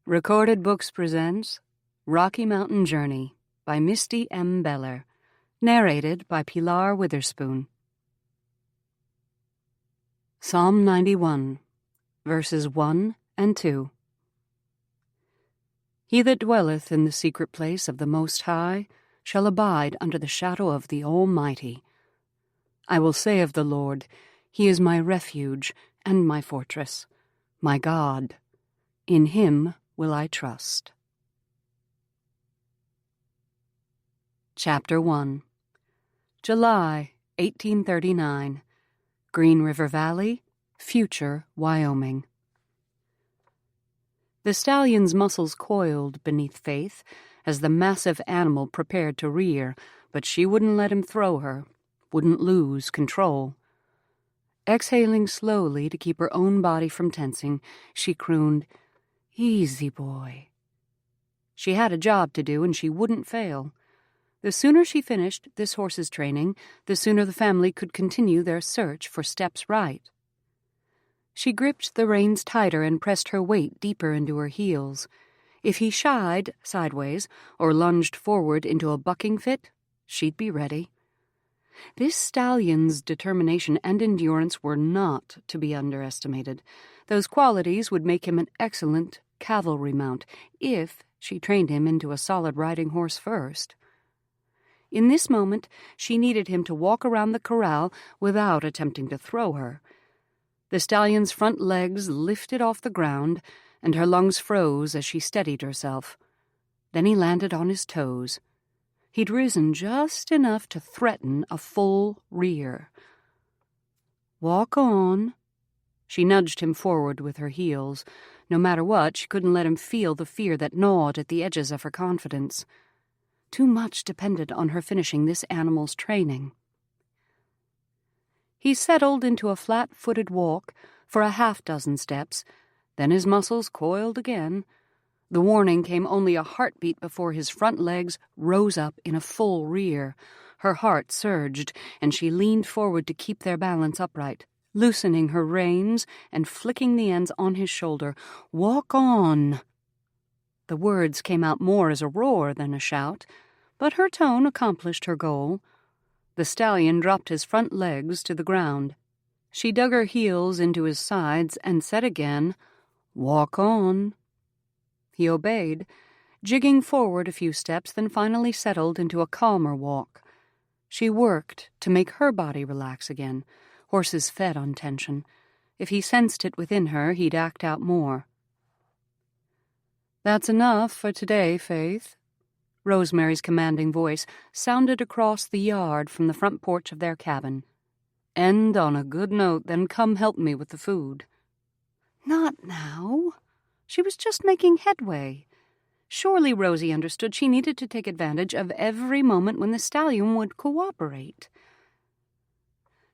Recorded Books presents Rocky Mountain Journey by Misty M. Beller, narrated by Pilar Witherspoon. Psalm 91, verses 1 and 2. He that dwelleth in the secret place of the Most High shall abide under the shadow of the Almighty. I will say of the Lord, He is my refuge and my fortress, my God. In Him will I trust. Chapter 1. July, 1839. Green River Valley, future Wyoming. The stallion's muscles coiled beneath Faith as the massive animal prepared to rear, but she wouldn't let him throw her, wouldn't lose control. Exhaling slowly to keep her own body from tensing, she crooned, "Easy, boy." She had a job to do, and she wouldn't fail. The sooner she finished this horse's training, the sooner the family could continue their search for steps right. She gripped the reins tighter and pressed her weight deeper into her heels. If he shied sideways or lunged forward into a bucking fit, she'd be ready. This stallion's determination and endurance were not to be underestimated. Those qualities would make him an excellent cavalry mount, if she trained him into a solid riding horse first. In this moment, she needed him to walk around the corral without attempting to throw her. The stallion's front legs lifted off the ground, and her lungs froze as she steadied herself. Then he landed on his toes. He'd risen just enough to threaten a full rear. "Walk on." She nudged him forward with her heels. No matter what, she couldn't let him feel the fear that gnawed at the edges of her confidence. Too much depended on her finishing this animal's training. He settled into a flat-footed walk for a half-dozen steps, then his muscles coiled again. The warning came only a heartbeat before his front legs rose up in a full rear. Her heart surged, and she leaned forward to keep their balance upright, loosening her reins and flicking the ends on his shoulder. "Walk on." The words came out more as a roar than a shout, but her tone accomplished her goal. The stallion dropped his front legs to the ground. She dug her heels into his sides and said again, "Walk on." He obeyed, jigging forward a few steps, then finally settled into a calmer walk. She worked to make her body relax again. Horses fed on tension. If he sensed it within her, he'd act out more. "That's enough for today, Faith." Rosemary's commanding voice sounded across the yard from the front porch of their cabin. "End on a good note, then come help me with the food." Not now. She was just making headway. Surely Rosie understood she needed to take advantage of every moment when the stallion would cooperate.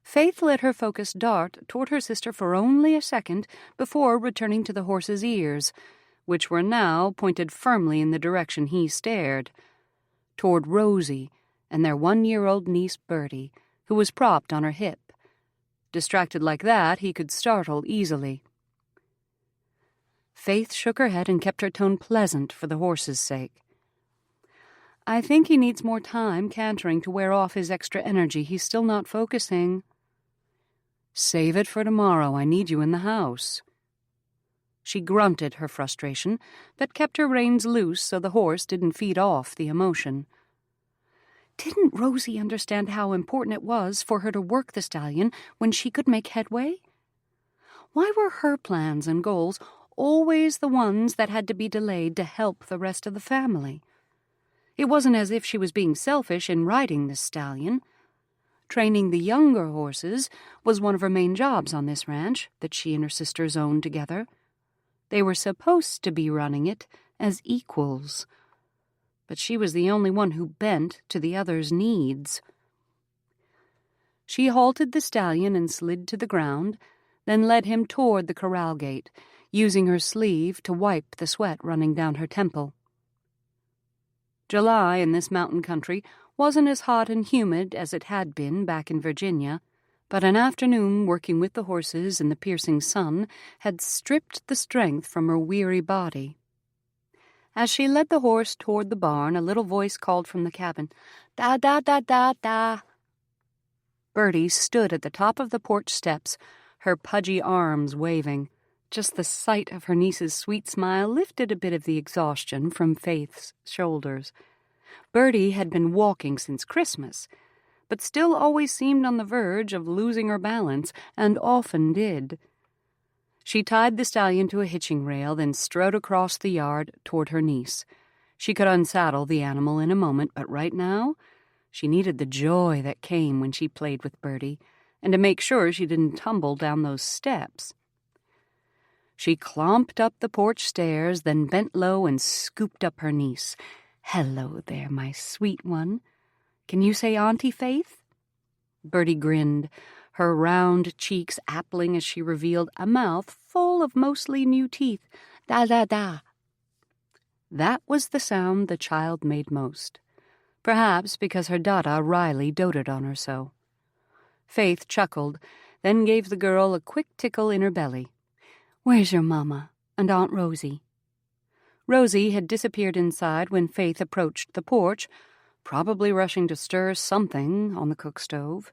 Faith let her focus dart toward her sister for only a second before returning to the horse's ears, which were now pointed firmly in the direction he stared, toward Rosie and their 1-year-old niece Bertie, who was propped on her hip. Distracted like that, he could startle easily. Faith shook her head and kept her tone pleasant for the horse's sake. "I think he needs more time cantering to wear off his extra energy. He's still not focusing." "Save it for tomorrow. I need you in the house." She grunted her frustration, but kept her reins loose so the horse didn't feed off the emotion. Didn't Rosie understand how important it was for her to work the stallion when she could make headway? Why were her plans and goals always the ones that had to be delayed to help the rest of the family? It wasn't as if she was being selfish in riding this stallion. Training the younger horses was one of her main jobs on this ranch that she and her sisters owned together. They were supposed to be running it as equals, but she was the only one who bent to the others' needs. She halted the stallion and slid to the ground, then led him toward the corral gate, using her sleeve to wipe the sweat running down her temple. July in this mountain country wasn't as hot and humid as it had been back in Virginia, but an afternoon working with the horses in the piercing sun had stripped the strength from her weary body. As she led the horse toward the barn, a little voice called from the cabin, "Da, da, da, da, da." Bertie stood at the top of the porch steps, her pudgy arms waving. Just the sight of her niece's sweet smile lifted a bit of the exhaustion from Faith's shoulders. Bertie had been walking since Christmas, but still always seemed on the verge of losing her balance, and often did. She tied the stallion to a hitching rail, then strode across the yard toward her niece. She could unsaddle the animal in a moment, but right now she needed the joy that came when she played with Bertie, and to make sure she didn't tumble down those steps. She clomped up the porch stairs, then bent low and scooped up her niece. "Hello there, my sweet one. Can you say Auntie Faith?" Bertie grinned, her round cheeks appling as she revealed a mouth full of mostly new teeth. "Da, da, da." That was the sound the child made most, perhaps because her Dada Riley doted on her so. Faith chuckled, then gave the girl a quick tickle in her belly. "Where's your mama and Aunt Rosie?" Rosie had disappeared inside when Faith approached the porch, probably rushing to stir something on the cook stove.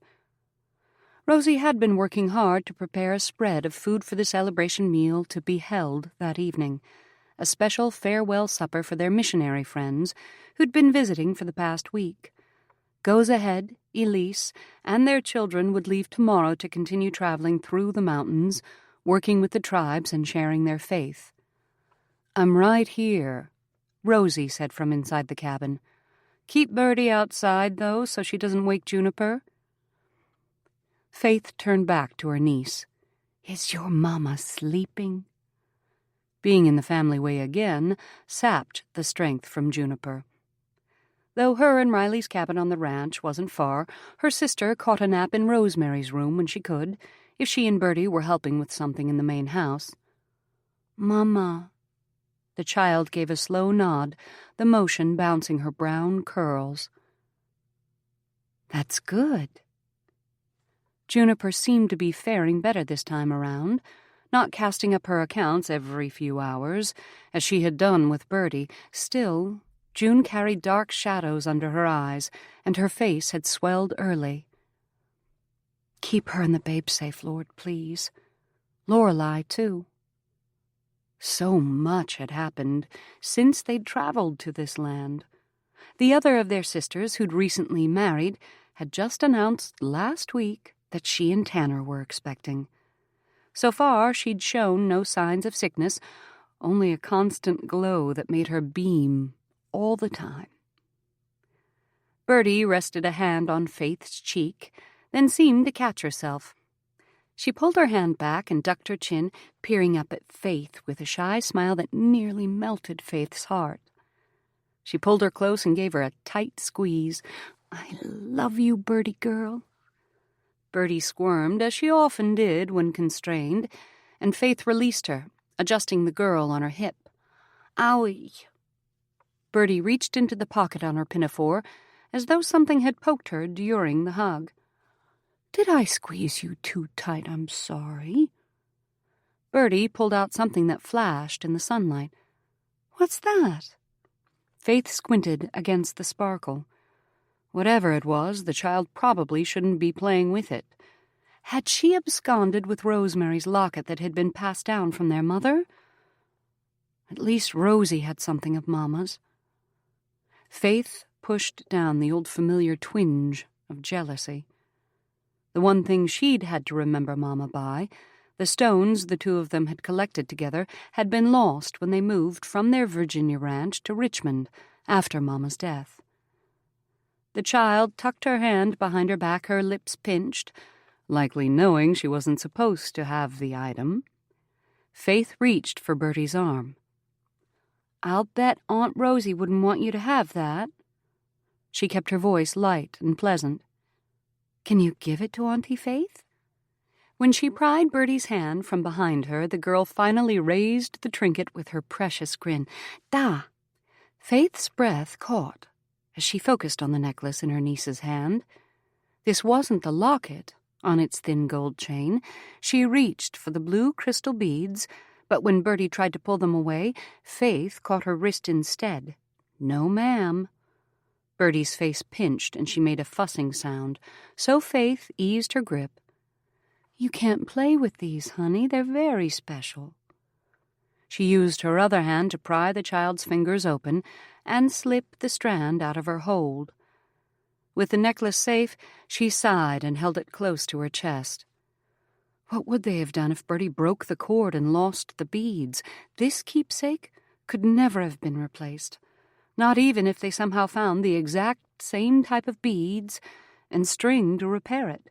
Rosie had been working hard to prepare a spread of food for the celebration meal to be held that evening, a special farewell supper for their missionary friends who'd been visiting for the past week. Goes Ahead, Elise, and their children would leave tomorrow to continue traveling through the mountains, working with the tribes and sharing their faith. "I'm right here," Rosie said from inside the cabin. "Keep Bertie outside, though, so she doesn't wake Juniper." Faith turned back to her niece. "Is your mama sleeping?" Being in the family way again sapped the strength from Juniper. Though her and Riley's cabin on the ranch wasn't far, her sister caught a nap in Rosemary's room when she could, if she and Bertie were helping with something in the main house. "Mama." The child gave a slow nod, the motion bouncing her brown curls. "That's good." Juniper seemed to be faring better this time around, not casting up her accounts every few hours, as she had done with Bertie. Still, June carried dark shadows under her eyes, and her face had swelled early. "Keep her and the babe safe, Lord, please. Lorelei, too." So much had happened since they'd traveled to this land. The other of their sisters, who'd recently married, had just announced last week that she and Tanner were expecting. So far, she'd shown no signs of sickness, only a constant glow that made her beam all the time. Bertie rested a hand on Faith's cheek, then seemed to catch herself. She pulled her hand back and ducked her chin, peering up at Faith with a shy smile that nearly melted Faith's heart. She pulled her close and gave her a tight squeeze. "I love you, Bertie girl." Bertie squirmed, as she often did when constrained, and Faith released her, adjusting the girl on her hip. "Owie." Bertie reached into the pocket on her pinafore, as though something had poked her during the hug. "Did I squeeze you too tight? I'm sorry." Bertie pulled out something that flashed in the sunlight. "What's that?" Faith squinted against the sparkle. Whatever it was, the child probably shouldn't be playing with it. Had she absconded with Rosemary's locket that had been passed down from their mother? At least Rosie had something of Mama's. Faith pushed down the old familiar twinge of jealousy. The one thing she'd had to remember Mama by, the stones the two of them had collected together, had been lost when they moved from their Virginia ranch to Richmond after Mama's death. The child tucked her hand behind her back, her lips pinched, likely knowing she wasn't supposed to have the item. Faith reached for Bertie's arm. "I'll bet Aunt Rosie wouldn't want you to have that." She kept her voice light and pleasant. "Can you give it to Auntie Faith?" When she pried Bertie's hand from behind her, the girl finally raised the trinket with her precious grin. "Da!" Faith's breath caught as she focused on the necklace in her niece's hand. This wasn't the locket on its thin gold chain. She reached for the blue crystal beads, But when Bertie tried to pull them away, Faith caught her wrist instead. "No, ma'am." Bertie's face pinched, and she made a fussing sound, so Faith eased her grip. "You can't play with these, honey. They're very special." She used her other hand to pry the child's fingers open and slip the strand out of her hold. With the necklace safe, she sighed and held it close to her chest. What would they have done if Bertie broke the cord and lost the beads? This keepsake could never have been replaced, not even if they somehow found the exact same type of beads and string to repair it.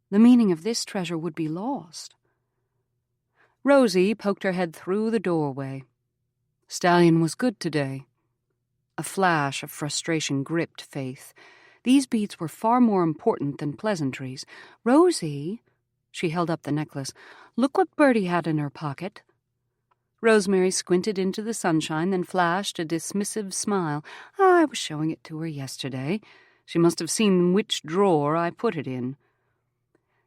The meaning of this treasure would be lost. Rosie poked her head through the doorway. Stallion was good today. A flash of frustration gripped Faith. These beads were far more important than pleasantries. "Rosie," she held up the necklace, "look what Bertie had in her pocket." Rosemary squinted into the sunshine, then flashed a dismissive smile. "I was showing it to her yesterday. She must have seen which drawer I put it in."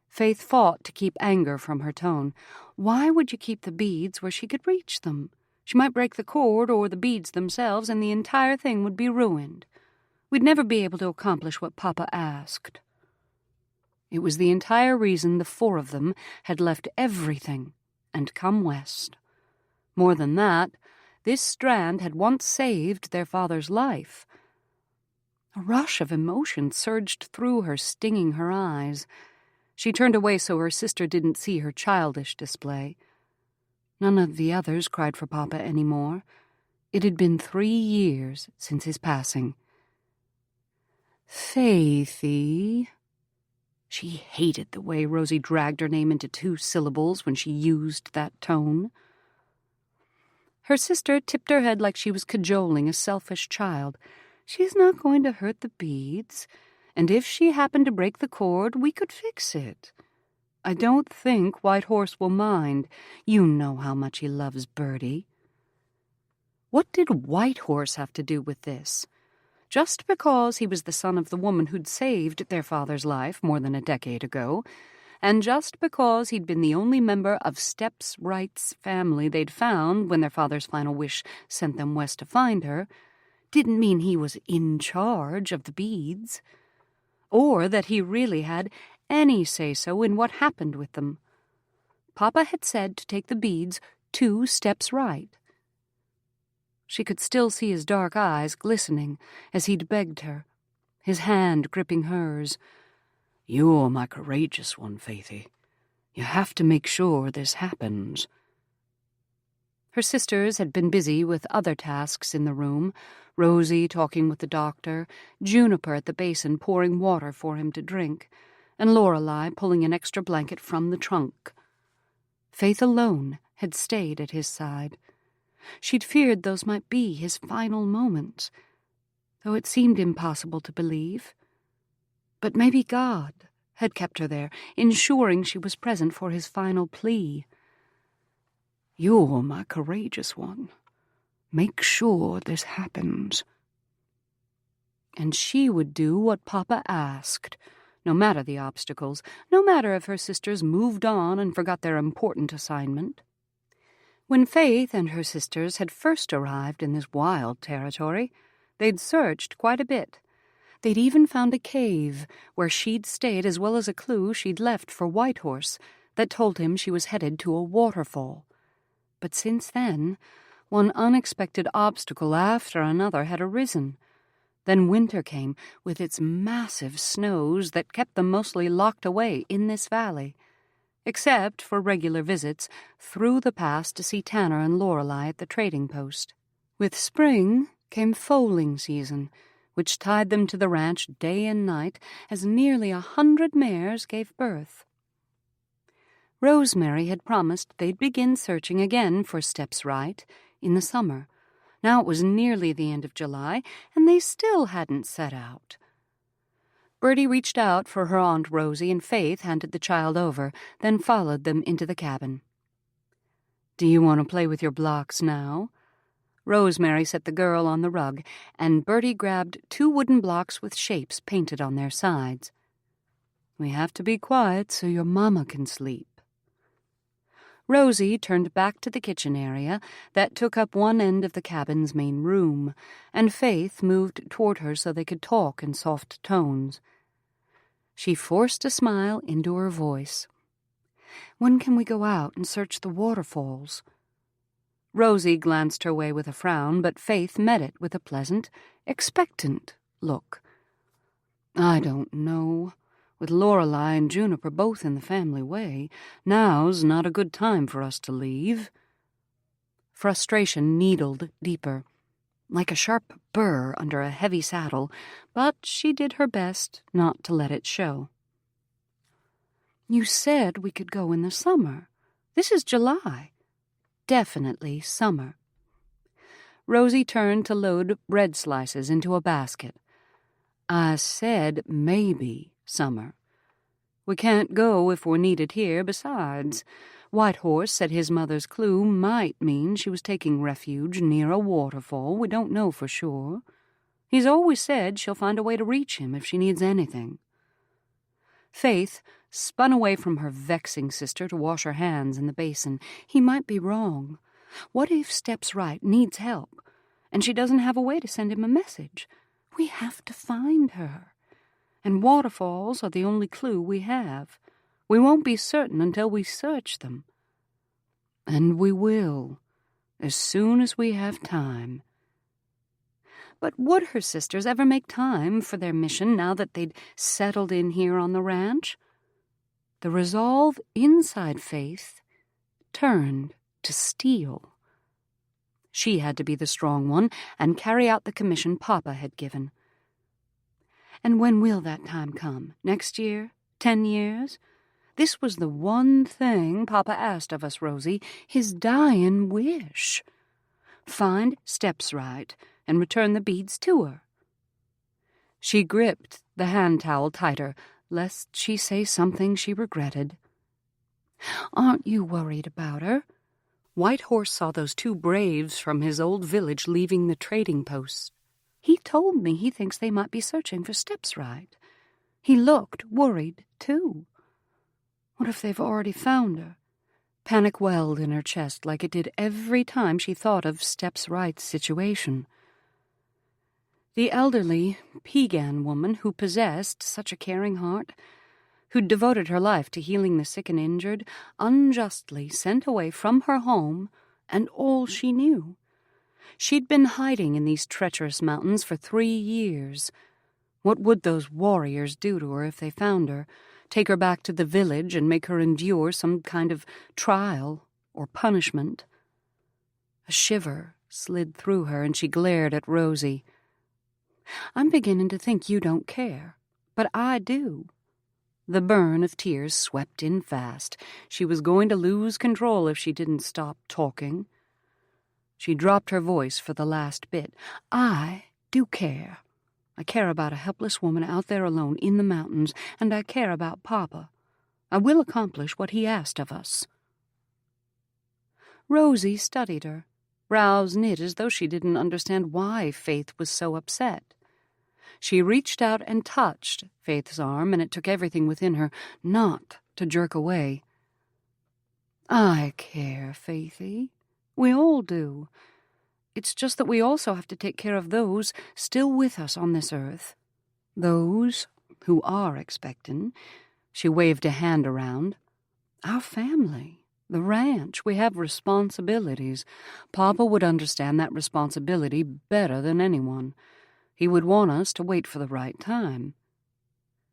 Faith fought to keep anger from her tone. Why would you keep the beads where she could reach them? She might break the cord or the beads themselves, and the entire thing would be ruined. We'd never be able to accomplish what Papa asked. It was the entire reason the four of them had left everything and come west. More than that, this strand had once saved their father's life. A rush of emotion surged through her, stinging her eyes. She turned away so her sister didn't see her childish display. None of the others cried for Papa anymore. It had been 3 years since his passing. "Faithy." She hated the way Rosie dragged her name into 2 syllables when she used that tone. Her sister tipped her head like she was cajoling a selfish child. "She's not going to hurt the beads. And if she happened to break the cord, we could fix it. I don't think White Horse will mind. You know how much he loves Bertie." What did White Horse have to do with this? Just because he was the son of the woman who'd saved their father's life more than a decade ago, and just because he'd been the only member of Steps Wright's family they'd found when their father's final wish sent them west to find her, didn't mean he was in charge of the beads, or that he really had any say-so in what happened with them. Papa had said to take the beads 2 steps right. She could still see his dark eyes glistening as he'd begged her, his hand gripping hers. "You're my courageous one, Faithy. You have to make sure this happens." Her sisters had been busy with other tasks in the room, Rosie talking with the doctor, Juniper at the basin pouring water for him to drink, and Lorelei pulling an extra blanket from the trunk. Faith alone had stayed at his side. She'd feared those might be his final moments, though it seemed impossible to believe. But maybe God had kept her there, ensuring she was present for his final plea. "You're my courageous one. Make sure this happens." And she would do what Papa asked, no matter the obstacles, no matter if her sisters moved on and forgot their important assignment. When Faith and her sisters had first arrived in this wild territory, they'd searched quite a bit. They'd even found a cave where she'd stayed, as well as a clue she'd left for White Horse that told him she was headed to a waterfall. But since then, one unexpected obstacle after another had arisen. Then winter came, with its massive snows that kept them mostly locked away in this valley, except for regular visits through the pass to see Tanner and Lorelei at the trading post. With spring came foaling season, which tied them to the ranch day and night as nearly 100 mares gave birth. Rosemary had promised they'd begin searching again for Steps Right in the summer. Now it was nearly the end of July, and they still hadn't set out. Bertie reached out for her Aunt Rosie, and Faith handed the child over, then followed them into the cabin. "Do you want to play with your blocks now?" Rosemary set the girl on the rug, and Bertie grabbed 2 wooden blocks with shapes painted on their sides. "We have to be quiet so your mama can sleep." Rosie turned back to the kitchen area that took up one end of the cabin's main room, and Faith moved toward her so they could talk in soft tones. She forced a smile into her voice. "When can we go out and search the waterfalls?" Rosie glanced her way with a frown, but Faith met it with a pleasant, expectant look. "I don't know. With Lorelei and Juniper both in the family way, now's not a good time for us to leave." Frustration needled deeper, like a sharp burr under a heavy saddle, but she did her best not to let it show. "You said we could go in the summer. This is July. Definitely summer." Rosie turned to load bread slices into a basket. "I said maybe summer. We can't go if we're needed here. Besides, Whitehorse said his mother's clue might mean she was taking refuge near a waterfall. We don't know for sure. He's always said she'll find a way to reach him if she needs anything." Faith spun away from her vexing sister to wash her hands in the basin. He might be wrong. What if Steps Right needs help, and she doesn't have a way to send him a message? We have to find her. And waterfalls are the only clue we have. We won't be certain until we search them. And we will, as soon as we have time. But would her sisters ever make time for their mission now that they'd settled in here on the ranch? The resolve inside Faith turned to steel. She had to be the strong one and carry out the commission Papa had given. And when will that time come? Next year? 10 years? This was the one thing Papa asked of us, Rosie, his dying wish. Find Steps Right and return the beads to her. She gripped the hand towel tighter, lest she say something she regretted. "Aren't you worried about her?" Whitehorse saw those two braves from his old village leaving the trading post. He told me he thinks they might be searching for Steps Right. He looked worried, too. What if they've already found her? Panic welled in her chest like it did every time she thought of Steps Right's situation. The elderly Pegan woman who possessed such a caring heart, who'd devoted her life to healing the sick and injured, unjustly sent away from her home and all she knew. She'd been hiding in these treacherous mountains for 3 years. What would those warriors do to her if they found her? Take her back to the village and make her endure some kind of trial or punishment? A shiver slid through her, and she glared at Rosie. "I'm beginning to think you don't care, but I do." The burn of tears swept in fast. She was going to lose control if she didn't stop talking. She dropped her voice for the last bit. "I do care. I care about a helpless woman out there alone in the mountains, and I care about Papa. I will accomplish what he asked of us." Rosie studied her, brows knit as though she didn't understand why Faith was so upset. She reached out and touched Faith's arm, and it took everything within her not to jerk away. "I care, Faithy. We all do. It's just that we also have to take care of those still with us on this earth. Those who are expecting." She waved a hand around. "Our family, the ranch, we have responsibilities. Papa would understand that responsibility better than anyone. He would want us to wait for the right time."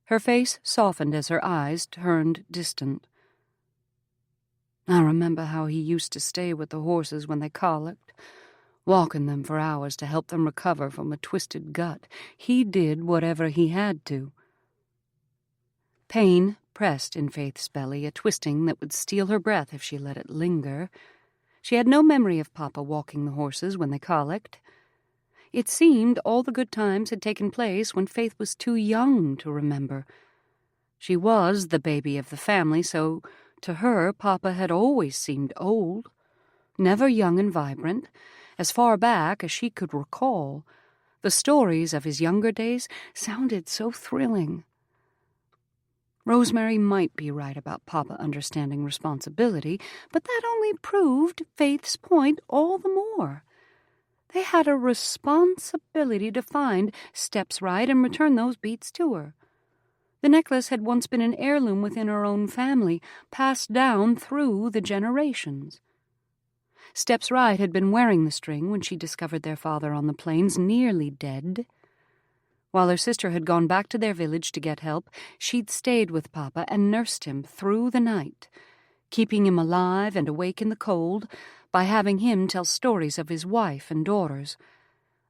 Her face softened as her eyes turned distant. "I remember how he used to stay with the horses when they colicked, walking them for hours to help them recover from a twisted gut. He did whatever he had to." Pain pressed in Faith's belly, a twisting that would steal her breath if she let it linger. She had no memory of Papa walking the horses when they colicked. It seemed all the good times had taken place when Faith was too young to remember. She was the baby of the family, so to her Papa had always seemed old, never young and vibrant. As far back as she could recall, the stories of his younger days sounded so thrilling. Rosemary might be right about Papa understanding responsibility, but that only proved Faith's point all the more. They had a responsibility to find Steps right and return those beads to her. The necklace had once been an heirloom within her own family, passed down through the generations. Steps Right had been wearing the string when she discovered their father on the plains, nearly dead. While her sister had gone back to their village to get help, she'd stayed with Papa and nursed him through the night, keeping him alive and awake in the cold by having him tell stories of his wife and daughters,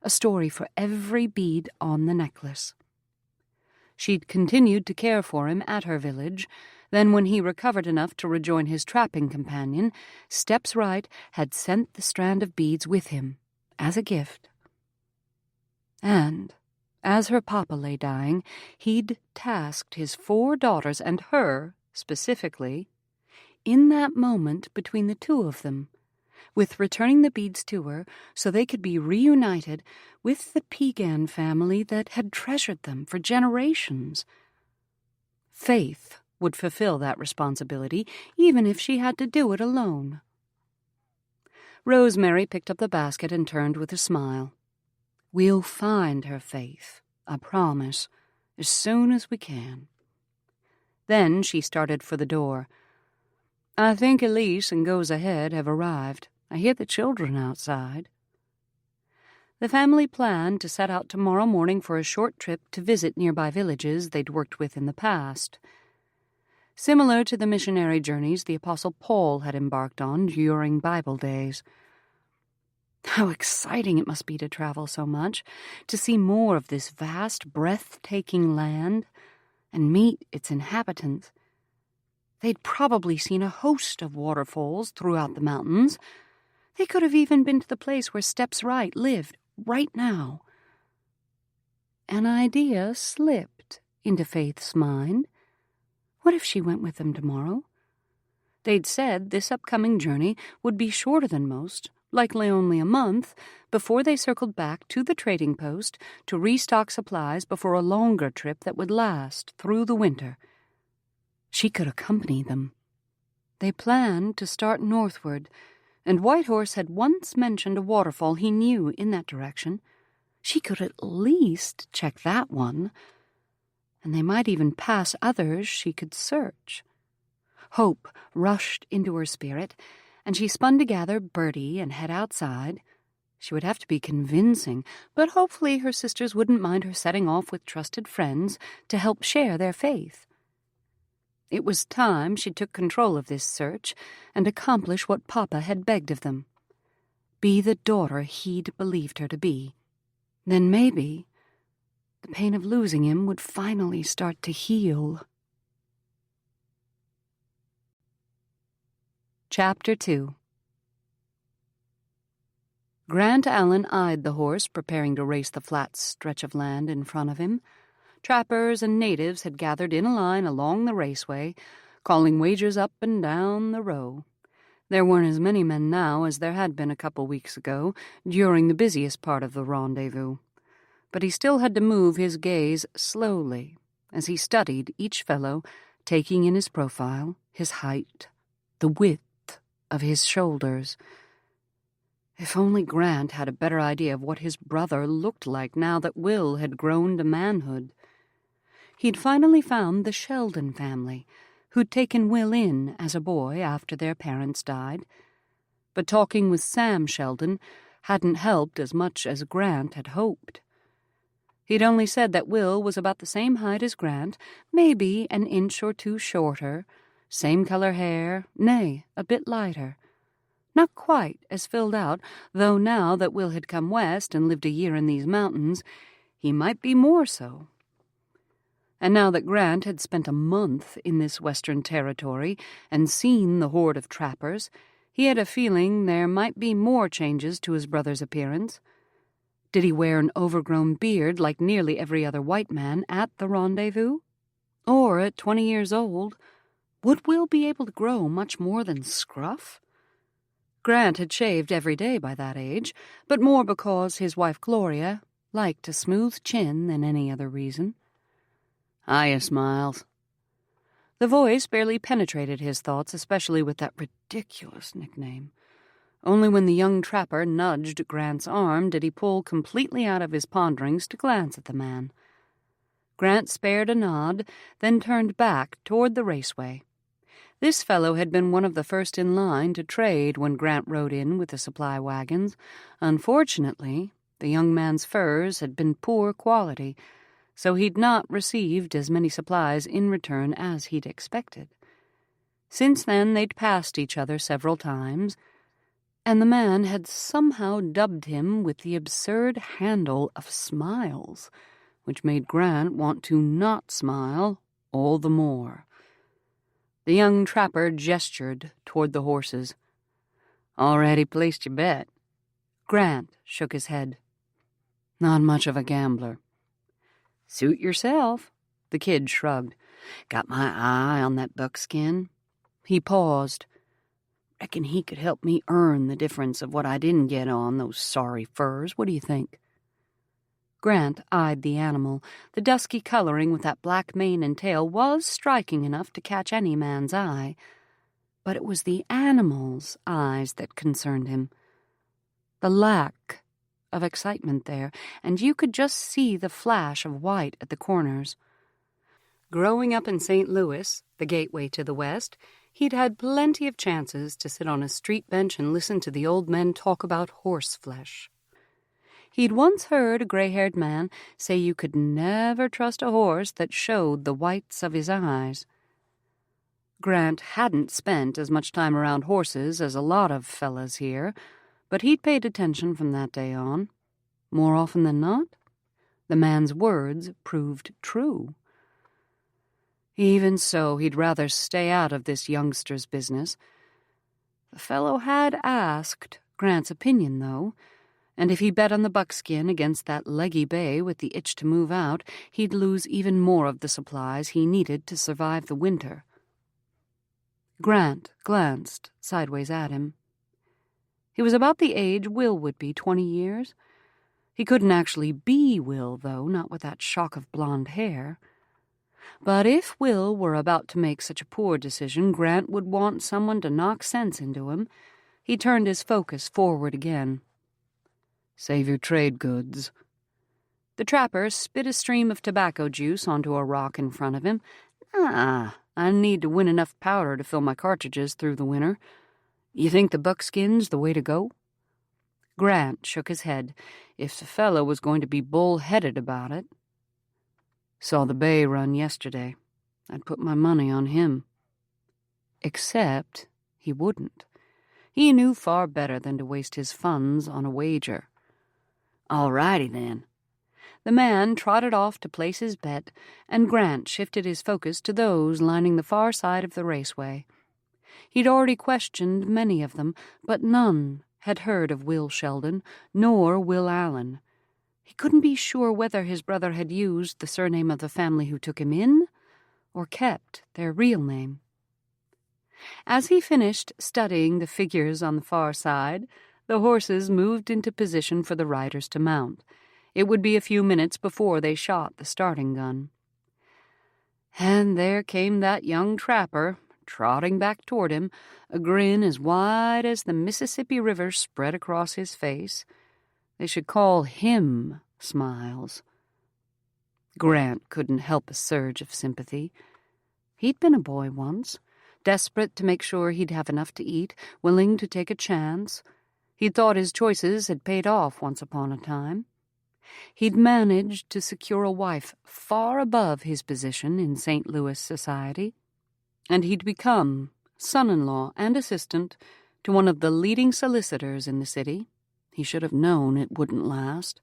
a story for every bead on the necklace. She'd continued to care for him at her village. Then, when he recovered enough to rejoin his trapping companion, Steps Right had sent the strand of beads with him, as a gift. And, as her papa lay dying, he'd tasked his 4 daughters and her, specifically, in that moment between the 2 of them, with returning the beads to her so they could be reunited with the Pegan family that had treasured them for generations. Faith would fulfill that responsibility, even if she had to do it alone. Rosemary picked up the basket and turned with a smile. "We'll find her, Faith, I promise, as soon as we can." Then she started for the door. "I think Elise and Goes Ahead have arrived. I hear the children outside." The family planned to set out tomorrow morning for a short trip to visit nearby villages they'd worked with in the past. Similar to the missionary journeys the Apostle Paul had embarked on during Bible days. How exciting it must be to travel so much, to see more of this vast, breathtaking land, and meet its inhabitants. They'd probably seen a host of waterfalls throughout the mountains. They could have even been to the place where Steps Right lived, right now. An idea slipped into Faith's mind. What if she went with them tomorrow? They'd said this upcoming journey would be shorter than most, likely only a month, before they circled back to the trading post to restock supplies before a longer trip that would last through the winter. She could accompany them. They planned to start northward, and Whitehorse had once mentioned a waterfall he knew in that direction. She could at least check that one, and they might even pass others she could search. Hope rushed into her spirit, and she spun to gather Bertie and head outside. She would have to be convincing, but hopefully her sisters wouldn't mind her setting off with trusted friends to help share their faith. It was time she took control of this search and accomplish what Papa had begged of them. Be the daughter he'd believed her to be. Then maybe the pain of losing him would finally start to heal. Chapter 2. Grant Allen eyed the horse preparing to race the flat stretch of land in front of him. Trappers and natives had gathered in a line along the raceway, calling wagers up and down the row. There weren't as many men now as there had been a couple weeks ago, during the busiest part of the rendezvous. But he still had to move his gaze slowly as he studied each fellow, taking in his profile, his height, the width of his shoulders. If only Grant had a better idea of what his brother looked like now that Will had grown to manhood. He'd finally found the Sheldon family, who'd taken Will in as a boy after their parents died. But talking with Sam Sheldon hadn't helped as much as Grant had hoped. He'd only said that Will was about the same height as Grant, maybe an inch or 2 shorter, same color hair, nay, a bit lighter. Not quite as filled out, though now that Will had come west and lived a year in these mountains, he might be more so. And now that Grant had spent a month in this western territory and seen the horde of trappers, he had a feeling there might be more changes to his brother's appearance. Did he wear an overgrown beard like nearly every other white man at the rendezvous? Or, at 20 years old, would Will be able to grow much more than scruff? Grant had shaved every day by that age, but more because his wife Gloria liked a smooth chin than any other reason. "Hiya, Smiles." The voice barely penetrated his thoughts, especially with that ridiculous nickname. Only when the young trapper nudged Grant's arm did he pull completely out of his ponderings to glance at the man. Grant spared a nod, then turned back toward the raceway. This fellow had been one of the first in line to trade when Grant rode in with the supply wagons. Unfortunately, the young man's furs had been poor quality, so he'd not received as many supplies in return as he'd expected. Since then, they'd passed each other several times, and the man had somehow dubbed him with the absurd handle of Smiles, which made Grant want to not smile all the more. The young trapper gestured toward the horses. "Already placed your bet?" Grant shook his head. "Not much of a gambler." "Suit yourself," the kid shrugged. "Got my eye on that buckskin." He paused. "Reckon he could help me earn the difference of what I didn't get on those sorry furs. What do you think?" Grant eyed the animal. The dusky coloring with that black mane and tail was striking enough to catch any man's eye. But it was the animal's eyes that concerned him. The lack of excitement there, and you could just see the flash of white at the corners. Growing up in St. Louis, the gateway to the West, he'd had plenty of chances to sit on a street bench and listen to the old men talk about horse flesh. He'd once heard a gray-haired man say you could never trust a horse that showed the whites of his eyes. Grant hadn't spent as much time around horses as a lot of fellas here, but he'd paid attention from that day on. More often than not, the man's words proved true. Even so, he'd rather stay out of this youngster's business. The fellow had asked Grant's opinion, though, and if he bet on the buckskin against that leggy bay with the itch to move out, he'd lose even more of the supplies he needed to survive the winter. Grant glanced sideways at him. He was about the age Will would be, 20 years. He couldn't actually be Will, though, not with that shock of blonde hair. But if Will were about to make such a poor decision, Grant would want someone to knock sense into him. He turned his focus forward again. "Save your trade goods." The trapper spit a stream of tobacco juice onto a rock in front of him. "I need to win enough powder to fill my cartridges through the winter. You think the buckskin's the way to go?" Grant shook his head. If the fellow was going to be bull-headed about it. "Saw the bay run yesterday. I'd put my money on him." Except he wouldn't. He knew far better than to waste his funds on a wager. "All righty, then." The man trotted off to place his bet, and Grant shifted his focus to those lining the far side of the raceway. He'd already questioned many of them, but none had heard of Will Sheldon, nor Will Allen. He couldn't be sure whether his brother had used the surname of the family who took him in, or kept their real name. As he finished studying the figures on the far side, the horses moved into position for the riders to mount. It would be a few minutes before they shot the starting gun. And there came that young trapper, trotting back toward him, a grin as wide as the Mississippi River spread across his face. They should call him Smiles. Grant couldn't help a surge of sympathy. He'd been a boy once, desperate to make sure he'd have enough to eat, willing to take a chance. He'd thought his choices had paid off once upon a time. He'd managed to secure a wife far above his position in St. Louis society, and he'd become son-in-law and assistant to one of the leading solicitors in the city. He should have known it wouldn't last.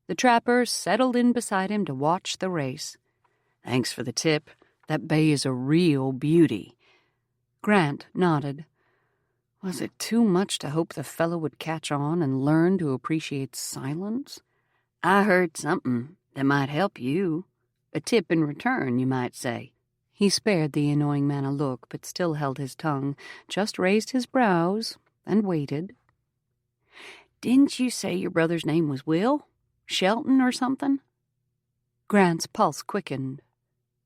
The trapper settled in beside him to watch the race. "Thanks for the tip. That bay is a real beauty." Grant nodded. Was it too much to hope the fellow would catch on and learn to appreciate silence? "I heard something that might help you. A tip in return, you might say." He spared the annoying man a look, but still held his tongue, just raised his brows, and waited. "Didn't you say your brother's name was Will? Shelton or something?" Grant's pulse quickened.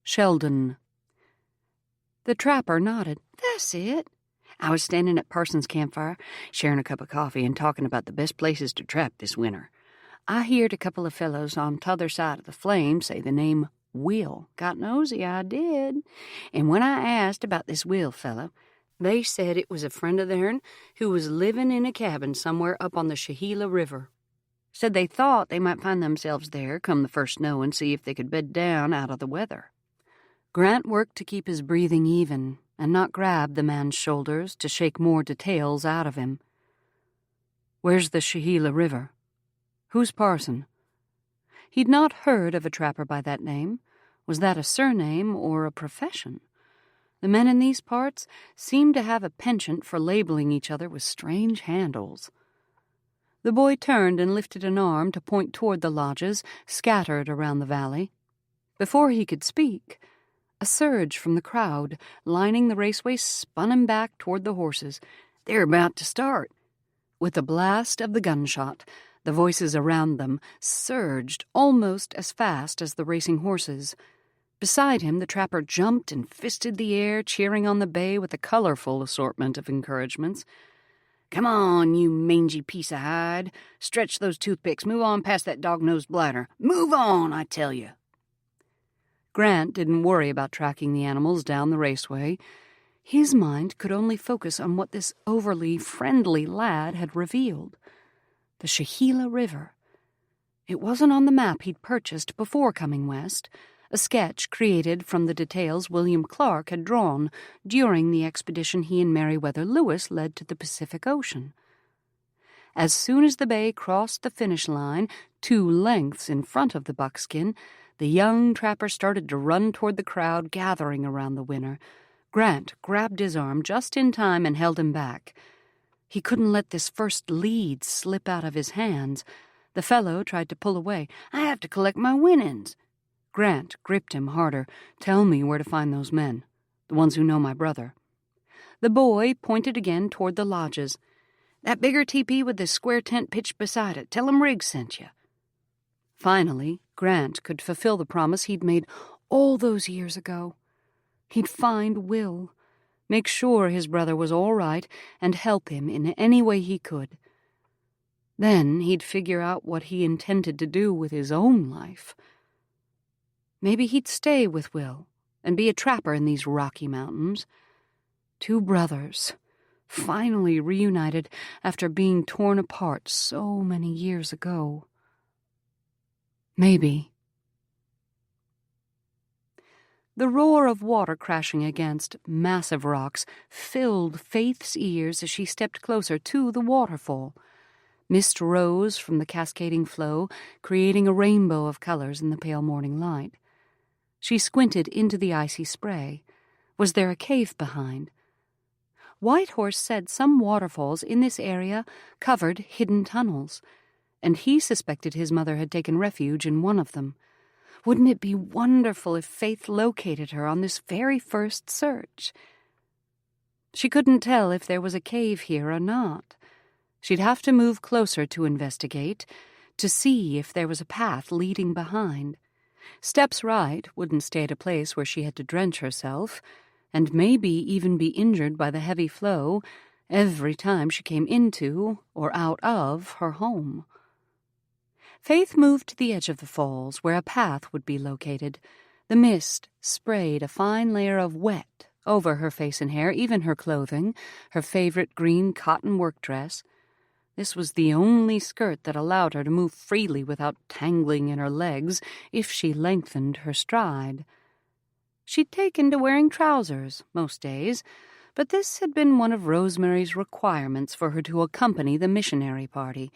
Sheldon. The trapper nodded. "That's it. I was standing at Parsons' campfire, sharing a cup of coffee and talking about the best places to trap this winter. I heard a couple of fellows on t'other side of the flame say the name Will. Got nosy, I did. And when I asked about this Will fellow, they said it was a friend of theirn who was living in a cabin somewhere up on the Shahila River. Said they thought they might find themselves there come the first snow and see if they could bed down out of the weather." Grant worked to keep his breathing even and not grab the man's shoulders to shake more details out of him. "Where's the Shahila River? Who's Parson?" He'd not heard of a trapper by that name. Was that a surname or a profession? The men in these parts seemed to have a penchant for labeling each other with strange handles. The boy turned and lifted an arm to point toward the lodges scattered around the valley. Before he could speak, a surge from the crowd lining the raceway spun him back toward the horses. They're about to start. With the blast of the gunshot, the voices around them surged almost as fast as the racing horses. Beside him, the trapper jumped and fisted the air, cheering on the bay with a colorful assortment of encouragements. "Come on, you mangy piece of hide. Stretch those toothpicks. Move on past that dog-nosed blighter. Move on, I tell you." Grant didn't worry about tracking the animals down the raceway. His mind could only focus on what this overly friendly lad had revealed. The Shahila River. It wasn't on the map he'd purchased before coming west, a sketch created from the details William Clark had drawn during the expedition he and Meriwether Lewis led to the Pacific Ocean. As soon as the bay crossed the finish line, 2 lengths in front of the buckskin, the young trapper started to run toward the crowd gathering around the winner. Grant grabbed his arm just in time and held him back. He couldn't let this first lead slip out of his hands. The fellow tried to pull away. "I have to collect my winnings." Grant gripped him harder. "Tell me where to find those men, the ones who know my brother." The boy pointed again toward the lodges. "That bigger teepee with the square tent pitched beside it. Tell 'em Riggs sent you." Finally, Grant could fulfill the promise he'd made all those years ago. He'd find Will, make sure his brother was all right, and help him in any way he could. Then he'd figure out what he intended to do with his own life. Maybe he'd stay with Will and be a trapper in these Rocky Mountains. 2 brothers, finally reunited after being torn apart so many years ago. Maybe. The roar of water crashing against massive rocks filled Faith's ears as she stepped closer to the waterfall. Mist rose from the cascading flow, creating a rainbow of colors in the pale morning light. She squinted into the icy spray. Was there a cave behind? Whitehorse said some waterfalls in this area covered hidden tunnels, and he suspected his mother had taken refuge in one of them. Wouldn't it be wonderful if Faith located her on this very first search? She couldn't tell if there was a cave here or not. She'd have to move closer to investigate, to see if there was a path leading behind. Steps right wouldn't stay at a place where she had to drench herself, and maybe even be injured by the heavy flow every time she came into or out of her home. Faith moved to the edge of the falls, where a path would be located. The mist sprayed a fine layer of wet over her face and hair, even her clothing, her favorite green cotton work dress. This was the only skirt that allowed her to move freely without tangling in her legs if she lengthened her stride. She'd taken to wearing trousers most days, but this had been one of Rosemary's requirements for her to accompany the missionary party.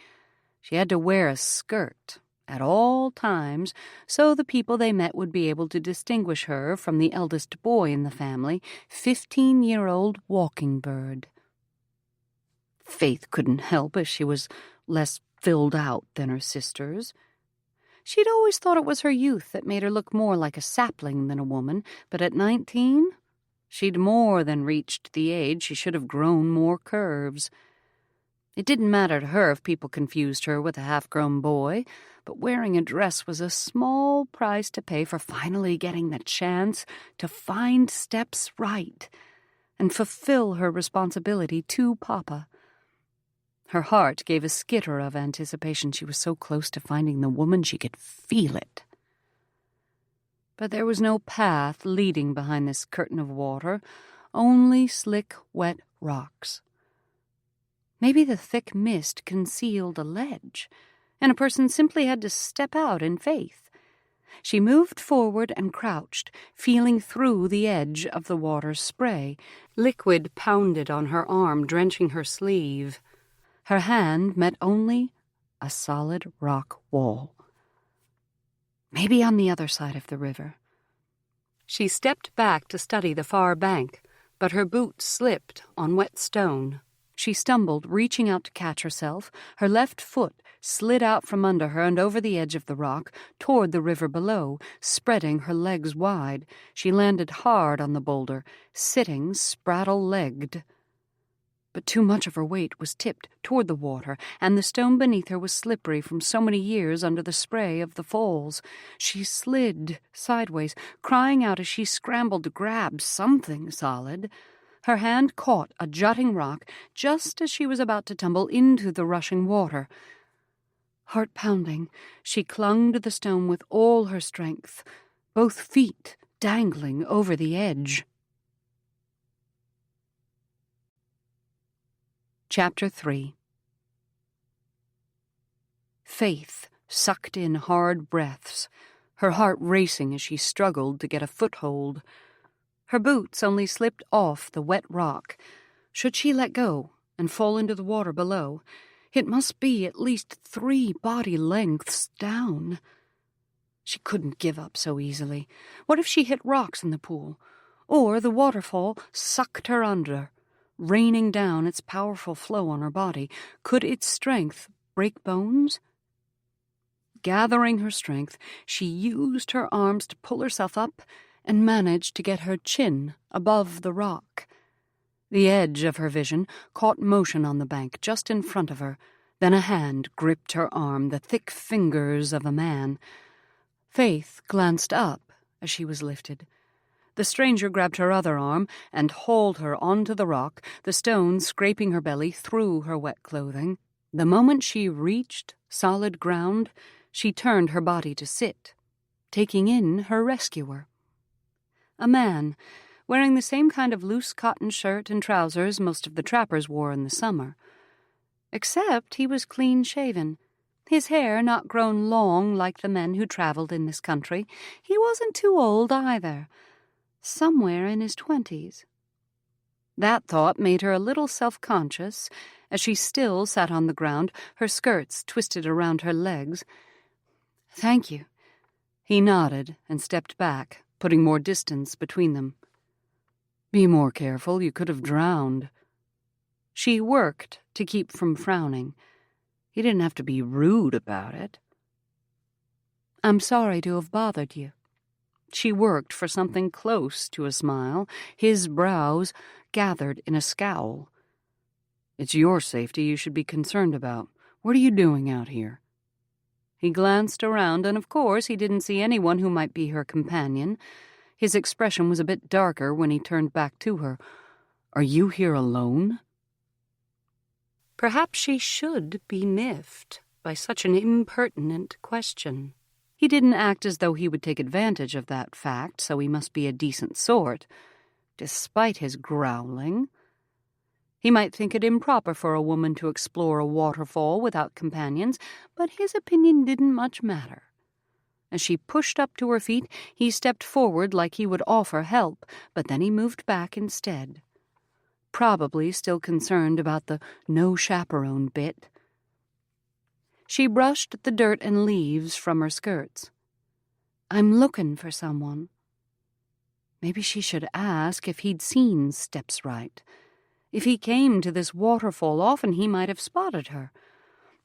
She had to wear a skirt at all times so the people they met would be able to distinguish her from the eldest boy in the family, 15-year-old Walking Bird. Faith couldn't help if she was less filled out than her sisters. She'd always thought it was her youth that made her look more like a sapling than a woman, but at 19, she'd more than reached the age she should have grown more curves. It didn't matter to her if people confused her with a half-grown boy, but wearing a dress was a small price to pay for finally getting the chance to find steps right and fulfill her responsibility to Papa. Her heart gave a skitter of anticipation. She was so close to finding the woman she could feel it. But there was no path leading behind this curtain of water, only slick, wet rocks. Maybe the thick mist concealed a ledge, and a person simply had to step out in faith. She moved forward and crouched, feeling through the edge of the water's spray. Liquid pounded on her arm, drenching her sleeve. Her hand met only a solid rock wall. Maybe on the other side of the river. She stepped back to study the far bank, but her boot slipped on wet stone. She stumbled, reaching out to catch herself. Her left foot slid out from under her and over the edge of the rock, toward the river below, spreading her legs wide. She landed hard on the boulder, sitting spraddle-legged. But too much of her weight was tipped toward the water, and the stone beneath her was slippery from so many years under the spray of the falls. She slid sideways, crying out as she scrambled to grab something solid. Her hand caught a jutting rock just as she was about to tumble into the rushing water. Heart pounding, she clung to the stone with all her strength, both feet dangling over the edge. Chapter 3. Faith sucked in hard breaths, her heart racing as she struggled to get a foothold. Her boots only slipped off the wet rock. Should she let go and fall into the water below? It must be at least 3 body lengths down. She couldn't give up so easily. What if she hit rocks in the pool? Or the waterfall sucked her under, raining down its powerful flow on her body. Could its strength break bones? Gathering her strength, she used her arms to pull herself up and managed to get her chin above the rock. The edge of her vision caught motion on the bank just in front of her. Then a hand gripped her arm, the thick fingers of a man. Faith glanced up as she was lifted. The stranger grabbed her other arm and hauled her onto the rock, the stone scraping her belly through her wet clothing. The moment she reached solid ground, she turned her body to sit, taking in her rescuer. A man, wearing the same kind of loose cotton shirt and trousers most of the trappers wore in the summer. Except he was clean-shaven, his hair not grown long like the men who traveled in this country. He wasn't too old either, somewhere in his 20s. That thought made her a little self-conscious as she still sat on the ground, her skirts twisted around her legs. "Thank you." He nodded and stepped back, putting more distance between them. "Be more careful, you could have drowned." She worked to keep from frowning. He didn't have to be rude about it. "I'm sorry to have bothered you." She worked for something close to a smile, his brows gathered in a scowl. "It's your safety you should be concerned about. What are you doing out here?" He glanced around, and of course he didn't see anyone who might be her companion. His expression was a bit darker when he turned back to her. "Are you here alone?" Perhaps she should be miffed by such an impertinent question. He didn't act as though he would take advantage of that fact, so he must be a decent sort, despite his growling. He might think it improper for a woman to explore a waterfall without companions, but his opinion didn't much matter. As she pushed up to her feet, he stepped forward like he would offer help, but then he moved back instead. Probably still concerned about the no chaperone bit. She brushed the dirt and leaves from her skirts. "I'm looking for someone." Maybe she should ask if he'd seen Steps Right. If he came to this waterfall often, he might have spotted her.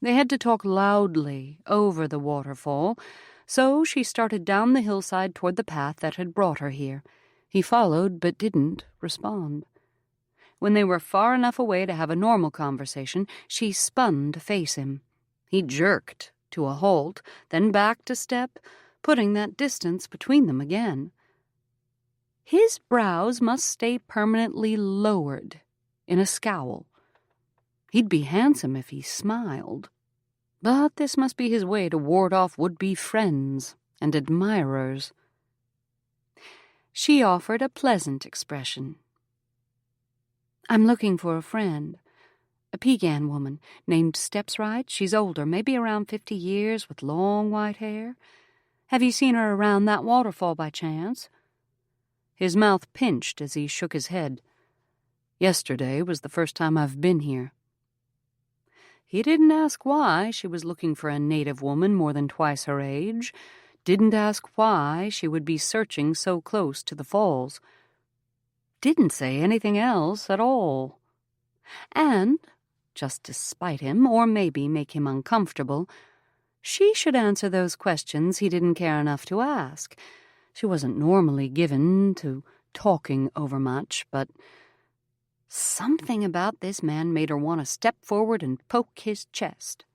They had to talk loudly over the waterfall, so she started down the hillside toward the path that had brought her here. He followed but didn't respond. When they were far enough away to have a normal conversation, she spun to face him. He jerked to a halt, then backed a step, putting that distance between them again. His brows must stay permanently lowered in a scowl. He'd be handsome if he smiled, but this must be his way to ward off would-be friends and admirers. She offered a pleasant expression. "I'm looking for a friend. A Pegan woman named Stepsright. She's older, maybe around 50 years, with long white hair. Have you seen her around that waterfall by chance?" His mouth pinched as he shook his head. "Yesterday was the first time I've been here." He didn't ask why she was looking for a native woman more than twice her age, didn't ask why she would be searching so close to the falls. Didn't say anything else at all. And, just to spite him, or maybe make him uncomfortable, she should answer those questions he didn't care enough to ask. She wasn't normally given to talking overmuch, but something about this man made her want to step forward and poke his chest,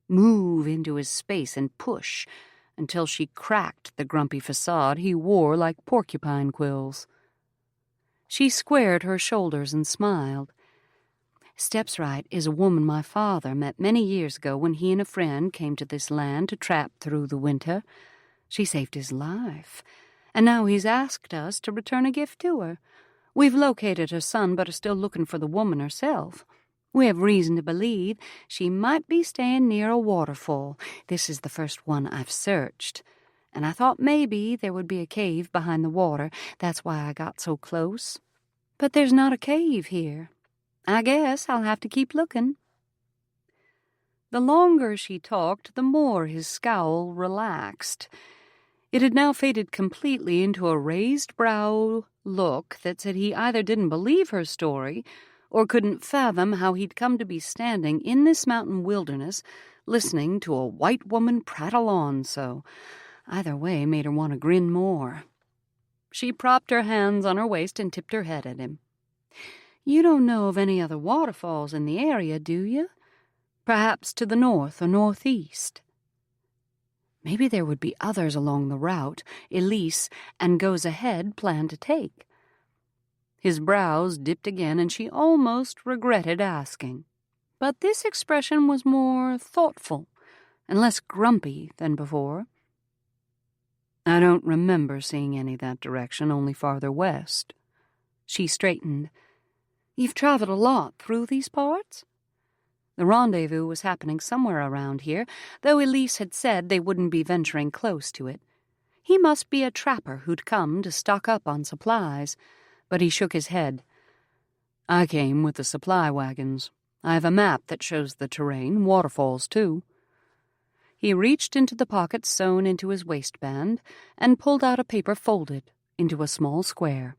move into his space and push until she cracked the grumpy facade he wore like porcupine quills. She squared her shoulders and smiled. "Stepsright is a woman my father met many years ago when he and a friend came to this land to trap through the winter. She saved his life, and now he's asked us to return a gift to her. We've located her son, but are still looking for the woman herself. We have reason to believe she might be staying near a waterfall. This is the first one I've searched, and I thought maybe there would be a cave behind the water. That's why I got so close. But there's not a cave here. I guess I'll have to keep looking." The longer she talked, the more his scowl relaxed. It had now faded completely into a raised-brow look that said he either didn't believe her story or couldn't fathom how he'd come to be standing in this mountain wilderness listening to a white woman prattle on so. Either way made her want to grin more. She propped her hands on her waist and tipped her head at him. "You don't know of any other waterfalls in the area, do you? Perhaps to the north or northeast?" Maybe there would be others along the route Elise and Goes Ahead planned to take. His brows dipped again, and she almost regretted asking. But this expression was more thoughtful and less grumpy than before. "I don't remember seeing any that direction, only farther west." She straightened. "You've traveled a lot through these parts?" The rendezvous was happening somewhere around here, though Elise had said they wouldn't be venturing close to it. He must be a trapper who'd come to stock up on supplies, but he shook his head. "I came with the supply wagons. I have a map that shows the terrain, waterfalls too." He reached into the pocket sewn into his waistband and pulled out a paper folded into a small square.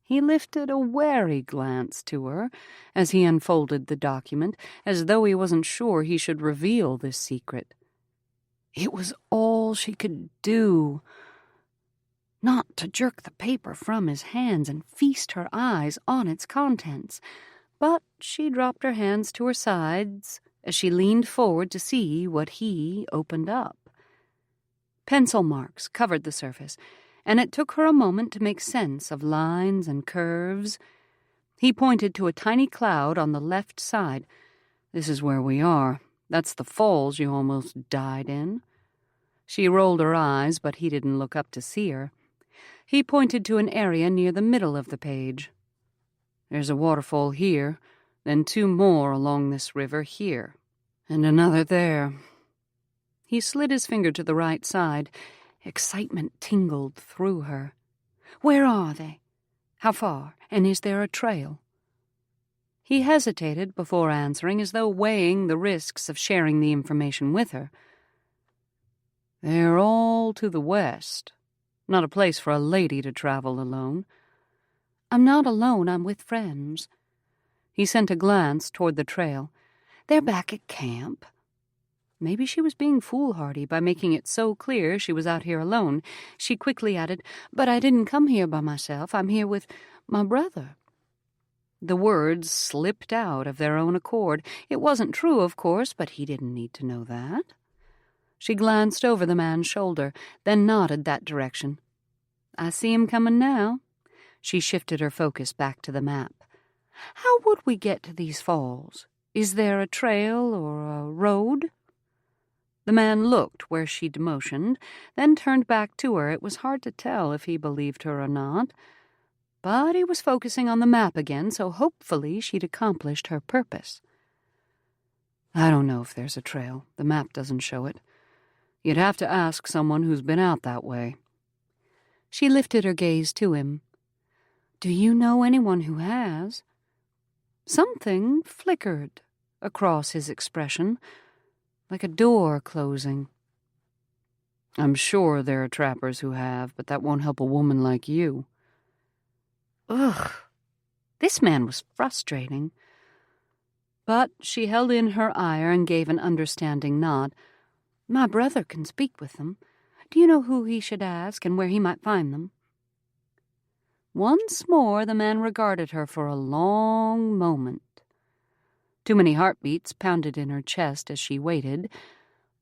He lifted a wary glance to her as he unfolded the document, as though he wasn't sure he should reveal this secret. It was all she could do, not to jerk the paper from his hands and feast her eyes on its contents, but she dropped her hands to her sides as she leaned forward to see what he opened up. Pencil marks covered the surface, and it took her a moment to make sense of lines and curves. He pointed to a tiny cloud on the left side. "This is where we are. That's the falls you almost died in." She rolled her eyes, but he didn't look up to see her. He pointed to an area near the middle of the page. "There's a waterfall here, then 2 more along this river here, and another there." He slid his finger to the right side. Excitement tingled through her. "Where are they? How far? And is there a trail?" He hesitated before answering, as though weighing the risks of sharing the information with her. "They're all to the west. Not a place for a lady to travel alone." "I'm not alone. I'm with friends." He sent a glance toward the trail. "They're back at camp." Maybe she was being foolhardy by making it so clear she was out here alone. She quickly added, "But I didn't come here by myself. I'm here with my brother." The words slipped out of their own accord. It wasn't true, of course, but he didn't need to know that. She glanced over the man's shoulder, then nodded that direction. "I see him coming now." She shifted her focus back to the map. "How would we get to these falls? Is there a trail or a road?" The man looked where she'd motioned, then turned back to her. It was hard to tell if he believed her or not. But he was focusing on the map again, so hopefully she'd accomplished her purpose. "I don't know if there's a trail. The map doesn't show it. You'd have to ask someone who's been out that way." She lifted her gaze to him. "Do you know anyone who has?" Something flickered across his expression, like a door closing. "I'm sure there are trappers who have, but that won't help a woman like you." Ugh, this man was frustrating. But she held in her ire and gave an understanding nod. "My brother can speak with them. Do you know who he should ask and where he might find them?" Once more the man regarded her for a long moment. Too many heartbeats pounded in her chest as she waited,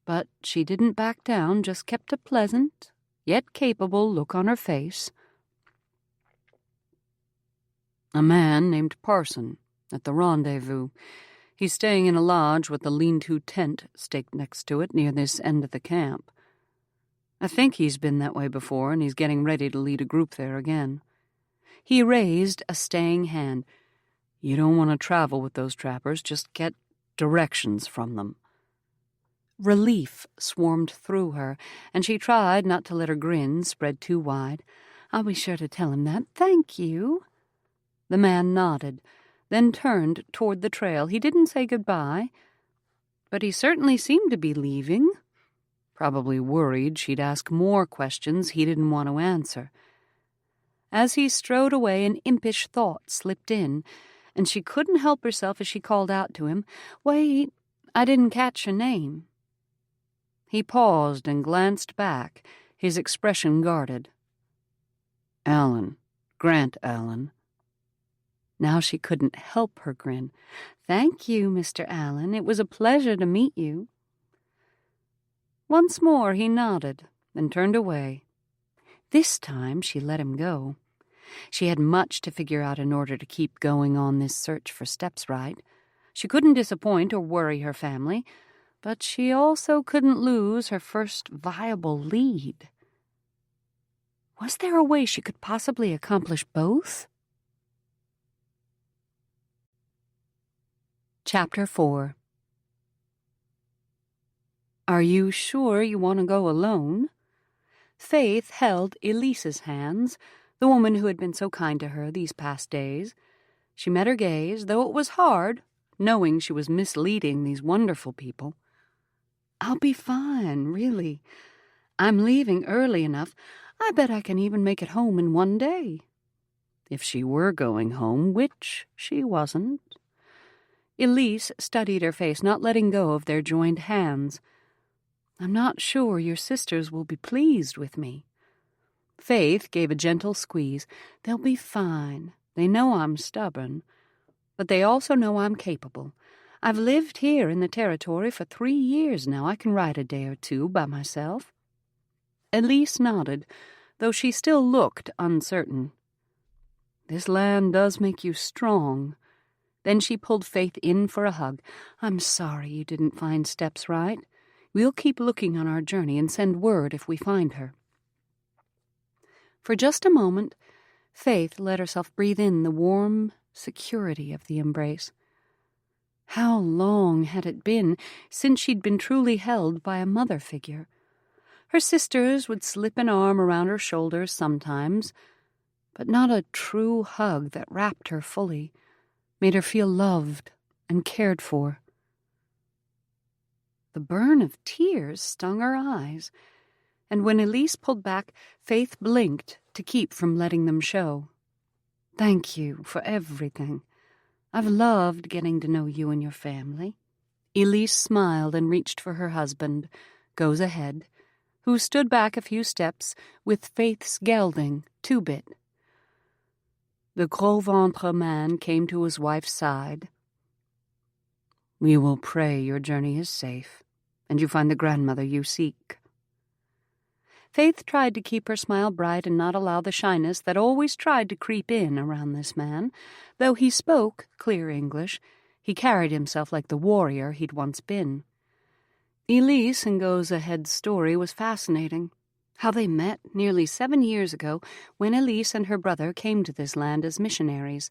but she didn't back down, just kept a pleasant, yet capable look on her face. "A man named Parson, at the rendezvous. He's staying in a lodge with a lean-to tent staked next to it near this end of the camp. I think he's been that way before, and he's getting ready to lead a group there again." He raised a staying hand. "You don't want to travel with those trappers, just get directions from them." Relief swarmed through her, and she tried not to let her grin spread too wide. "I'll be sure to tell him that. Thank you." The man nodded, then turned toward the trail. He didn't say goodbye, but he certainly seemed to be leaving. Probably worried she'd ask more questions he didn't want to answer. As he strode away, an impish thought slipped in, and she couldn't help herself as she called out to him, "Wait, I didn't catch your name." He paused and glanced back, his expression guarded. "Allen, Grant Allen." Now she couldn't help her grin. "Thank you, Mr. Allen. It was a pleasure to meet you." Once more he nodded and turned away. This time she let him go. She had much to figure out in order to keep going on this search for steps right. She couldn't disappoint or worry her family, but she also couldn't lose her first viable lead. Was there a way she could possibly accomplish both? Chapter 4. "Are you sure you want to go alone?" Faith held Elise's hands, the woman who had been so kind to her these past days. She met her gaze, though it was hard, knowing she was misleading these wonderful people. "I'll be fine, really. I'm leaving early enough. I bet I can even make it home in one day." If she were going home, which she wasn't. Elise studied her face, not letting go of their joined hands. "I'm not sure your sisters will be pleased with me." Faith gave a gentle squeeze. "They'll be fine. They know I'm stubborn, but they also know I'm capable. I've lived here in the territory for 3 years now. I can ride a day or two by myself." Elise nodded, though she still looked uncertain. "This land does make you strong." Then she pulled Faith in for a hug. "I'm sorry you didn't find steps right. We'll keep looking on our journey and send word if we find her." For just a moment, Faith let herself breathe in the warm security of the embrace. How long had it been since she'd been truly held by a mother figure? Her sisters would slip an arm around her shoulders sometimes, but not a true hug that wrapped her fully, made her feel loved and cared for. The burn of tears stung her eyes, and when Elise pulled back, Faith blinked to keep from letting them show. "Thank you for everything. I've loved getting to know you and your family." Elise smiled and reached for her husband, Goes Ahead, who stood back a few steps with Faith's gelding, Two-Bit. The gros ventre man came to his wife's side. "We will pray your journey is safe, and you find the grandmother you seek." Faith tried to keep her smile bright and not allow the shyness that always tried to creep in around this man. Though he spoke clear English, he carried himself like the warrior he'd once been. Elise and Goes Ahead's story was fascinating. How they met nearly 7 years ago when Elise and her brother came to this land as missionaries.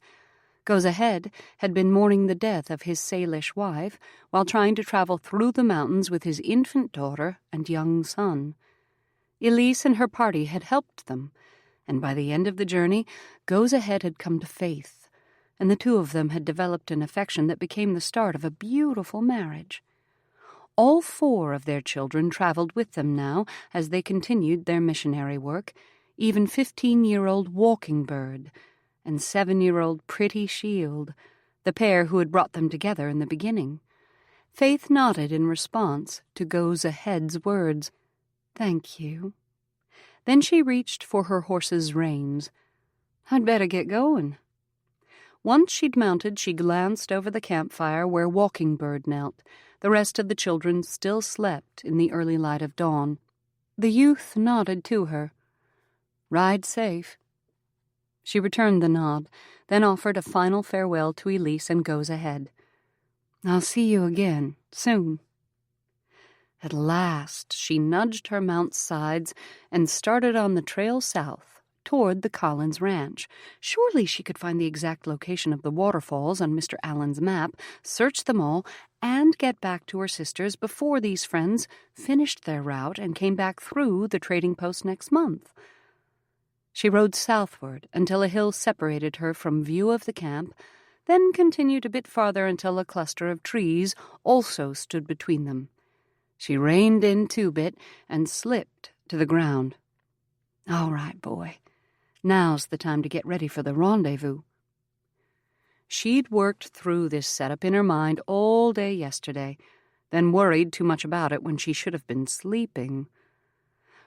Goes Ahead had been mourning the death of his Salish wife while trying to travel through the mountains with his infant daughter and young son. Elise and her party had helped them, and by the end of the journey, Goes Ahead had come to faith, and the two of them had developed an affection that became the start of a beautiful marriage. All 4 of their children traveled with them now as they continued their missionary work, even 15-year-old Walking Bird and 7-year-old Pretty Shield, the pair who had brought them together in the beginning. Faith nodded in response to Goes Ahead's words. "Thank you." Then she reached for her horse's reins. "I'd better get going." Once she'd mounted, she glanced over the campfire where Walking Bird knelt. The rest of the children still slept in the early light of dawn. The youth nodded to her. "Ride safe." She returned the nod, then offered a final farewell to Elise and Goes Ahead. "I'll see you again, soon." At last, she nudged her mount's sides and started on the trail south toward the Collins Ranch. Surely she could find the exact location of the waterfalls on Mr. Allen's map, search them all, and get back to her sisters before these friends finished their route and came back through the trading post next month. She rode southward until a hill separated her from view of the camp, then continued a bit farther until a cluster of trees also stood between them. She reined in 2-bit and slipped to the ground. "All right, boy. Now's the time to get ready for the rendezvous." She'd worked through this setup in her mind all day yesterday, then worried too much about it when she should have been sleeping.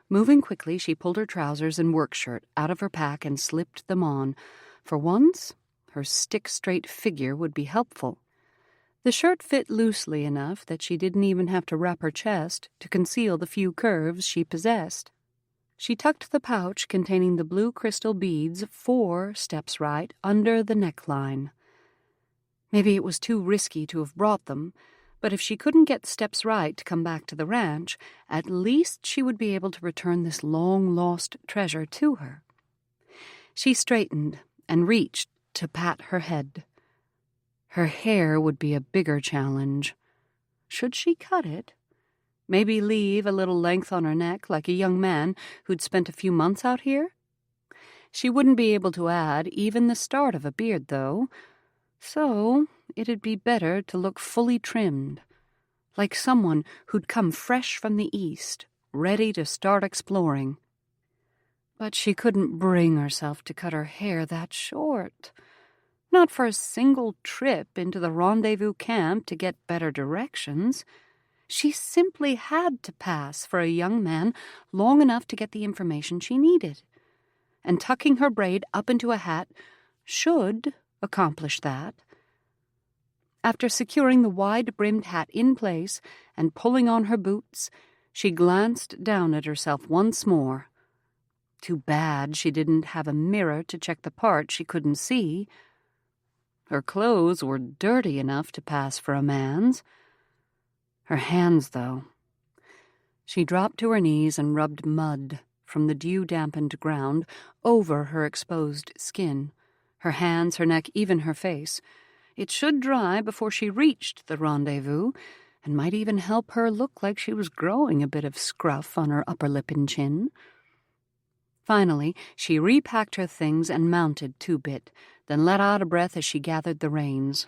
Moving quickly, she pulled her trousers and work shirt out of her pack and slipped them on. For once, her stick-straight figure would be helpful. The shirt fit loosely enough that she didn't even have to wrap her chest to conceal the few curves she possessed. She tucked the pouch containing the blue crystal beads 4 steps right under the neckline. Maybe it was too risky to have brought them, but if she couldn't get steps right to come back to the ranch, at least she would be able to return this long-lost treasure to her. She straightened and reached to pat her head. Her hair would be a bigger challenge. Should she cut it? Maybe leave a little length on her neck like a young man who'd spent a few months out here? She wouldn't be able to add even the start of a beard, though, so it'd be better to look fully trimmed, like someone who'd come fresh from the east, ready to start exploring. But she couldn't bring herself to cut her hair that short. Not for a single trip into the rendezvous camp to get better directions. She simply had to pass for a young man long enough to get the information she needed. And tucking her braid up into a hat should accomplish that. After securing the wide-brimmed hat in place and pulling on her boots, she glanced down at herself once more. Too bad she didn't have a mirror to check the part she couldn't see. Her clothes were dirty enough to pass for a man's. Her hands, though. She dropped to her knees and rubbed mud from the dew-dampened ground over her exposed skin. Her hands, her neck, even her face. It should dry before she reached the rendezvous, and might even help her look like she was growing a bit of scruff on her upper lip and chin. Finally, she repacked her things and mounted 2-bit, then let out a breath as she gathered the reins.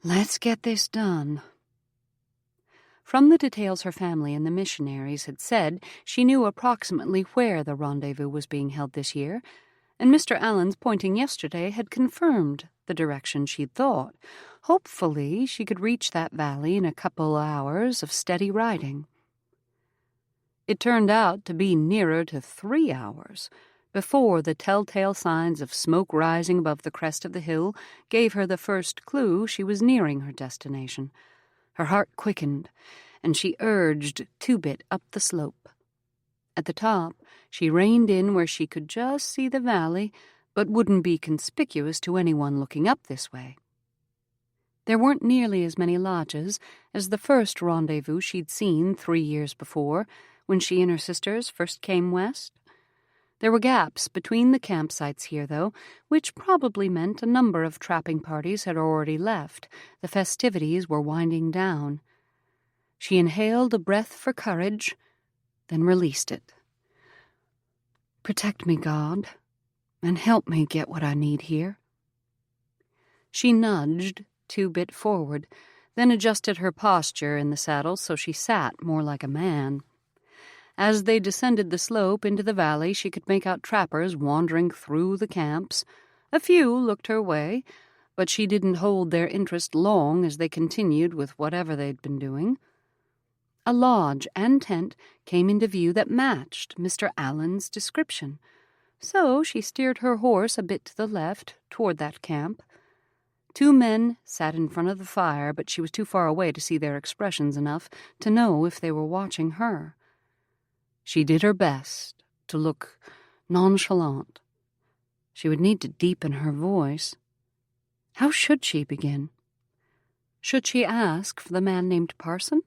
Let's get this done. From the details her family and the missionaries had said, she knew approximately where the rendezvous was being held this year, and Mr. Allen's pointing yesterday had confirmed the direction she'd thought. Hopefully she could reach that valley in a couple hours of steady riding. It turned out to be nearer to 3 hours, Before the telltale signs of smoke rising above the crest of the hill gave her the first clue she was nearing her destination. Her heart quickened, and she urged Two-Bit up the slope. At the top, she reined in where she could just see the valley, but wouldn't be conspicuous to anyone looking up this way. There weren't nearly as many lodges as the first rendezvous she'd seen 3 years before, when she and her sisters first came west. There were gaps between the campsites here, though, which probably meant a number of trapping parties had already left. The festivities were winding down. She inhaled a breath for courage, then released it. "Protect me, God, and help me get what I need here." She nudged Two-Bit forward, then adjusted her posture in the saddle so she sat more like a man. As they descended the slope into the valley, she could make out trappers wandering through the camps. A few looked her way, but she didn't hold their interest long as they continued with whatever they'd been doing. A lodge and tent came into view that matched Mr. Allen's description, so she steered her horse a bit to the left toward that camp. 2 men sat in front of the fire, but she was too far away to see their expressions enough to know if they were watching her. She did her best to look nonchalant. She would need to deepen her voice. How should she begin? Should she ask for the man named Parson?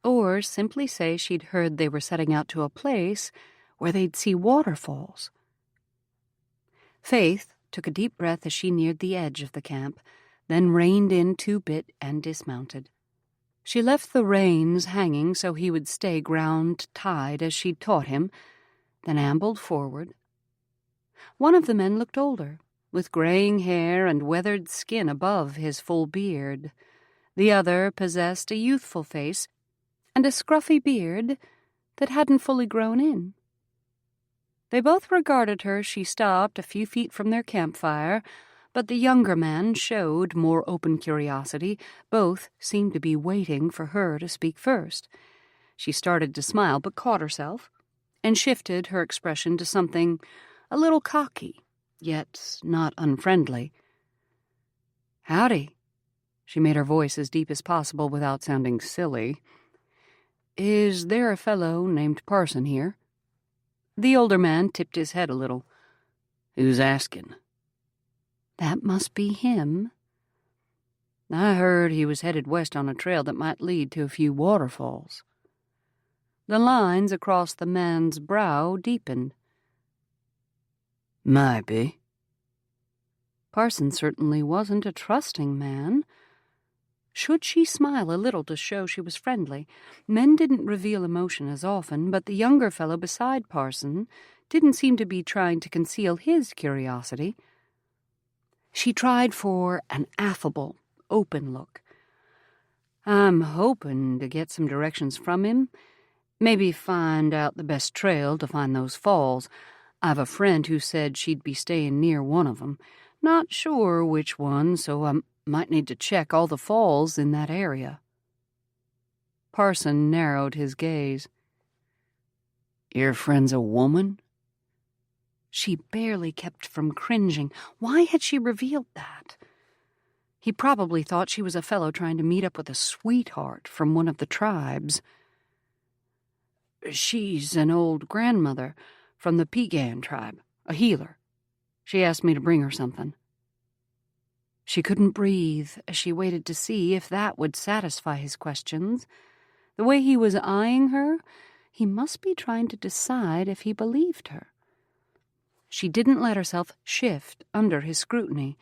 Or simply say she'd heard they were setting out to a place where they'd see waterfalls? Faith took a deep breath as she neared the edge of the camp, then reined in Two-Bit and dismounted. She left the reins hanging so he would stay ground-tied as she'd taught him, then ambled forward. One of the men looked older, with graying hair and weathered skin above his full beard. The other possessed a youthful face and a scruffy beard that hadn't fully grown in. They both regarded her as she stopped a few feet from their campfire, but the younger man showed more open curiosity. Both seemed to be waiting for her to speak first. She started to smile, but caught herself, and shifted her expression to something a little cocky, yet not unfriendly. "Howdy." She made her voice as deep as possible without sounding silly. "Is there a fellow named Parson here?" The older man tipped his head a little. "Who's asking?" "That must be him." "I heard he was headed west on a trail that might lead to a few waterfalls." The lines across the man's brow deepened. "Might be." Parson certainly wasn't a trusting man. Should she smile a little to show she was friendly? Men didn't reveal emotion as often, but the younger fellow beside Parson didn't seem to be trying to conceal his curiosity. She tried for an affable, open look. "I'm hoping to get some directions from him. Maybe find out the best trail to find those falls. I've a friend who said she'd be staying near one of them. Not sure which one, so I might need to check all the falls in that area." Parson narrowed his gaze. "Your friend's a woman?" She barely kept from cringing. Why had she revealed that? He probably thought she was a fellow trying to meet up with a sweetheart from one of the tribes. "She's an old grandmother from the Piegan tribe, a healer. She asked me to bring her something." She couldn't breathe as she waited to see if that would satisfy his questions. The way he was eyeing her, he must be trying to decide if he believed her. She didn't let herself shift under his scrutiny.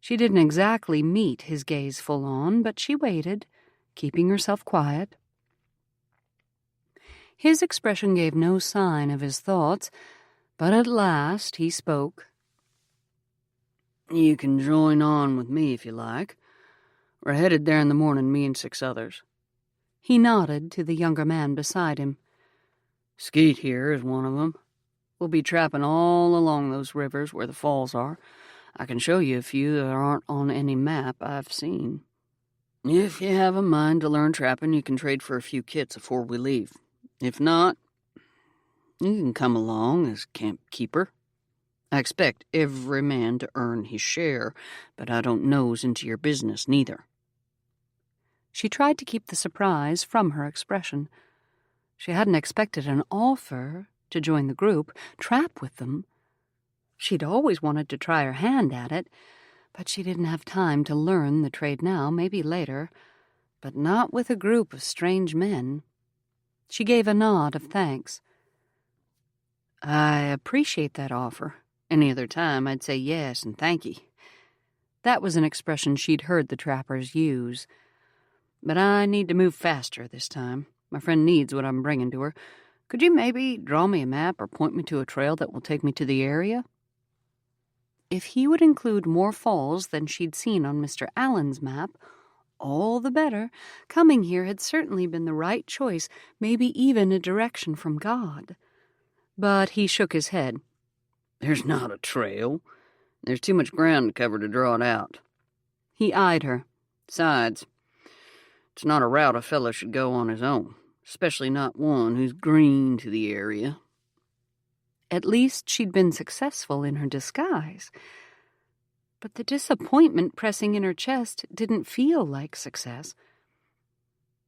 She didn't exactly meet his gaze full on, but she waited, keeping herself quiet. His expression gave no sign of his thoughts, but at last he spoke. "You can join on with me if you like. We're headed there in the morning, me and 6 others. He nodded to the younger man beside him. "Skeet here is one of them. We'll be trapping all along those rivers where the falls are. I can show you a few that aren't on any map I've seen. If you have a mind to learn trapping, you can trade for a few kits before we leave. If not, You can come along as camp keeper. I expect every man to earn his share, but I don't nose into your business neither." She tried to keep the surprise from her expression. She hadn't expected an offer to join the group, trap with them. She'd always wanted to try her hand at it, but she didn't have time to learn the trade now, maybe later, but not with a group of strange men. She gave a nod of thanks. "I appreciate that offer. Any other time I'd say yes and thank ye." That was an expression she'd heard the trappers use. "But I need to move faster this time. My friend needs what I'm bringing to her. Could you maybe draw me a map or point me to a trail that will take me to the area?" If he would include more falls than she'd seen on Mr. Allen's map, all the better. Coming here had certainly been the right choice, maybe even a direction from God. But he shook his head. "There's not a trail. There's too much ground to cover to draw it out." He eyed her. "Besides, it's not a route a fellow should go on his own, especially not one who's green to the area." At least she'd been successful in her disguise. But the disappointment pressing in her chest didn't feel like success.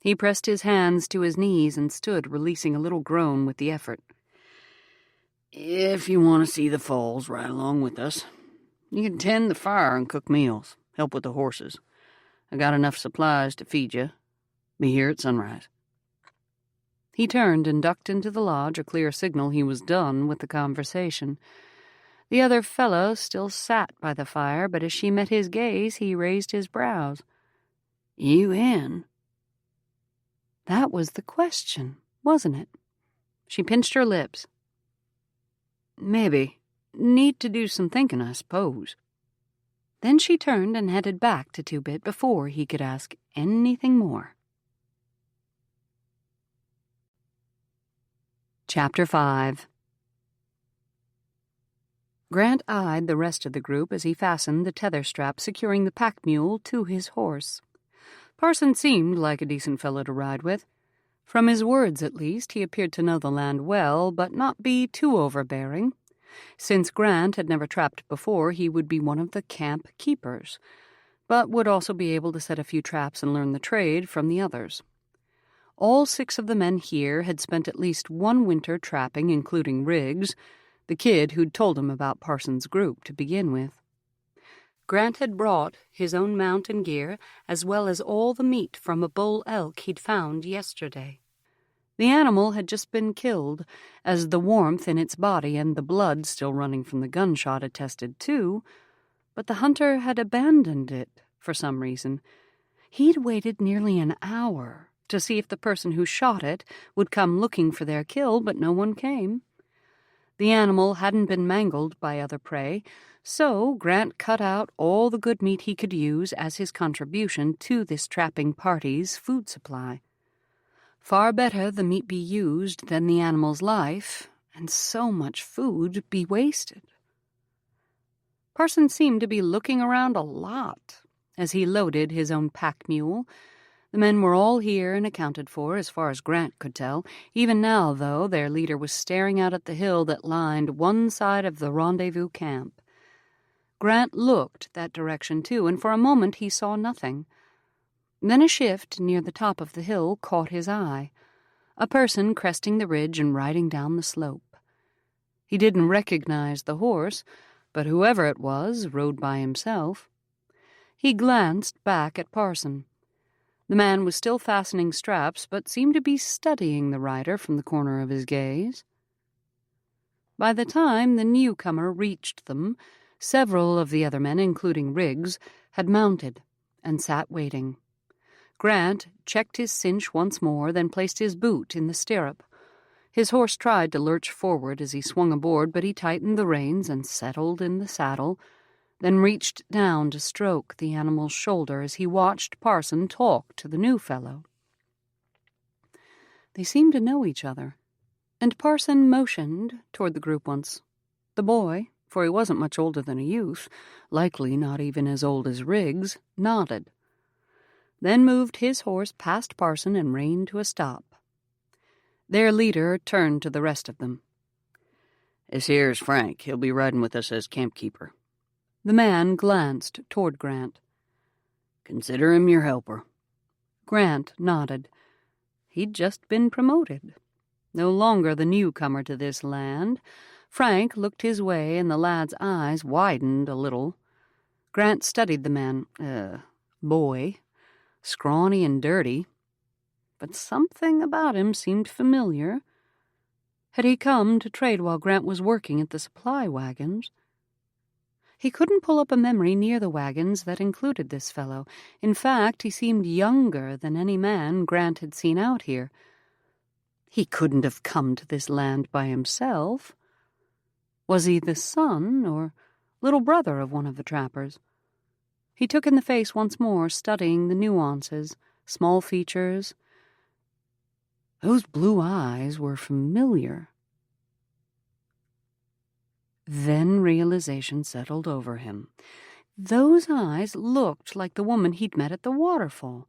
He pressed his hands to his knees and stood, releasing a little groan with the effort. "If you want to see the falls right along with us, you can tend the fire and cook meals, help with the horses. I got enough supplies to feed you. Be here at sunrise." He turned and ducked into the lodge, a clear signal he was done with the conversation. The other fellow still sat by the fire, but as she met his gaze, he raised his brows. "You in?" That was the question, wasn't it? She pinched her lips. "Maybe. Need to do some thinking, I suppose." Then she turned and headed back to Two-Bit before he could ask anything more. Chapter 5. Grant eyed the rest of the group as he fastened the tether strap securing the pack mule to his horse. Parson seemed like a decent fellow to ride with. From his words, at least, he appeared to know the land well, but not be too overbearing. Since Grant had never trapped before, he would be one of the camp keepers, but would also be able to set a few traps and learn the trade from the others. All 6 of the men here had spent at least one winter trapping, including Riggs, the kid who'd told him about Parsons' group to begin with. Grant had brought his own mount and gear, as well as all the meat from a bull elk he'd found yesterday. The animal had just been killed, as the warmth in its body and the blood still running from the gunshot attested too, but the hunter had abandoned it for some reason. He'd waited nearly an hour to see if the person who shot it would come looking for their kill, but no one came. The animal hadn't been mangled by other prey, so Grant cut out all the good meat he could use as his contribution to this trapping party's food supply. Far better the meat be used than the animal's life, and so much food be wasted. Parson seemed to be looking around a lot as he loaded his own pack mule. The men were all here and accounted for, as far as Grant could tell. Even now, though, their leader was staring out at the hill that lined one side of the rendezvous camp. Grant looked that direction, too, and for a moment he saw nothing. Then a shift near the top of the hill caught his eye. A person cresting the ridge and riding down the slope. He didn't recognize the horse, but whoever it was rode by himself. He glanced back at Parson. The man was still fastening straps, but seemed to be studying the rider from the corner of his gaze. By the time the newcomer reached them, several of the other men, including Riggs, had mounted and sat waiting. Grant checked his cinch once more, then placed his boot in the stirrup. His horse tried to lurch forward as he swung aboard, but he tightened the reins and settled in the saddle, then reached down to stroke the animal's shoulder as he watched Parson talk to the new fellow. They seemed to know each other, and Parson motioned toward the group once. The boy, for he wasn't much older than a youth, likely not even as old as Riggs, nodded, then moved his horse past Parson and reined to a stop. Their leader turned to the rest of them. This here's Frank. He'll be riding with us as campkeeper." The man glanced toward Grant. "Consider him your helper." Grant nodded. He'd just been promoted. No longer the newcomer to this land. Frank looked his way, and the lad's eyes widened a little. Grant studied the man. Boy. Scrawny and dirty. But something about him seemed familiar. Had he come to trade while Grant was working at the supply wagons? He couldn't pull up a memory near the wagons that included this fellow. In fact, he seemed younger than any man Grant had seen out here. He couldn't have come to this land by himself. Was he the son or little brother of one of the trappers? He took in the face once more, studying the nuances, small features. Those blue eyes were familiar. Then realization settled over him. Those eyes looked like the woman he'd met at the waterfall,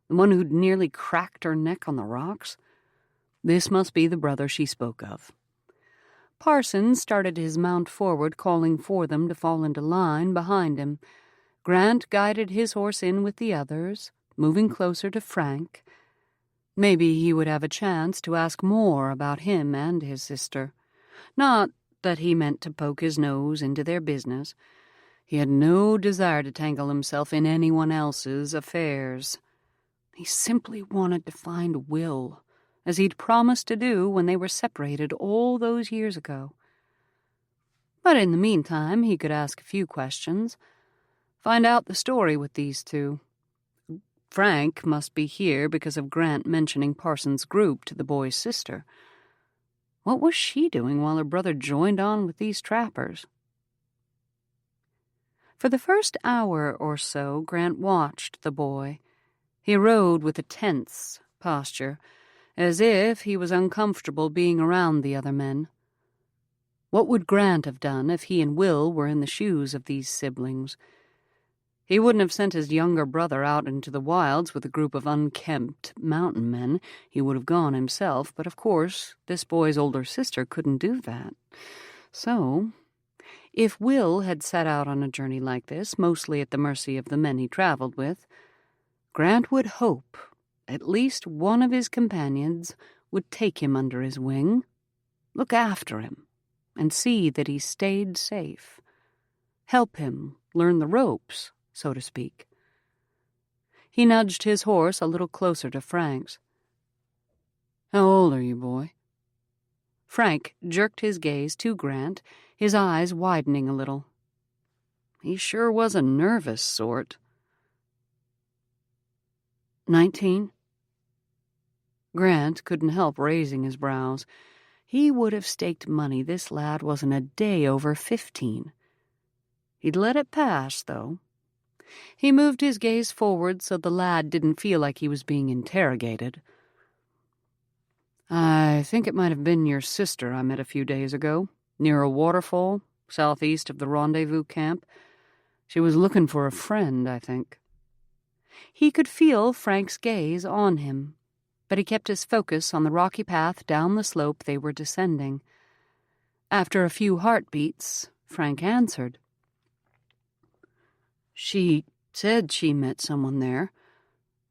the one who'd nearly cracked her neck on the rocks. This must be the brother she spoke of. Parsons started his mount forward, calling for them to fall into line behind him. Grant guided his horse in with the others, moving closer to Frank. Maybe he would have a chance to ask more about him and his sister. Not that he meant to poke his nose into their business. He had no desire to tangle himself in anyone else's affairs. He simply wanted to find Will, as he'd promised to do when they were separated all those years ago. But in the meantime, he could ask a few questions, find out the story with these two. Frank must be here because of Grant mentioning Parsons' group to the boy's sister. What was she doing while her brother joined on with these trappers? For the first hour or so, Grant watched the boy. He rode with a tense posture, as if he was uncomfortable being around the other men. What would Grant have done if he and Will were in the shoes of these siblings? He wouldn't have sent his younger brother out into the wilds with a group of unkempt mountain men. He would have gone himself, but of course this boy's older sister couldn't do that. So, if Will had set out on a journey like this, mostly at the mercy of the men he traveled with, Grant would hope at least one of his companions would take him under his wing, look after him, and see that he stayed safe. Help him learn the ropes, so to speak. He nudged his horse a little closer to Frank's. "How old are you, boy?" Frank jerked his gaze to Grant, his eyes widening a little. He sure was a nervous sort. 19. Grant couldn't help raising his brows. He would have staked money this lad wasn't a day over 15. He'd let it pass, though. He moved his gaze forward so the lad didn't feel like he was being interrogated. "I think it might have been your sister I met a few days ago, near a waterfall, southeast of the rendezvous camp. She was looking for a friend, I think." He could feel Frank's gaze on him, but he kept his focus on the rocky path down the slope they were descending. After a few heartbeats, Frank answered. "She said she met someone there,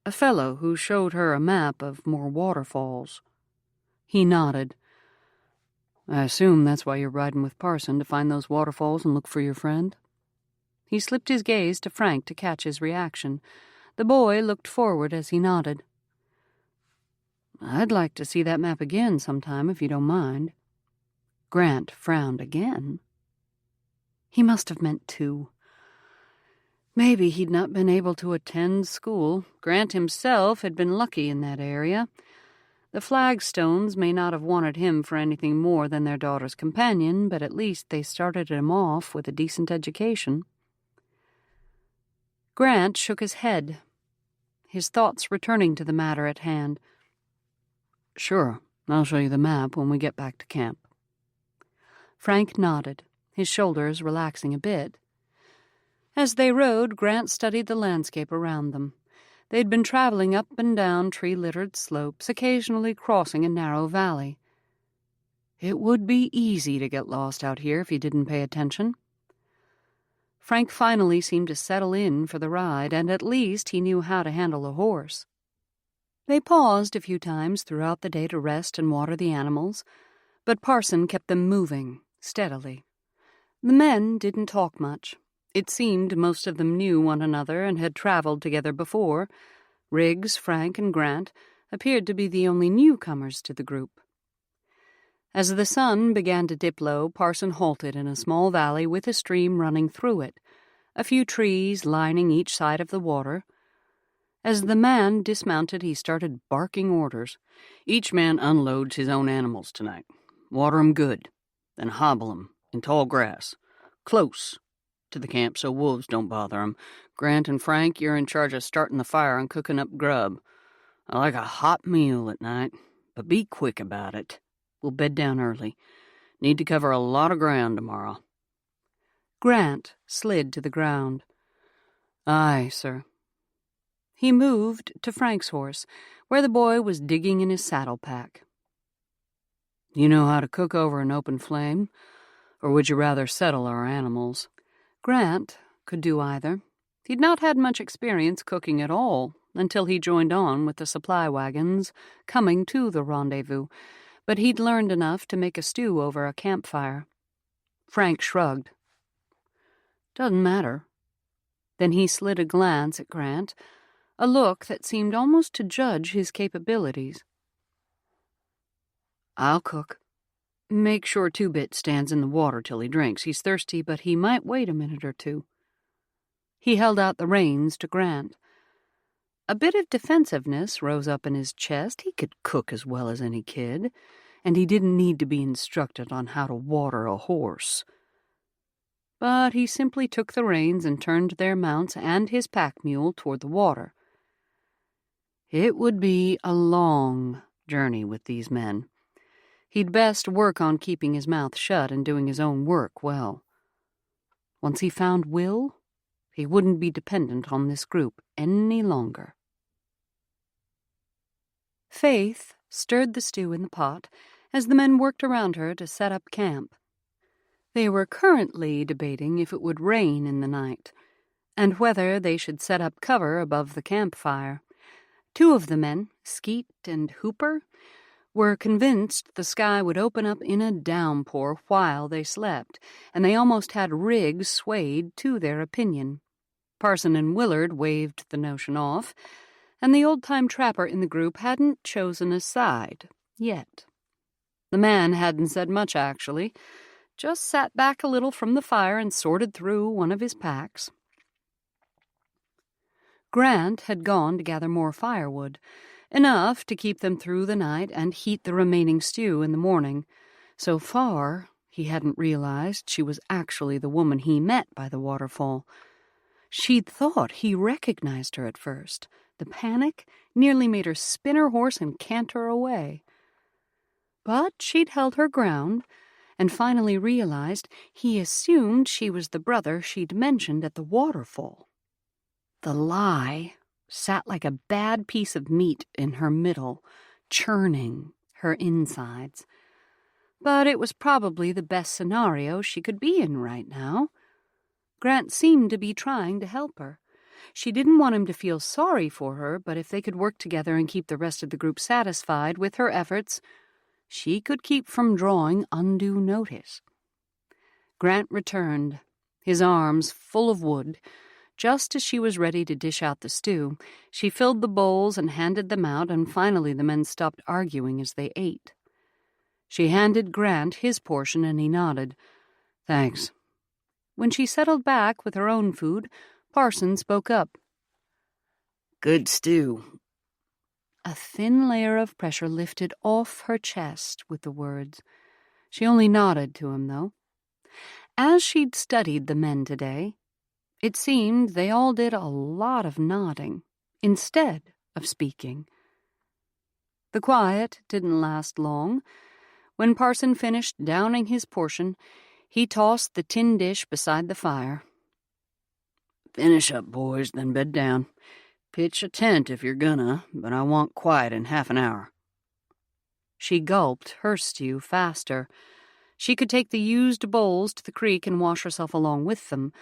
a fellow who showed her a map of more waterfalls." He nodded. "I assume that's why you're riding with Parson, to find those waterfalls and look for your friend?" He slipped his gaze to Frank to catch his reaction. The boy looked forward as he nodded. "I'd like to see that map again sometime, if you don't mind." Grant frowned again. He must have meant to. Maybe he'd not been able to attend school. Grant himself had been lucky in that area. The Flagstones may not have wanted him for anything more than their daughter's companion, but at least they started him off with a decent education. Grant shook his head, his thoughts returning to the matter at hand. "Sure, I'll show you the map when we get back to camp." Frank nodded, his shoulders relaxing a bit. As they rode, Grant studied the landscape around them. They'd been traveling up and down tree-littered slopes, occasionally crossing a narrow valley. It would be easy to get lost out here if you didn't pay attention. Frank finally seemed to settle in for the ride, and at least he knew how to handle a horse. They paused a few times throughout the day to rest and water the animals, but Parson kept them moving steadily. The men didn't talk much. It seemed most of them knew one another and had traveled together before. Riggs, Frank, and Grant appeared to be the only newcomers to the group. As the sun began to dip low, Parson halted in a small valley with a stream running through it, a few trees lining each side of the water. As the man dismounted, he started barking orders. Each man unloads his own animals tonight. Water 'em good, then hobble 'em in tall grass, close to the camp so wolves don't bother 'em. Grant and Frank, you're in charge of starting the fire and cooking up grub. I like a hot meal at night, but be quick about it. We'll bed down early. Need to cover a lot of ground tomorrow. Grant slid to the ground. Aye, sir. He moved to Frank's horse, where the boy was digging in his saddle pack. You know how to cook over an open flame, or would you rather settle our animals? Grant could do either. He'd not had much experience cooking at all until he joined on with the supply wagons coming to the rendezvous, but he'd learned enough to make a stew over a campfire. Frank shrugged. Doesn't matter. Then he slid a glance at Grant, a look that seemed almost to judge his capabilities. I'll cook. Make sure Two-Bit stands in the water till he drinks. He's thirsty, but he might wait a minute or two. He held out the reins to Grant. A bit of defensiveness rose up in his chest. He could cook as well as any kid, and he didn't need to be instructed on how to water a horse. But he simply took the reins and turned their mounts and his pack mule toward the water. It would be a long journey with these men. He'd best work on keeping his mouth shut and doing his own work well. Once he found Will, he wouldn't be dependent on this group any longer. Faith stirred the stew in the pot as the men worked around her to set up camp. They were currently debating if it would rain in the night, and whether they should set up cover above the campfire. Two of the men, Skeet and Hooper, were convinced the sky would open up in a downpour while they slept, and they almost had Riggs swayed to their opinion. Parson and Willard waved the notion off, and the old-time trapper in the group hadn't chosen a side yet. The man hadn't said much, actually, just sat back a little from the fire and sorted through one of his packs. Grant had gone to gather more firewood, enough to keep them through the night and heat the remaining stew in the morning. So far, he hadn't realized she was actually the woman he met by the waterfall. She'd thought he recognized her at first. The panic nearly made her spin her horse and canter away. But she'd held her ground and finally realized he assumed she was the brother she'd mentioned at the waterfall. The lie sat like a bad piece of meat in her middle, churning her insides. But it was probably the best scenario she could be in right now. Grant seemed to be trying to help her. She didn't want him to feel sorry for her, but if they could work together and keep the rest of the group satisfied with her efforts, she could keep from drawing undue notice. Grant returned, his arms full of wood. Just as she was ready to dish out the stew, she filled the bowls and handed them out, and finally the men stopped arguing as they ate. She handed Grant his portion, and he nodded. Thanks. When she settled back with her own food, Parson spoke up. Good stew. A thin layer of pressure lifted off her chest with the words. She only nodded to him, though. As she'd studied the men today, it seemed they all did a lot of nodding instead of speaking. The quiet didn't last long. When Parson finished downing his portion, he tossed the tin dish beside the fire. Finish up, boys, then bed down. Pitch a tent if you're gonna, but I want quiet in half an hour. She gulped her stew faster. She could take the used bowls to the creek and wash herself along with them.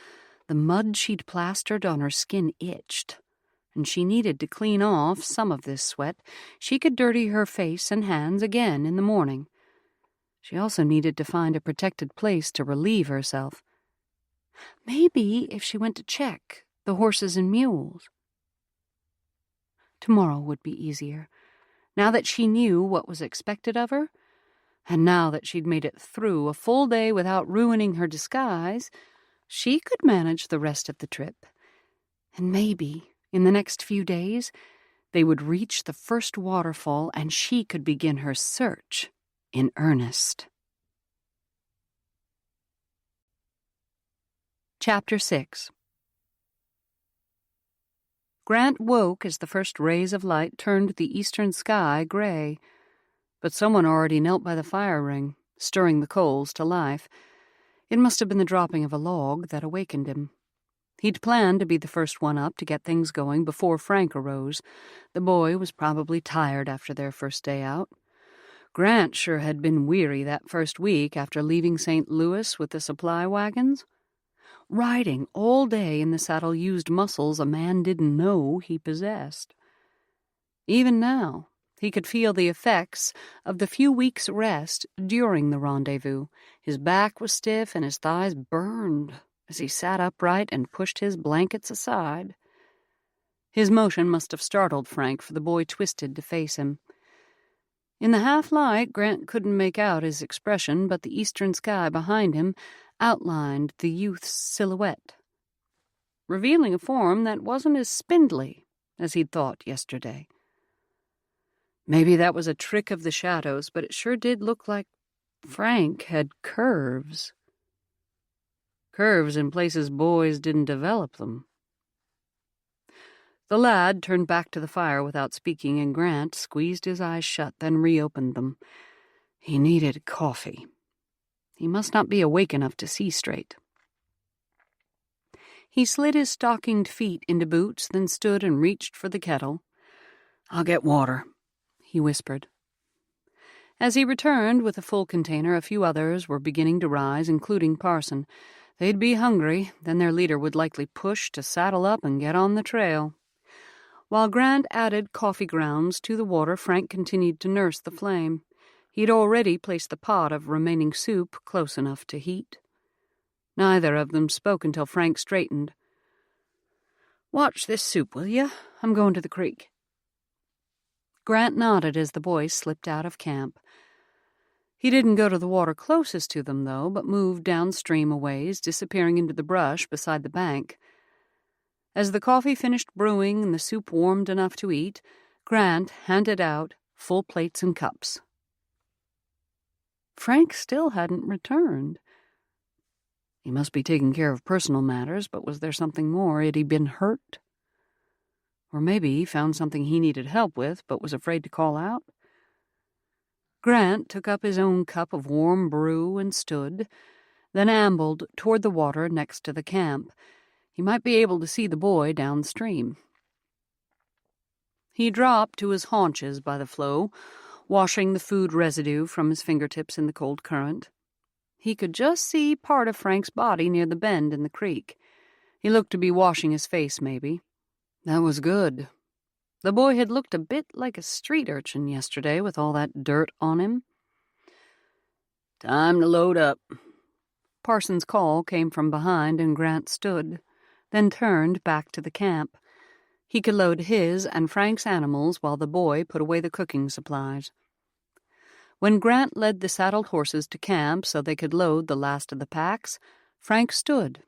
The mud she'd plastered on her skin itched, and she needed to clean off some of this sweat. She could dirty her face and hands again in the morning. She also needed to find a protected place to relieve herself. Maybe if she went to check the horses and mules. Tomorrow would be easier, now that she knew what was expected of her, and now that she'd made it through a full day without ruining her disguise. She could manage the rest of the trip. And maybe, in the next few days, they would reach the first waterfall and she could begin her search in earnest. Chapter 6. Grant woke as the first rays of light turned the eastern sky gray. But someone already knelt by the fire ring, stirring the coals to life. It must have been the dropping of a log that awakened him. He'd planned to be the first one up to get things going before Frank arose. The boy was probably tired after their first day out. Grant sure had been weary that first week after leaving St. Louis with the supply wagons. Riding all day in the saddle used muscles a man didn't know he possessed. Even now, he could feel the effects of the few weeks' rest during the rendezvous. His back was stiff and his thighs burned as he sat upright and pushed his blankets aside. His motion must have startled Frank, for the boy twisted to face him. In the half-light, Grant couldn't make out his expression, but the eastern sky behind him outlined the youth's silhouette, revealing a form that wasn't as spindly as he'd thought yesterday. Maybe that was a trick of the shadows, but it sure did look like Frank had curves. Curves in places boys didn't develop them. The lad turned back to the fire without speaking, and Grant squeezed his eyes shut, then reopened them. He needed coffee. He must not be awake enough to see straight. He slid his stockinged feet into boots, then stood and reached for the kettle. "I'll get water," he whispered. As he returned with a full container, a few others were beginning to rise, including Parson. They'd be hungry, then their leader would likely push to saddle up and get on the trail. While Grant added coffee grounds to the water, Frank continued to nurse the flame. He'd already placed the pot of remaining soup close enough to heat. Neither of them spoke until Frank straightened. "Watch this soup, will you? I'm going to the creek." Grant nodded as the boys slipped out of camp. He didn't go to the water closest to them, though, but moved downstream a ways, disappearing into the brush beside the bank. As the coffee finished brewing and the soup warmed enough to eat, Grant handed out full plates and cups. Frank still hadn't returned. He must be taking care of personal matters, but was there something more? Had he been hurt? Or maybe he found something he needed help with, but was afraid to call out? Grant took up his own cup of warm brew and stood, then ambled toward the water next to the camp. He might be able to see the boy downstream. He dropped to his haunches by the flow, washing the food residue from his fingertips in the cold current. He could just see part of Frank's body near the bend in the creek. He looked to be washing his face, maybe. That was good. The boy had looked a bit like a street urchin yesterday with all that dirt on him. "Time to load up." Parsons' call came from behind, and Grant stood, then turned back to the camp. He could load his and Frank's animals while the boy put away the cooking supplies. When Grant led the saddled horses to camp so they could load the last of the packs, Frank stood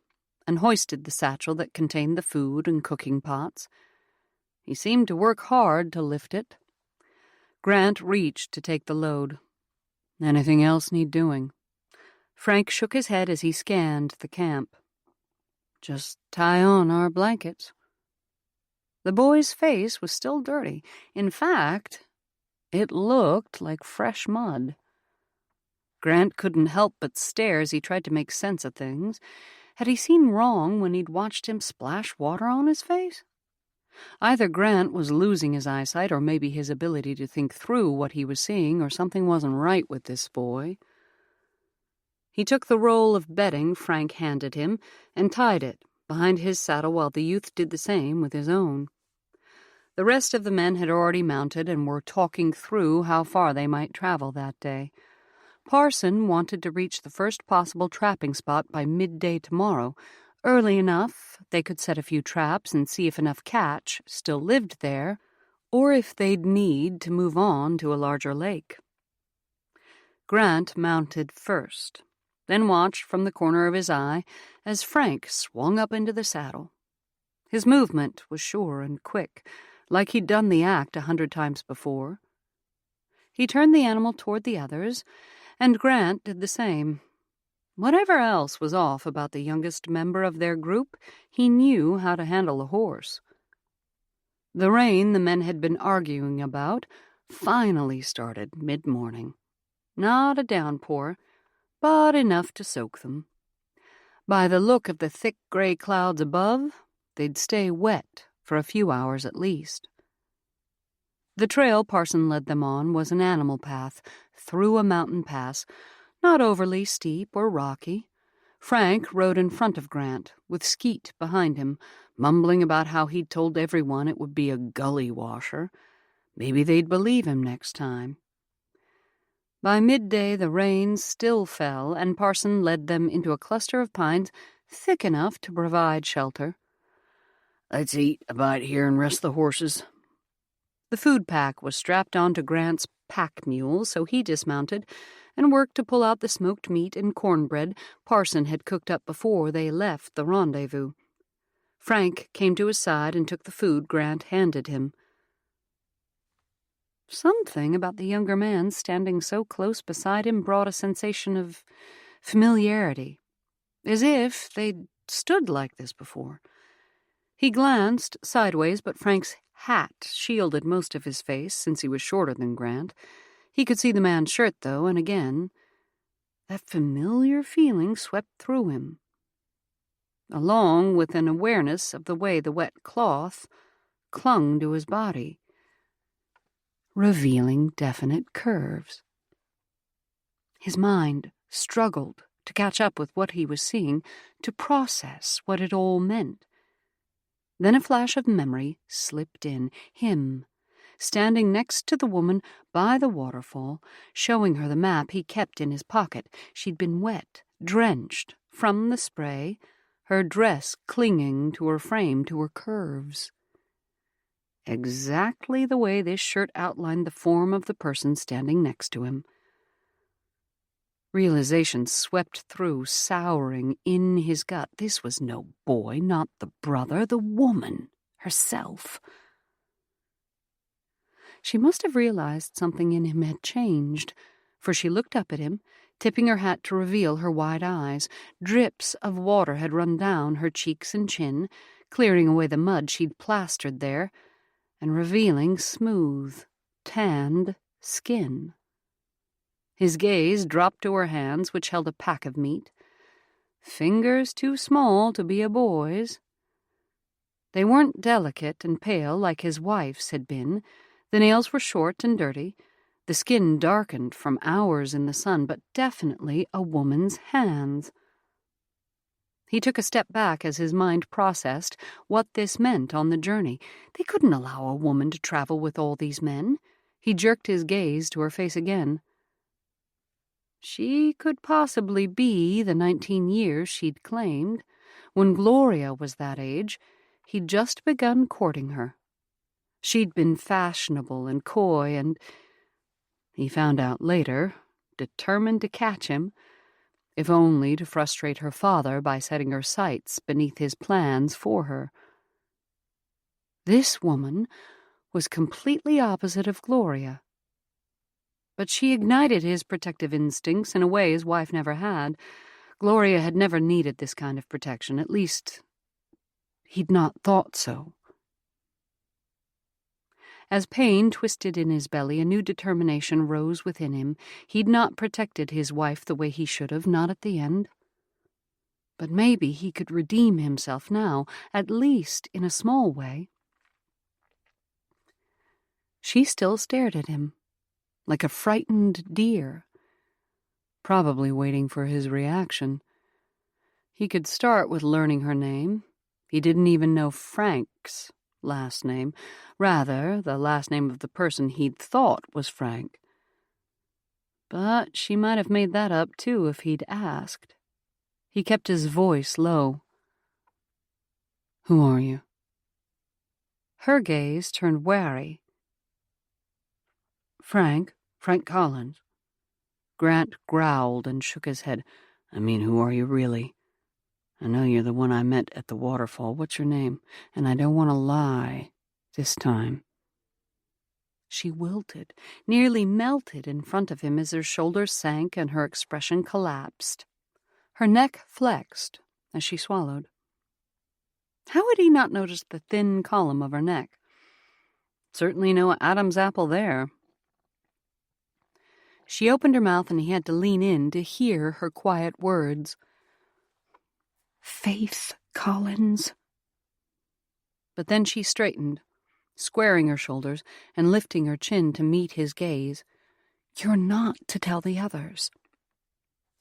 and hoisted the satchel that contained the food and cooking pots. He seemed to work hard to lift it. Grant reached to take the load. Anything else need doing? Frank shook his head as he scanned the camp. "Just tie on our blankets." The boy's face was still dirty. In fact, it looked like fresh mud. Grant couldn't help but stare as he tried to make sense of things. Had he seen wrong when he'd watched him splash water on his face? Either Grant was losing his eyesight or maybe his ability to think through what he was seeing, or something wasn't right with this boy. He took the roll of bedding Frank handed him and tied it behind his saddle while the youth did the same with his own. The rest of the men had already mounted and were talking through how far they might travel that day. Parson wanted to reach the first possible trapping spot by midday tomorrow, early enough they could set a few traps and see if enough catch still lived there, or if they'd need to move on to a larger lake. Grant mounted first, then watched from the corner of his eye as Frank swung up into the saddle. His movement was sure and quick, like he'd done the act 100 times before. He turned the animal toward the others, and Grant did the same. Whatever else was off about the youngest member of their group, he knew how to handle a horse. The rain the men had been arguing about finally started mid-morning. Not a downpour, but enough to soak them. By the look of the thick gray clouds above, they'd stay wet for a few hours at least. The trail Parson led them on was an animal path through a mountain pass, not overly steep or rocky. Frank rode in front of Grant, with Skeet behind him, mumbling about how he'd told everyone it would be a gully washer. Maybe they'd believe him next time. By midday the rain still fell, and Parson led them into a cluster of pines thick enough to provide shelter. "Let's eat a bite here and rest the horses." The food pack was strapped onto Grant's pack mule, so he dismounted and worked to pull out the smoked meat and cornbread Parson had cooked up before they left the rendezvous. Frank came to his side and took the food Grant handed him. Something about the younger man standing so close beside him brought a sensation of familiarity, as if they'd stood like this before. He glanced sideways, but Frank's hat shielded most of his face since he was shorter than Grant. He could see the man's shirt, though, and again, that familiar feeling swept through him, along with an awareness of the way the wet cloth clung to his body, revealing definite curves. His mind struggled to catch up with what he was seeing, to process what it all meant. Then a flash of memory slipped in. Him, standing next to the woman by the waterfall, showing her the map he kept in his pocket. She'd been wet, drenched from the spray, her dress clinging to her frame, to her curves. Exactly the way this shirt outlined the form of the person standing next to him. Realization swept through, souring in his gut. This was no boy, not the brother, the woman herself. She must have realized something in him had changed, for she looked up at him, tipping her hat to reveal her wide eyes. Drips of water had run down her cheeks and chin, clearing away the mud she'd plastered there, and revealing smooth, tanned skin. His gaze dropped to her hands, which held a pack of meat. Fingers too small to be a boy's. They weren't delicate and pale like his wife's had been. The nails were short and dirty, the skin darkened from hours in the sun, but definitely a woman's hands. He took a step back as his mind processed what this meant on the journey. They couldn't allow a woman to travel with all these men. He jerked his gaze to her face again. She could possibly be the 19 years she'd claimed. When Gloria was that age, he'd just begun courting her. She'd been fashionable and coy and, he found out later, determined to catch him, if only to frustrate her father by setting her sights beneath his plans for her. This woman was completely opposite of Gloria. But she ignited his protective instincts in a way his wife never had. Gloria had never needed this kind of protection. At least, he'd not thought so. As pain twisted in his belly, a new determination rose within him. He'd not protected his wife the way he should have, not at the end. But maybe he could redeem himself now, at least in a small way. She still stared at him, like a frightened deer, probably waiting for his reaction. He could start with learning her name. He didn't even know Frank's last name, rather the last name of the person he'd thought was Frank. But she might have made that up, too, if he'd asked. He kept his voice low. "Who are you?" Her gaze turned wary. Frank Collins." Grant growled and shook his head. "I mean, who are you really? I know you're the one I met at the waterfall. What's your name? And I don't want to lie this time." She wilted, nearly melted in front of him as her shoulders sank and her expression collapsed. Her neck flexed as she swallowed. How had he not noticed the thin column of her neck? Certainly no Adam's apple there. She opened her mouth and he had to lean in to hear her quiet words. "Faith Collins." But then she straightened, squaring her shoulders and lifting her chin to meet his gaze. "You're not to tell the others."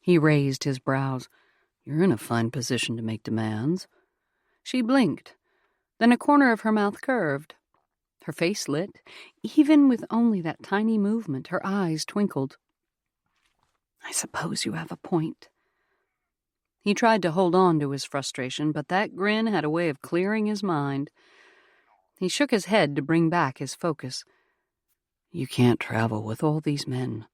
He raised his brows. "You're in a fine position to make demands." She blinked. Then a corner of her mouth curved. Her face lit. Even with only that tiny movement, her eyes twinkled. "I suppose you have a point." He tried to hold on to his frustration, but that grin had a way of clearing his mind. He shook his head to bring back his focus. "You can't travel with all these men."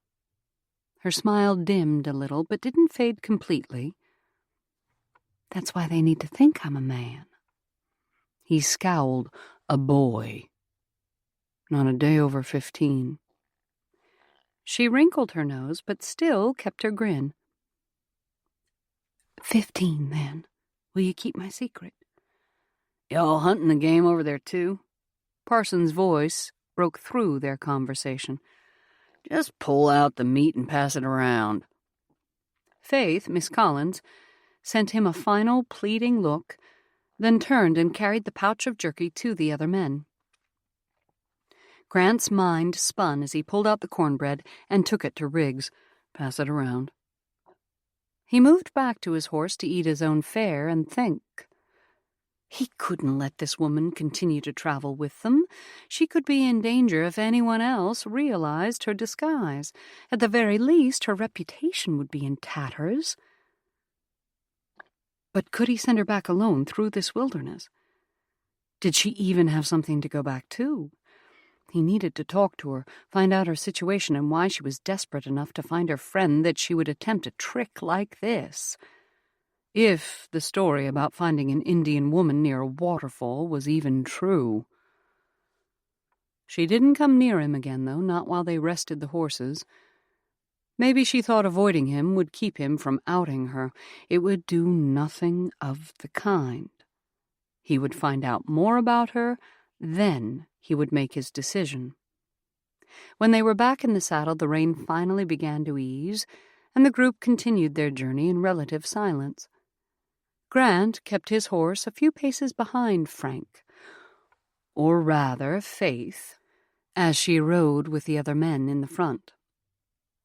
Her smile dimmed a little, but didn't fade completely. "That's why they need to think I'm a man." He scowled. "A boy. Not a day over 15. She wrinkled her nose, but still kept her grin. 15, then. Will you keep my secret?" "Y'all hunting the game over there, too?" Parsons' voice broke through their conversation. "Just pull out the meat and pass it around." Faith, Miss Collins, sent him a final pleading look, then turned and carried the pouch of jerky to the other men. Grant's mind spun as he pulled out the cornbread and took it to Riggs. "Pass it around." He moved back to his horse to eat his own fare and think. He couldn't let this woman continue to travel with them. She could be in danger if anyone else realized her disguise. At the very least, her reputation would be in tatters. But could he send her back alone through this wilderness? Did she even have something to go back to? He needed to talk to her, find out her situation and why she was desperate enough to find her friend that she would attempt a trick like this. If the story about finding an Indian woman near a waterfall was even true. She didn't come near him again, though, not while they rested the horses. Maybe she thought avoiding him would keep him from outing her. It would do nothing of the kind. He would find out more about her, then he would make his decision. When they were back in the saddle, the rain finally began to ease, and the group continued their journey in relative silence. Grant kept his horse a few paces behind Frank, or rather Faith, as she rode with the other men in the front.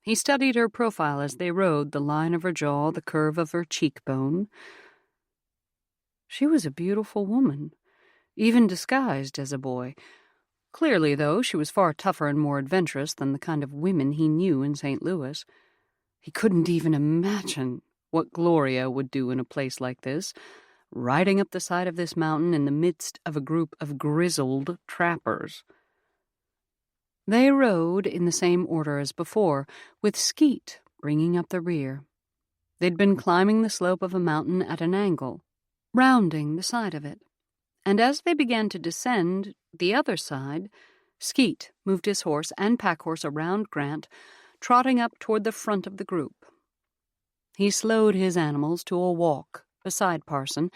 He studied her profile as they rode, the line of her jaw, the curve of her cheekbone. She was a beautiful woman, even disguised as a boy. Clearly, though, she was far tougher and more adventurous than the kind of women he knew in St. Louis. He couldn't even imagine what Gloria would do in a place like this, riding up the side of this mountain in the midst of a group of grizzled trappers. They rode in the same order as before, with Skeet bringing up the rear. They'd been climbing the slope of a mountain at an angle, rounding the side of it. And as they began to descend the other side, Skeet moved his horse and pack-horse around Grant, trotting up toward the front of the group. He slowed his animals to a walk beside Parson,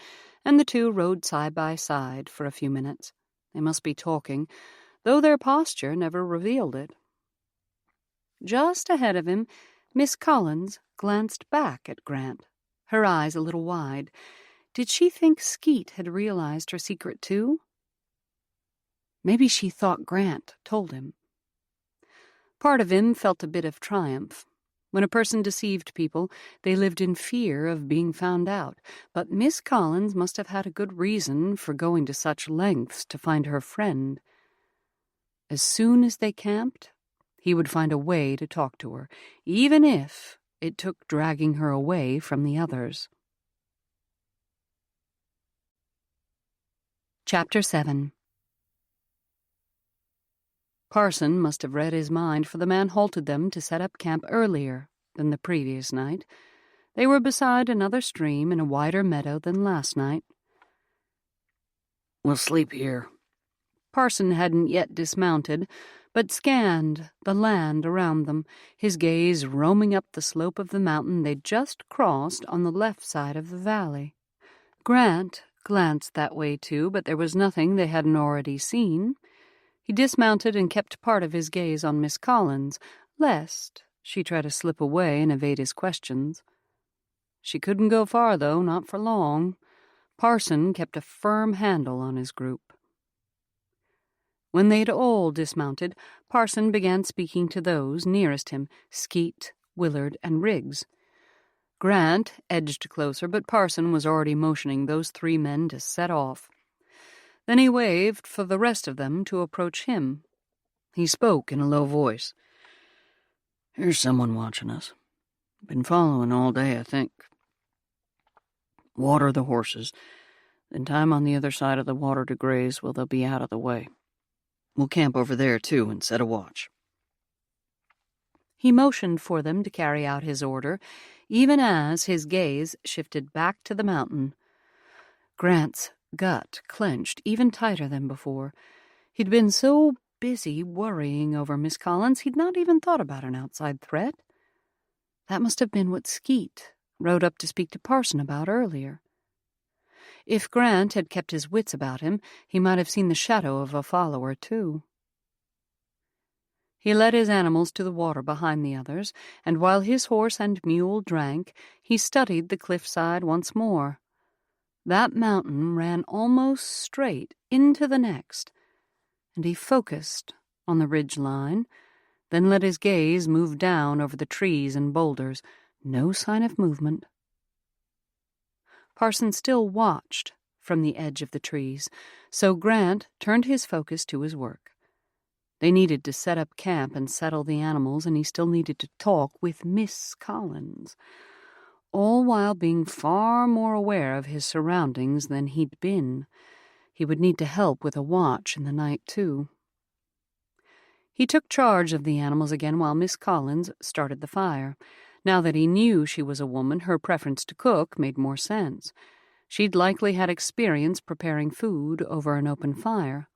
and the two rode side by side for a few minutes. They must be talking, though their posture never revealed it. Just ahead of him, Miss Collins glanced back at Grant, her eyes a little wide. Did she think Skeet had realized her secret too? Maybe she thought Grant told him. Part of him felt a bit of triumph. When a person deceived people, they lived in fear of being found out. But Miss Collins must have had a good reason for going to such lengths to find her friend. As soon as they camped, he would find a way to talk to her, even if it took dragging her away from the others. Chapter 7. Parson must have read his mind, for the man halted them to set up camp earlier than the previous night. They were beside another stream in a wider meadow than last night. "We'll sleep here." Parson hadn't yet dismounted, but scanned the land around them, his gaze roaming up the slope of the mountain they'd just crossed on the left side of the valley. Grant glanced that way too, but there was nothing they hadn't already seen. He dismounted and kept part of his gaze on Miss Collins, lest she try to slip away and evade his questions. She couldn't go far, though, not for long. Parson kept a firm handle on his group. When they'd all dismounted, Parson began speaking to those nearest him, Skeet, Willard, and Riggs. Grant edged closer, but Parson was already motioning those three men to set off. Then he waved for the rest of them to approach him. He spoke in a low voice. "Here's someone watching us. Been following all day, I think. Water the horses, then time on the other side of the water to graze while they'll be out of the way. We'll camp over there, too, and set a watch." He motioned for them to carry out his order, even as his gaze shifted back to the mountain. Grant's gut clenched even tighter than before. He'd been so busy worrying over Miss Collins, he'd not even thought about an outside threat. That must have been what Skeet rode up to speak to Parson about earlier. If Grant had kept his wits about him, he might have seen the shadow of a follower, too. He led his animals to the water behind the others, and while his horse and mule drank, he studied the cliffside once more. That mountain ran almost straight into the next, and he focused on the ridge line, then let his gaze move down over the trees and boulders. No sign of movement. Parson still watched from the edge of the trees, so Grant turned his focus to his work. They needed to set up camp and settle the animals, and he still needed to talk with Miss Collins, all while being far more aware of his surroundings than he'd been. He would need to help with a watch in the night, too. He took charge of the animals again while Miss Collins started the fire. Now that he knew she was a woman, her preference to cook made more sense. She'd likely had experience preparing food over an open fire.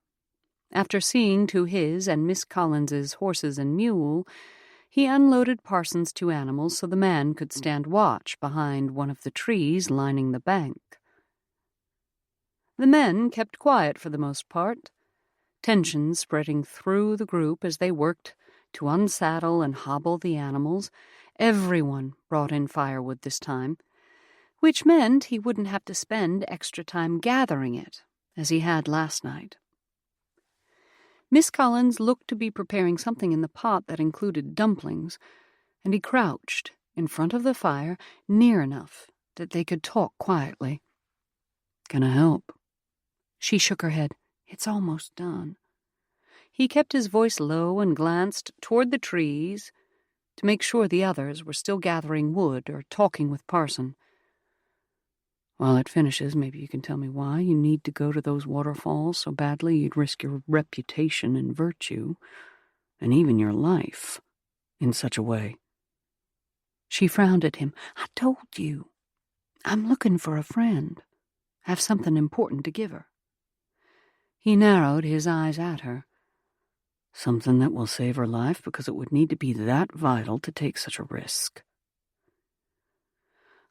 After seeing to his and Miss Collins's horses and mule, he unloaded Parson's two animals so the man could stand watch behind one of the trees lining the bank. The men kept quiet for the most part, tension spreading through the group as they worked to unsaddle and hobble the animals. Everyone brought in firewood this time, which meant he wouldn't have to spend extra time gathering it, as he had last night. Miss Collins looked to be preparing something in the pot that included dumplings, and he crouched in front of the fire near enough that they could talk quietly. "Can I help?" She shook her head. "It's almost done." He kept his voice low and glanced toward the trees to make sure the others were still gathering wood or talking with Parson. "While it finishes, maybe you can tell me why you need to go to those waterfalls so badly you'd risk your reputation and virtue, and even your life, in such a way." She frowned at him. "I told you. I'm looking for a friend. I have something important to give her." He narrowed his eyes at her. "Something that will save her life, because it would need to be that vital to take such a risk."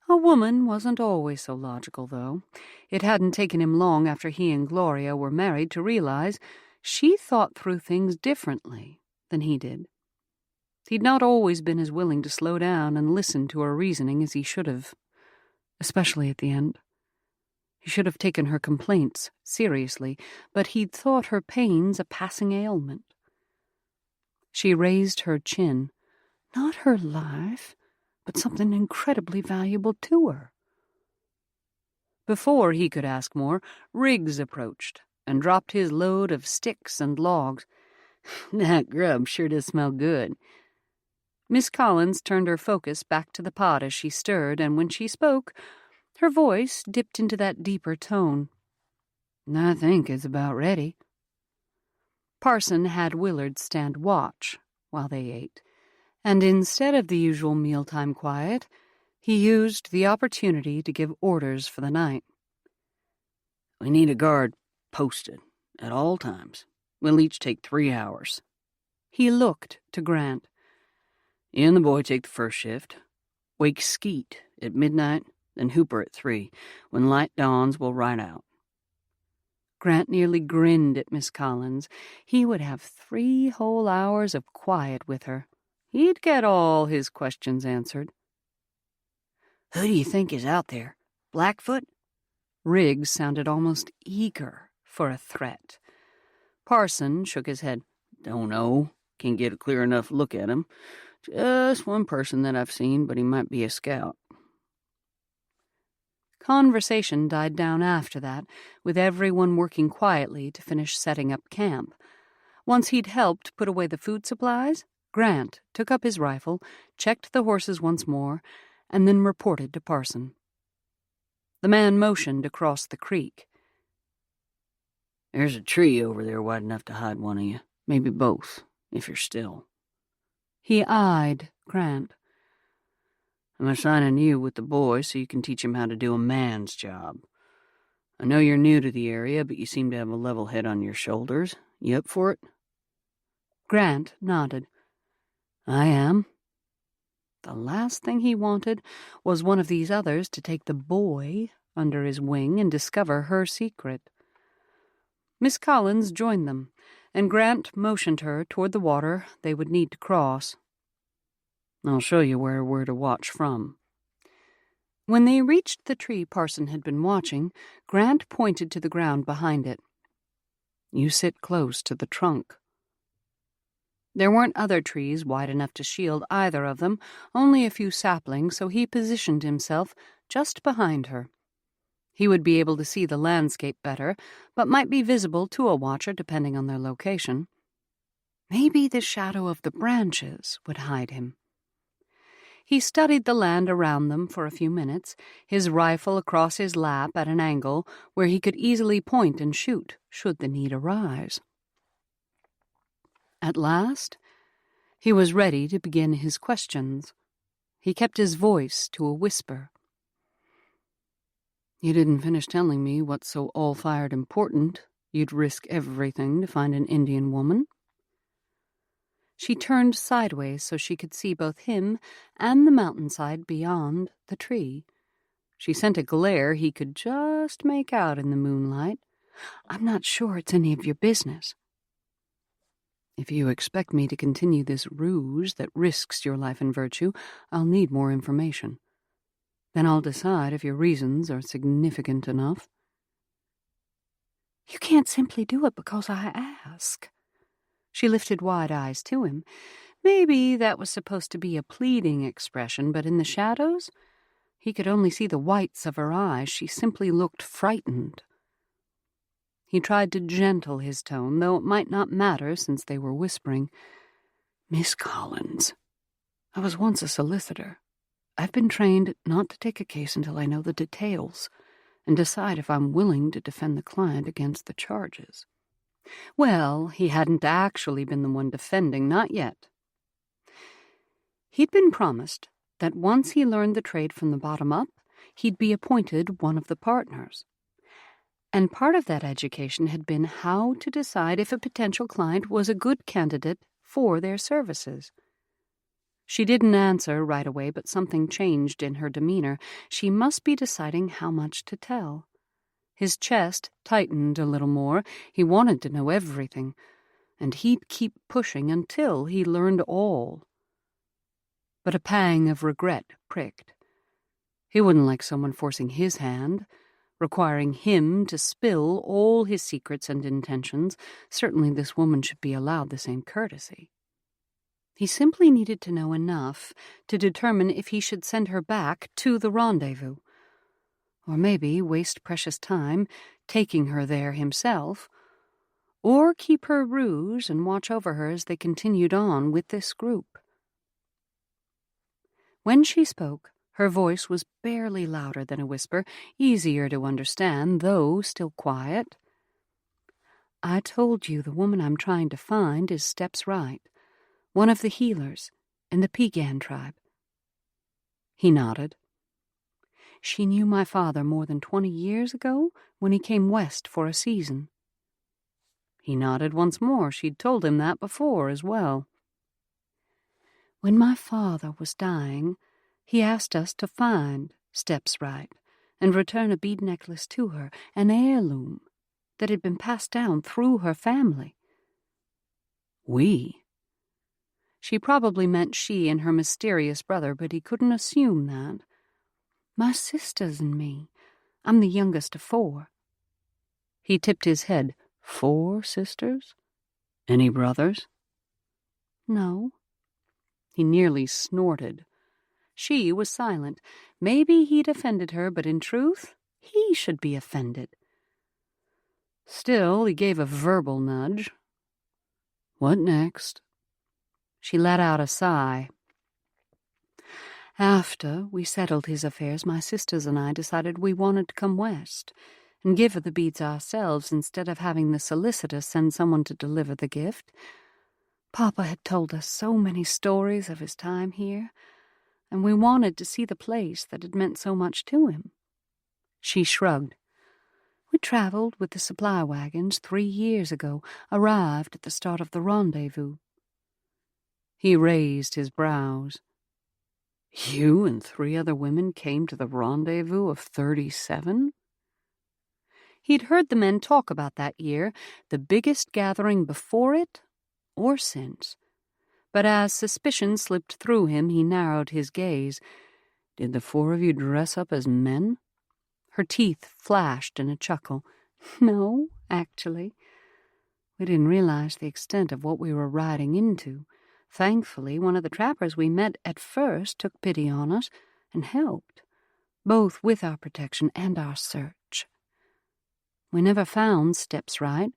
A woman wasn't always so logical, though. It hadn't taken him long after he and Gloria were married to realize she thought through things differently than he did. He'd not always been as willing to slow down and listen to her reasoning as he should have, especially at the end. He should have taken her complaints seriously, but he'd thought her pains a passing ailment. She raised her chin. Not her life, but something incredibly valuable to her. Before he could ask more, Riggs approached and dropped his load of sticks and logs. That grub sure does smell good. Miss Collins turned her focus back to the pot as she stirred, and when she spoke, her voice dipped into that deeper tone. I think it's about ready. Parson had Willard stand watch while they ate, and instead of the usual mealtime quiet, he used the opportunity to give orders for the night. We need a guard posted at all times. We'll each take 3 hours. He looked to Grant. You and the boy take the first shift. Wake Skeet at midnight, then Hooper at 3. When light dawns, we'll ride out. Grant nearly grinned at Miss Collins. He would have 3 whole hours of quiet with her. He'd get all his questions answered. Who do you think is out there? Blackfoot? Riggs sounded almost eager for a threat. Parson shook his head. Don't know. Can't get a clear enough look at him. Just one person that I've seen, but he might be a scout. Conversation died down after that, with everyone working quietly to finish setting up camp. Once he'd helped put away the food supplies, Grant took up his rifle, checked the horses once more, and then reported to Parson. The man motioned across the creek. There's a tree over there wide enough to hide one of you. Maybe both, if you're still. He eyed Grant. I'm assigning you with the boy so you can teach him how to do a man's job. I know you're new to the area, but you seem to have a level head on your shoulders. You up for it? Grant nodded. I am. The last thing he wanted was one of these others to take the boy under his wing and discover her secret. Miss Collins joined them, and Grant motioned her toward the water they would need to cross. I'll show you where we're to watch from. When they reached the tree Parson had been watching, Grant pointed to the ground behind it. You sit close to the trunk. There weren't other trees wide enough to shield either of them, only a few saplings, so he positioned himself just behind her. He would be able to see the landscape better, but might be visible to a watcher depending on their location. Maybe the shadow of the branches would hide him. He studied the land around them for a few minutes, his rifle across his lap at an angle where he could easily point and shoot, should the need arise. At last, he was ready to begin his questions. He kept his voice to a whisper. You didn't finish telling me what's so all-fired important you'd risk everything to find an Indian woman. She turned sideways so she could see both him and the mountainside beyond the tree. She sent a glare he could just make out in the moonlight. I'm not sure it's any of your business. If you expect me to continue this ruse that risks your life and virtue, I'll need more information. Then I'll decide if your reasons are significant enough. You can't simply do it because I ask. She lifted wide eyes to him. Maybe that was supposed to be a pleading expression, but in the shadows, he could only see the whites of her eyes. She simply looked frightened. He tried to gentle his tone, though it might not matter since they were whispering. Miss Collins, I was once a solicitor. I've been trained not to take a case until I know the details and decide if I'm willing to defend the client against the charges. Well, he hadn't actually been the one defending, not yet. He'd been promised that once he learned the trade from the bottom up, he'd be appointed one of the partners. And part of that education had been how to decide if a potential client was a good candidate for their services. She didn't answer right away, but something changed in her demeanor. She must be deciding how much to tell. His chest tightened a little more. He wanted to know everything, and he'd keep pushing until he learned all. But a pang of regret pricked. He wouldn't like someone forcing his hand, requiring him to spill all his secrets and intentions. Certainly this woman should be allowed the same courtesy. He simply needed to know enough to determine if he should send her back to the rendezvous, or maybe waste precious time taking her there himself, or keep her ruse and watch over her as they continued on with this group. When she spoke, her voice was barely louder than a whisper, easier to understand, though still quiet. "I told you the woman I'm trying to find is Steps Right, one of the healers in the Piegan tribe." He nodded. "She knew my father more than 20 years ago when he came west for a season." He nodded once more. She'd told him that before as well. "When my father was dying, he asked us to find Steps Right and return a bead necklace to her, an heirloom that had been passed down through her family." "We?" She probably meant she and her mysterious brother, but he couldn't assume that. "My sisters and me. I'm the youngest of 4. He tipped his head. "4 sisters? Any brothers?" "No." He nearly snorted. She was silent. Maybe he'd offended her, but in truth, he should be offended. Still, he gave a verbal nudge. "What next?" She let out a sigh. "After we settled his affairs, my sisters and I decided we wanted to come west and give her the beads ourselves instead of having the solicitor send someone to deliver the gift. Papa had told us so many stories of his time here, and we wanted to see the place that had meant so much to him." She shrugged. "We traveled with the supply wagons 3 years ago, arrived at the start of the rendezvous." He raised his brows. "You and 3 other women came to the rendezvous of 37? He'd heard the men talk about that year, the biggest gathering before it or since. But as suspicion slipped through him, he narrowed his gaze. "Did the 4 of you dress up as men?" Her teeth flashed in a chuckle. "No, actually. We didn't realize the extent of what we were riding into. Thankfully, one of the trappers we met at first took pity on us and helped, both with our protection and our search. We never found Steps Right,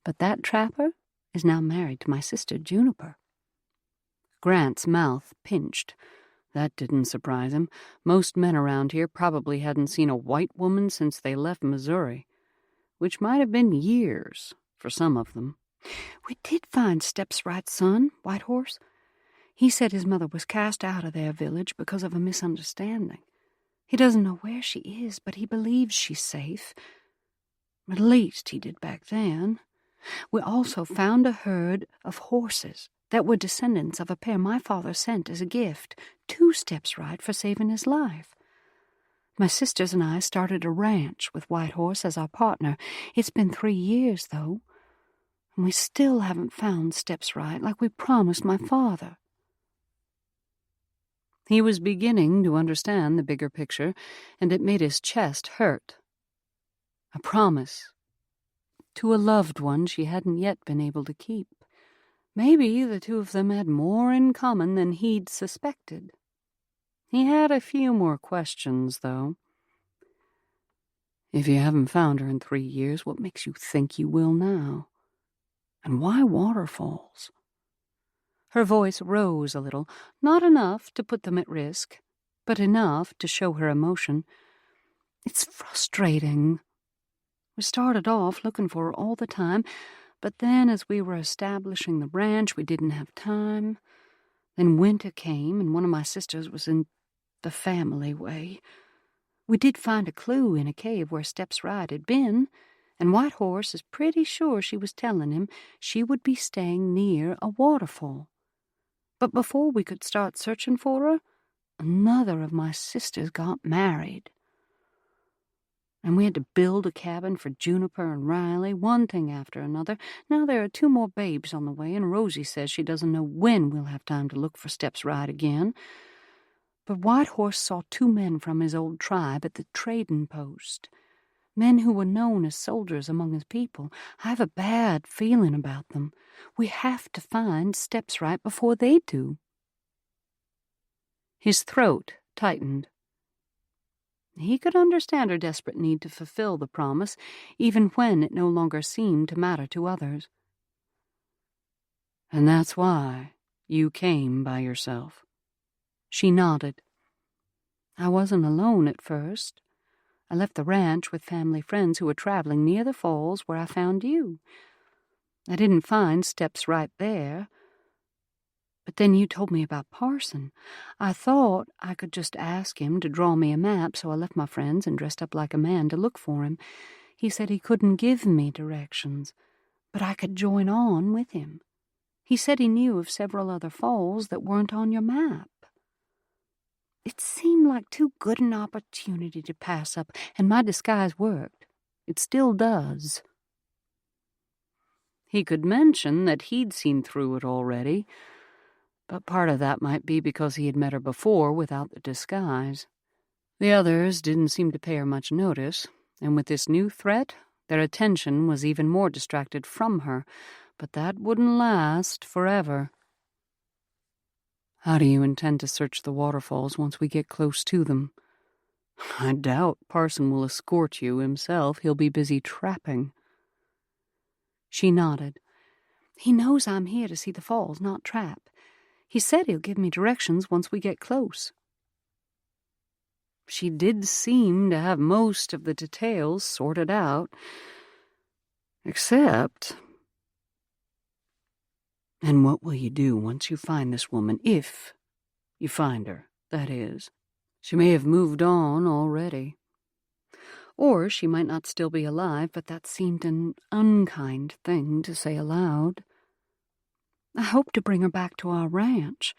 but that trapper is now married to my sister Juniper." Grant's mouth pinched. That didn't surprise him. Most men around here probably hadn't seen a white woman since they left Missouri, which might have been years for some of them. "We did find Steps Right's son, White Horse. He said his mother was cast out of their village because of a misunderstanding. He doesn't know where she is, but he believes she's safe. At least he did back then. We also found a herd of horses that were descendants of a pair my father sent as a gift to Steps Right for saving his life. My sisters and I started a ranch with White Horse as our partner. It's been 3 years, though, and we still haven't found Steps Right like we promised my father." He was beginning to understand the bigger picture, and it made his chest hurt. A promise to a loved one she hadn't yet been able to keep. Maybe the 2 of them had more in common than he'd suspected. He had a few more questions, though. "If you haven't found her in 3 years, what makes you think you will now? And why waterfalls?" Her voice rose a little, not enough to put them at risk, but enough to show her emotion. "It's frustrating. We started off looking for her all the time, but then as we were establishing the ranch, we didn't have time. Then winter came, and one of my sisters was in the family way. We did find a clue in a cave where Steps Right had been, and White Horse is pretty sure she was telling him she would be staying near a waterfall. But before we could start searching for her, another of my sisters got married. And we had to build a cabin for Juniper and Riley, one thing after another. Now there are 2 more babes on the way, and Rosie says she doesn't know when we'll have time to look for Steps Right again. But White Horse saw 2 men from his old tribe at the trading post. Men who were known as soldiers among his people. I have a bad feeling about them. We have to find steps right before they do." His throat tightened. He could understand her desperate need to fulfill the promise, even when it no longer seemed to matter to others. "And that's why you came by yourself." She nodded. "I wasn't alone at first. I left the ranch with family friends who were traveling near the falls where I found you. I didn't find steps right there. But then you told me about Parson. I thought I could just ask him to draw me a map, so I left my friends and dressed up like a man to look for him. He said he couldn't give me directions, but I could join on with him. He said he knew of several other falls that weren't on your map. It seemed like too good an opportunity to pass up, and my disguise worked. It still does." He could mention that he'd seen through it already, but part of that might be because he had met her before without the disguise. The others didn't seem to pay her much notice, and with this new threat, their attention was even more distracted from her, but that wouldn't last forever. "How do you intend to search the waterfalls once we get close to them?" "I doubt Parson will escort you himself. He'll be busy trapping." She nodded. "He knows I'm here to see the falls, not trap. He said he'll give me directions once we get close." She did seem to have most of the details sorted out, except... "And what will you do once you find this woman, if you find her, that is? She may have moved on already. Or she might not still be alive, but that seemed an unkind thing to say aloud. I hope to bring her back to our ranch.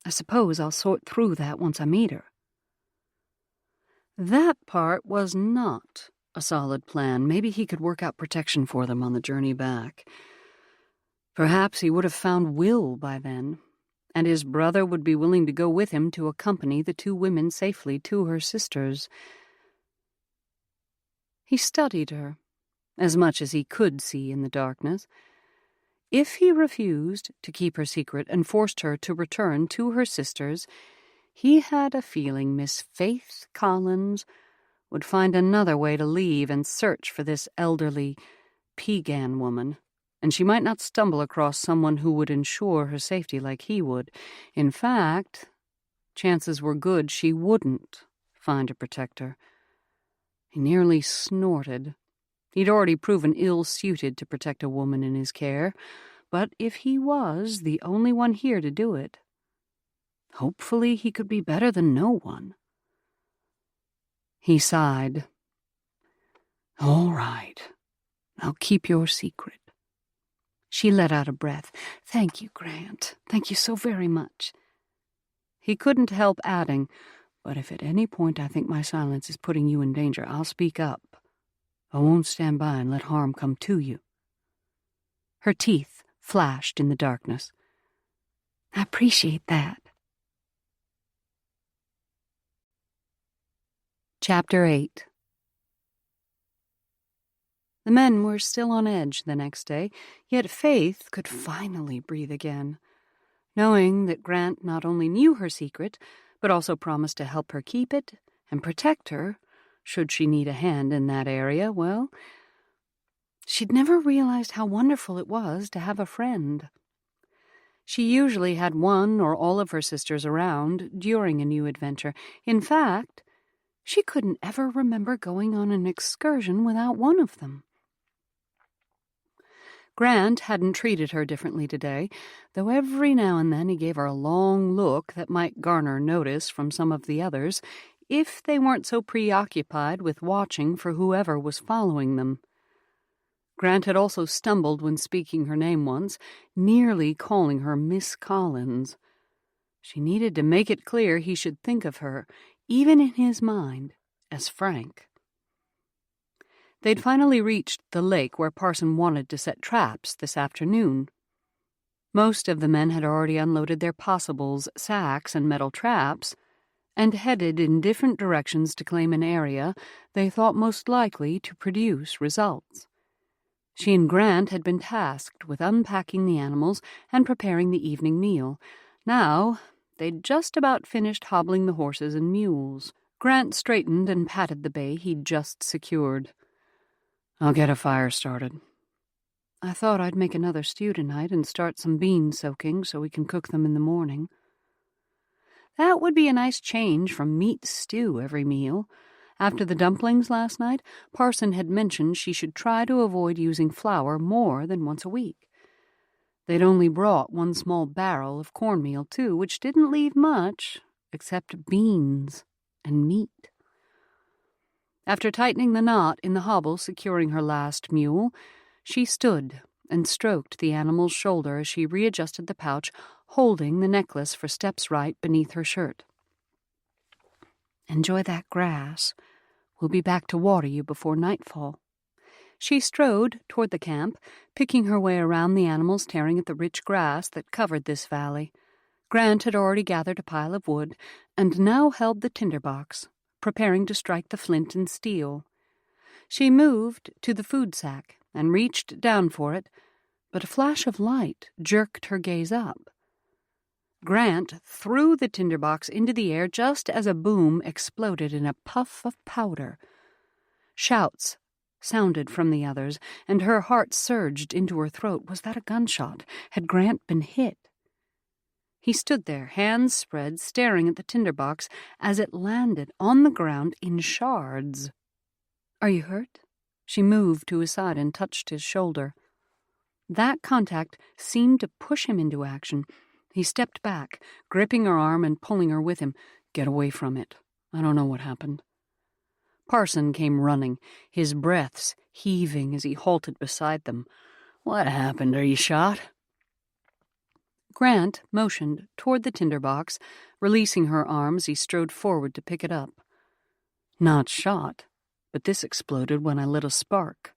I suppose I'll sort through that once I meet her." That part was not a solid plan. Maybe he could work out protection for them on the journey back. Perhaps he would have found Will by then, and his brother would be willing to go with him to accompany the two women safely to her sister's. He studied her, as much as he could see in the darkness. If he refused to keep her secret and forced her to return to her sister's, he had a feeling Miss Faith Collins would find another way to leave and search for this elderly Pegan woman, and she might not stumble across someone who would ensure her safety like he would. In fact, chances were good she wouldn't find a protector. He nearly snorted. He'd already proven ill-suited to protect a woman in his care, but if he was the only one here to do it, hopefully he could be better than no one. He sighed. "All right, I'll keep your secret." She let out a breath. "Thank you, Grant. Thank you so very much." He couldn't help adding, "But if at any point I think my silence is putting you in danger, I'll speak up. I won't stand by and let harm come to you." Her teeth flashed in the darkness. "I appreciate that." Chapter 8. The men were still on edge the next day, yet Faith could finally breathe again. Knowing that Grant not only knew her secret, but also promised to help her keep it and protect her, should she need a hand in that area, well, she'd never realized how wonderful it was to have a friend. She usually had one or all of her sisters around during a new adventure. In fact, she couldn't ever remember going on an excursion without one of them. Grant hadn't treated her differently today, though every now and then he gave her a long look that might garner notice from some of the others, if they weren't so preoccupied with watching for whoever was following them. Grant had also stumbled when speaking her name once, nearly calling her Miss Collins. She needed to make it clear he should think of her, even in his mind, as Frank. They'd finally reached the lake where Parson wanted to set traps this afternoon. Most of the men had already unloaded their possibles, sacks, and metal traps, and headed in different directions to claim an area they thought most likely to produce results. She and Grant had been tasked with unpacking the animals and preparing the evening meal. Now, they'd just about finished hobbling the horses and mules. Grant straightened and patted the bay he'd just secured. "I'll get a fire started. I thought I'd make another stew tonight and start some beans soaking so we can cook them in the morning." That would be a nice change from meat stew every meal. After the dumplings last night, Parson had mentioned she should try to avoid using flour more than once a week. They'd only brought one small barrel of cornmeal, too, which didn't leave much except beans and meat. After tightening the knot in the hobble securing her last mule, she stood and stroked the animal's shoulder as she readjusted the pouch, holding the necklace for steps right beneath her shirt. "Enjoy that grass. We'll be back to water you before nightfall." She strode toward the camp, picking her way around the animals tearing at the rich grass that covered this valley. Grant had already gathered a pile of wood and now held the tinderbox, preparing to strike the flint and steel. She moved to the food sack and reached down for it, but a flash of light jerked her gaze up. Grant threw the tinderbox into the air just as a boom exploded in a puff of powder. Shouts sounded from the others, and her heart surged into her throat. Was that a gunshot? Had Grant been hit? He stood there, hands spread, staring at the tinderbox as it landed on the ground in shards. "Are you hurt?" She moved to his side and touched his shoulder. That contact seemed to push him into action. He stepped back, gripping her arm and pulling her with him. "Get away from it. I don't know what happened." Parson came running, his breaths heaving as he halted beside them. "What happened? Are you shot?" Grant motioned toward the tinderbox, releasing her arm as he strode forward to pick it up. "Not shot, but this exploded when I lit a spark."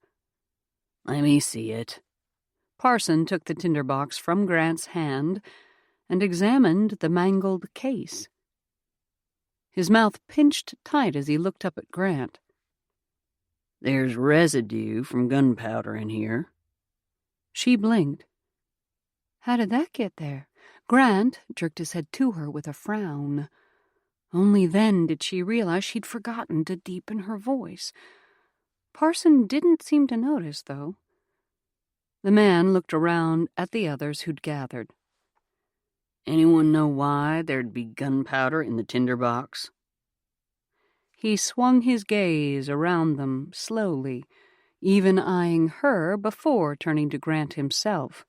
"Let me see it." Parson took the tinderbox from Grant's hand and examined the mangled case. His mouth pinched tight as he looked up at Grant. "There's residue from gunpowder in here." She blinked. "How did that get there?" Grant jerked his head to her with a frown. Only then did she realize she'd forgotten to deepen her voice. Parson didn't seem to notice, though. The man looked around at the others who'd gathered. "Anyone know why there'd be gunpowder in the tinderbox?" He swung his gaze around them slowly, even eyeing her before turning to Grant himself.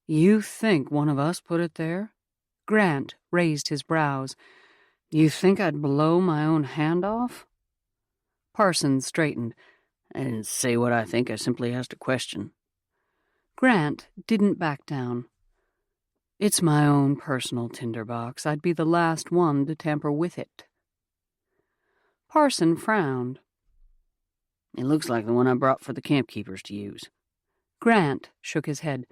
"You think one of us put it there?" Grant raised his brows. "You think I'd blow my own hand off?" Parson straightened. "I didn't say what I think, I simply asked a question." Grant didn't back down. "It's my own personal tinderbox. I'd be the last one to tamper with it." Parson frowned. "It looks like the one I brought for the campkeepers to use." Grant shook his head.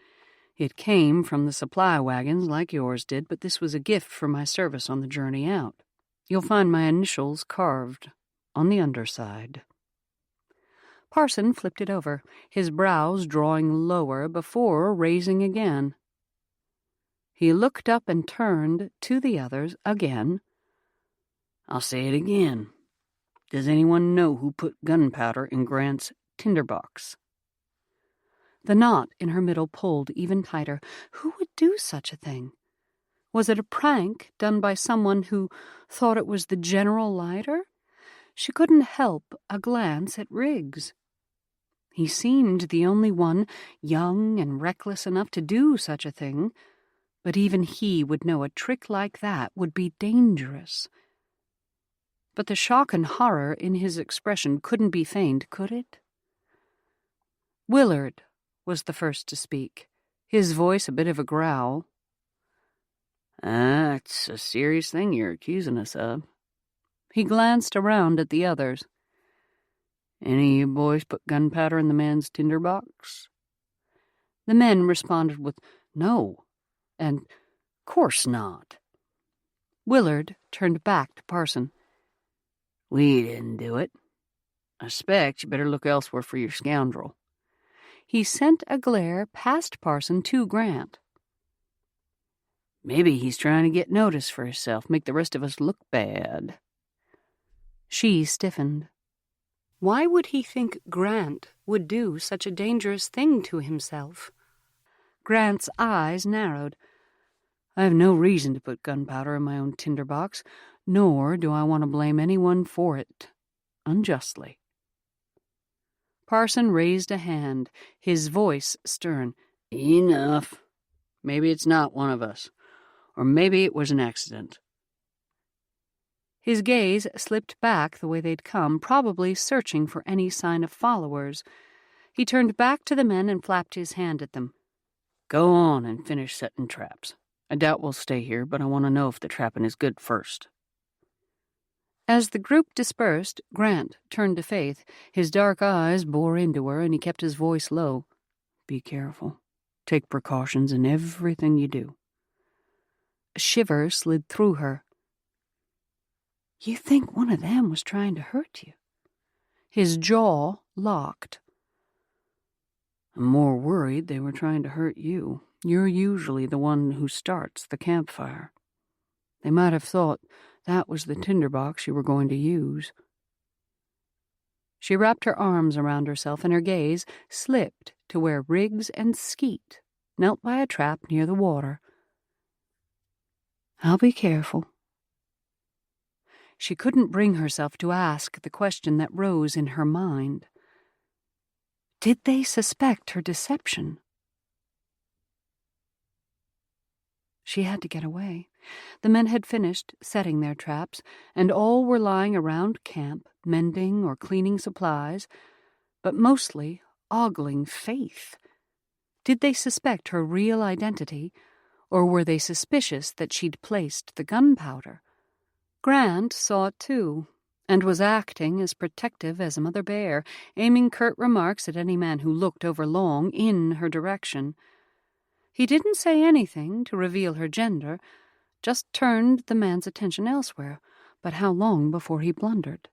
"It came from the supply wagons like yours did, but this was a gift for my service on the journey out. You'll find my initials carved on the underside." Parson flipped it over, his brows drawing lower before raising again. He looked up and turned to the others again. "I'll say it again. Does anyone know who put gunpowder in Grant's tinderbox?" The knot in her middle pulled even tighter. Who would do such a thing? Was it a prank done by someone who thought it was the general lighter? She couldn't help a glance at Riggs. He seemed the only one young and reckless enough to do such a thing, but even he would know a trick like that would be dangerous. But the shock and horror in his expression couldn't be feigned, could it? Willard was the first to speak, his voice a bit of a growl. "It's a serious thing you're accusing us of." He glanced around at the others. "Any of you boys put gunpowder in the man's tinderbox?" The men responded with "No," and "Course not." Willard turned back to Parson. We didn't do it. I expect you better look elsewhere for your scoundrel. He sent a glare past Parson to Grant. Maybe he's trying to get notice for himself, make the rest of us look bad. She stiffened. Why would he think Grant would do such a dangerous thing to himself? Grant's eyes narrowed. I have no reason to put gunpowder in my own tinderbox, nor do I want to blame anyone for it unjustly. Parson raised a hand, his voice stern. Enough. Maybe it's not one of us. Or maybe it was an accident. His gaze slipped back the way they'd come, probably searching for any sign of followers. He turned back to the men and flapped his hand at them. Go on and finish setting traps. I doubt we'll stay here, but I want to know if the trapping is good first. As the group dispersed, Grant turned to Faith. His dark eyes bore into her, and he kept his voice low. Be careful. Take precautions in everything you do. A shiver slid through her. You think one of them was trying to hurt you? His jaw locked. I'm more worried they were trying to hurt you. You're usually the one who starts the campfire. They might have thought that was the tinderbox you were going to use. She wrapped her arms around herself, and her gaze slipped to where Riggs and Skeet knelt by a trap near the water. I'll be careful. She couldn't bring herself to ask the question that rose in her mind. Did they suspect her deception? She had to get away. The men had finished setting their traps, and all were lying around camp, mending or cleaning supplies, but mostly ogling Faith. Did they suspect her real identity, or were they suspicious that she'd placed the gunpowder? Grant saw it too, and was acting as protective as a mother bear, aiming curt remarks at any man who looked over long in her direction. He didn't say anything to reveal her gender, just turned the man's attention elsewhere, but how long before he blundered?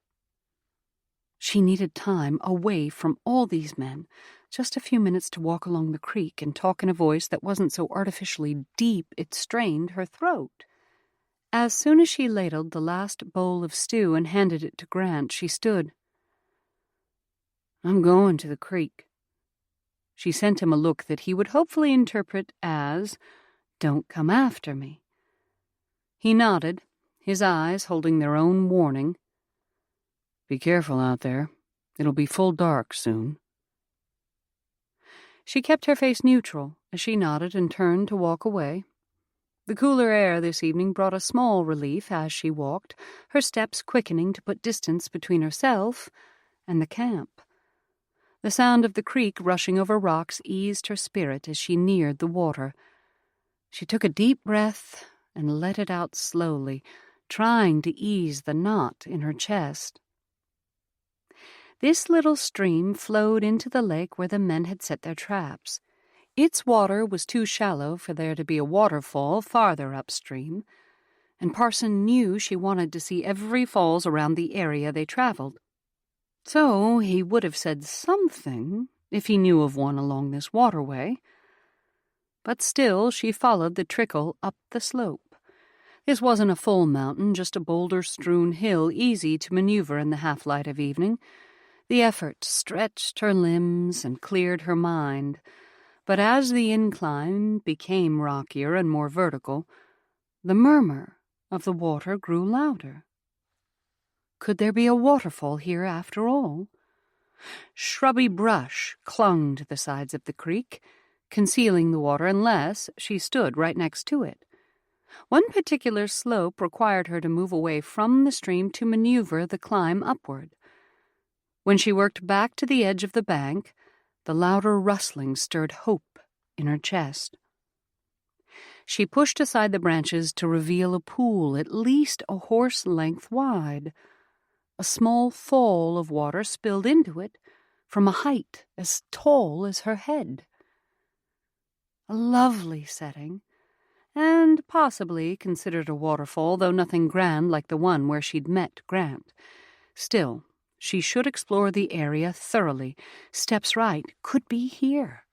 She needed time away from all these men, just a few minutes to walk along the creek and talk in a voice that wasn't so artificially deep it strained her throat. As soon as she ladled the last bowl of stew and handed it to Grant, she stood. I'm going to the creek. She sent him a look that he would hopefully interpret as, "Don't come after me." He nodded, his eyes holding their own warning. Be careful out there. It'll be full dark soon. She kept her face neutral as she nodded and turned to walk away. The cooler air this evening brought a small relief as she walked, her steps quickening to put distance between herself and the camp. The sound of the creek rushing over rocks eased her spirit as she neared the water. She took a deep breath and let it out slowly, trying to ease the knot in her chest. This little stream flowed into the lake where the men had set their traps. Its water was too shallow for there to be a waterfall farther upstream, and Parson knew she wanted to see every falls around the area they traveled. So he would have said something if he knew of one along this waterway. But still she followed the trickle up the slope. This wasn't a full mountain, just a boulder-strewn hill, easy to maneuver in the half-light of evening. The effort stretched her limbs and cleared her mind, but as the incline became rockier and more vertical, the murmur of the water grew louder. Could there be a waterfall here after all? Shrubby brush clung to the sides of the creek, concealing the water unless she stood right next to it. One particular slope required her to move away from the stream to maneuver the climb upward. When she worked back to the edge of the bank, the louder rustling stirred hope in her chest. She pushed aside the branches to reveal a pool at least a horse length wide. A small fall of water spilled into it from a height as tall as her head. A lovely setting, and possibly considered a waterfall, though nothing grand like the one where she'd met Grant. Still, she should explore the area thoroughly. Steps right could be here.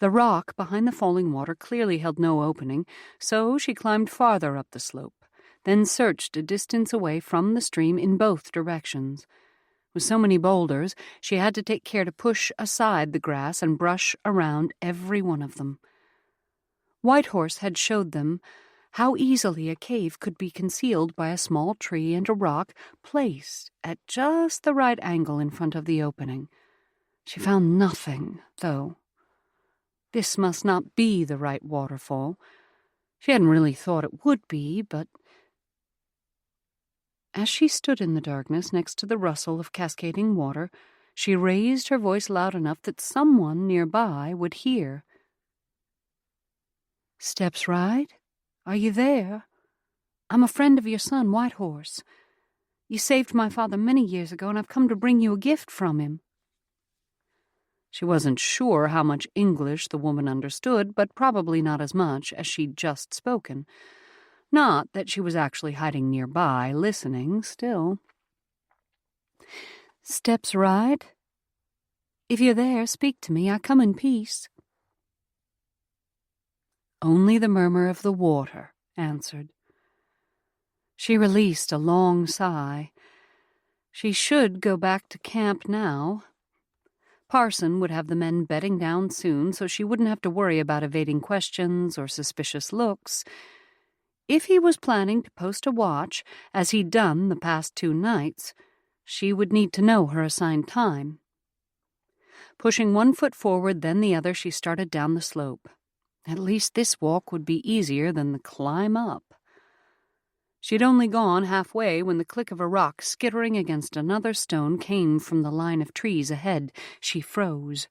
The rock behind the falling water clearly held no opening, so she climbed farther up the slope, then searched a distance away from the stream in both directions. With so many boulders, she had to take care to push aside the grass and brush around every one of them. Whitehorse had showed them how easily a cave could be concealed by a small tree and a rock placed at just the right angle in front of the opening. She found nothing, though. This must not be the right waterfall. She hadn't really thought it would be, but as she stood in the darkness next to the rustle of cascading water, she raised her voice loud enough that someone nearby would hear. "Steps right? Are you there? I'm a friend of your son, Whitehorse. You saved my father many years ago, and I've come to bring you a gift from him." She wasn't sure how much English the woman understood, but probably not as much as she'd just spoken. Not that she was actually hiding nearby, listening, still. "Steps right? If you're there, speak to me. I come in peace." Only the murmur of the water answered. She released a long sigh. She should go back to camp now. Parson would have the men bedding down soon, so she wouldn't have to worry about evading questions or suspicious looks. If he was planning to post a watch, as he'd done the past 2 nights, she would need to know her assigned time. Pushing one foot forward, then the other, she started down the slope. At least this walk would be easier than the climb up. She'd only gone halfway when the click of a rock skittering against another stone came from the line of trees ahead. She froze,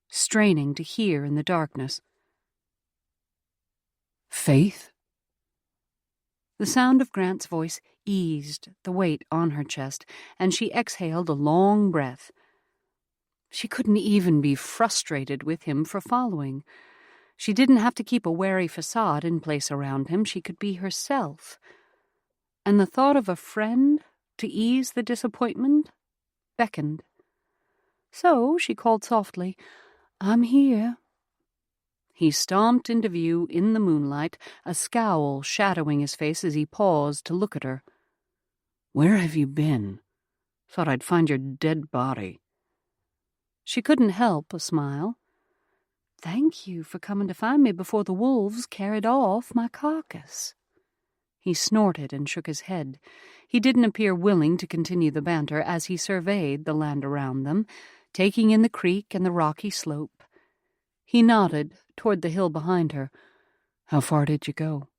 straining to hear in the darkness. "Faith?" The sound of Grant's voice eased the weight on her chest, and she exhaled a long breath. She couldn't even be frustrated with him for following. She didn't have to keep a wary facade in place around him. She could be herself. And the thought of a friend to ease the disappointment beckoned. So she called softly, "I'm here." He stomped into view in the moonlight, a scowl shadowing his face as he paused to look at her. "Where have you been? Thought I'd find your dead body." She couldn't help a smile. "Thank you for coming to find me before the wolves carried off my carcass." He snorted and shook his head. He didn't appear willing to continue the banter as he surveyed the land around them, taking in the creek and the rocky slope. He nodded toward the hill behind her. "How far did you go?"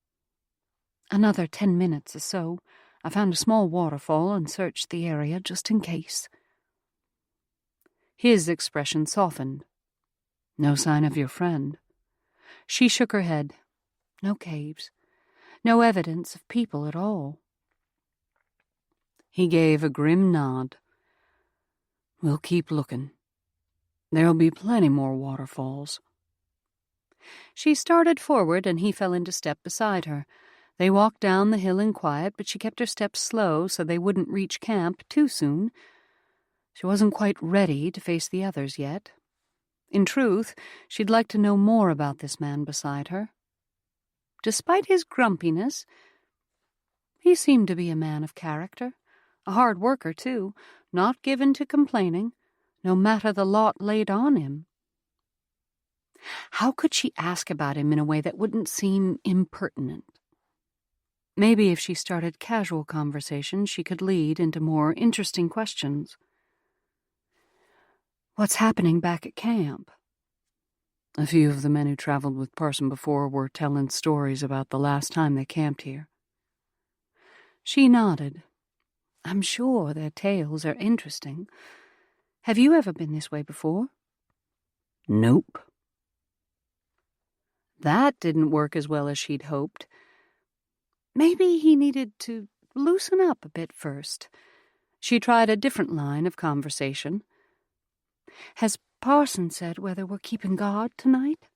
"Another 10 minutes or so. I found a small waterfall and searched the area just in case." His expression softened. "No sign of your friend?" She shook her head. "No caves. No evidence of people at all." He gave a grim nod. "We'll keep looking. There'll be plenty more waterfalls." She started forward, and he fell into step beside her. They walked down the hill in quiet, but she kept her steps slow so they wouldn't reach camp too soon. She wasn't quite ready to face the others yet. In truth, she'd like to know more about this man beside her. Despite his grumpiness, he seemed to be a man of character, a hard worker, too, not given to complaining, no matter the lot laid on him. How could she ask about him in a way that wouldn't seem impertinent? Maybe if she started casual conversation, she could lead into more interesting questions. "What's happening back at camp?" A few of the men who traveled with Parson before were telling stories about the last time they camped here. She nodded. "I'm sure their tales are interesting. Have you ever been this way before?" "Nope." That didn't work as well as she'd hoped. Maybe he needed to loosen up a bit first. She tried a different line of conversation. "Has Parson said whether we're keeping guard tonight?"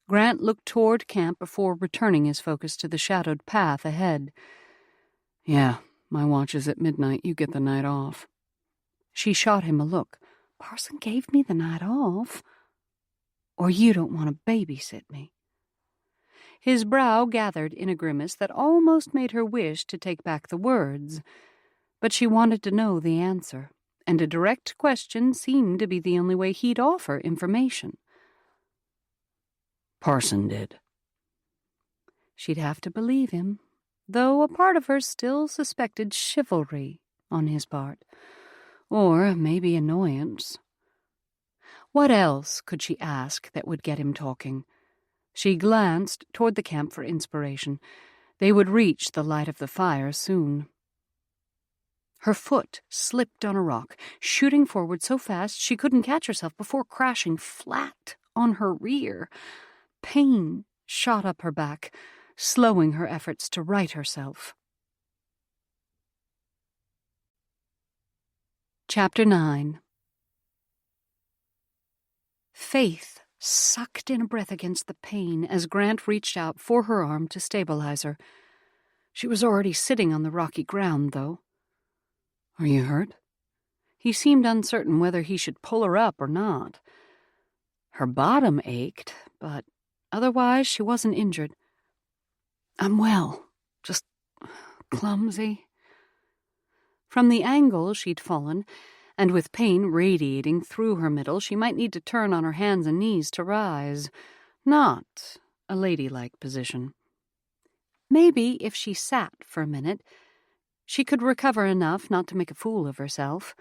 Grant looked toward camp before returning his focus to the shadowed path ahead. Yeah, my watch is at midnight. You get the night off. She shot him a look. Parson gave me the night off. Or you don't want to babysit me. His brow gathered in a grimace that almost made her wish to take back the words. But she wanted to know the answer, and a direct question seemed to be the only way he'd offer information. Parson did. She'd have to believe him, though a part of her still suspected chivalry on his part, or maybe annoyance. What else could she ask that would get him talking? She glanced toward the camp for inspiration. They would reach the light of the fire soon. Her foot slipped on a rock, shooting forward so fast she couldn't catch herself before crashing flat on her rear. Pain shot up her back, slowing her efforts to right herself. Chapter 9. Faith sucked in a breath against the pain as Grant reached out for her arm to stabilize her. She was already sitting on the rocky ground, though. Are you hurt? He seemed uncertain whether he should pull her up or not. Her bottom ached, but otherwise she wasn't injured. I'm well, just clumsy. From the angle she'd fallen, and with pain radiating through her middle, she might need to turn on her hands and knees to rise. Not a ladylike position. Maybe if she sat for a minute, she could recover enough not to make a fool of herself.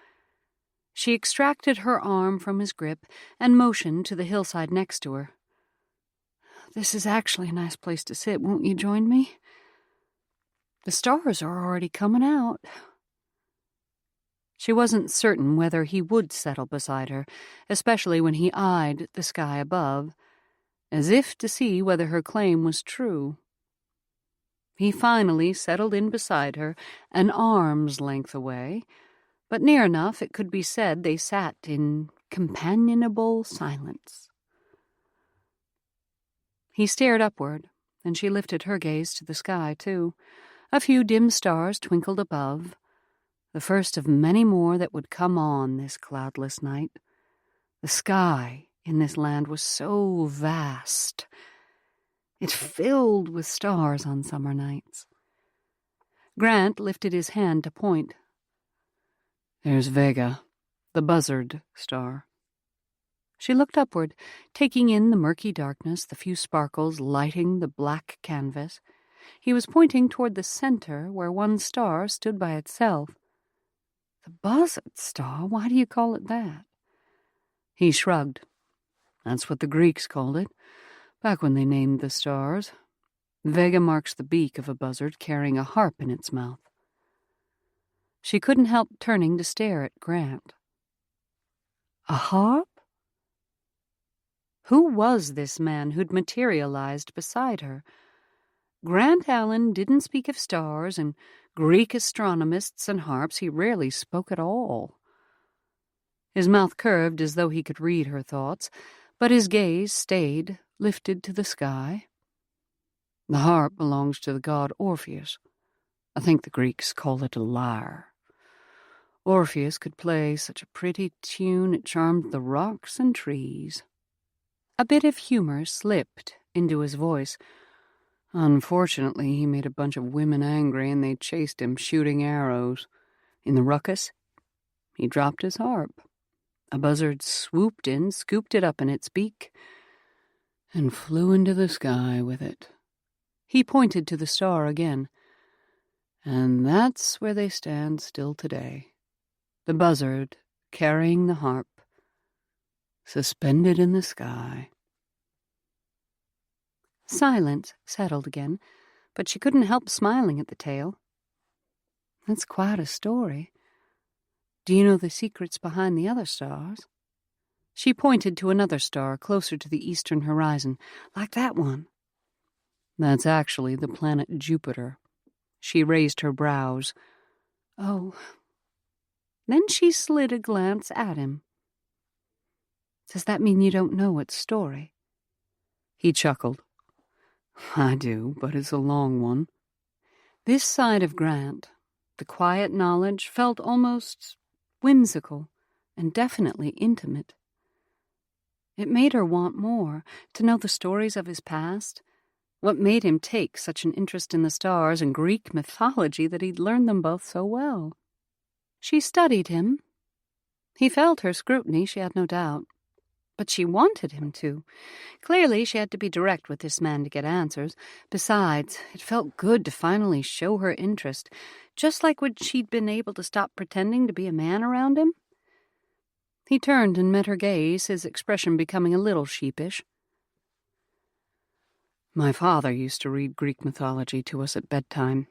She extracted her arm from his grip and motioned to the hillside next to her. This is actually a nice place to sit. Won't you join me? The stars are already coming out. She wasn't certain whether he would settle beside her, especially when he eyed the sky above, as if to see whether her claim was true. He finally settled in beside her, an arm's length away, but near enough it could be said they sat in companionable silence. He stared upward, and she lifted her gaze to the sky, too. A few dim stars twinkled above, the first of many more that would come on this cloudless night. The sky in this land was so vast. It filled with stars on summer nights. Grant lifted his hand to point. There's Vega, the buzzard star. She looked upward, taking in the murky darkness, the few sparkles lighting the black canvas. He was pointing toward the center, where one star stood by itself. The buzzard star? Why do you call it that? He shrugged. That's what the Greeks called it, back when they named the stars. Vega marks the beak of a buzzard carrying a harp in its mouth. She couldn't help turning to stare at Grant. A harp? Who was this man who'd materialized beside her? Grant Allen didn't speak of stars and Greek astronomists and harps. He rarely spoke at all. His mouth curved as though he could read her thoughts, but his gaze stayed lifted to the sky. The harp belongs to the god Orpheus. I think the Greeks call it a lyre. Orpheus could play such a pretty tune it charmed the rocks and trees. A bit of humor slipped into his voice. Unfortunately, he made a bunch of women angry and they chased him shooting arrows. In the ruckus, he dropped his harp. A buzzard swooped in, scooped it up in its beak, and flew into the sky with it. He pointed to the star again. And that's where they stand still today. The buzzard carrying the harp, suspended in the sky. Silence settled again, but she couldn't help smiling at the tale. That's quite a story. Do you know the secrets behind the other stars? She pointed to another star closer to the eastern horizon, like that one. That's actually the planet Jupiter. She raised her brows. Oh. Then she slid a glance at him. Does that mean you don't know its story? He chuckled. I do, but it's a long one. This side of Grant, the quiet knowledge, felt almost whimsical and definitely intimate. It made her want more, to know the stories of his past. What made him take such an interest in the stars and Greek mythology that he'd learned them both so well? She studied him. He felt her scrutiny, she had no doubt. But she wanted him to. Clearly, she had to be direct with this man to get answers. Besides, it felt good to finally show her interest, just like when she'd been able to stop pretending to be a man around him. He turned and met her gaze, his expression becoming a little sheepish. My father used to read Greek mythology to us at bedtime.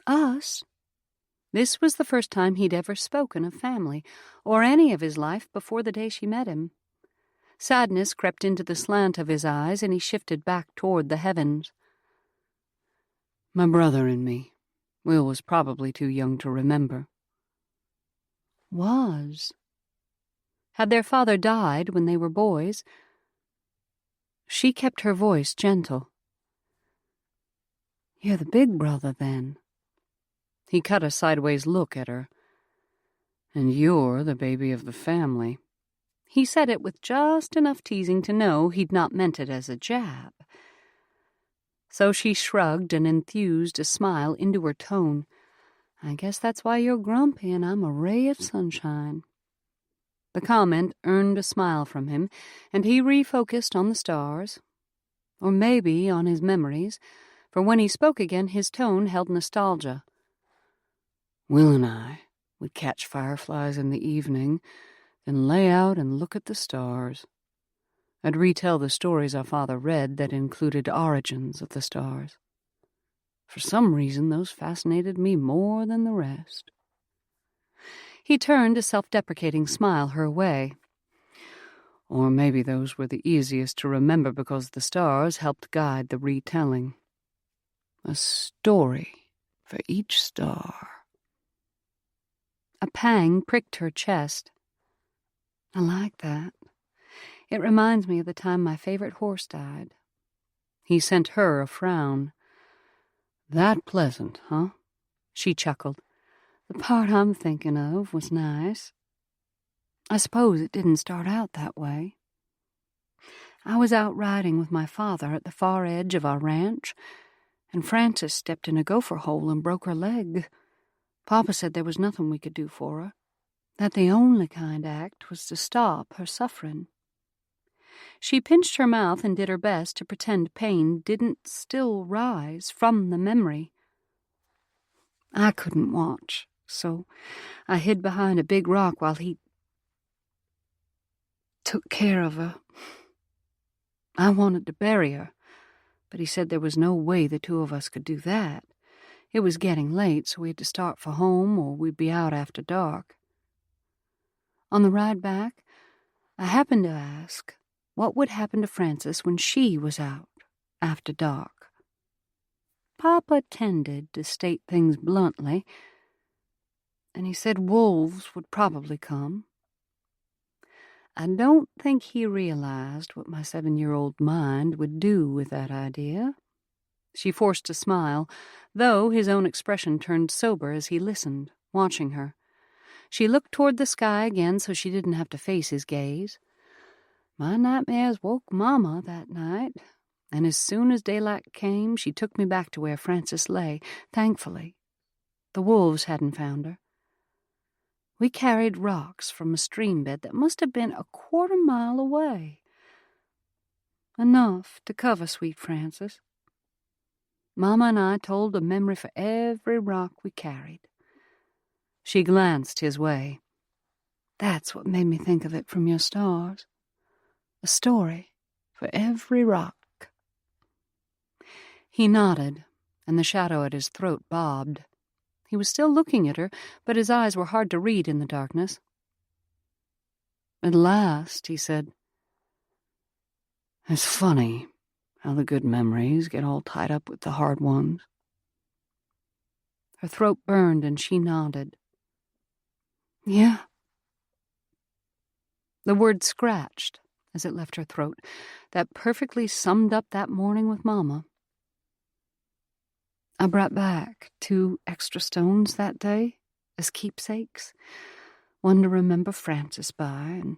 Us? This was the first time he'd ever spoken of family, or any of his life before the day she met him. Sadness crept into the slant of his eyes, and he shifted back toward the heavens. My brother and me. Will was probably too young to remember. Was? Had their father died when they were boys? She kept her voice gentle. You're the big brother, then. He cut a sideways look at her. And you're the baby of the family. He said it with just enough teasing to know he'd not meant it as a jab. So she shrugged and enthused a smile into her tone. I guess that's why you're grumpy and I'm a ray of sunshine. The comment earned a smile from him, and he refocused on the stars. Or maybe on his memories, for when he spoke again his tone held nostalgia. Will and I would catch fireflies in the evening, then lay out and look at the stars. I'd retell the stories our father read that included origins of the stars. For some reason, those fascinated me more than the rest. He turned a self-deprecating smile her way. Or maybe those were the easiest to remember because the stars helped guide the retelling. A story for each star. A pang pricked her chest. I like that. It reminds me of the time my favorite horse died. He sent her a frown. That pleasant, huh? She chuckled. The part I'm thinking of was nice. I suppose it didn't start out that way. I was out riding with my father at the far edge of our ranch, and Frances stepped in a gopher hole and broke her leg. Papa said there was nothing we could do for her, that the only kind act was to stop her suffering. She pinched her mouth and did her best to pretend pain didn't still rise from the memory. I couldn't watch, so I hid behind a big rock while he took care of her. I wanted to bury her, but he said there was no way the two of us could do that. It was getting late, so we had to start for home or we'd be out after dark. On the ride back, I happened to ask what would happen to Frances when she was out after dark. Papa tended to state things bluntly, and he said wolves would probably come. I don't think he realized what my 7-year-old mind would do with that idea. She forced a smile, though his own expression turned sober as he listened, watching her. She looked toward the sky again so she didn't have to face his gaze. My nightmares woke Mama that night, and as soon as daylight came, she took me back to where Frances lay, thankfully. The wolves hadn't found her. We carried rocks from a stream bed that must have been a 1/4 mile away. Enough to cover sweet Frances. Mama and I told a memory for every rock we carried. She glanced his way. That's what made me think of it from your stars. A story for every rock. He nodded, and the shadow at his throat bobbed. He was still looking at her, but his eyes were hard to read in the darkness. At last, he said, It's funny how the good memories get all tied up with the hard ones. Her throat burned, and she nodded. Yeah. The word scratched, as it left her throat, that perfectly summed up that morning with Mama. I brought back 2 extra stones that day as keepsakes, one to remember Frances by, and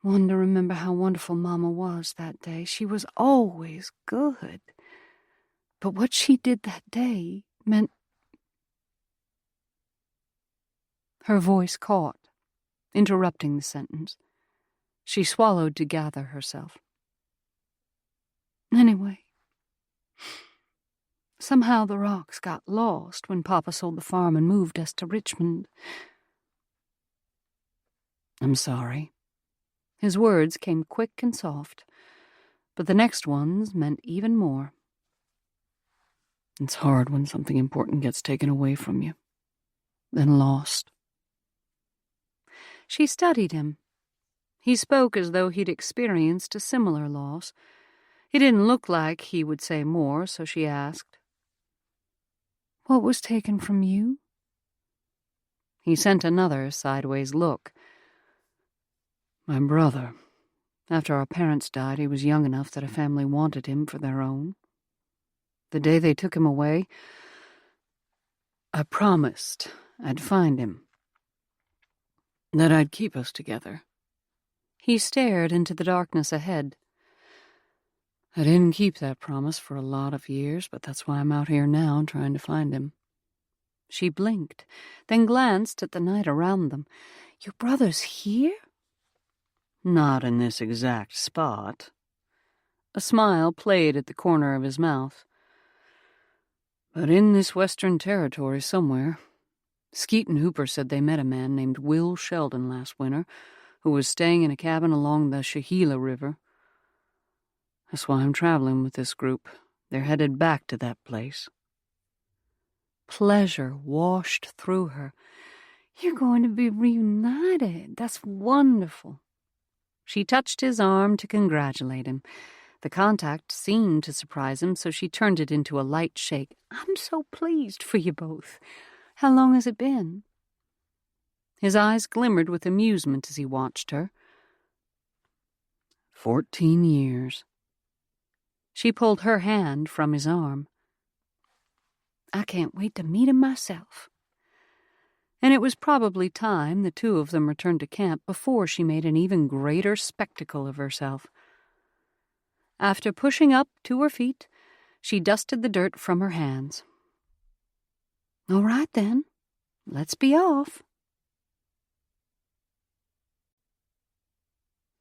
one to remember how wonderful Mama was that day. She was always good. But what she did that day meant... Her voice caught, interrupting the sentence. She swallowed to gather herself. Anyway, somehow the rocks got lost when Papa sold the farm and moved us to Richmond. I'm sorry. His words came quick and soft, but the next ones meant even more. It's hard when something important gets taken away from you, then lost. She studied him. He spoke as though he'd experienced a similar loss. He didn't look like he would say more, so she asked, "What was taken from you?" He sent another sideways look. My brother. After our parents died, he was young enough that a family wanted him for their own. The day they took him away, I promised I'd find him, that I'd keep us together. He stared into the darkness ahead. I didn't keep that promise for a lot of years, but that's why I'm out here now trying to find him. She blinked, then glanced at the night around them. Your brother's here? Not in this exact spot. A smile played at the corner of his mouth. But in this Western Territory somewhere. Skeet and Hooper said they met a man named Will Sheldon last winter who was staying in a cabin along the Shahila River. That's why I'm traveling with this group. They're headed back to that place. Pleasure washed through her. You're going to be reunited. That's wonderful. She touched his arm to congratulate him. The contact seemed to surprise him, so she turned it into a light shake. I'm so pleased for you both. How long has it been? His eyes glimmered with amusement as he watched her. 14 years. She pulled her hand from his arm. I can't wait to meet him myself. And it was probably time the two of them returned to camp before she made an even greater spectacle of herself. After pushing up to her feet, she dusted the dirt from her hands. All right, then. Let's be off.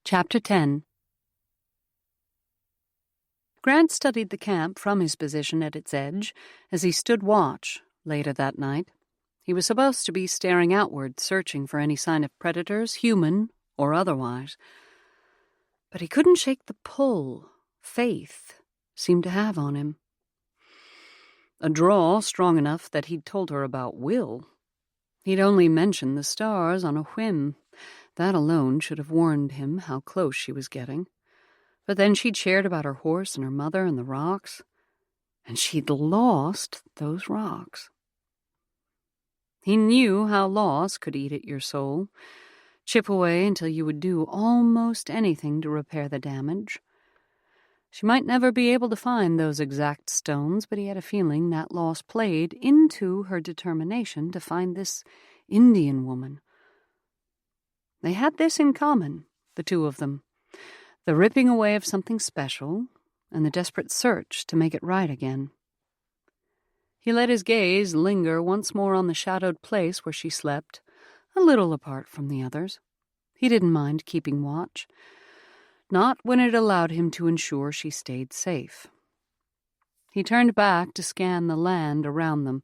Chapter 10. Grant studied the camp from his position at its edge as he stood watch later that night. He was supposed to be staring outward, searching for any sign of predators, human or otherwise. But he couldn't shake the pull Faith seemed to have on him. A draw strong enough that he'd told her about Will. He'd only mentioned the stars on a whim. That alone should have warned him how close she was getting. But then she'd shared about her horse and her mother and the rocks, and she'd lost those rocks. He knew how loss could eat at your soul, chip away until you would do almost anything to repair the damage. She might never be able to find those exact stones, but he had a feeling that loss played into her determination to find this Indian woman. They had this in common, the two of them, the ripping away of something special and the desperate search to make it right again. He let his gaze linger once more on the shadowed place where she slept, a little apart from the others. He didn't mind keeping watch. Not when it allowed him to ensure she stayed safe. He turned back to scan the land around them,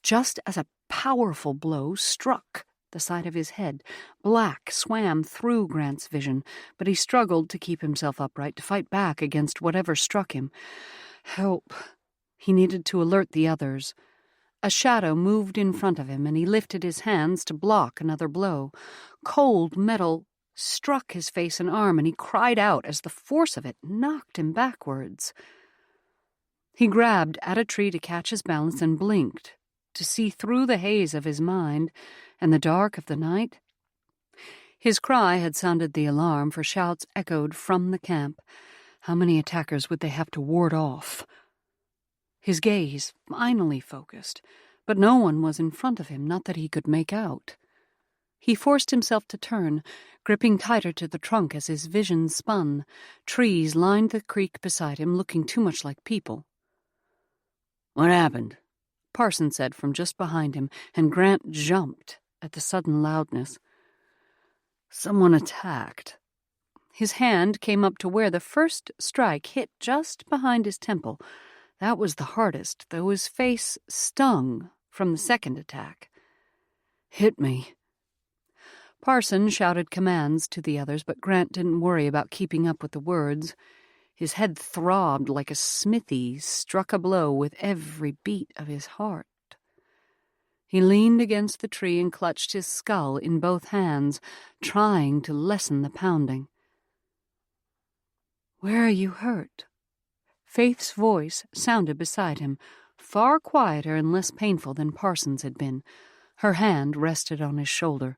just as a powerful blow struck the side of his head. Black swam through Grant's vision, but he struggled to keep himself upright, to fight back against whatever struck him. Help! He needed to alert the others. A shadow moved in front of him, and he lifted his hands to block another blow. Cold metal struck his face and arm, and he cried out as the force of it knocked him backwards. He grabbed at a tree to catch his balance and blinked, to see through the haze of his mind and the dark of the night. His cry had sounded the alarm, for shouts echoed from the camp. How many attackers would they have to ward off? His gaze finally focused, but no one was in front of him, not that he could make out. He forced himself to turn, gripping tighter to the trunk as his vision spun. Trees lined the creek beside him, looking too much like people. "What happened?" Parson said from just behind him, and Grant jumped at the sudden loudness. "Someone attacked." His hand came up to where the first strike hit just behind his temple. That was the hardest, though his face stung from the second attack. "Hit me." Parson shouted commands to the others, but Grant didn't worry about keeping up with the words. His head throbbed like a smithy struck a blow with every beat of his heart. He leaned against the tree and clutched his skull in both hands, trying to lessen the pounding. "Where are you hurt?" Faith's voice sounded beside him, far quieter and less painful than Parson's had been. Her hand rested on his shoulder.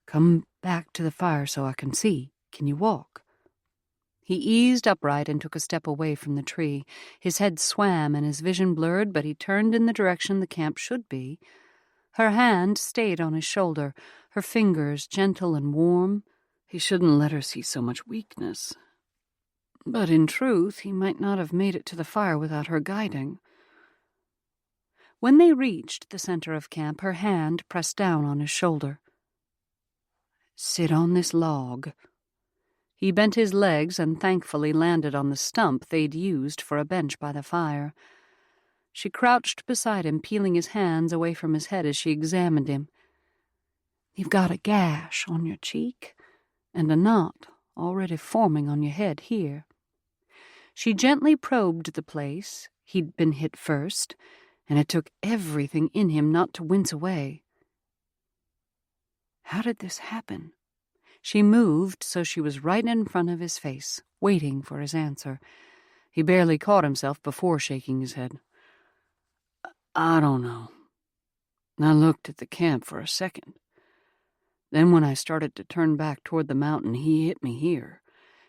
"Come back to the fire so I can see. Can you walk?" He eased upright and took a step away from the tree. His head swam and his vision blurred, but he turned in the direction the camp should be. Her hand stayed on his shoulder, her fingers gentle and warm. He shouldn't let her see so much weakness. But in truth, he might not have made it to the fire without her guiding. When they reached the center of camp, her hand pressed down on his shoulder. "Sit on this log." He bent his legs and thankfully landed on the stump they'd used for a bench by the fire. She crouched beside him, peeling his hands away from his head as she examined him. "You've got a gash on your cheek and a knot already forming on your head here." She gently probed the place he'd been hit first, and it took everything in him not to wince away. "How did this happen?" She moved so she was right in front of his face, waiting for his answer. He barely caught himself before shaking his head. "I don't know. I looked at the camp for a second. Then when I started to turn back toward the mountain, he hit me here."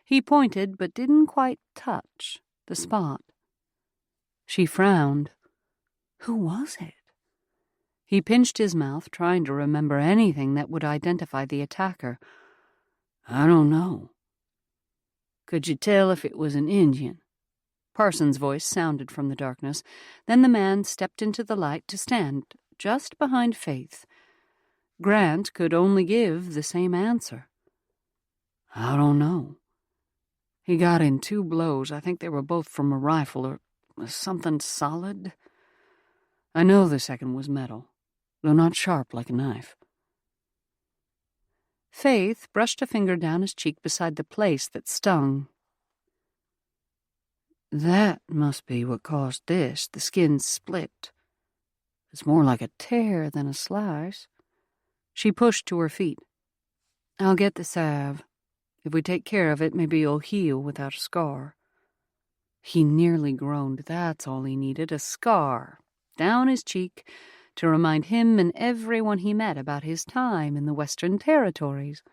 He pointed, but didn't quite touch the spot. She frowned. Who was it? He pinched his mouth, trying to remember anything that would identify the attacker. "I don't know." "Could you tell if it was an Indian?" Parsons' voice sounded from the darkness. Then the man stepped into the light to stand just behind Faith. Grant could only give the same answer. "I don't know. He got in 2 blows. I think they were both from a rifle or something solid. I know the second was metal, though not sharp like a knife." Faith brushed a finger down his cheek beside the place that stung. "That must be what caused this. The skin's split. It's more like a tear than a slice." She pushed to her feet. "I'll get the salve. If we take care of it, maybe you'll heal without a scar." He nearly groaned. That's all he needed, a scar down his cheek to remind him and everyone he met about his time in the Western Territories.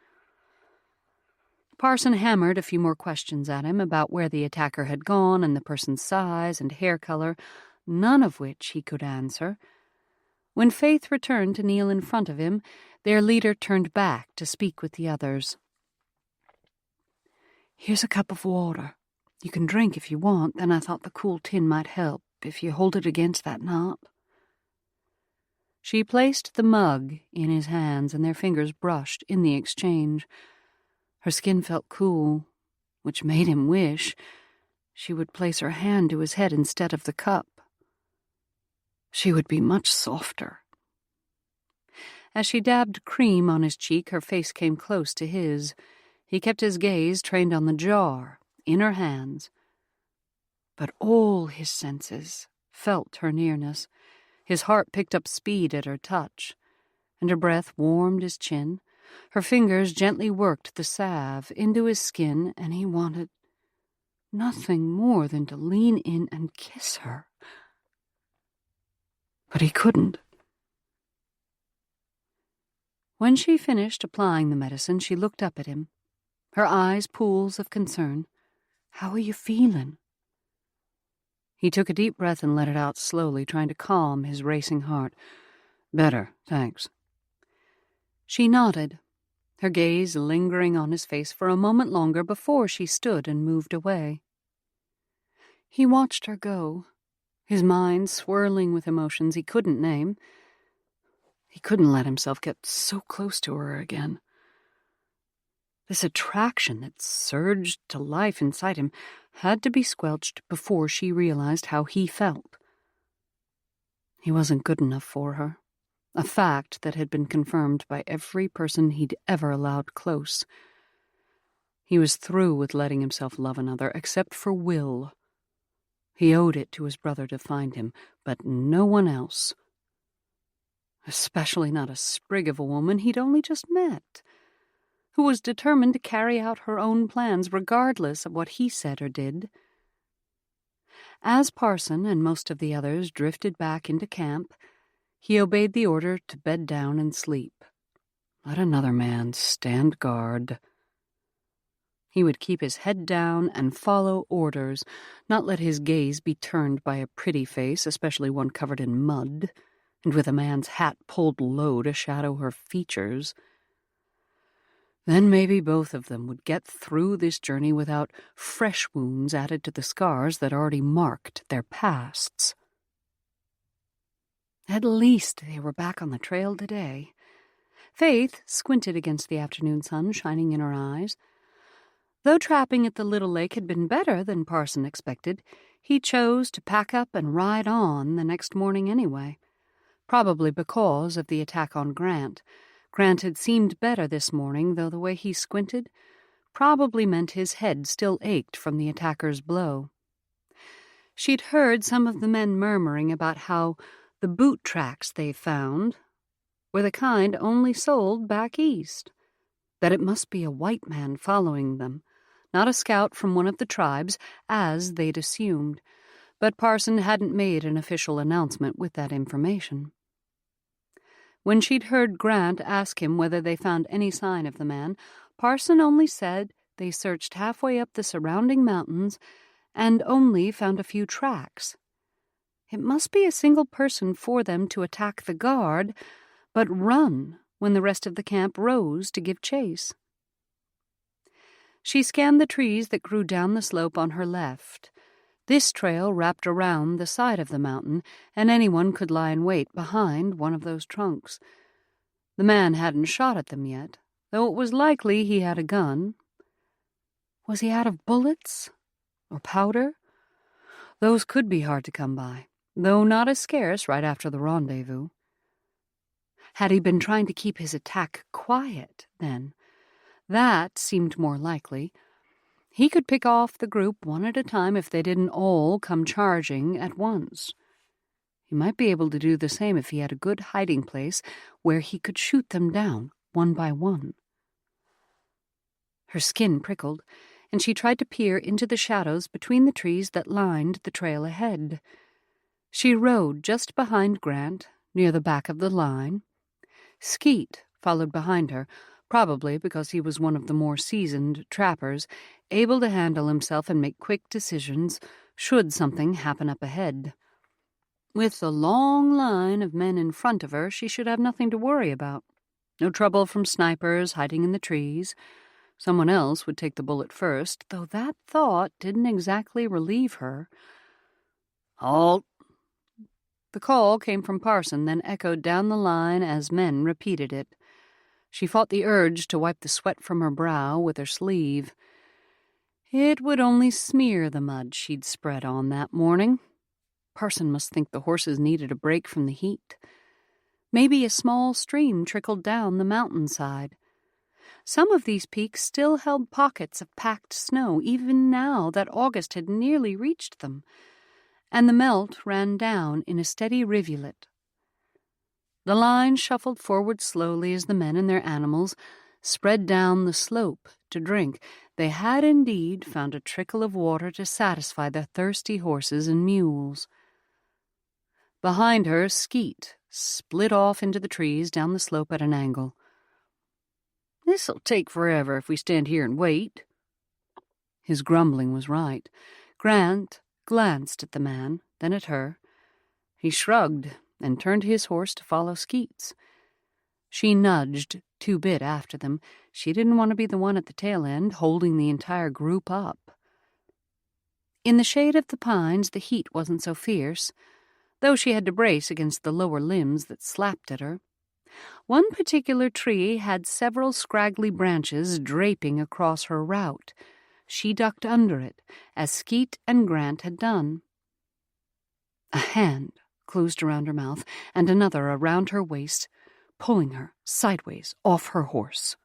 Parson hammered a few more questions at him about where the attacker had gone and the person's size and hair color, none of which he could answer. When Faith returned to kneel in front of him, their leader turned back to speak with the others. "Here's a cup of water. You can drink if you want, then I thought the cool tin might help if you hold it against that knot." She placed the mug in his hands, and their fingers brushed in the exchange. Her skin felt cool, which made him wish she would place her hand to his head instead of the cup. She would be much softer. As she dabbed cream on his cheek, her face came close to his. He kept his gaze trained on the jar in her hands. But all his senses felt her nearness. His heart picked up speed at her touch, and her breath warmed his chin. Her fingers gently worked the salve into his skin, and he wanted nothing more than to lean in and kiss her. But he couldn't. When she finished applying the medicine, she looked up at him, her eyes pools of concern. "How are you feeling?" He took a deep breath and let it out slowly, trying to calm his racing heart. "Better, thanks." She nodded, her gaze lingering on his face for a moment longer before she stood and moved away. He watched her go, his mind swirling with emotions he couldn't name. He couldn't let himself get so close to her again. This attraction that surged to life inside him had to be squelched before she realized how he felt. He wasn't good enough for her, a fact that had been confirmed by every person he'd ever allowed close. He was through with letting himself love another, except for Will. He owed it to his brother to find him, but no one else. Especially not a sprig of a woman he'd only just met, who was determined to carry out her own plans regardless of what he said or did. As Parson and most of the others drifted back into camp, he obeyed the order to bed down and sleep. Let another man stand guard. He would keep his head down and follow orders, not let his gaze be turned by a pretty face, especially one covered in mud, and with a man's hat pulled low to shadow her features. Then maybe both of them would get through this journey without fresh wounds added to the scars that already marked their pasts. At least they were back on the trail today. Faith squinted against the afternoon sun shining in her eyes. Though trapping at the little lake had been better than Parson expected, he chose to pack up and ride on the next morning anyway, probably because of the attack on Grant. Grant had seemed better this morning, though the way he squinted probably meant his head still ached from the attacker's blow. She'd heard some of the men murmuring about how the boot tracks they found were the kind only sold back east, that it must be a white man following them, not a scout from one of the tribes, as they'd assumed, but Parson hadn't made an official announcement with that information. When she'd heard Grant ask him whether they found any sign of the man, Parson only said they searched halfway up the surrounding mountains and only found a few tracks. It must be a single person for them to attack the guard, but run when the rest of the camp rose to give chase. She scanned the trees that grew down the slope on her left. This trail wrapped around the side of the mountain, and anyone could lie in wait behind one of those trunks. The man hadn't shot at them yet, though it was likely he had a gun. Was he out of bullets? Or powder? Those could be hard to come by, though not as scarce right after the rendezvous. Had he been trying to keep his attack quiet, then? That seemed more likely. He could pick off the group one at a time if they didn't all come charging at once. He might be able to do the same if he had a good hiding place where he could shoot them down one by one. Her skin prickled, and she tried to peer into the shadows between the trees that lined the trail ahead. She rode just behind Grant, near the back of the line. Skeet followed behind her, probably because he was one of the more seasoned trappers, able to handle himself and make quick decisions should something happen up ahead. With a long line of men in front of her, she should have nothing to worry about. No trouble from snipers hiding in the trees. Someone else would take the bullet first, though that thought didn't exactly relieve her. "Halt!" The call came from Parson, then echoed down the line as men repeated it. She fought the urge to wipe the sweat from her brow with her sleeve. It would only smear the mud she'd spread on that morning. Parson must think the horses needed a break from the heat. Maybe a small stream trickled down the mountainside. Some of these peaks still held pockets of packed snow, even now that August had nearly reached them, and the melt ran down in a steady rivulet. The line shuffled forward slowly as the men and their animals spread down the slope to drink. They had indeed found a trickle of water to satisfy their thirsty horses and mules. Behind her, Skeet split off into the trees down the slope at an angle. This'll take forever if we stand here and wait. His grumbling was right. Grant glanced at the man, then at her. He shrugged and turned his horse to follow Skeet's. She nudged Two-Bit after them. She didn't want to be the one at the tail end, holding the entire group up. In the shade of the pines, the heat wasn't so fierce, though she had to brace against the lower limbs that slapped at her. One particular tree had several scraggly branches draping across her route. She ducked under it, as Skeet and Grant had done. A hand closed around her mouth, and another around her waist, pulling her sideways off her horse.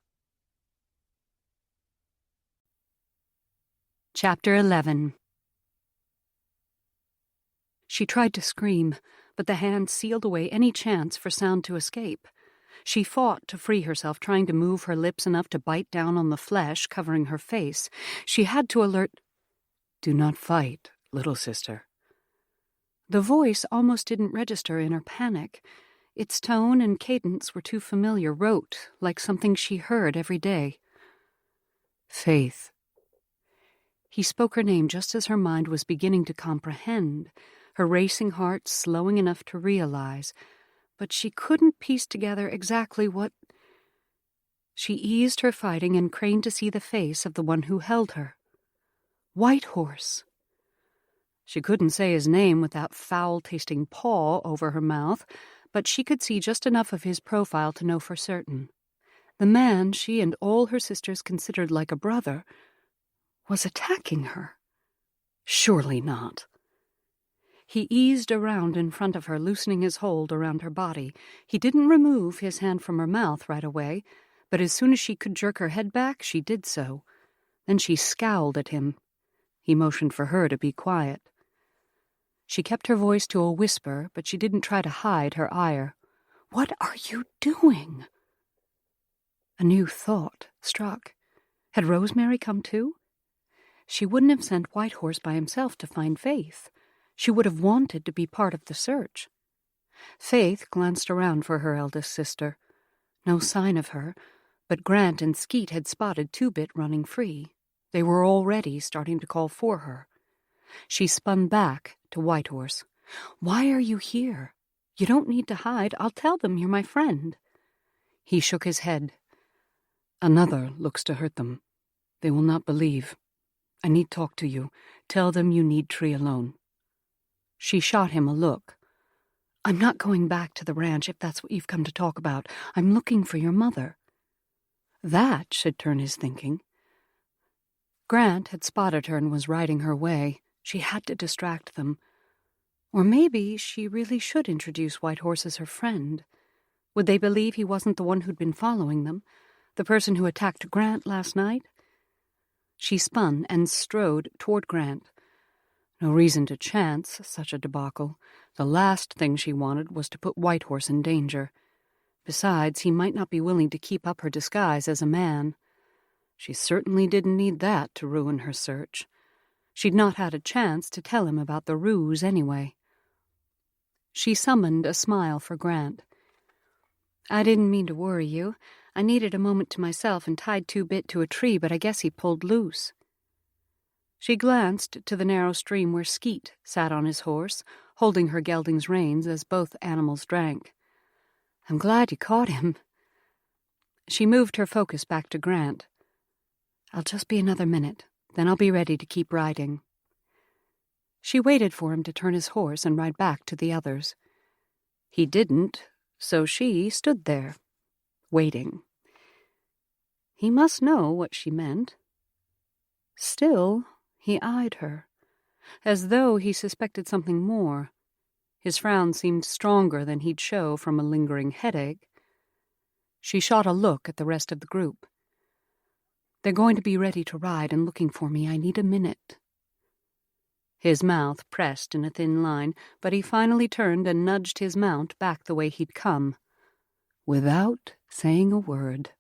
Chapter 11. She tried to scream, but the hand sealed away any chance for sound to escape. She fought to free herself, trying to move her lips enough to bite down on the flesh covering her face. She had to alert, "Do not fight, little sister." The voice almost didn't register in her panic. Its tone and cadence were too familiar, rote, like something she heard every day. Faith. He spoke her name just as her mind was beginning to comprehend, her racing heart slowing enough to realize, but she couldn't piece together exactly what. She eased her fighting and craned to see the face of the one who held her. Whitehorse. She couldn't say his name with that foul-tasting paw over her mouth, but she could see just enough of his profile to know for certain. The man she and all her sisters considered like a brother was attacking her. Surely not. He eased around in front of her, loosening his hold around her body. He didn't remove his hand from her mouth right away, but as soon as she could jerk her head back, she did so. Then she scowled at him. He motioned for her to be quiet. She kept her voice to a whisper, but she didn't try to hide her ire. "What are you doing?" A new thought struck. Had Rosemary come too? She wouldn't have sent Whitehorse by himself to find Faith. She would have wanted to be part of the search. Faith glanced around for her eldest sister. No sign of her, but Grant and Skeet had spotted Two-Bit running free. They were already starting to call for her. She spun back to Whitehorse. "Why are you here? You don't need to hide. I'll tell them you're my friend." He shook his head. "Another looks to hurt them. They will not believe. I need talk to you. Tell them you need Tree alone." She shot him a look. "I'm not going back to the ranch if that's what you've come to talk about. I'm looking for your mother." That should turn his thinking. Grant had spotted her and was riding her way. She had to distract them. Or maybe she really should introduce Whitehorse as her friend. Would they believe he wasn't the one who'd been following them, the person who attacked Grant last night? She spun and strode toward Grant. No reason to chance such a debacle. The last thing she wanted was to put Whitehorse in danger. Besides, he might not be willing to keep up her disguise as a man. She certainly didn't need that to ruin her search. She'd not had a chance to tell him about the ruse anyway. She summoned a smile for Grant. "I didn't mean to worry you. I needed a moment to myself and tied Two-Bit to a tree, but I guess he pulled loose." She glanced to the narrow stream where Skeet sat on his horse, holding her gelding's reins as both animals drank. "I'm glad you caught him." She moved her focus back to Grant. "I'll just be another minute. Then I'll be ready to keep riding." She waited for him to turn his horse and ride back to the others. He didn't, so she stood there, waiting. He must know what she meant. Still, he eyed her, as though he suspected something more. His frown seemed stronger than he'd show from a lingering headache. She shot a look at the rest of the group. "They're going to be ready to ride and looking for me. I need a minute." His mouth pressed in a thin line, but he finally turned and nudged his mount back the way he'd come, without saying a word.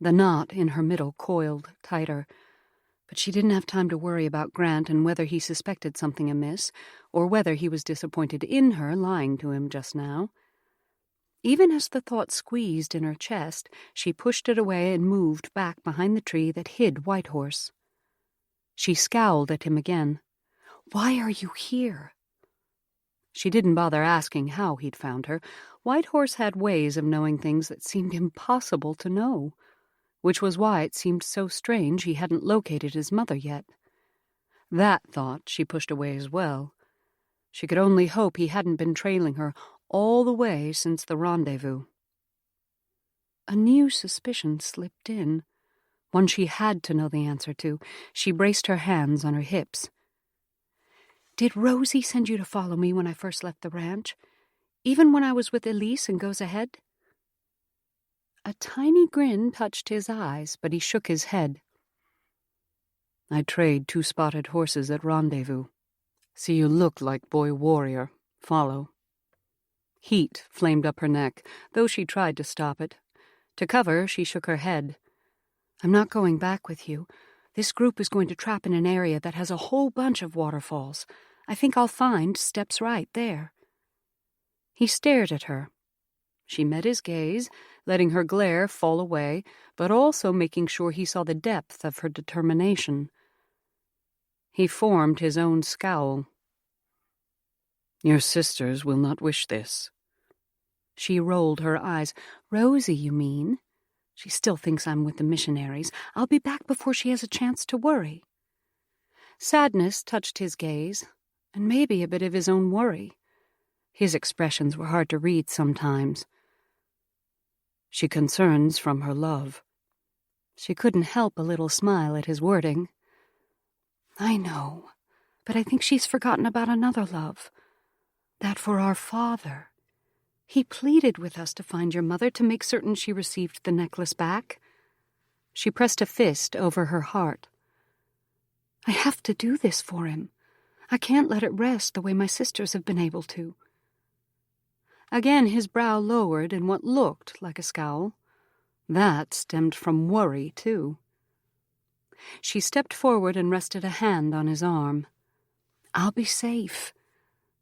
The knot in her middle coiled tighter, but she didn't have time to worry about Grant and whether he suspected something amiss, or whether he was disappointed in her lying to him just now. Even as the thought squeezed in her chest, she pushed it away and moved back behind the tree that hid Whitehorse. She scowled at him again. "Why are you here?" She didn't bother asking how he'd found her. Whitehorse had ways of knowing things that seemed impossible to know, which was why it seemed so strange he hadn't located his mother yet. That thought she pushed away as well. She could only hope he hadn't been trailing her all the way since the rendezvous. A new suspicion slipped in, one she had to know the answer to. She braced her hands on her hips. "Did Rosie send you to follow me when I first left the ranch? Even when I was with Elise and Goes Ahead?" A tiny grin touched his eyes, but he shook his head. "I trade 2 spotted horses at rendezvous. See you look like boy warrior. Follow." Heat flamed up her neck, though she tried to stop it. To cover, she shook her head. "I'm not going back with you. This group is going to trap in an area that has a whole bunch of waterfalls. I think I'll find Steps Right there." He stared at her. She met his gaze, letting her glare fall away, but also making sure he saw the depth of her determination. He formed his own scowl. "Your sisters will not wish this." She rolled her eyes. "Rosie, you mean? She still thinks I'm with the missionaries. I'll be back before she has a chance to worry." Sadness touched his gaze, and maybe a bit of his own worry. His expressions were hard to read sometimes. "She concerns from her love." She couldn't help a little smile at his wording. "I know, but I think she's forgotten about another love. That for our father. He pleaded with us to find your mother to make certain she received the necklace back." She pressed a fist over her heart. "I have to do this for him. I can't let it rest the way my sisters have been able to." Again his brow lowered in what looked like a scowl. That stemmed from worry, too. She stepped forward and rested a hand on his arm. "I'll be safe.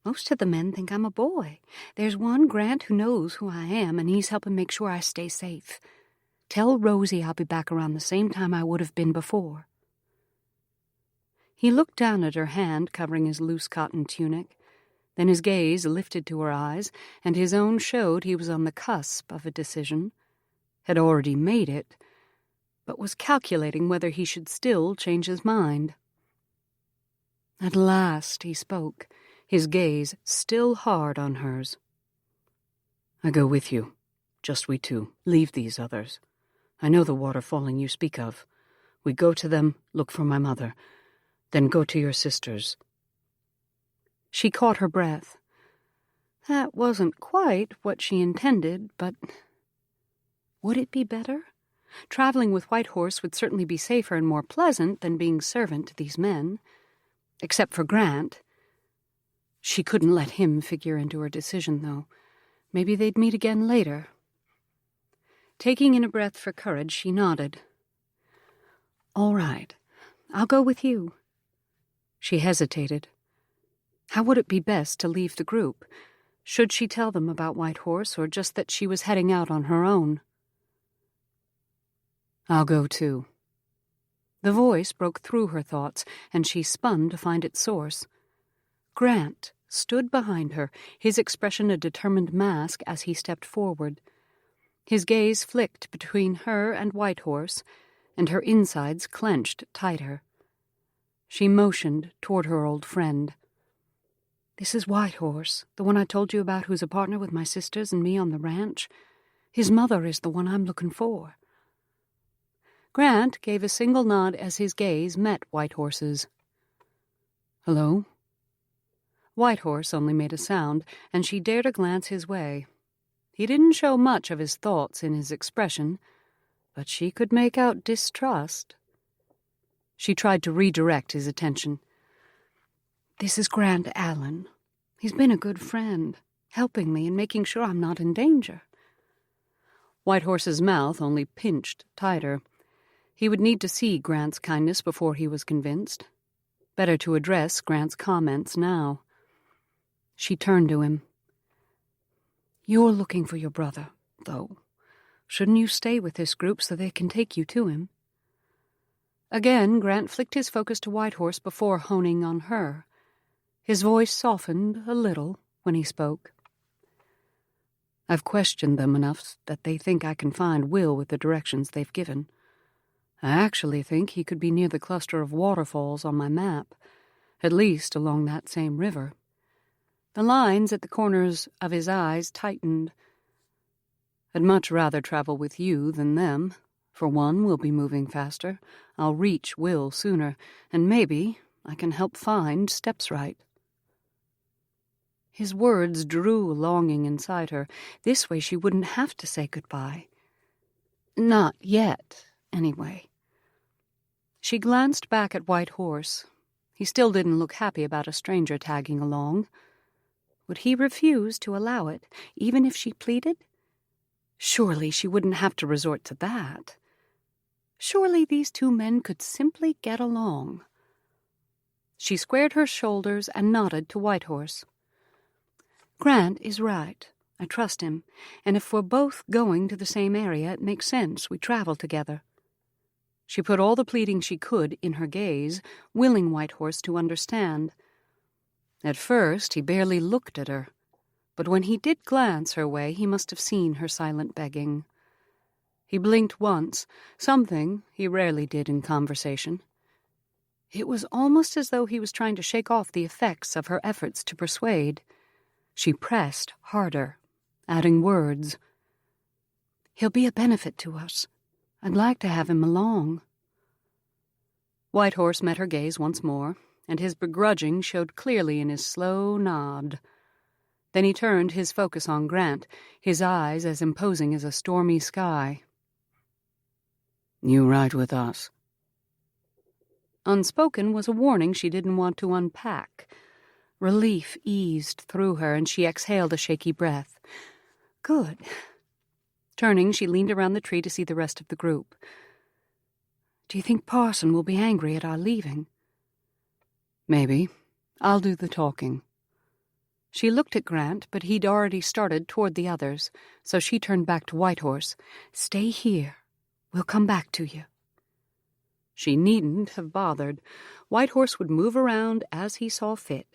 Most of the men think I'm a boy. There's one, Grant, who knows who I am, and he's helping make sure I stay safe. Tell Rosie I'll be back around the same time I would have been before." He looked down at her hand covering his loose cotton tunic. Then his gaze lifted to her eyes, and his own showed he was on the cusp of a decision. Had already made it, but was calculating whether he should still change his mind. At last he spoke, his gaze still hard on hers. "I go with you. Just we two. Leave these others. I know the waterfalling you speak of. We go to them, look for my mother. Then go to your sisters." She caught her breath. That wasn't quite what she intended, but would it be better? Traveling with Whitehorse would certainly be safer and more pleasant than being servant to these men. Except for Grant. She couldn't let him figure into her decision, though. Maybe they'd meet again later. Taking in a breath for courage, she nodded. "All right. I'll go with you." She hesitated. How would it be best to leave the group? Should she tell them about Whitehorse, or just that she was heading out on her own? "I'll go too." The voice broke through her thoughts, and she spun to find its source. Grant stood behind her, his expression a determined mask as he stepped forward. His gaze flicked between her and Whitehorse, and her insides clenched tighter. She motioned toward her old friend. "This is Whitehorse, the one I told you about who's a partner with my sisters and me on the ranch. His mother is the one I'm looking for." Grant gave a single nod as his gaze met Whitehorse's. "Hello?" Whitehorse only made a sound, and she dared a glance his way. He didn't show much of his thoughts in his expression, but she could make out distrust. She tried to redirect his attention. "This is Grant Allen. He's been a good friend, helping me and making sure I'm not in danger." Whitehorse's mouth only pinched tighter. He would need to see Grant's kindness before he was convinced. Better to address Grant's comments now. She turned to him. You're looking for your brother, though. Shouldn't you stay with this group so they can take you to him?" Again, Grant flicked his focus to Whitehorse before honing on her. His voice softened a little when he spoke. "I've questioned them enough that they think I can find Will with the directions they've given. I actually think he could be near the cluster of waterfalls on my map, at least along that same river." The lines at the corners of his eyes tightened. "I'd much rather travel with you than them. For one, we'll be moving faster. I'll reach Will sooner, and maybe I can help find Steps Right." His words drew a longing inside her. This way she wouldn't have to say goodbye. Not yet, anyway. She glanced back at Whitehorse. He still didn't look happy about a stranger tagging along. Would he refuse to allow it, even if she pleaded? Surely she wouldn't have to resort to that. Surely these two men could simply get along. She squared her shoulders and nodded to Whitehorse. "Grant is right. I trust him, and if we're both going to the same area, it makes sense we travel together." She put all the pleading she could in her gaze, willing Whitehorse to understand. At first, he barely looked at her, but when he did glance her way, he must have seen her silent begging. He blinked once, something he rarely did in conversation. It was almost as though he was trying to shake off the effects of her efforts to persuade. She pressed harder, adding words. "He'll be a benefit to us. I'd like to have him along." Whitehorse met her gaze once more, and his begrudging showed clearly in his slow nod. Then he turned his focus on Grant, his eyes as imposing as a stormy sky. "You ride with us." Unspoken was a warning she didn't want to unpack. Relief eased through her, and she exhaled a shaky breath. "Good." Turning, she leaned around the tree to see the rest of the group. "Do you think Parson will be angry at our leaving?" "Maybe. I'll do the talking." She looked at Grant, but he'd already started toward the others, so she turned back to Whitehorse. "Stay here. We'll come back to you." She needn't have bothered. Whitehorse would move around as he saw fit.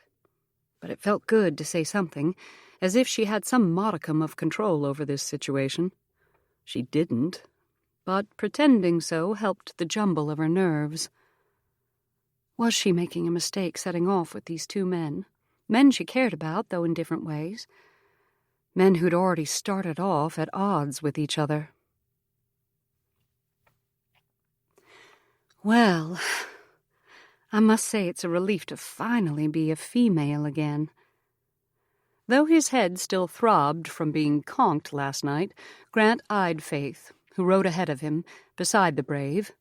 But it felt good to say something, as if she had some modicum of control over this situation. She didn't, but pretending so helped the jumble of her nerves. Was she making a mistake setting off with these two men? Men she cared about, though in different ways. Men who'd already started off at odds with each other. Well, I must say it's a relief to finally be a female again. Though his head still throbbed from being conked last night, Grant eyed Faith, who rode ahead of him, beside the brave.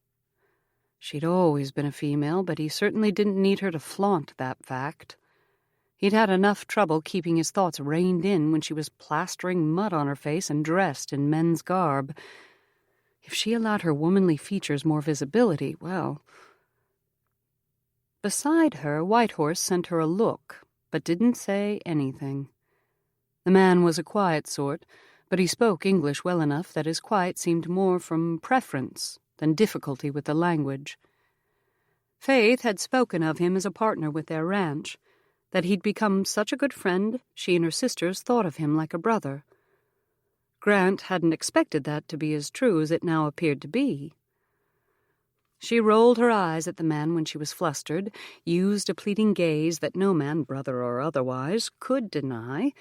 She'd always been a female, but he certainly didn't need her to flaunt that fact. He'd had enough trouble keeping his thoughts reined in when she was plastering mud on her face and dressed in men's garb. If she allowed her womanly features more visibility, well... Beside her, Whitehorse sent her a look, but didn't say anything. The man was a quiet sort, but he spoke English well enough that his quiet seemed more from preference than difficulty with the language. Faith had spoken of him as a partner with their ranch, that he'd become such a good friend she and her sisters thought of him like a brother. Grant hadn't expected that to be as true as it now appeared to be. She rolled her eyes at the man when she was flustered, used a pleading gaze that no man, brother or otherwise, could deny,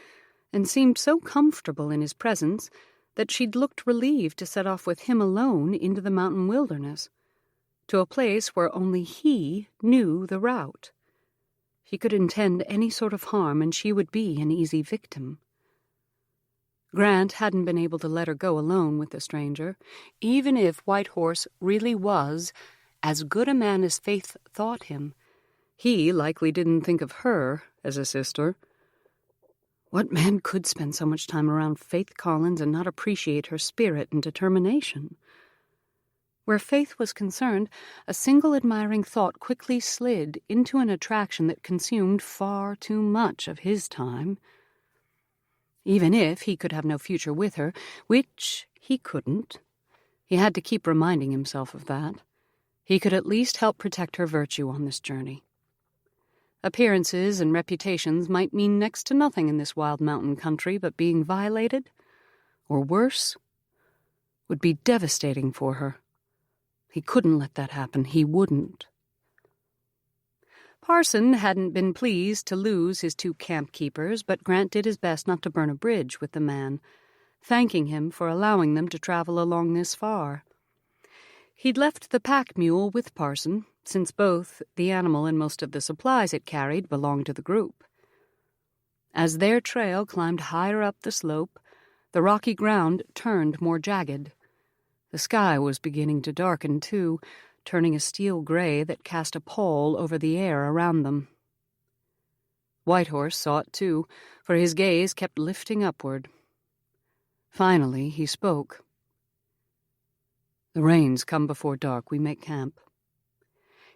and seemed so comfortable in his presence that she'd looked relieved to set off with him alone into the mountain wilderness, to a place where only he knew the route. He could intend any sort of harm, and she would be an easy victim. Grant hadn't been able to let her go alone with the stranger, even if Whitehorse really was as good a man as Faith thought him. He likely didn't think of her as a sister. What man could spend so much time around Faith Collins and not appreciate her spirit and determination? Where Faith was concerned, a single admiring thought quickly slid into an attraction that consumed far too much of his time. Even if he could have no future with her, which he couldn't, he had to keep reminding himself of that, he could at least help protect her virtue on this journey. Appearances and reputations might mean next to nothing in this wild mountain country, but being violated, or worse, would be devastating for her. He couldn't let that happen. He wouldn't. Parson hadn't been pleased to lose his 2 camp keepers, but Grant did his best not to burn a bridge with the man, thanking him for allowing them to travel along this far. He'd left the pack mule with Parson, since both the animal and most of the supplies it carried belonged to the group. As their trail climbed higher up the slope, the rocky ground turned more jagged. The sky was beginning to darken, too, turning a steel gray that cast a pall over the air around them. Whitehorse saw it, too, for his gaze kept lifting upward. Finally, he spoke. "The rains come before dark. We make camp."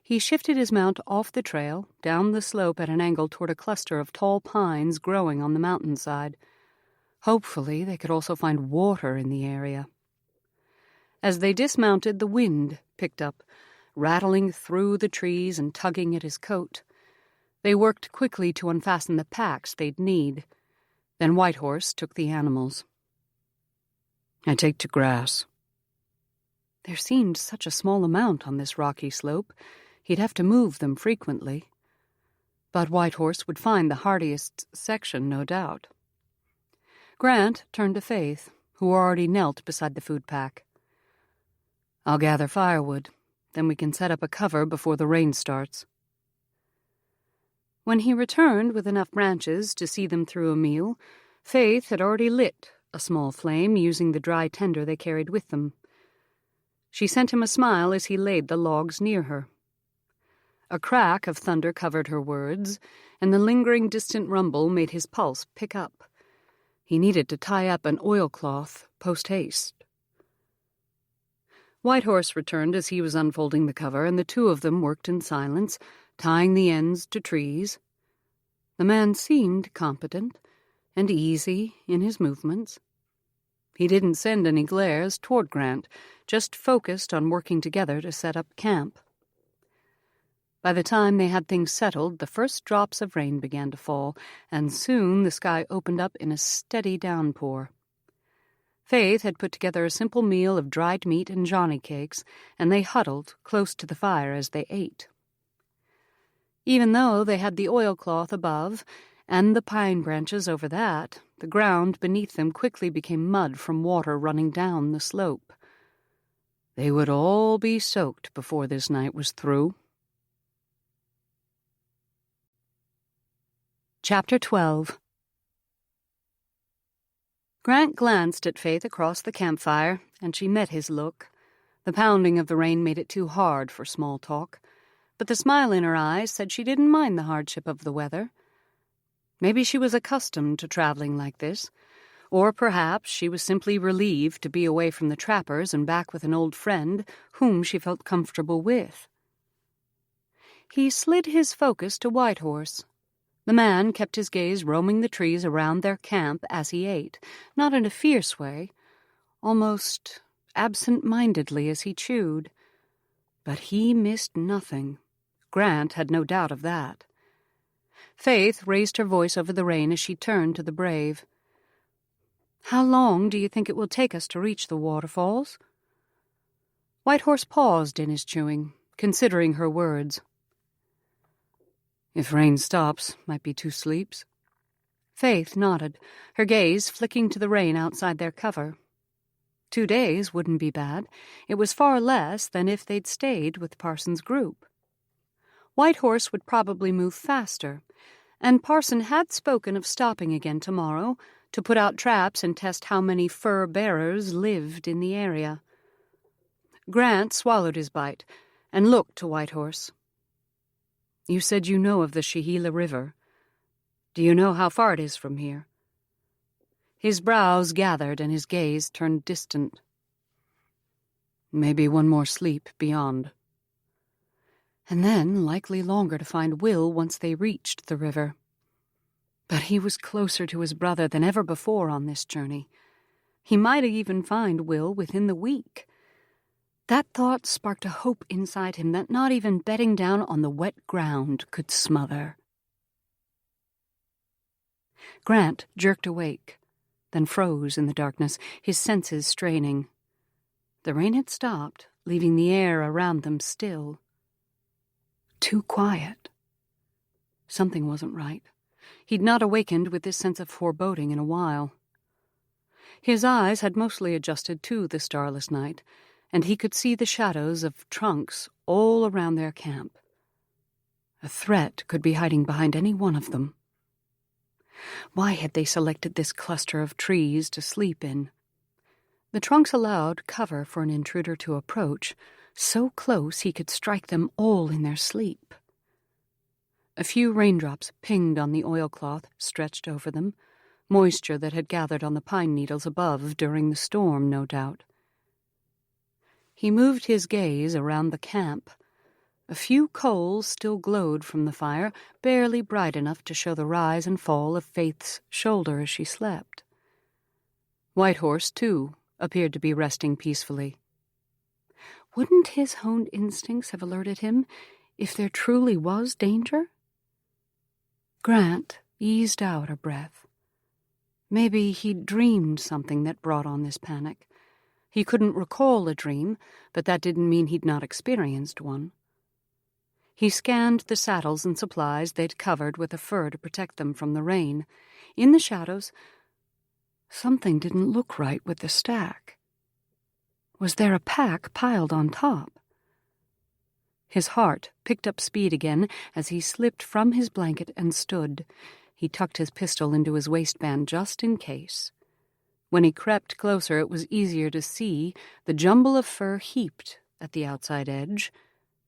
He shifted his mount off the trail, down the slope at an angle toward a cluster of tall pines growing on the mountainside. Hopefully, they could also find water in the area. As they dismounted, the wind picked up, rattling through the trees and tugging at his coat. They worked quickly to unfasten the packs they'd need. Then Whitehorse took the animals. "I take to grass." There seemed such a small amount on this rocky slope, he'd have to move them frequently. But Whitehorse would find the hardiest section, no doubt. Grant turned to Faith, who already knelt beside the food pack. "I'll gather firewood. Then we can set up a cover before the rain starts." When he returned with enough branches to see them through a meal, Faith had already lit a small flame using the dry tinder they carried with them. She sent him a smile as he laid the logs near her. A crack of thunder covered her words, and the lingering distant rumble made his pulse pick up. He needed to tie up an oilcloth post-haste. Whitehorse returned as he was unfolding the cover, and the 2 of them worked in silence, tying the ends to trees. The man seemed competent and easy in his movements. He didn't send any glares toward Grant, just focused on working together to set up camp. By the time they had things settled, the first drops of rain began to fall, and soon the sky opened up in a steady downpour. Faith had put together a simple meal of dried meat and johnny cakes, and they huddled close to the fire as they ate. Even though they had the oilcloth above and the pine branches over that, the ground beneath them quickly became mud from water running down the slope. They would all be soaked before this night was through. Chapter 12. Grant glanced at Faith across the campfire, and she met his look. The pounding of the rain made it too hard for small talk, but the smile in her eyes said she didn't mind the hardship of the weather. Maybe she was accustomed to traveling like this, or perhaps she was simply relieved to be away from the trappers and back with an old friend whom she felt comfortable with. He slid his focus to Whitehorse. The man kept his gaze roaming the trees around their camp as he ate, not in a fierce way, almost absent-mindedly as he chewed. But he missed nothing. Grant had no doubt of that. Faith raised her voice over the rain as she turned to the brave. "How long do you think it will take us to reach the waterfalls?" Whitehorse paused in his chewing, considering her words. "If rain stops, might be 2 sleeps." Faith nodded, her gaze flicking to the rain outside their cover. 2 days wouldn't be bad. It was far less than if they'd stayed with Parson's group. Whitehorse would probably move faster, and Parson had spoken of stopping again tomorrow to put out traps and test how many fur-bearers lived in the area. Grant swallowed his bite and looked to Whitehorse. "You said you know of the Shihila River. Do you know how far it is from here?" His brows gathered and his gaze turned distant. "Maybe 1 more sleep beyond." And then likely longer to find Will once they reached the river. But he was closer to his brother than ever before on this journey. He might even find Will within the week. That thought sparked a hope inside him that not even bedding down on the wet ground could smother. Grant jerked awake, then froze in the darkness, his senses straining. The rain had stopped, leaving the air around them still. Too quiet. Something wasn't right. He'd not awakened with this sense of foreboding in a while. His eyes had mostly adjusted to the starless night, and he could see the shadows of trunks all around their camp. A threat could be hiding behind any one of them. Why had they selected this cluster of trees to sleep in? The trunks allowed cover for an intruder to approach, so close he could strike them all in their sleep. A few raindrops pinged on the oilcloth stretched over them, moisture that had gathered on the pine needles above during the storm, no doubt. He moved his gaze around the camp. A few coals still glowed from the fire, barely bright enough to show the rise and fall of Faith's shoulder as she slept. Whitehorse, too, appeared to be resting peacefully. Wouldn't his honed instincts have alerted him if there truly was danger? Grant eased out a breath. Maybe he'd dreamed something that brought on this panic. He couldn't recall a dream, but that didn't mean he'd not experienced one. He scanned the saddles and supplies they'd covered with a fur to protect them from the rain. In the shadows, something didn't look right with the stack. Was there a pack piled on top? His heart picked up speed again as he slipped from his blanket and stood. He tucked his pistol into his waistband just in case. When he crept closer, it was easier to see the jumble of fur heaped at the outside edge,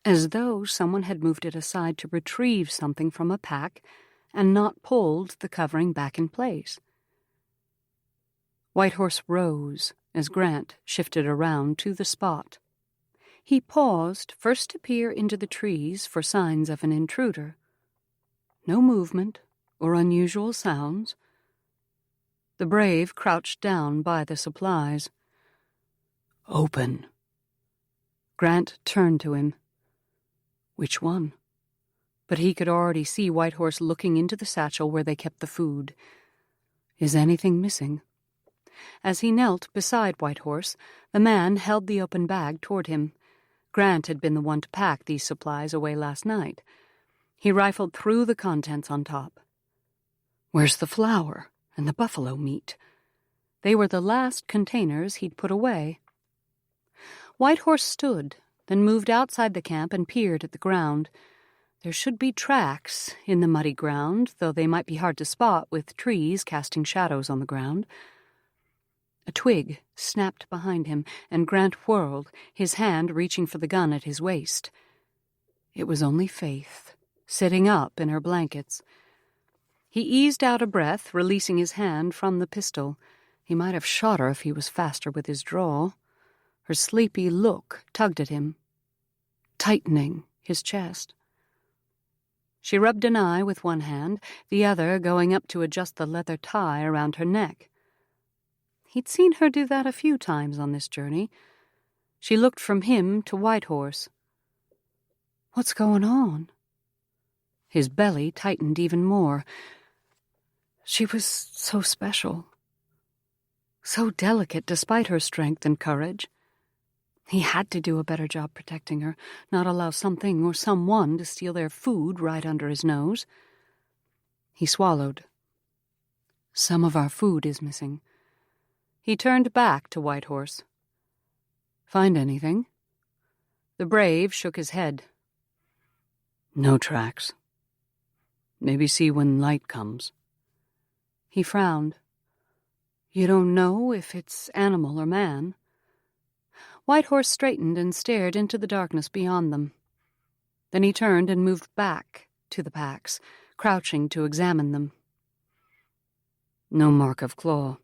as though someone had moved it aside to retrieve something from a pack and not pulled the covering back in place. Whitehorse rose as Grant shifted around to the spot. He paused, first to peer into the trees for signs of an intruder. No movement or unusual sounds. The brave crouched down by the supplies. "Open." Grant turned to him. Which one? But he could already see Whitehorse looking into the satchel where they kept the food. Is anything missing? As he knelt beside Whitehorse, the man held the open bag toward him. Grant had been the one to pack these supplies away last night. He rifled through the contents on top. Where's the flour and the buffalo meat? They were the last containers he'd put away. Whitehorse stood, then moved outside the camp and peered at the ground. There should be tracks in the muddy ground, though they might be hard to spot with trees casting shadows on the ground. A twig snapped behind him, and Grant whirled, his hand reaching for the gun at his waist. It was only Faith, sitting up in her blankets. He eased out a breath, releasing his hand from the pistol. He might have shot her if he was faster with his draw. Her sleepy look tugged at him, tightening his chest. She rubbed an eye with one hand, the other going up to adjust the leather tie around her neck. He'd seen her do that a few times on this journey. She looked from him to Whitehorse. What's going on? His belly tightened even more. She was so special, so delicate despite her strength and courage. He had to do a better job protecting her, not allow something or someone to steal their food right under his nose. He swallowed. Some of our food is missing. He turned back to Whitehorse. Find anything? The brave shook his head. No tracks. Maybe see when light comes. He frowned. You don't know if it's animal or man? Whitehorse straightened and stared into the darkness beyond them. Then he turned and moved back to the packs, crouching to examine them. No mark of claw,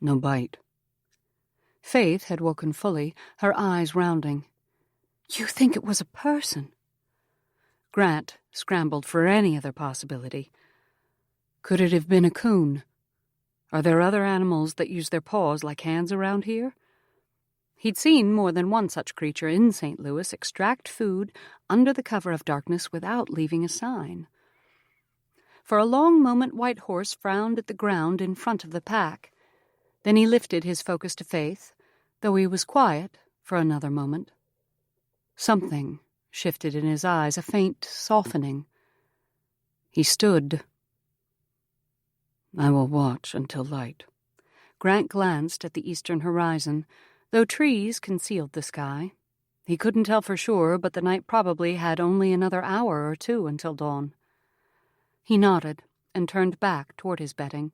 no bite. Faith had woken fully, her eyes rounding. You think it was a person? Grant scrambled for any other possibility. Could it have been a coon? Are there other animals that use their paws like hands around here? He'd seen more than one such creature in St. Louis extract food under the cover of darkness without leaving a sign. For a long moment White Horse frowned at the ground in front of the pack. Then he lifted his focus to Faith, though he was quiet for another moment. Something shifted in his eyes, a faint softening. He stood. "I will watch until light." Grant glanced at the eastern horizon, though trees concealed the sky. He couldn't tell for sure, but the night probably had only another hour or two until dawn. He nodded and turned back toward his bedding.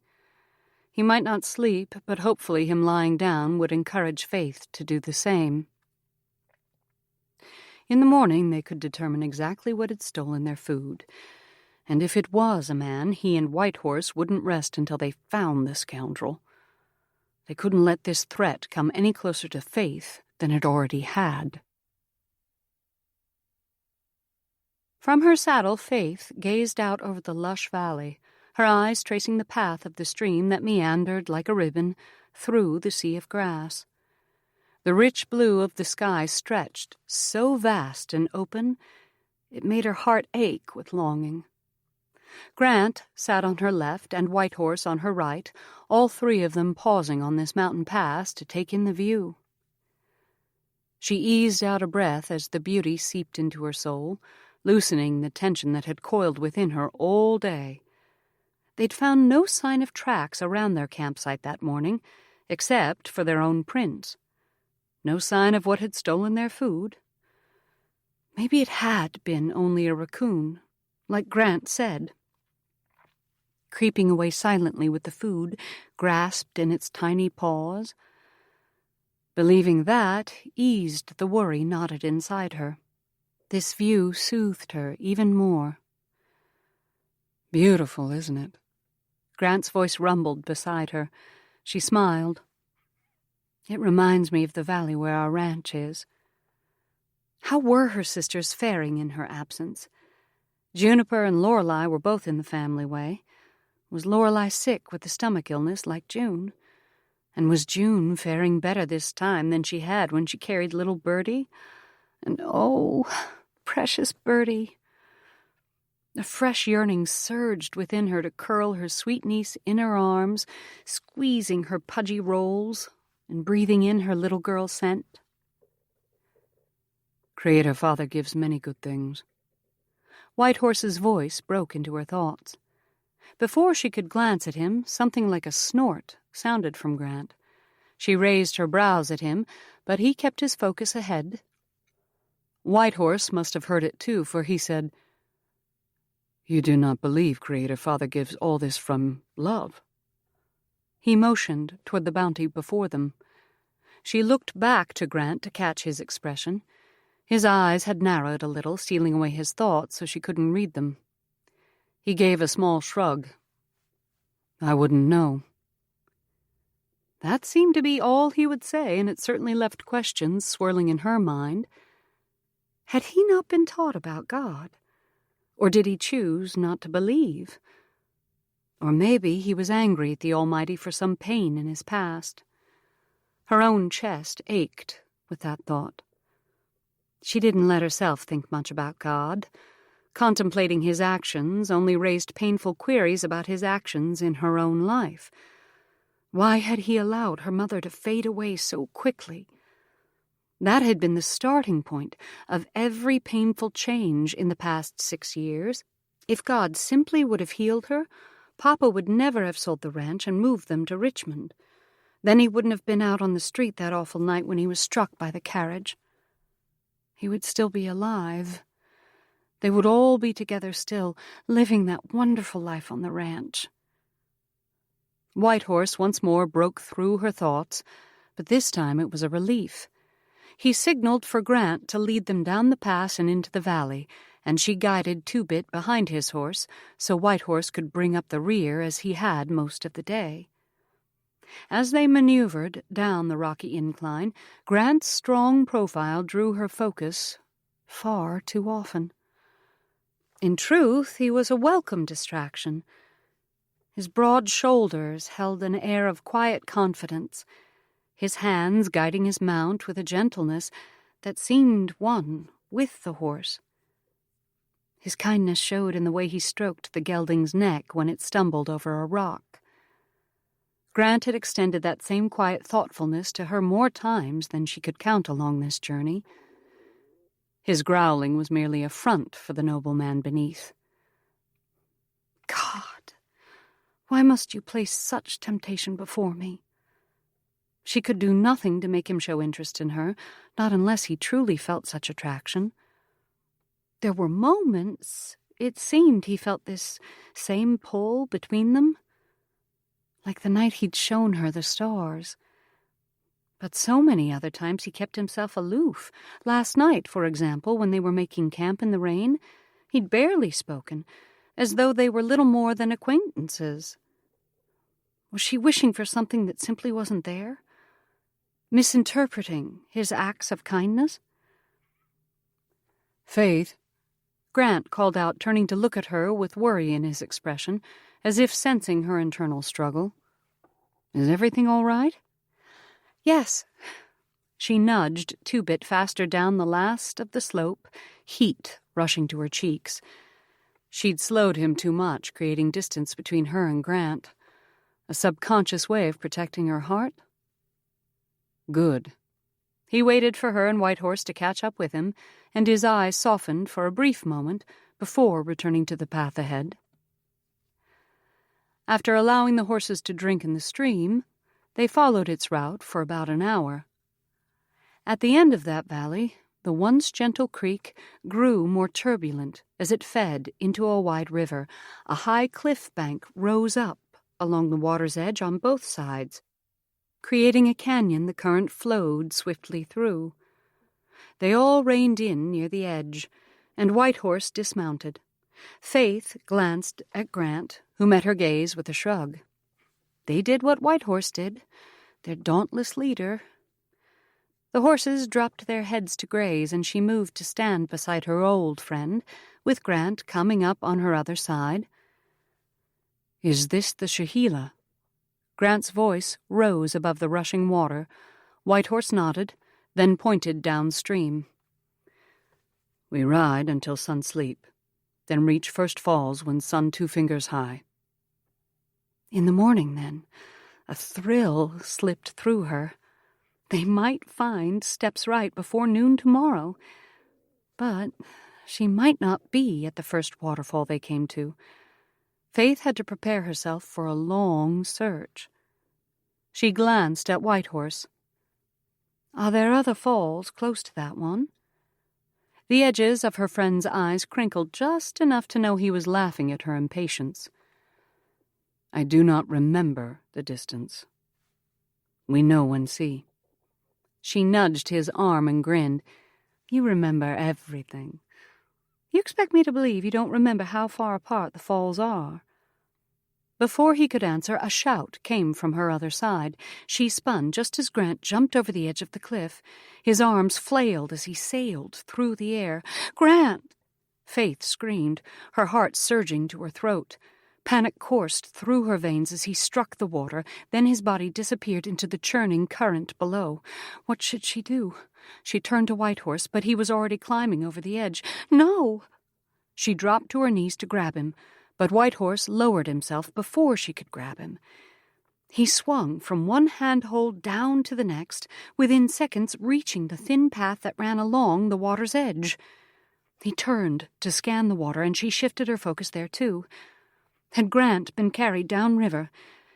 He might not sleep, but hopefully him lying down would encourage Faith to do the same. In the morning they could determine exactly what had stolen their food, and if it was a man, he and White Horse wouldn't rest until they found the scoundrel. They couldn't let this threat come any closer to Faith than it already had. From her saddle, Faith gazed out over the lush valley, her eyes tracing the path of the stream that meandered like a ribbon through the sea of grass. The rich blue of the sky stretched so vast and open, it made her heart ache with longing. Grant sat on her left and White Horse on her right, all three of them pausing on this mountain pass to take in the view. She eased out a breath as the beauty seeped into her soul, loosening the tension that had coiled within her all day. They'd found no sign of tracks around their campsite that morning, except for their own prints. No sign of what had stolen their food. Maybe it had been only a raccoon, like Grant said. Creeping away silently with the food grasped in its tiny paws. Believing that eased the worry knotted inside her. This view soothed her even more. "Beautiful, isn't it?" Grant's voice rumbled beside her. She smiled. "It reminds me of the valley where our ranch is." How were her sisters faring in her absence? Juniper and Lorelei were both in the family way. Was Lorelei sick with the stomach illness like June? And was June faring better this time than she had when she carried little Birdie? And oh, precious Birdie! A fresh yearning surged within her to curl her sweet niece in her arms, squeezing her pudgy rolls and breathing in her little girl scent. Creator Father gives many good things. White Horse's voice broke into her thoughts. Before she could glance at him, something like a snort sounded from Grant. She raised her brows at him, but he kept his focus ahead. White Horse must have heard it too, for he said, "You do not believe Creator Father gives all this from love?" He motioned toward the bounty before them. She looked back to Grant to catch his expression. His eyes had narrowed a little, stealing away his thoughts so she couldn't read them. He gave a small shrug. "I wouldn't know." That seemed to be all he would say, and it certainly left questions swirling in her mind. Had he not been taught about God? Or did he choose not to believe? Or maybe he was angry at the Almighty for some pain in his past. Her own chest ached with that thought. She didn't let herself think much about God. Contemplating his actions only raised painful queries about his actions in her own life. Why had he allowed her mother to fade away so quickly? That had been the starting point of every painful change in the past 6 years. If God simply would have healed her, Papa would never have sold the ranch and moved them to Richmond. Then he wouldn't have been out on the street that awful night when he was struck by the carriage. He would still be alive. They would all be together still, living that wonderful life on the ranch. White Horse once more broke through her thoughts, but this time it was a relief. He signaled for Grant to lead them down the pass and into the valley, and she guided Two-Bit behind his horse so White Horse could bring up the rear as he had most of the day. As they maneuvered down the rocky incline, Grant's strong profile drew her focus far too often. In truth, he was a welcome distraction. His broad shoulders held an air of quiet confidence, his hands guiding his mount with a gentleness that seemed one with the horse. His kindness showed in the way he stroked the gelding's neck when it stumbled over a rock. Grant had extended that same quiet thoughtfulness to her more times than she could count along this journey. His growling was merely a front for the noble man beneath. God, why must you place such temptation before me? She could do nothing to make him show interest in her, not unless he truly felt such attraction. There were moments, it seemed, he felt this same pull between them, like the night he'd shown her the stars. But so many other times he kept himself aloof. Last night, for example, when they were making camp in the rain, he'd barely spoken, as though they were little more than acquaintances. Was she wishing for something that simply wasn't there? Misinterpreting his acts of kindness? Faith, Grant called out, turning to look at her with worry in his expression, as if sensing her internal struggle. Is everything all right? Yes. She nudged two-bit faster down the last of the slope, heat rushing to her cheeks. She'd slowed him too much, creating distance between her and Grant. A subconscious way of protecting her heart? Good. He waited for her and Whitehorse to catch up with him, and his eyes softened for a brief moment before returning to the path ahead. After allowing the horses to drink in the stream, they followed its route for about an hour. At the end of that valley, the once gentle creek grew more turbulent as it fed into a wide river. A high cliff bank rose up along the water's edge on both sides, creating a canyon the current flowed swiftly through. They all reined in near the edge, and Whitehorse dismounted. Faith glanced at Grant, who met her gaze with a shrug. They did what Whitehorse did, their dauntless leader. The horses dropped their heads to graze, and she moved to stand beside her old friend, with Grant coming up on her other side. Is this the Shahila? Grant's voice rose above the rushing water. Whitehorse nodded, then pointed downstream. We ride until sun sleep, then reach First Falls when sun 2 fingers high. In the morning, then, a thrill slipped through her. They might find Steps Right before noon tomorrow, but she might not be at the first waterfall they came to. Faith had to prepare herself for a long search. She glanced at Whitehorse. Are there other falls close to that one? The edges of her friend's eyes crinkled just enough to know he was laughing at her impatience. I do not remember the distance. We know and see. She nudged his arm and grinned. You remember everything. You expect me to believe you don't remember how far apart the falls are? Before he could answer, a shout came from her other side. She spun just as Grant jumped over the edge of the cliff. His arms flailed as he sailed through the air. "Grant!" Faith screamed, her heart surging to her throat. Panic coursed through her veins as he struck the water, then his body disappeared into the churning current below. What should she do? She turned to Whitehorse, but he was already climbing over the edge. "No!" She dropped to her knees to grab him, but Whitehorse lowered himself before she could grab him. He swung from one handhold down to the next, within seconds reaching the thin path that ran along the water's edge. He turned to scan the water, and she shifted her focus there too. Had Grant been carried downriver?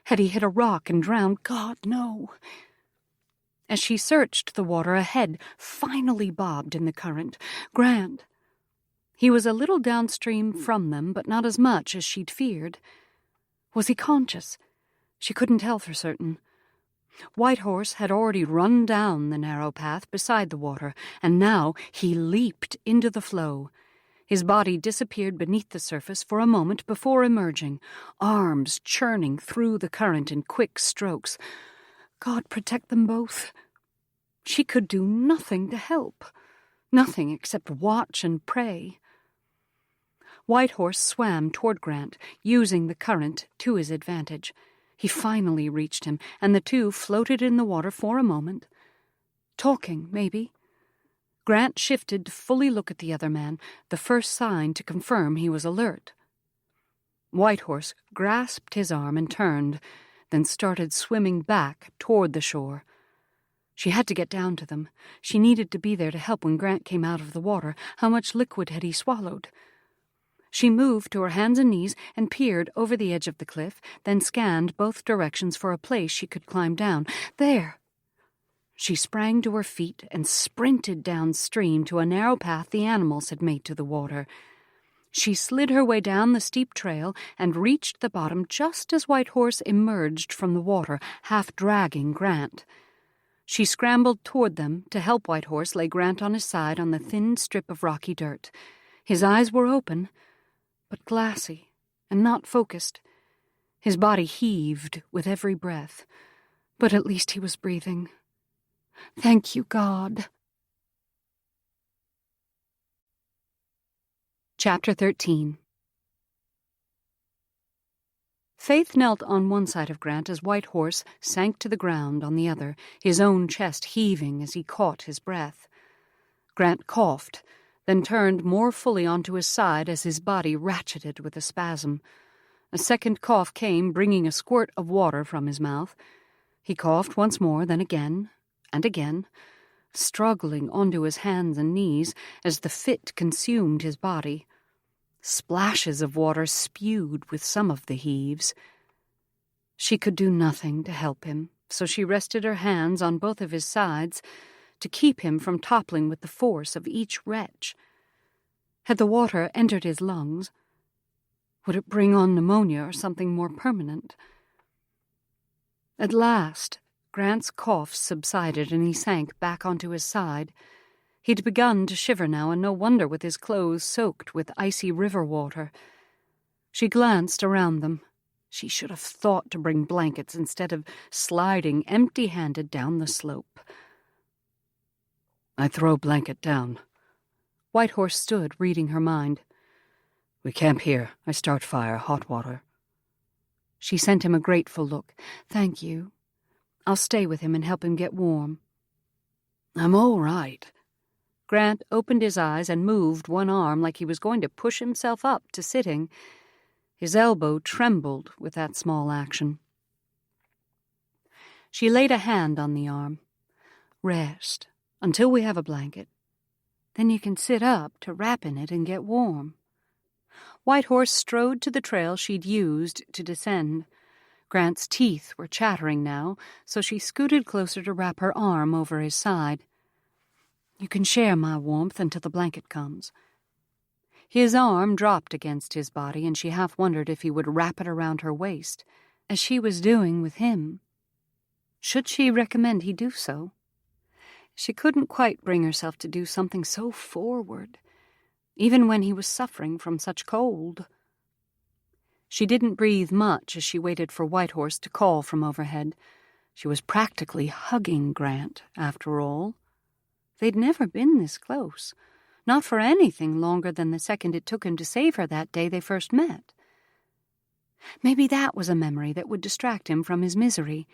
Had he hit a rock and drowned? God, no. As she searched the water, a head finally bobbed in the current. Grant. He was a little downstream from them, but not as much as she'd feared. Was he conscious? She couldn't tell for certain. Whitehorse had already run down the narrow path beside the water, and now he leaped into the flow. His body disappeared beneath the surface for a moment before emerging, arms churning through the current in quick strokes. God protect them both. She could do nothing to help. Nothing except watch and pray. Whitehorse swam toward Grant, using the current to his advantage. He finally reached him, and the two floated in the water for a moment. Talking, maybe. Grant shifted to fully look at the other man, the first sign to confirm he was alert. Whitehorse grasped his arm and turned, then started swimming back toward the shore. She had to get down to them. She needed to be there to help when Grant came out of the water. How much liquid had he swallowed? She moved to her hands and knees and peered over the edge of the cliff, then scanned both directions for a place she could climb down. There! She sprang to her feet and sprinted downstream to a narrow path the animals had made to the water. She slid her way down the steep trail and reached the bottom just as Whitehorse emerged from the water, half dragging Grant. She scrambled toward them to help Whitehorse lay Grant on his side on the thin strip of rocky dirt. His eyes were open, but glassy and not focused. His body heaved with every breath, but at least he was breathing. Thank you, God. Chapter 13. Faith knelt on one side of Grant as Whitehorse sank to the ground on the other, his own chest heaving as he caught his breath. Grant coughed, then turned more fully onto his side as his body ratcheted with a spasm. A second cough came, bringing a squirt of water from his mouth. He coughed once more, then again, and again, struggling onto his hands and knees as the fit consumed his body. Splashes of water spewed with some of the heaves. She could do nothing to help him, so she rested her hands on both of his sides to keep him from toppling with the force of each retch. Had the water entered his lungs? Would it bring on pneumonia or something more permanent? At last, Grant's cough subsided and he sank back onto his side. He'd begun to shiver now, and no wonder with his clothes soaked with icy river water. She glanced around them. She should have thought to bring blankets instead of sliding empty-handed down the slope. I throw blanket down. Whitehorse stood, reading her mind. We camp here. I start fire, hot water. She sent him a grateful look. Thank you. I'll stay with him and help him get warm. I'm all right. Grant opened his eyes and moved one arm like he was going to push himself up to sitting. His elbow trembled with that small action. She laid a hand on the arm. Rest until we have a blanket. Then you can sit up to wrap in it and get warm. Whitehorse strode to the trail she'd used to descend. Grant's teeth were chattering now, so she scooted closer to wrap her arm over his side. You can share my warmth until the blanket comes. His arm dropped against his body, and she half wondered if he would wrap it around her waist, as she was doing with him. Should she recommend he do so? She couldn't quite bring herself to do something so forward, even when he was suffering from such cold. She didn't breathe much as she waited for Whitehorse to call from overhead. She was practically hugging Grant, after all. They'd never been this close, not for anything longer than the second it took him to save her that day they first met. Maybe that was a memory that would distract him from his misery.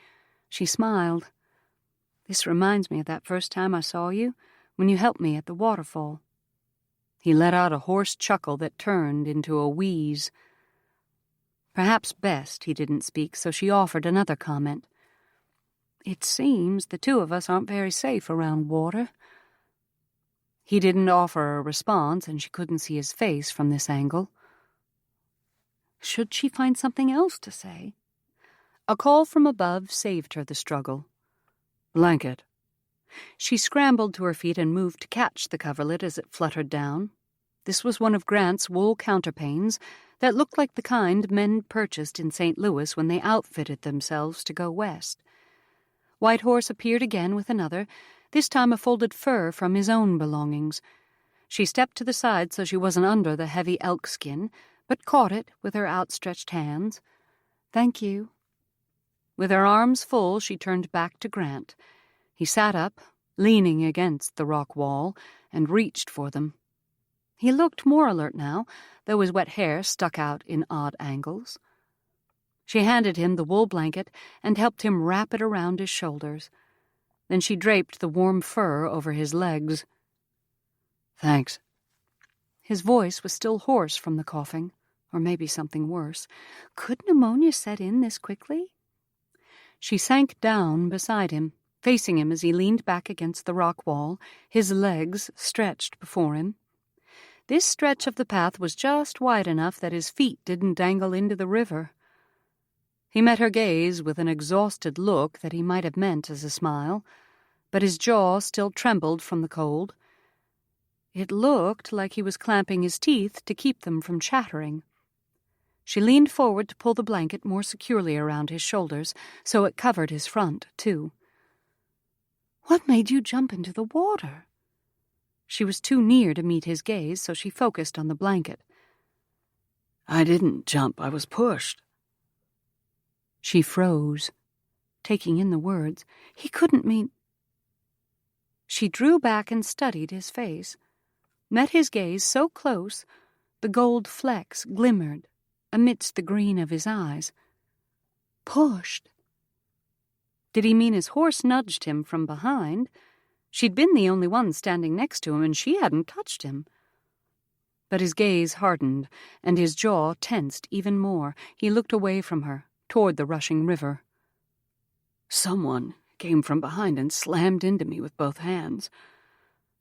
She smiled. This reminds me of that first time I saw you, when you helped me at the waterfall. He let out a hoarse chuckle that turned into a wheeze. Perhaps best he didn't speak, so she offered another comment. It seems the two of us aren't very safe around water. He didn't offer a response, and she couldn't see his face from this angle. Should she find something else to say? A call from above saved her the struggle. Blanket. She scrambled to her feet and moved to catch the coverlet as it fluttered down. This was one of Grant's wool counterpanes that looked like the kind men purchased in St. Louis when they outfitted themselves to go west. Whitehorse appeared again with another, this time a folded fur from his own belongings. She stepped to the side so she wasn't under the heavy elk skin, but caught it with her outstretched hands. Thank you. With her arms full, she turned back to Grant. He sat up, leaning against the rock wall, and reached for them. He looked more alert now, though his wet hair stuck out in odd angles. She handed him the wool blanket and helped him wrap it around his shoulders. Then she draped the warm fur over his legs. Thanks. His voice was still hoarse from the coughing, or maybe something worse. Could pneumonia set in this quickly? She sank down beside him, facing him as he leaned back against the rock wall, his legs stretched before him. This stretch of the path was just wide enough that his feet didn't dangle into the river. He met her gaze with an exhausted look that he might have meant as a smile, but his jaw still trembled from the cold. It looked like he was clamping his teeth to keep them from chattering. She leaned forward to pull the blanket more securely around his shoulders, so it covered his front, too. "What made you jump into the water?" She was too near to meet his gaze, so she focused on the blanket. "I didn't jump. I was pushed." She froze, taking in the words. He couldn't mean... She drew back and studied his face, met his gaze so close the gold flecks glimmered amidst the green of his eyes. Pushed. Did he mean his horse nudged him from behind? She'd been the only one standing next to him, and she hadn't touched him. But his gaze hardened, and his jaw tensed even more. He looked away from her, toward the rushing river. Someone came from behind and slammed into me with both hands.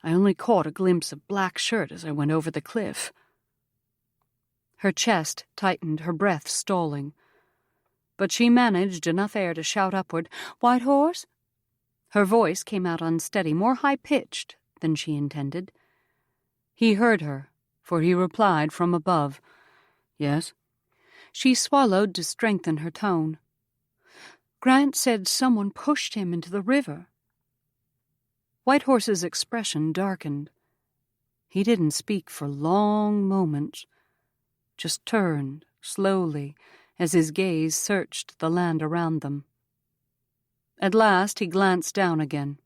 I only caught a glimpse of black shirt as I went over the cliff. Her chest tightened, her breath stalling. But she managed enough air to shout upward, "White horse?" Her voice came out unsteady, more high-pitched than she intended. He heard her, for he replied from above, "Yes?" She swallowed to strengthen her tone. "Grant said someone pushed him into the river." Whitehorse's expression darkened. He didn't speak for long moments, just turned slowly as his gaze searched the land around them. At last he glanced down again.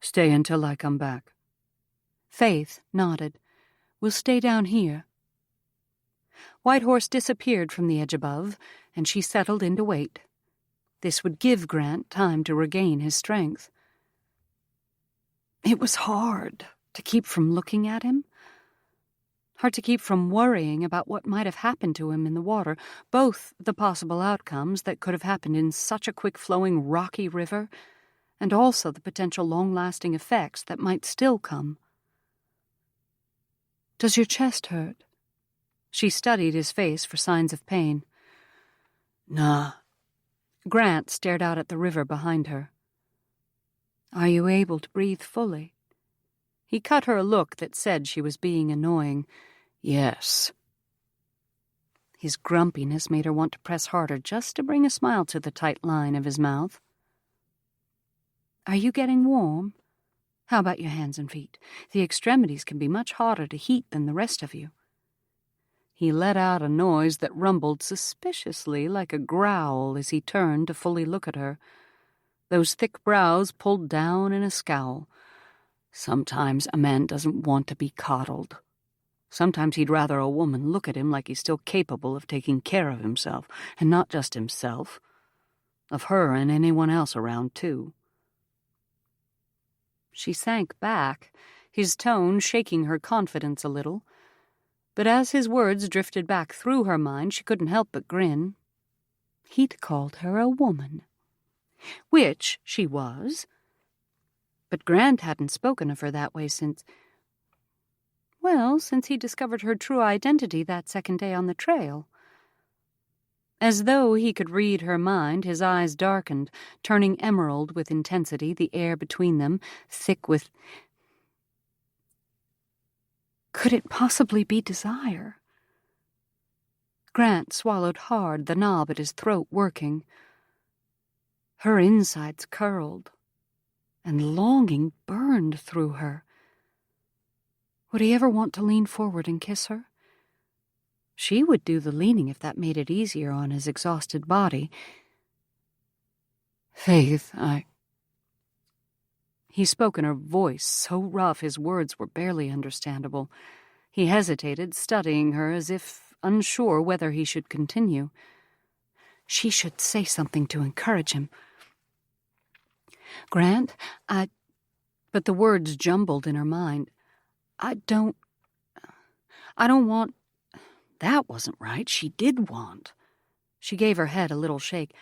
"Stay until I come back." Faith nodded. "We'll stay down here." Whitehorse disappeared from the edge above, and she settled in to wait. This would give Grant time to regain his strength. It was hard to keep from looking at him. Hard to keep from worrying about what might have happened to him in the water, both the possible outcomes that could have happened in such a quick-flowing, rocky river, and also the potential long-lasting effects that might still come. "Does your chest hurt?" She studied his face for signs of pain. "Nah." Grant stared out at the river behind her. "Are you able to breathe fully?" He cut her a look that said she was being annoying. "Yes." His grumpiness made her want to press harder just to bring a smile to the tight line of his mouth. "Are you getting warm? How about your hands and feet? The extremities can be much harder to heat than the rest of you." He let out a noise that rumbled suspiciously like a growl as he turned to fully look at her. Those thick brows pulled down in a scowl. Sometimes a man doesn't want to be coddled. Sometimes he'd rather a woman look at him like he's still capable of taking care of himself, and not just himself. Of her and anyone else around, too. She sank back, his tone shaking her confidence a little. But as his words drifted back through her mind, she couldn't help but grin. He'd called her a woman. Which she was. But Grant hadn't spoken of her that way since he discovered her true identity that second day on the trail. As though he could read her mind, his eyes darkened, turning emerald with intensity, the air between them thick with... Could it possibly be desire? Grant swallowed hard, the knob at his throat working. Her insides curled, and longing burned through her. Would he ever want to lean forward and kiss her? She would do the leaning if that made it easier on his exhausted body. "Faith, He spoke in her voice, so rough his words were barely understandable. He hesitated, studying her as if unsure whether he should continue. She should say something to encourage him. "Grant, But the words jumbled in her mind. I don't want... That wasn't right. She did want. She gave her head a little shake.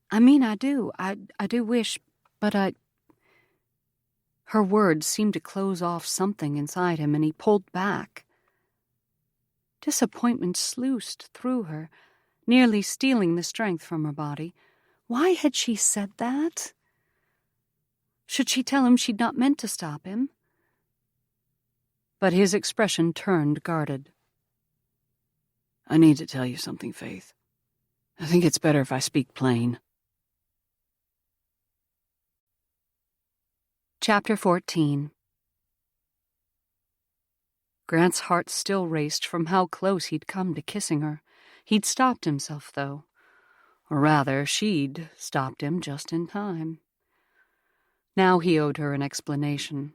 I mean, I do. I do wish, but I... Her words seemed to close off something inside him, and he pulled back. Disappointment sluiced through her, nearly stealing the strength from her body. Why had she said that? Should she tell him she'd not meant to stop him? But his expression turned guarded. I need to tell you something, Faith. I think it's better if I speak plain. Chapter 14. Grant's heart still raced from how close he'd come to kissing her. He'd stopped himself, though. Or rather, she'd stopped him just in time. Now he owed her an explanation.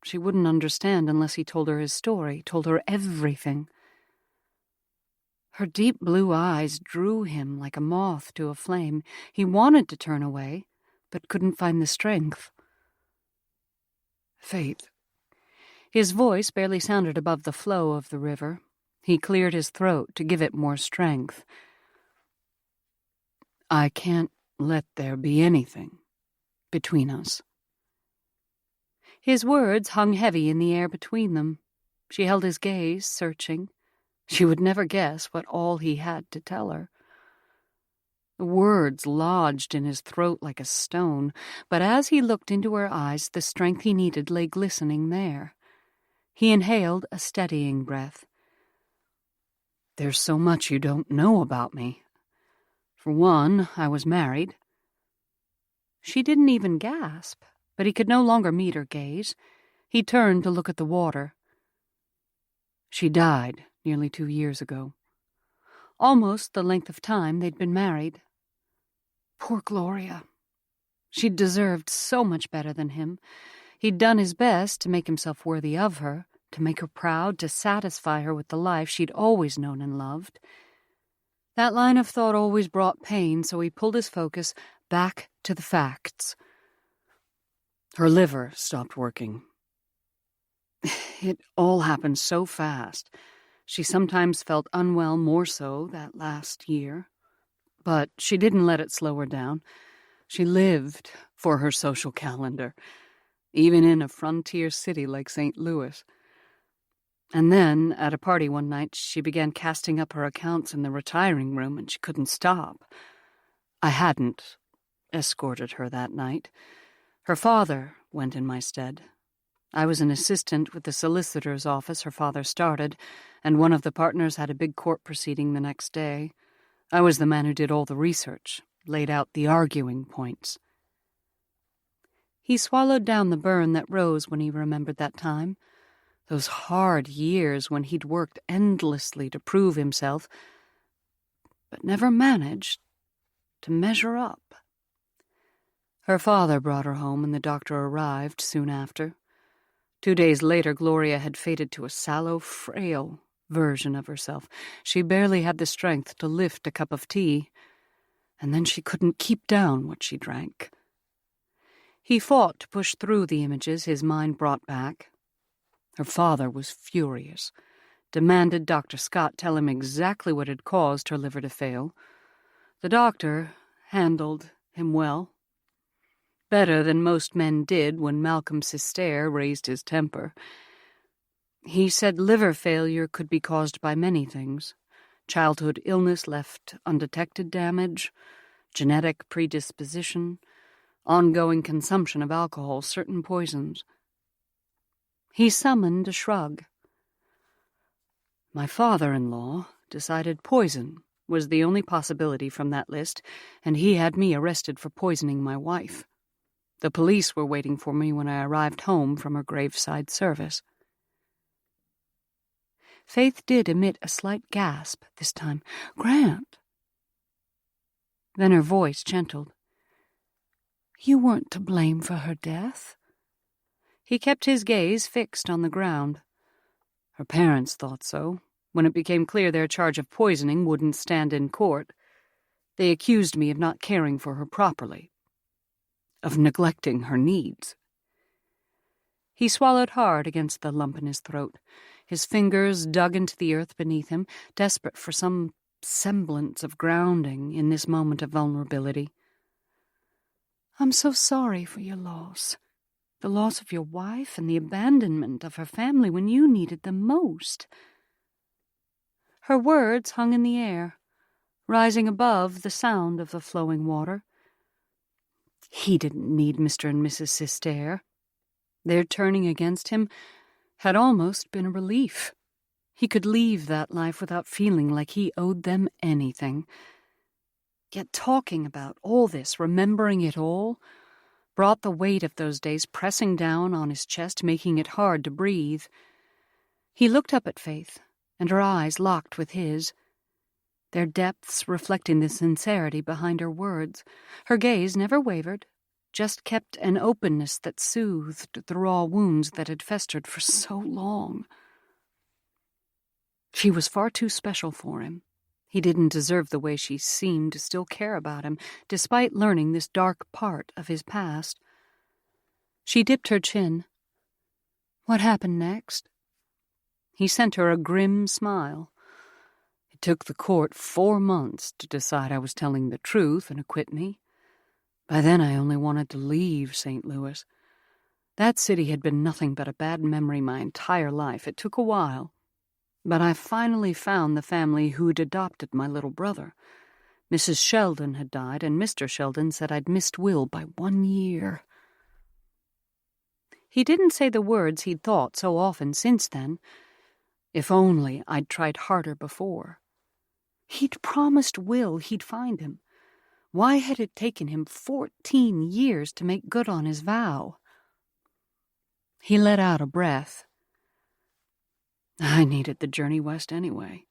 She wouldn't understand unless he told her his story, told her everything. Her deep blue eyes drew him like a moth to a flame. He wanted to turn away, but couldn't find the strength. Faith. His voice barely sounded above the flow of the river. He cleared his throat to give it more strength. I can't let there be anything between us. His words hung heavy in the air between them. She held his gaze, searching. She would never guess what all he had to tell her. The words lodged in his throat like a stone, but as he looked into her eyes, the strength he needed lay glistening there. He inhaled a steadying breath. There's so much you don't know about me. For one, I was married. She didn't even gasp, but he could no longer meet her gaze. He turned to look at the water. She died nearly 2 years ago. Almost the length of time they'd been married. Poor Gloria. She'd deserved so much better than him. He'd done his best to make himself worthy of her, to make her proud, to satisfy her with the life she'd always known and loved. That line of thought always brought pain, so he pulled his focus back to the facts. Her liver stopped working. It all happened so fast. She sometimes felt unwell, more so that last year. But she didn't let it slow her down. She lived for her social calendar, even in a frontier city like St. Louis. And then, at a party one night, she began casting up her accounts in the retiring room, and she couldn't stop. I hadn't escorted her that night. Her father went in my stead. I was an assistant with the solicitor's office her father started, and one of the partners had a big court proceeding the next day. I was the man who did all the research, laid out the arguing points. He swallowed down the burn that rose when he remembered that time. Those hard years when he'd worked endlessly to prove himself, but never managed to measure up. Her father brought her home, and the doctor arrived soon after. 2 days later, Gloria had faded to a sallow, frail version of herself. She barely had the strength to lift a cup of tea, and then she couldn't keep down what she drank. He fought to push through the images his mind brought back. Her father was furious, demanded Dr. Scott tell him exactly what had caused her liver to fail. The doctor handled him well, better than most men did when Malcolm Sister raised his temper. He said liver failure could be caused by many things: childhood illness left undetected damage, genetic predisposition, ongoing consumption of alcohol, certain poisons. He summoned a shrug. My father-in-law decided poison was the only possibility from that list, and he had me arrested for poisoning my wife. The police were waiting for me when I arrived home from her graveside service. Faith did emit a slight gasp this time. "Grant." Then her voice gentled. "You weren't to blame for her death. He kept his gaze fixed on the ground. Her parents thought so, when it became clear their charge of poisoning wouldn't stand in court. They accused me of not caring for her properly, of neglecting her needs. He swallowed hard against the lump in his throat. His fingers dug into the earth beneath him, desperate for some semblance of grounding in this moment of vulnerability. "I'm so sorry for your loss. The loss of your wife and the abandonment of her family when you needed them most." Her words hung in the air, rising above the sound of the flowing water. He didn't need Mr. and Mrs. Sister. Their turning against him had almost been a relief. He could leave that life without feeling like he owed them anything. Yet talking about all this, remembering it all, brought the weight of those days pressing down on his chest, making it hard to breathe. He looked up at Faith, and her eyes locked with his, their depths reflecting the sincerity behind her words. Her gaze never wavered, just kept an openness that soothed the raw wounds that had festered for so long. She was far too special for him. He didn't deserve the way she seemed to still care about him, despite learning this dark part of his past. She dipped her chin. What happened next? He sent her a grim smile. It took the court 4 months to decide I was telling the truth and acquit me. By then I only wanted to leave St. Louis. That city had been nothing but a bad memory my entire life. It took a while. But I finally found the family who'd adopted my little brother. Mrs. Sheldon had died, and Mr. Sheldon said I'd missed Will by 1 year. He didn't say the words he'd thought so often since then. If only I'd tried harder before. He'd promised Will he'd find him. Why had it taken him 14 years to make good on his vow? He let out a breath. I needed the journey west anyway.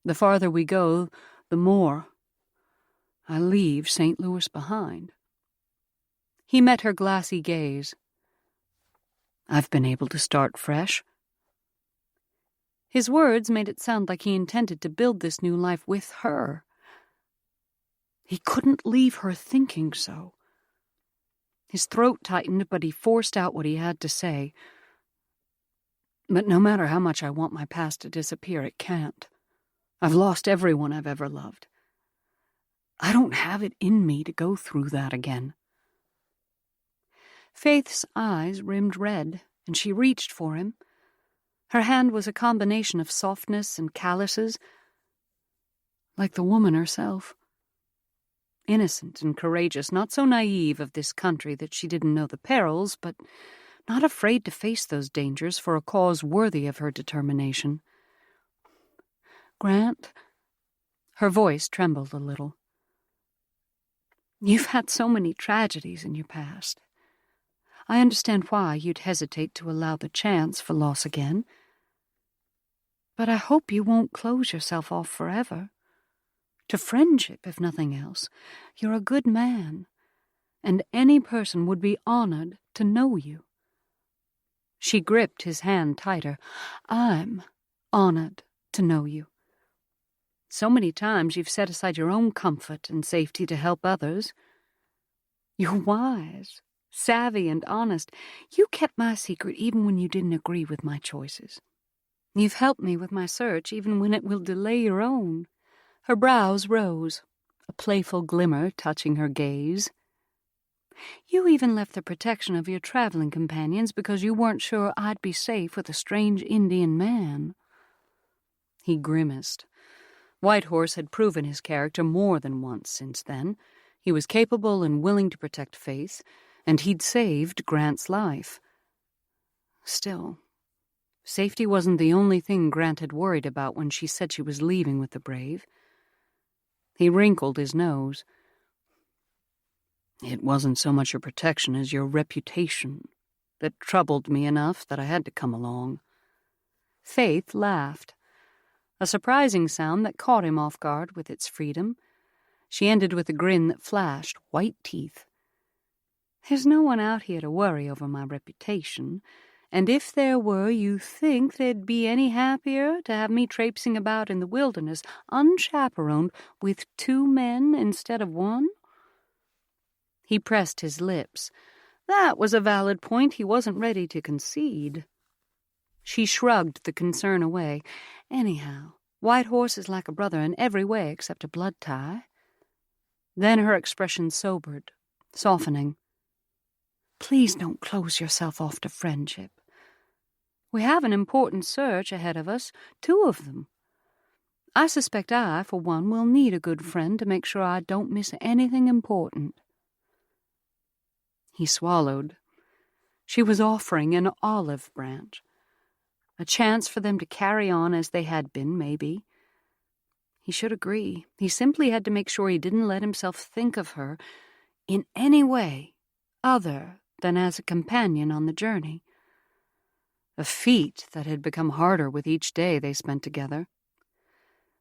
The farther we go, the more I leave St. Louis behind. He met her glassy gaze. I've been able to start fresh. His words made it sound like he intended to build this new life with her. He couldn't leave her thinking so. His throat tightened, but he forced out what he had to say. But no matter how much I want my past to disappear, it can't. I've lost everyone I've ever loved. I don't have it in me to go through that again. Faith's eyes rimmed red, and she reached for him. Her hand was a combination of softness and calluses, like the woman herself. Innocent and courageous, not so naive of this country that she didn't know the perils, but not afraid to face those dangers for a cause worthy of her determination. Grant, her voice trembled a little. You've had so many tragedies in your past. I understand why you'd hesitate to allow the chance for loss again. But I hope you won't close yourself off forever. To friendship, if nothing else. You're a good man, and any person would be honored to know you. She gripped his hand tighter. I'm honored to know you. So many times you've set aside your own comfort and safety to help others. You're wise, savvy, and honest. You kept my secret even when you didn't agree with my choices. You've helped me with my search even when it will delay your own. Her brows rose, a playful glimmer touching her gaze. You even left the protection of your traveling companions because you weren't sure I'd be safe with a strange Indian man. He grimaced. Whitehorse had proven his character more than once since then. He was capable and willing to protect Faith, and he'd saved Grant's life. Still, safety wasn't the only thing Grant had worried about when she said she was leaving with the brave. He wrinkled his nose. It wasn't so much your protection as your reputation that troubled me enough that I had to come along. Faith laughed, a surprising sound that caught him off guard with its freedom. She ended with a grin that flashed white teeth. There's no one out here to worry over my reputation, and if there were, you think they'd be any happier to have me traipsing about in the wilderness, unchaperoned, with 2 men instead of 1? He pressed his lips. That was a valid point he wasn't ready to concede. She shrugged the concern away. Anyhow, White Horse is like a brother in every way except a blood tie. Then her expression sobered, softening. Please don't close yourself off to friendship. We have an important search ahead of us, 2 of them. I suspect I, for one, will need a good friend to make sure I don't miss anything important. He swallowed. She was offering an olive branch. A chance for them to carry on as they had been, maybe. He should agree. He simply had to make sure he didn't let himself think of her in any way other than as a companion on the journey. A feat that had become harder with each day they spent together.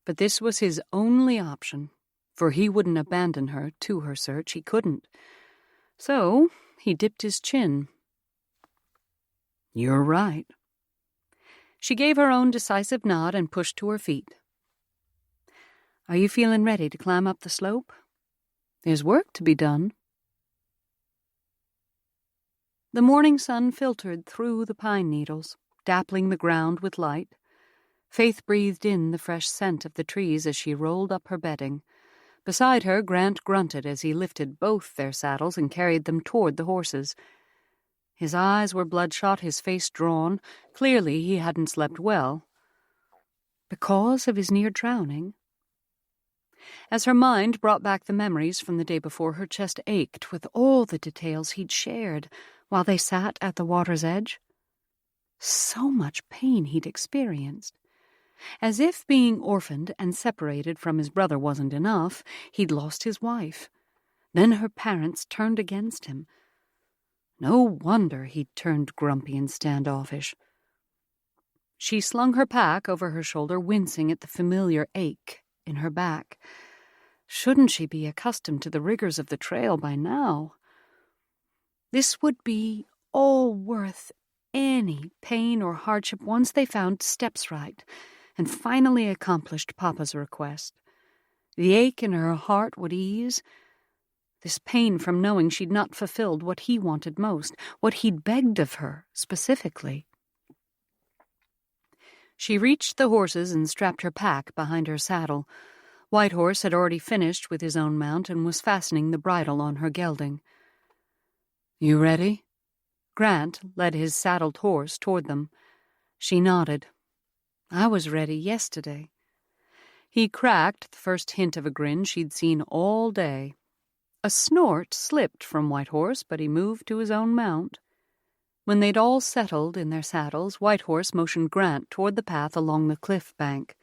But this was his only option, for he wouldn't abandon her to her search. He couldn't. So he dipped his chin. You're right. She gave her own decisive nod and pushed to her feet. Are you feeling ready to climb up the slope? There's work to be done. The morning sun filtered through the pine needles, dappling the ground with light. Faith breathed in the fresh scent of the trees as she rolled up her bedding. Beside her, Grant grunted as he lifted both their saddles and carried them toward the horses. His eyes were bloodshot, his face drawn. Clearly he hadn't slept well. Because of his near drowning? As her mind brought back the memories from the day before, her chest ached with all the details he'd shared while they sat at the water's edge. So much pain he'd experienced. As if being orphaned and separated from his brother wasn't enough, he'd lost his wife. Then her parents turned against him. No wonder he'd turned grumpy and standoffish. She slung her pack over her shoulder, wincing at the familiar ache in her back. Shouldn't she be accustomed to the rigors of the trail by now? This would be all worth any pain or hardship once they found steps right and finally accomplished Papa's request. The ache in her heart would ease. This pain from knowing she'd not fulfilled what he wanted most, what he'd begged of her specifically. She reached the horses and strapped her pack behind her saddle. White Horse had already finished with his own mount and was fastening the bridle on her gelding. You ready? Grant led his saddled horse toward them. She nodded. I was ready yesterday. He cracked the first hint of a grin she'd seen all day. A snort slipped from White Horse, but he moved to his own mount. When they'd all settled in their saddles, White Horse motioned Grant toward the path along the cliff bank.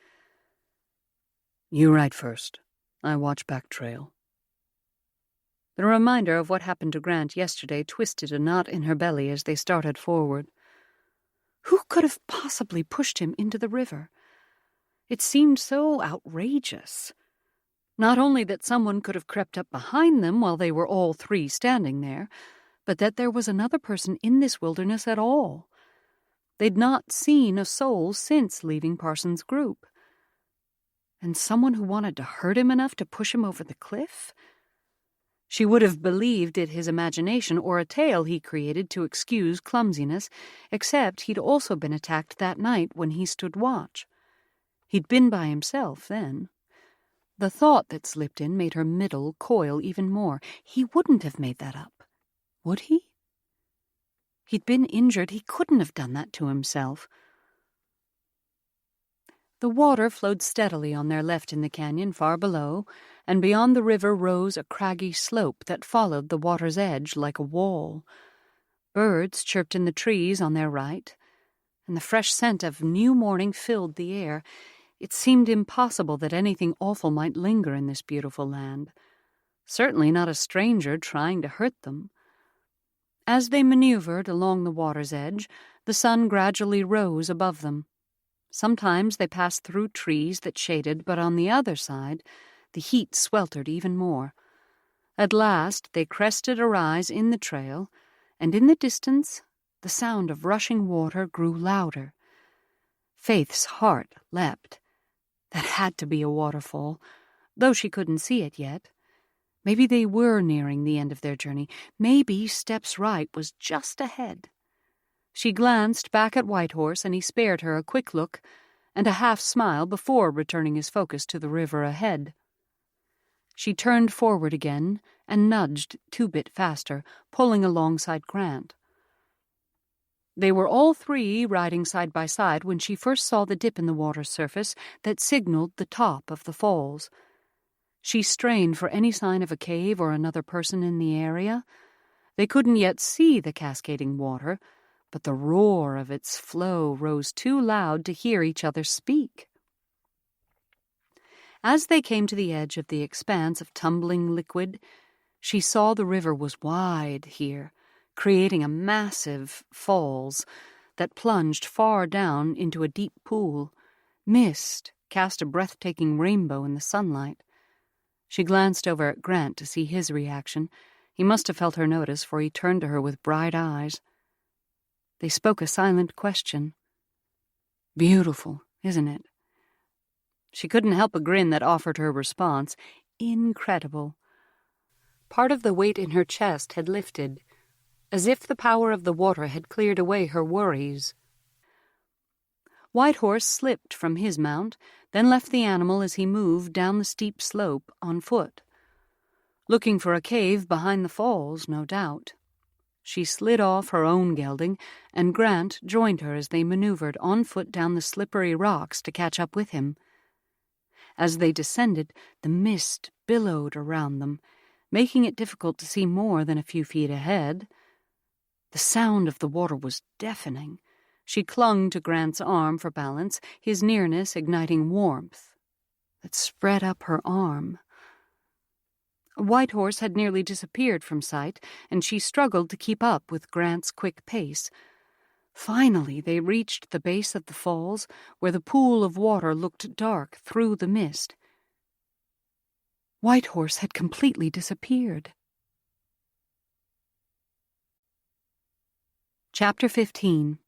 You ride first. I watch back trail. The reminder of what happened to Grant yesterday twisted a knot in her belly as they started forward. Who could have possibly pushed him into the river? It seemed so outrageous. Not only that someone could have crept up behind them while they were all 3 standing there, but that there was another person in this wilderness at all. They'd not seen a soul since leaving Parsons' group. And someone who wanted to hurt him enough to push him over the cliff? She would have believed it his imagination or a tale he created to excuse clumsiness, except he'd also been attacked that night when he stood watch. He'd been by himself then. The thought that slipped in made her middle coil even more. He wouldn't have made that up. Would he? He'd been injured. He couldn't have done that to himself. The water flowed steadily on their left in the canyon far below, and beyond the river rose a craggy slope that followed the water's edge like a wall. Birds chirped in the trees on their right, and the fresh scent of new morning filled the air. It seemed impossible that anything awful might linger in this beautiful land. Certainly not a stranger trying to hurt them. As they maneuvered along the water's edge, the sun gradually rose above them. Sometimes they passed through trees that shaded, but on the other side, the heat sweltered even more. At last they crested a rise in the trail, and in the distance the sound of rushing water grew louder. Faith's heart leapt. That had to be a waterfall, though she couldn't see it yet. Maybe they were nearing the end of their journey. Maybe Steps Right was just ahead. She glanced back at Whitehorse, and he spared her a quick look and a half-smile before returning his focus to the river ahead. She turned forward again and nudged 2-bit faster, pulling alongside Grant. They were all three riding side by side when she first saw the dip in the water's surface that signaled the top of the falls. She strained for any sign of a cave or another person in the area. They couldn't yet see the cascading water, but the roar of its flow rose too loud to hear each other speak. As they came to the edge of the expanse of tumbling liquid, she saw the river was wide here, creating a massive falls that plunged far down into a deep pool. Mist cast a breathtaking rainbow in the sunlight. She glanced over at Grant to see his reaction. He must have felt her notice, for he turned to her with bright eyes. They spoke a silent question. "Beautiful, isn't it?" She couldn't help a grin that offered her response. Incredible. Part of the weight in her chest had lifted, as if the power of the water had cleared away her worries. Whitehorse slipped from his mount, then left the animal as he moved down the steep slope on foot. Looking for a cave behind the falls, no doubt. She slid off her own gelding, and Grant joined her as they maneuvered on foot down the slippery rocks to catch up with him. As they descended, the mist billowed around them, making it difficult to see more than a few feet ahead. The sound of the water was deafening. She clung to Grant's arm for balance, his nearness igniting warmth that spread up her arm. Whitehorse had nearly disappeared from sight, and she struggled to keep up with Grant's quick pace. Finally, they reached the base of the falls, where the pool of water looked dark through the mist. Whitehorse had completely disappeared. Chapter 15.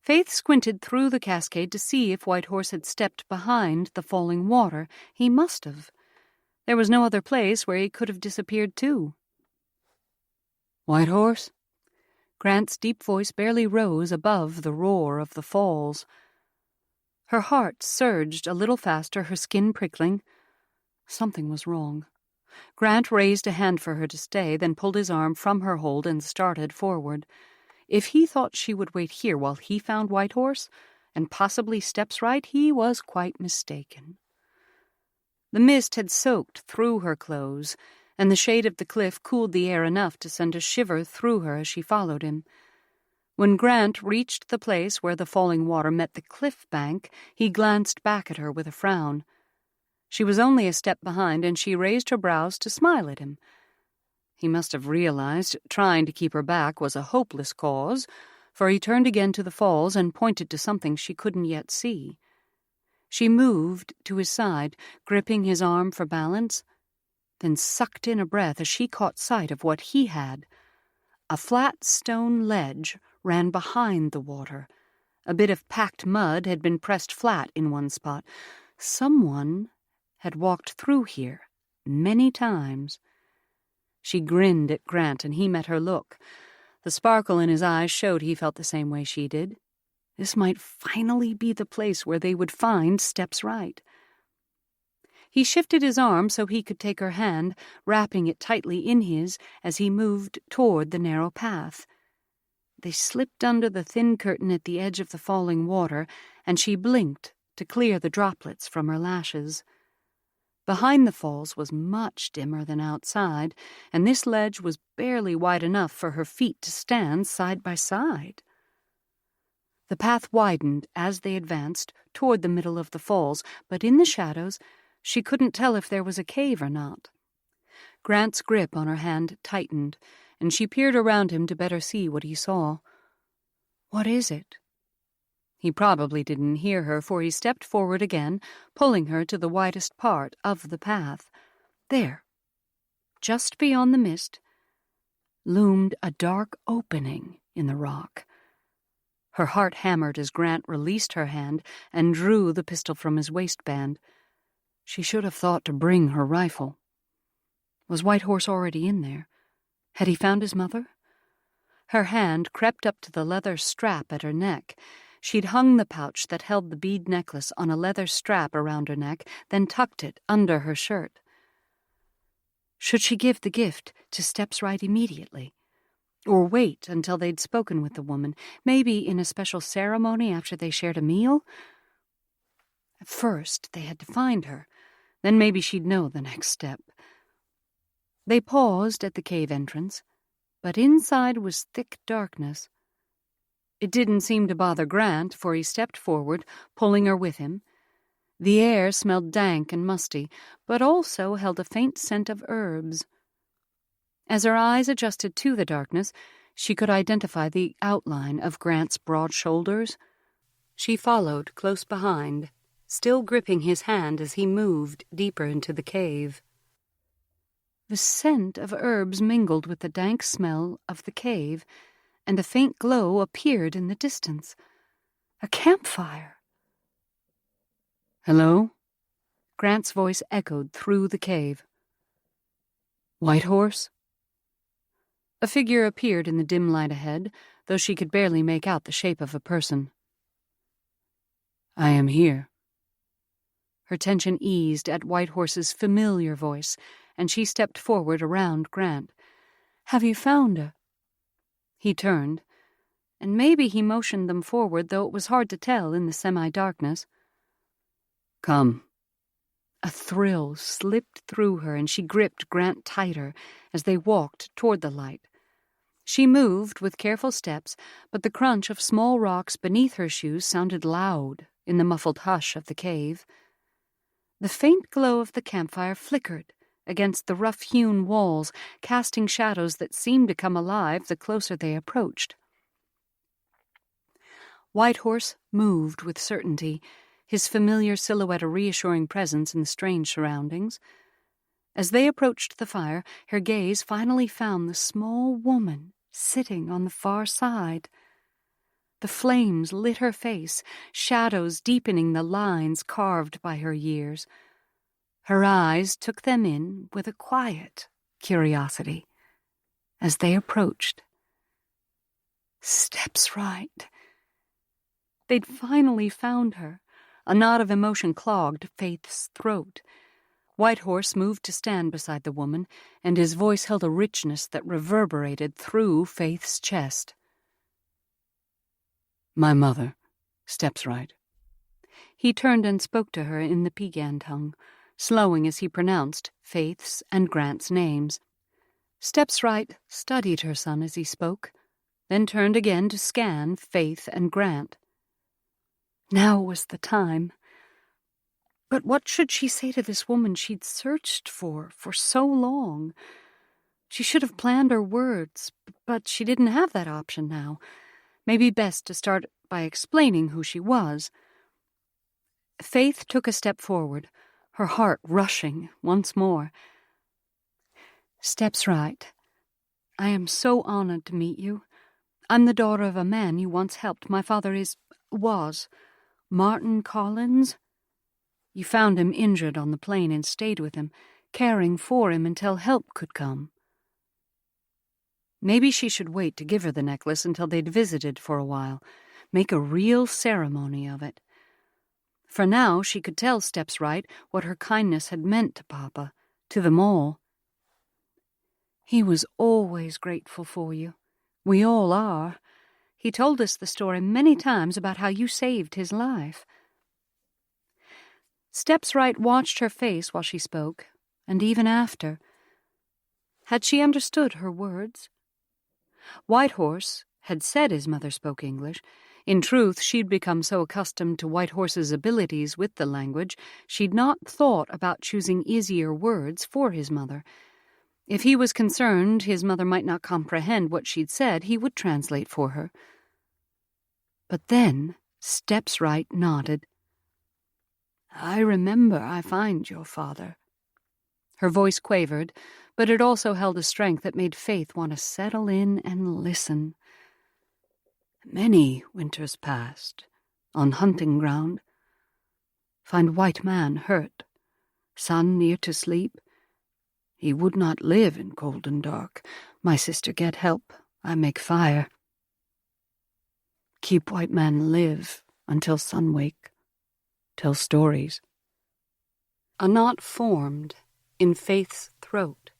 Faith squinted through the cascade to see if Whitehorse had stepped behind the falling water. He must have. There was no other place where he could have disappeared too. "Whitehorse?" Grant's deep voice barely rose above the roar of the falls. Her heart surged a little faster, her skin prickling. Something was wrong. Grant raised a hand for her to stay, then pulled his arm from her hold and started forward. If he thought she would wait here while he found Whitehorse, and possibly Steps Right, he was quite mistaken. The mist had soaked through her clothes, and the shade of the cliff cooled the air enough to send a shiver through her as she followed him. When Grant reached the place where the falling water met the cliff bank, he glanced back at her with a frown. She was only a step behind, and she raised her brows to smile at him. He must have realized trying to keep her back was a hopeless cause, for he turned again to the falls and pointed to something she couldn't yet see. She moved to his side, gripping his arm for balance, then sucked in a breath as she caught sight of what he had. A flat stone ledge ran behind the water. A bit of packed mud had been pressed flat in one spot. Someone had walked through here many times. She grinned at Grant, and he met her look. The sparkle in his eyes showed he felt the same way she did. This might finally be the place where they would find Steps Right. He shifted his arm so he could take her hand, wrapping it tightly in his as he moved toward the narrow path. They slipped under the thin curtain at the edge of the falling water, and she blinked to clear the droplets from her lashes. Behind the falls was much dimmer than outside, and this ledge was barely wide enough for her feet to stand side by side. The path widened as they advanced toward the middle of the falls, but in the shadows she couldn't tell if there was a cave or not. Grant's grip on her hand tightened, and she peered around him to better see what he saw. "What is it?" He probably didn't hear her, for he stepped forward again, pulling her to the widest part of the path. There, just beyond the mist, loomed a dark opening in the rock. Her heart hammered as Grant released her hand and drew the pistol from his waistband. She should have thought to bring her rifle. Was Whitehorse already in there? Had he found his mother? Her hand crept up to the leather strap at her neck. She'd hung the pouch that held the bead necklace on a leather strap around her neck, then tucked it under her shirt. Should she give the gift to Stepsright immediately? Or wait until they'd spoken with the woman, maybe in a special ceremony after they shared a meal? At first, they had to find her. Then maybe she'd know the next step. They paused at the cave entrance, but inside was thick darkness. It didn't seem to bother Grant, for he stepped forward, pulling her with him. The air smelled dank and musty, but also held a faint scent of herbs. As her eyes adjusted to the darkness, she could identify the outline of Grant's broad shoulders. She followed close behind, still gripping his hand as he moved deeper into the cave. The scent of herbs mingled with the dank smell of the cave, and a faint glow appeared in the distance. A campfire. "Hello?" Grant's voice echoed through the cave. "Whitehorse?" A figure appeared in the dim light ahead, though she could barely make out the shape of a person. "I am here." Her tension eased at Whitehorse's familiar voice, and she stepped forward around Grant. "Have you found her?" He turned, and maybe he motioned them forward, though it was hard to tell in the semi-darkness. "Come." A thrill slipped through her, and she gripped Grant tighter as they walked toward the light. She moved with careful steps, but the crunch of small rocks beneath her shoes sounded loud in the muffled hush of the cave. The faint glow of the campfire flickered against the rough-hewn walls, casting shadows that seemed to come alive the closer they approached. Whitehorse moved with certainty, his familiar silhouette a reassuring presence in the strange surroundings. As they approached the fire, her gaze finally found the small woman sitting on the far side. The flames lit her face, shadows deepening the lines carved by her years. Her eyes took them in with a quiet curiosity. As they approached, Stepsright. They'd finally found her. A knot of emotion clogged Faith's throat. Whitehorse moved to stand beside the woman, and his voice held a richness that reverberated through Faith's chest. "My mother, Stepsright." He turned and spoke to her in the Piegan tongue, slowing as he pronounced Faith's and Grant's names. Stepsright studied her son as he spoke, then turned again to scan Faith and Grant. Now was the time. But what should she say to this woman she'd searched for so long? She should have planned her words, but she didn't have that option now. Maybe best to start by explaining who she was. Faith took a step forward, her heart rushing once more. "Stepsright, I am so honored to meet you. I'm the daughter of a man you once helped. My father was Martin Collins. You found him injured on the plain and stayed with him, caring for him until help could come." Maybe she should wait to give her the necklace until they'd visited for a while, make a real ceremony of it. For now she could tell Stepsright what her kindness had meant to Papa, to them all. "He was always grateful for you. We all are. He told us the story many times about how you saved his life." Stepsright watched her face while she spoke, and even after. Had she understood her words? Whitehorse had said his mother spoke English. In truth, she'd become so accustomed to Whitehorse's abilities with the language, she'd not thought about choosing easier words for his mother. If he was concerned his mother might not comprehend what she'd said, he would translate for her. But then Stepsright nodded. "I remember I find your father." Her voice quavered, but it also held a strength that made Faith want to settle in and listen. Many winters passed, on hunting ground. Find white man hurt, son near to sleep. He would not live in cold and dark. My sister get help, I make fire. Keep white man live until sun wake. Tell stories. A knot formed in Faith's throat.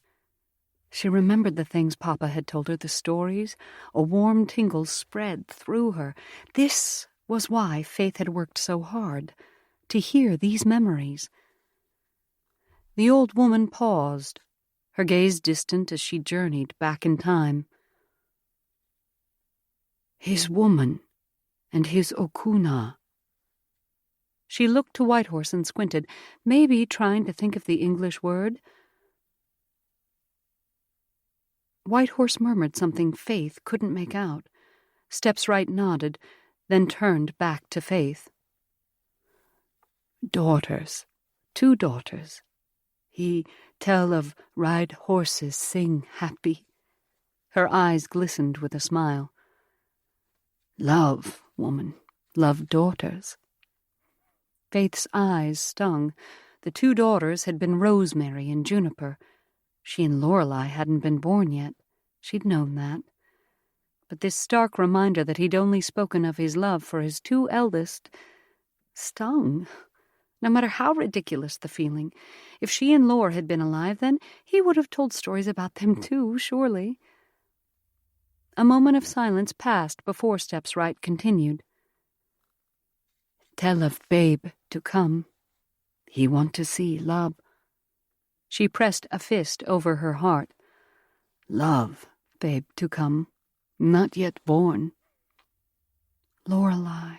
She remembered the things Papa had told her, the stories. A warm tingle spread through her. This was why Faith had worked so hard, to hear these memories. The old woman paused, her gaze distant as she journeyed back in time. His woman and his okuna. She looked to Whitehorse and squinted, maybe trying to think of the English word. Whitehorse murmured something Faith couldn't make out. Steps Right nodded, then turned back to Faith. Daughters, 2 daughters. He tell of ride horses, sing happy. Her eyes glistened with a smile. Love, woman, love daughters. Faith's eyes stung. The 2 daughters had been Rosemary and Juniper. She and Lorelei hadn't been born yet. She'd known that. But this stark reminder that he'd only spoken of his love for his 2 eldest stung. No matter how ridiculous the feeling, if she and Lore had been alive then, he would have told stories about them too, surely. A moment of silence passed before Steps Right continued. Tell of babe to come. He want to see love. She pressed a fist over her heart. Love, babe to come. Not yet born. Lorelei.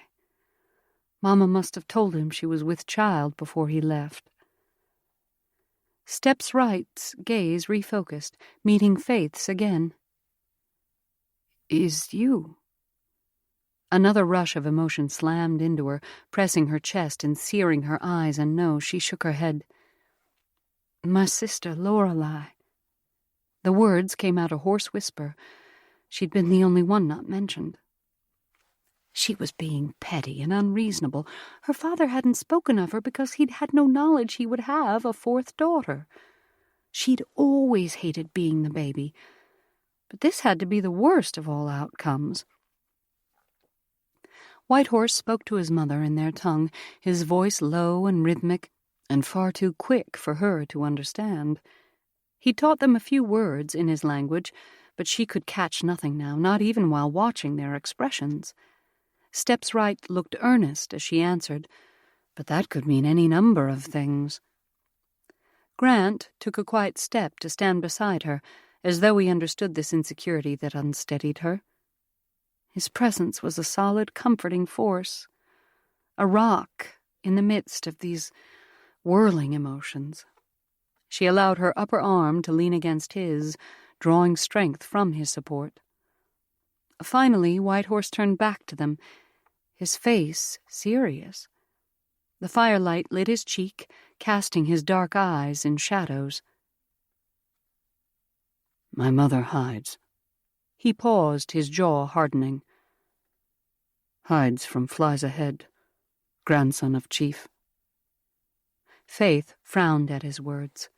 Mama must have told him she was with child before he left. Steps Right's gaze refocused, meeting Faith's again. Is you? Another rush of emotion slammed into her, pressing her chest and searing her eyes and nose. She shook her head. My sister, Lorelei. The words came out a hoarse whisper. She'd been the only one not mentioned. She was being petty and unreasonable. Her father hadn't spoken of her because he'd had no knowledge he would have a 4th daughter. She'd always hated being the baby. But this had to be the worst of all outcomes. Whitehorse spoke to his mother in their tongue, his voice low and rhythmic, and far too quick for her to understand. He taught them a few words in his language, but she could catch nothing now, not even while watching their expressions. Steps Right looked earnest as she answered, but that could mean any number of things. Grant took a quiet step to stand beside her, as though he understood this insecurity that unsteadied her. His presence was a solid, comforting force, a rock in the midst of these whirling emotions. She allowed her upper arm to lean against his, drawing strength from his support. Finally, Whitehorse turned back to them, his face serious. The firelight lit his cheek, casting his dark eyes in shadows. My mother hides. He paused, his jaw hardening. Hides from Flies Ahead, grandson of Chief. Faith frowned at his words.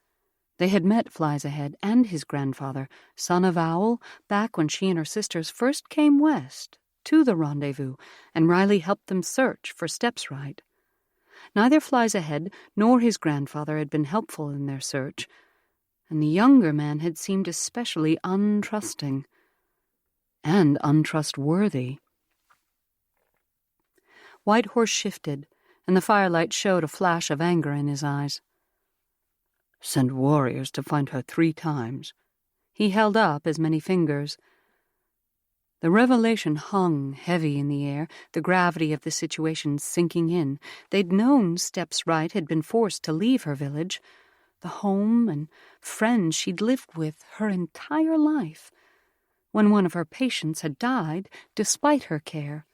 They had met Flies Ahead and his grandfather, son of Owl, back when she and her sisters first came west to the rendezvous, and Riley helped them search for Steps Right. Neither Flies Ahead nor his grandfather had been helpful in their search, and the younger man had seemed especially untrusting and untrustworthy. Whitehorse shifted, and the firelight showed a flash of anger in his eyes. Send warriors to find her 3 times. He held up as many fingers. The revelation hung heavy in the air, the gravity of the situation sinking in. They'd known Steps Right had been forced to leave her village, the home and friends she'd lived with her entire life, when one of her patients had died despite her care.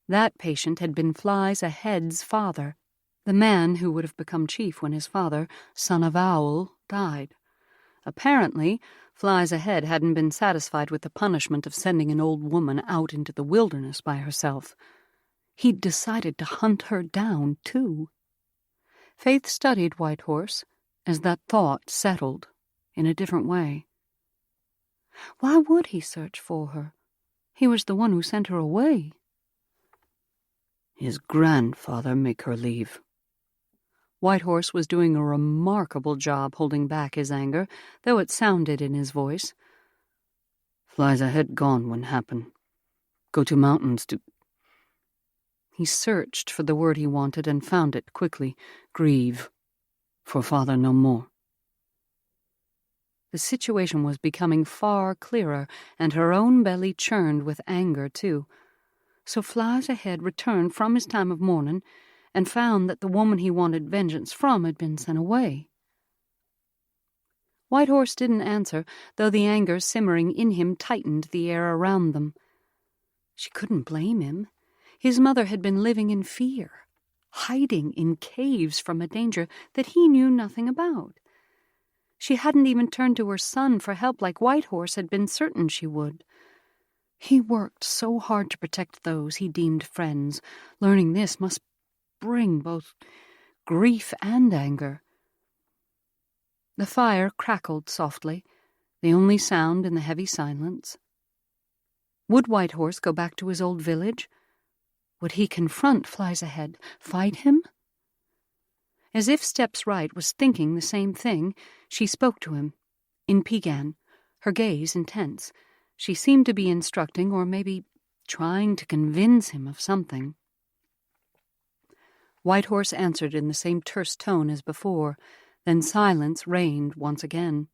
That patient had been Flies Ahead's father, the man who would have become chief when his father, son of Owl, died. Apparently, Flies Ahead hadn't been satisfied with the punishment of sending an old woman out into the wilderness by herself. He'd decided to hunt her down, too. Faith studied Whitehorse as that thought settled in a different way. Why would he search for her? He was the one who sent her away. His grandfather make her leave. Whitehorse was doing a remarkable job holding back his anger, though it sounded in his voice. Flies Ahead gone when happen. Go to mountains to... He searched for the word he wanted and found it quickly. Grieve. For father no more. The situation was becoming far clearer, and her own belly churned with anger, too. So Flies Ahead returned from his time of mourning and found that the woman he wanted vengeance from had been sent away. Whitehorse didn't answer, though the anger simmering in him tightened the air around them. She couldn't blame him. His mother had been living in fear, hiding in caves from a danger that he knew nothing about. She hadn't even turned to her son for help like Whitehorse had been certain she would. He worked so hard to protect those he deemed friends. Learning this must bring both grief and anger. The fire crackled softly, the only sound in the heavy silence. Would Whitehorse go back to his old village? Would he confront Flies Ahead, fight him? As if Steps Right was thinking the same thing, she spoke to him, in Piegan, her gaze intense. She seemed to be instructing, or maybe trying to convince him of something. Whitehorse answered in the same terse tone as before, then silence reigned once again.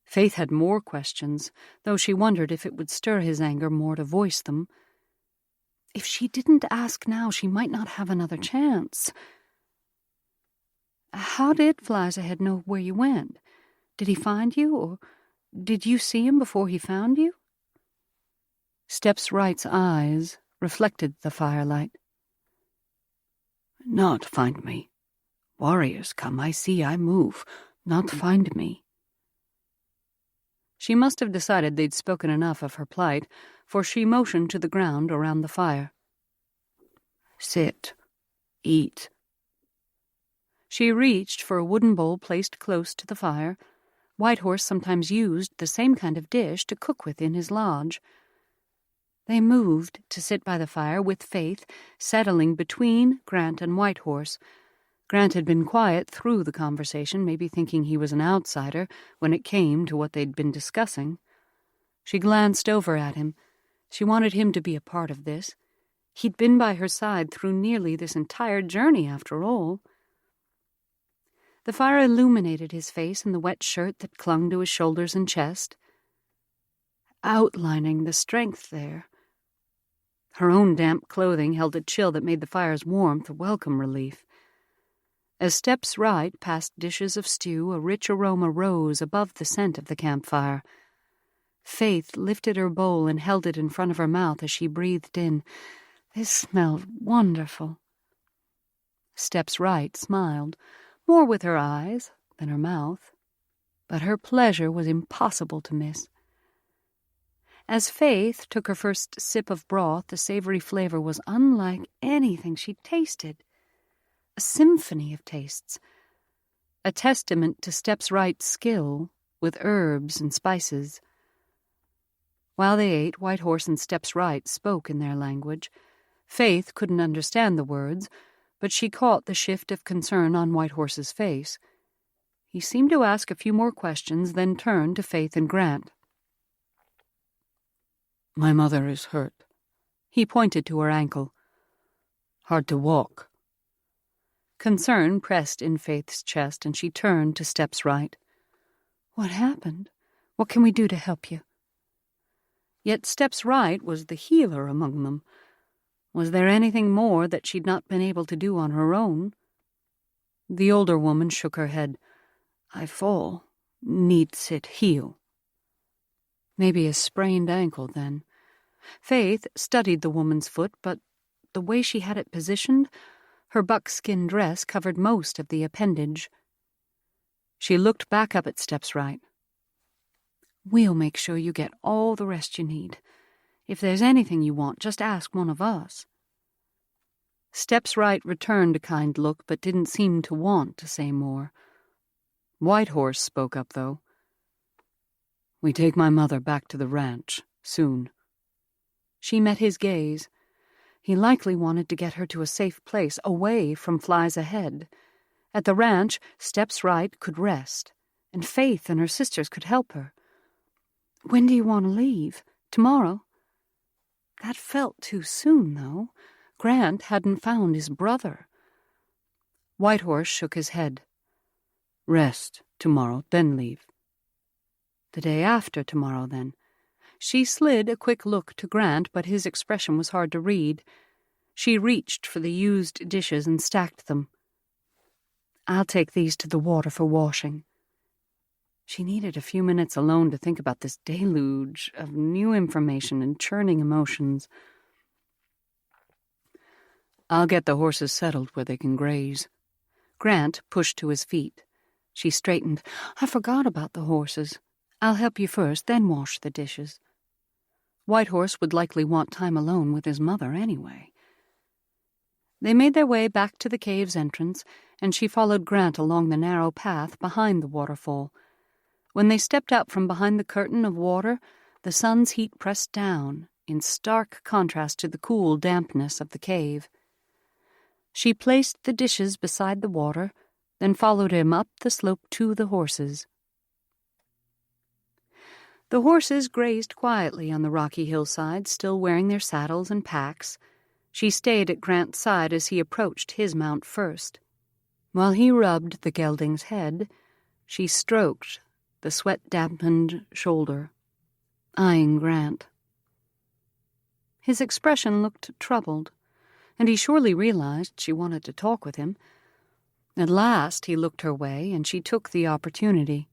Faith had more questions, though she wondered if it would stir his anger more to voice them. If she didn't ask now, she might not have another chance. How did Flies Ahead know where you went? Did he find you, or did you see him before he found you? Steps Right's eyes reflected the firelight. Not find me. Warriors come, I see, I move. Not find me. She must have decided they'd spoken enough of her plight, for she motioned to the ground around the fire. Sit. Eat. She reached for a wooden bowl placed close to the fire. Whitehorse sometimes used the same kind of dish to cook with in his lodge. They moved to sit by the fire with Faith, settling between Grant and Whitehorse. Grant had been quiet through the conversation, maybe thinking he was an outsider when it came to what they'd been discussing. She glanced over at him. She wanted him to be a part of this. He'd been by her side through nearly this entire journey, after all. The fire illuminated his face and the wet shirt that clung to his shoulders and chest, outlining the strength there. Her own damp clothing held a chill that made the fire's warmth a welcome relief. As Steps Right passed dishes of stew, a rich aroma rose above the scent of the campfire. Faith lifted her bowl and held it in front of her mouth as she breathed in. This smelled wonderful. Steps Right smiled, more with her eyes than her mouth, but her pleasure was impossible to miss. As Faith took her first sip of broth, the savory flavor was unlike anything she'd tasted. A symphony of tastes, a testament to Steps Right's skill with herbs and spices. While they ate, Whitehorse and Steps Right spoke in their language. Faith couldn't understand the words, but she caught the shift of concern on Whitehorse's face. He seemed to ask a few more questions, then turned to Faith and Grant. My mother is hurt. He pointed to her ankle. Hard to walk. Concern pressed in Faith's chest, and she turned to Steps Right. What happened? What can we do to help you? Yet Steps Right was the healer among them. Was there anything more that she'd not been able to do on her own? The older woman shook her head. I fall. Need sit heal. Maybe a sprained ankle, then. Faith studied the woman's foot, but the way she had it positioned, her buckskin dress covered most of the appendage. She looked back up at Steps Right. "We'll make sure you get all the rest you need. If there's anything you want, just ask one of us." Steps Right returned a kind look, but didn't seem to want to say more. Whitehorse spoke up, though. "We take my mother back to the ranch, soon." She met his gaze. He likely wanted to get her to a safe place, away from flies ahead. At the ranch, Steps Right could rest, and Faith and her sisters could help her. "When do you want to leave? Tomorrow?" That felt too soon, though. Grant hadn't found his brother. Whitehorse shook his head. "Rest tomorrow, then leave." "The day after tomorrow, then." She slid a quick look to Grant, but his expression was hard to read. She reached for the used dishes and stacked them. "I'll take these to the water for washing." She needed a few minutes alone to think about this deluge of new information and churning emotions. "I'll get the horses settled where they can graze." Grant pushed to his feet. She straightened. "I forgot about the horses. I'll help you first, then wash the dishes." Whitehorse would likely want time alone with his mother anyway. They made their way back to the cave's entrance, and she followed Grant along the narrow path behind the waterfall. When they stepped out from behind the curtain of water, the sun's heat pressed down, in stark contrast to the cool dampness of the cave. She placed the dishes beside the water, then followed him up the slope to the horses. The horses grazed quietly on the rocky hillside, still wearing their saddles and packs. She stayed at Grant's side as he approached his mount first. While he rubbed the gelding's head, she stroked the sweat-dampened shoulder, eyeing Grant. His expression looked troubled, and he surely realized she wanted to talk with him. At last he looked her way, and she took the opportunity.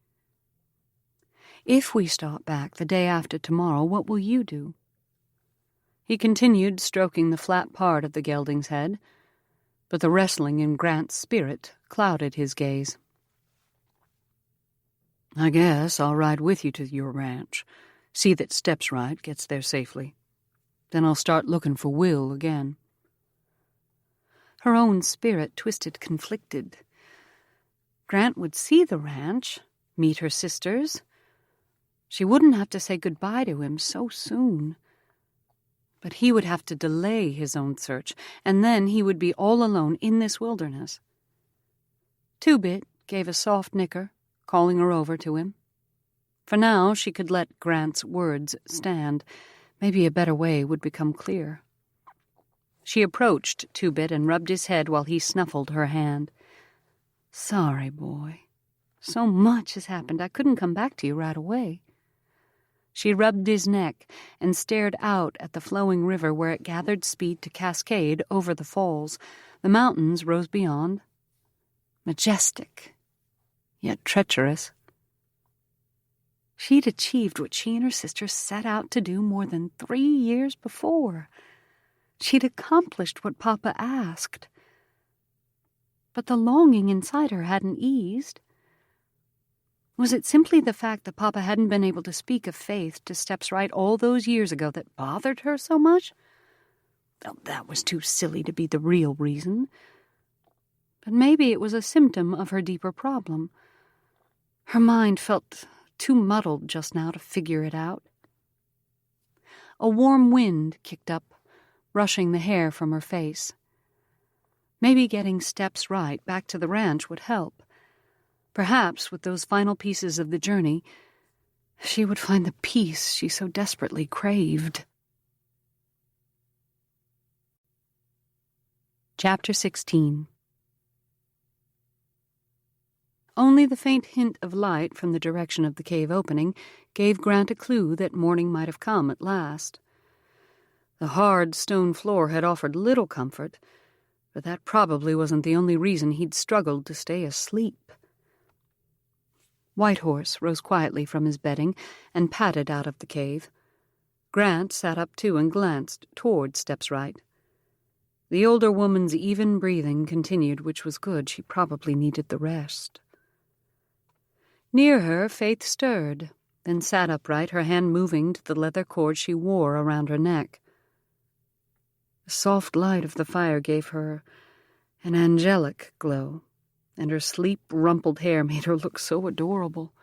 "If we start back the day after tomorrow, what will you do?" He continued stroking the flat part of the gelding's head, but the wrestling in Grant's spirit clouded his gaze. "I guess I'll ride with you to your ranch, see that Steps Right gets there safely. Then I'll start looking for Will again." Her own spirit twisted conflicted. Grant would see the ranch, meet her sisters. She wouldn't have to say goodbye to him so soon. But he would have to delay his own search, and then he would be all alone in this wilderness. Two-Bit gave a soft nicker, calling her over to him. For now, she could let Grant's words stand. Maybe a better way would become clear. She approached Two-Bit and rubbed his head while he snuffled her hand. "Sorry, boy. So much has happened, I couldn't come back to you right away." She rubbed his neck and stared out at the flowing river where it gathered speed to cascade over the falls. The mountains rose beyond, majestic, yet treacherous. She'd achieved what she and her sister set out to do more than 3 years before. She'd accomplished what Papa asked. But the longing inside her hadn't eased. Was it simply the fact that Papa hadn't been able to speak of Faith to Steps Right all those years ago that bothered her so much? Well, that was too silly to be the real reason. But maybe it was a symptom of her deeper problem. Her mind felt too muddled just now to figure it out. A warm wind kicked up, brushing the hair from her face. Maybe getting Steps Right back to the ranch would help. Perhaps with those final pieces of the journey, she would find the peace she so desperately craved. Chapter 16. Only the faint hint of light from the direction of the cave opening gave Grant a clue that morning might have come at last. The hard stone floor had offered little comfort, but that probably wasn't the only reason he'd struggled to stay asleep. Whitehorse rose quietly from his bedding and padded out of the cave. Grant sat up too and glanced toward Steps Right. The older woman's even breathing continued, which was good. She probably needed the rest. Near her, Faith stirred, then sat upright, her hand moving to the leather cord she wore around her neck. The soft light of the fire gave her an angelic glow, and her sleep-rumpled hair made her look so adorable.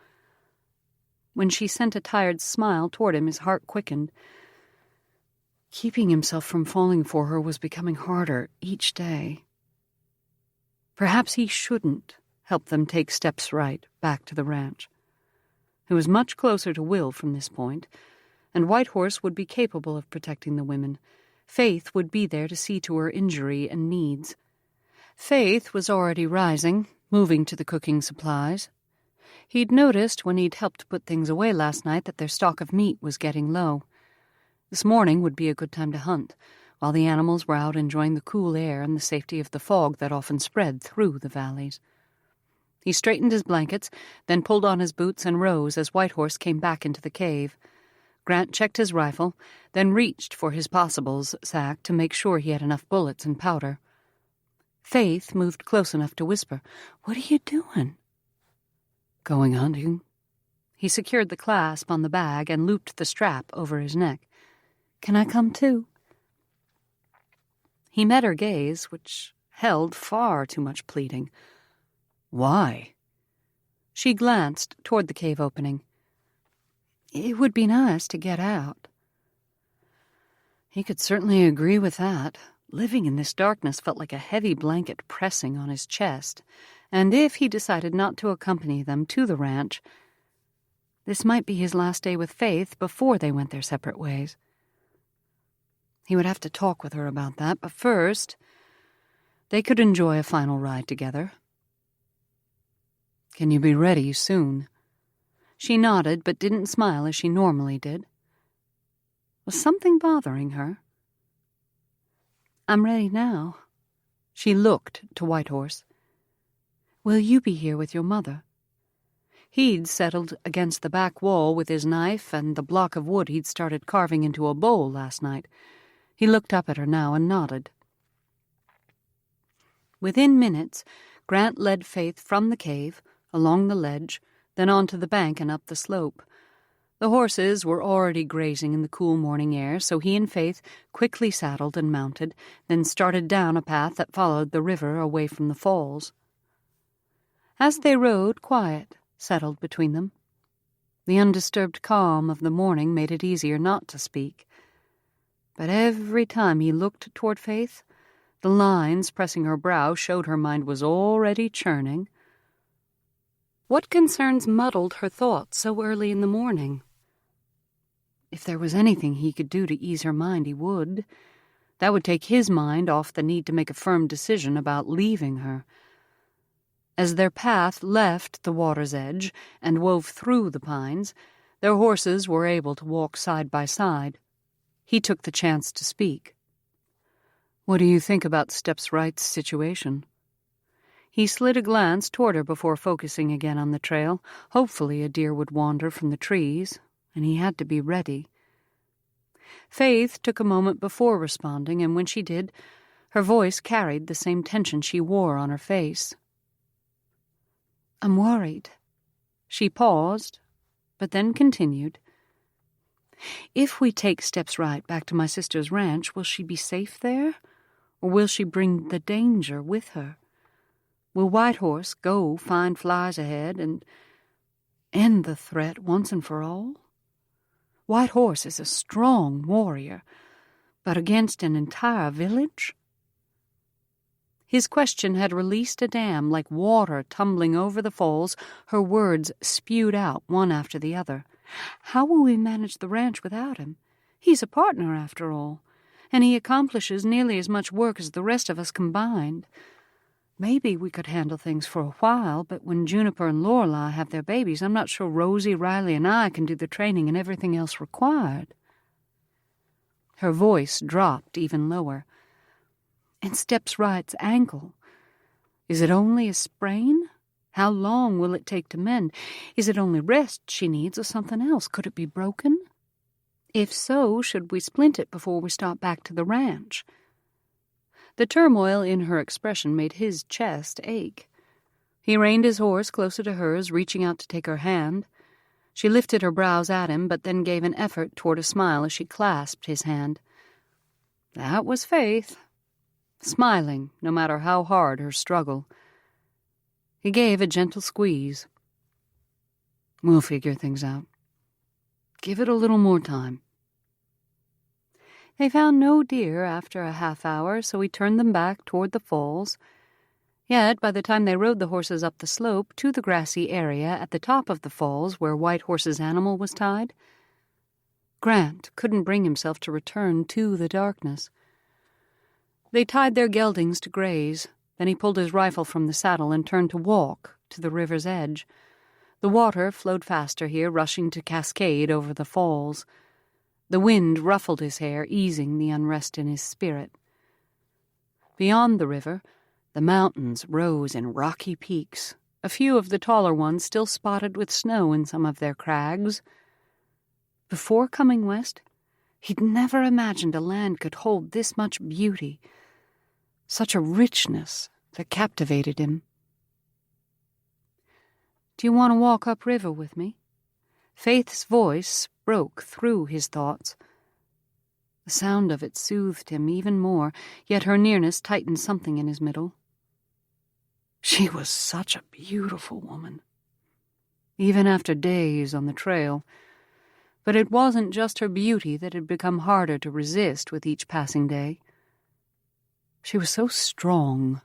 When she sent a tired smile toward him, his heart quickened. Keeping himself from falling for her was becoming harder each day. Perhaps he shouldn't help them take steps right back to the ranch. It was much closer to Will from this point, and Whitehorse would be capable of protecting the women. Faith would be there to see to her injury and needs. Faith was already rising, moving to the cooking supplies. He'd noticed when he'd helped put things away last night that their stock of meat was getting low. This morning would be a good time to hunt, while the animals were out enjoying the cool air and the safety of the fog that often spread through the valleys. He straightened his blankets, then pulled on his boots and rose as Whitehorse came back into the cave. Grant checked his rifle, then reached for his possibles sack to make sure he had enough bullets and powder. Faith moved close enough to whisper, "What are you doing?" "Going hunting." He secured the clasp on the bag and looped the strap over his neck. "Can I come too?" He met her gaze, which held far too much pleading. "Why?" She glanced toward the cave opening. "It would be nice to get out." He could certainly agree with that. Living in this darkness felt like a heavy blanket pressing on his chest, and if he decided not to accompany them to the ranch, this might be his last day with Faith before they went their separate ways. He would have to talk with her about that, but first, they could enjoy a final ride together. "Can you be ready soon?" She nodded, but didn't smile as she normally did. Was something bothering her? "I'm ready now." She looked to Whitehorse. "Will you be here with your mother?" He'd settled against the back wall with his knife and the block of wood he'd started carving into a bowl last night. He looked up at her now and nodded. Within minutes, Grant led Faith from the cave, along the ledge, then onto the bank and up the slope. The horses were already grazing in the cool morning air, so he and Faith quickly saddled and mounted, then started down a path that followed the river away from the falls. As they rode, quiet settled between them. The undisturbed calm of the morning made it easier not to speak. But every time he looked toward Faith, the lines pressing her brow showed her mind was already churning. What concerns muddled her thoughts so early in the morning? If there was anything he could do to ease her mind, he would. That would take his mind off the need to make a firm decision about leaving her. As their path left the water's edge and wove through the pines, their horses were able to walk side by side. He took the chance to speak. "What do you think about Steps Wright's situation?" He slid a glance toward her before focusing again on the trail. Hopefully a deer would wander from the trees, and he had to be ready. Faith took a moment before responding, and when she did, her voice carried the same tension she wore on her face. "I'm worried." She paused, but then continued. "If we take Steps Wright back to my sister's ranch, will she be safe there? Or will she bring the danger with her? Will Whitehorse go find flies ahead and end the threat once and for all? Whitehorse is a strong warrior, but against an entire village?" His question had released a dam like water tumbling over the falls. Her words spewed out one after the other. "How will we manage the ranch without him? He's a partner, after all, and he accomplishes nearly as much work as the rest of us combined. Maybe we could handle things for a while, but when Juniper and Lorelei have their babies, I'm not sure Rosie, Riley, and I can do the training and everything else required." Her voice dropped even lower. "And Steps Wright's ankle. Is it only a sprain? How long will it take to mend? Is it only rest she needs or something else? Could it be broken? If so, should we splint it before we start back to the ranch?" The turmoil in her expression made his chest ache. He reined his horse closer to hers, reaching out to take her hand. She lifted her brows at him, but then gave an effort toward a smile as she clasped his hand. That was Faith, smiling no matter how hard her struggle. He gave a gentle squeeze. We'll figure things out. Give it a little more time. They found no deer after a half hour, so he turned them back toward the falls. Yet, by the time they rode the horses up the slope to the grassy area at the top of the falls where White Horse's animal was tied, Grant couldn't bring himself to return to the darkness. They tied their geldings to graze. Then he pulled his rifle from the saddle and turned to walk to the river's edge. The water flowed faster here, rushing to cascade over the falls. The wind ruffled his hair, easing the unrest in his spirit. Beyond the river, the mountains rose in rocky peaks, a few of the taller ones still spotted with snow in some of their crags. Before coming west, he'd never imagined a land could hold this much beauty, such a richness that captivated him. Do you want to walk upriver with me? Faith's voice broke through his thoughts. The sound of it soothed him even more, yet her nearness tightened something in his middle. She was such a beautiful woman, even after days on the trail. But it wasn't just her beauty that had become harder to resist with each passing day. She was so strong,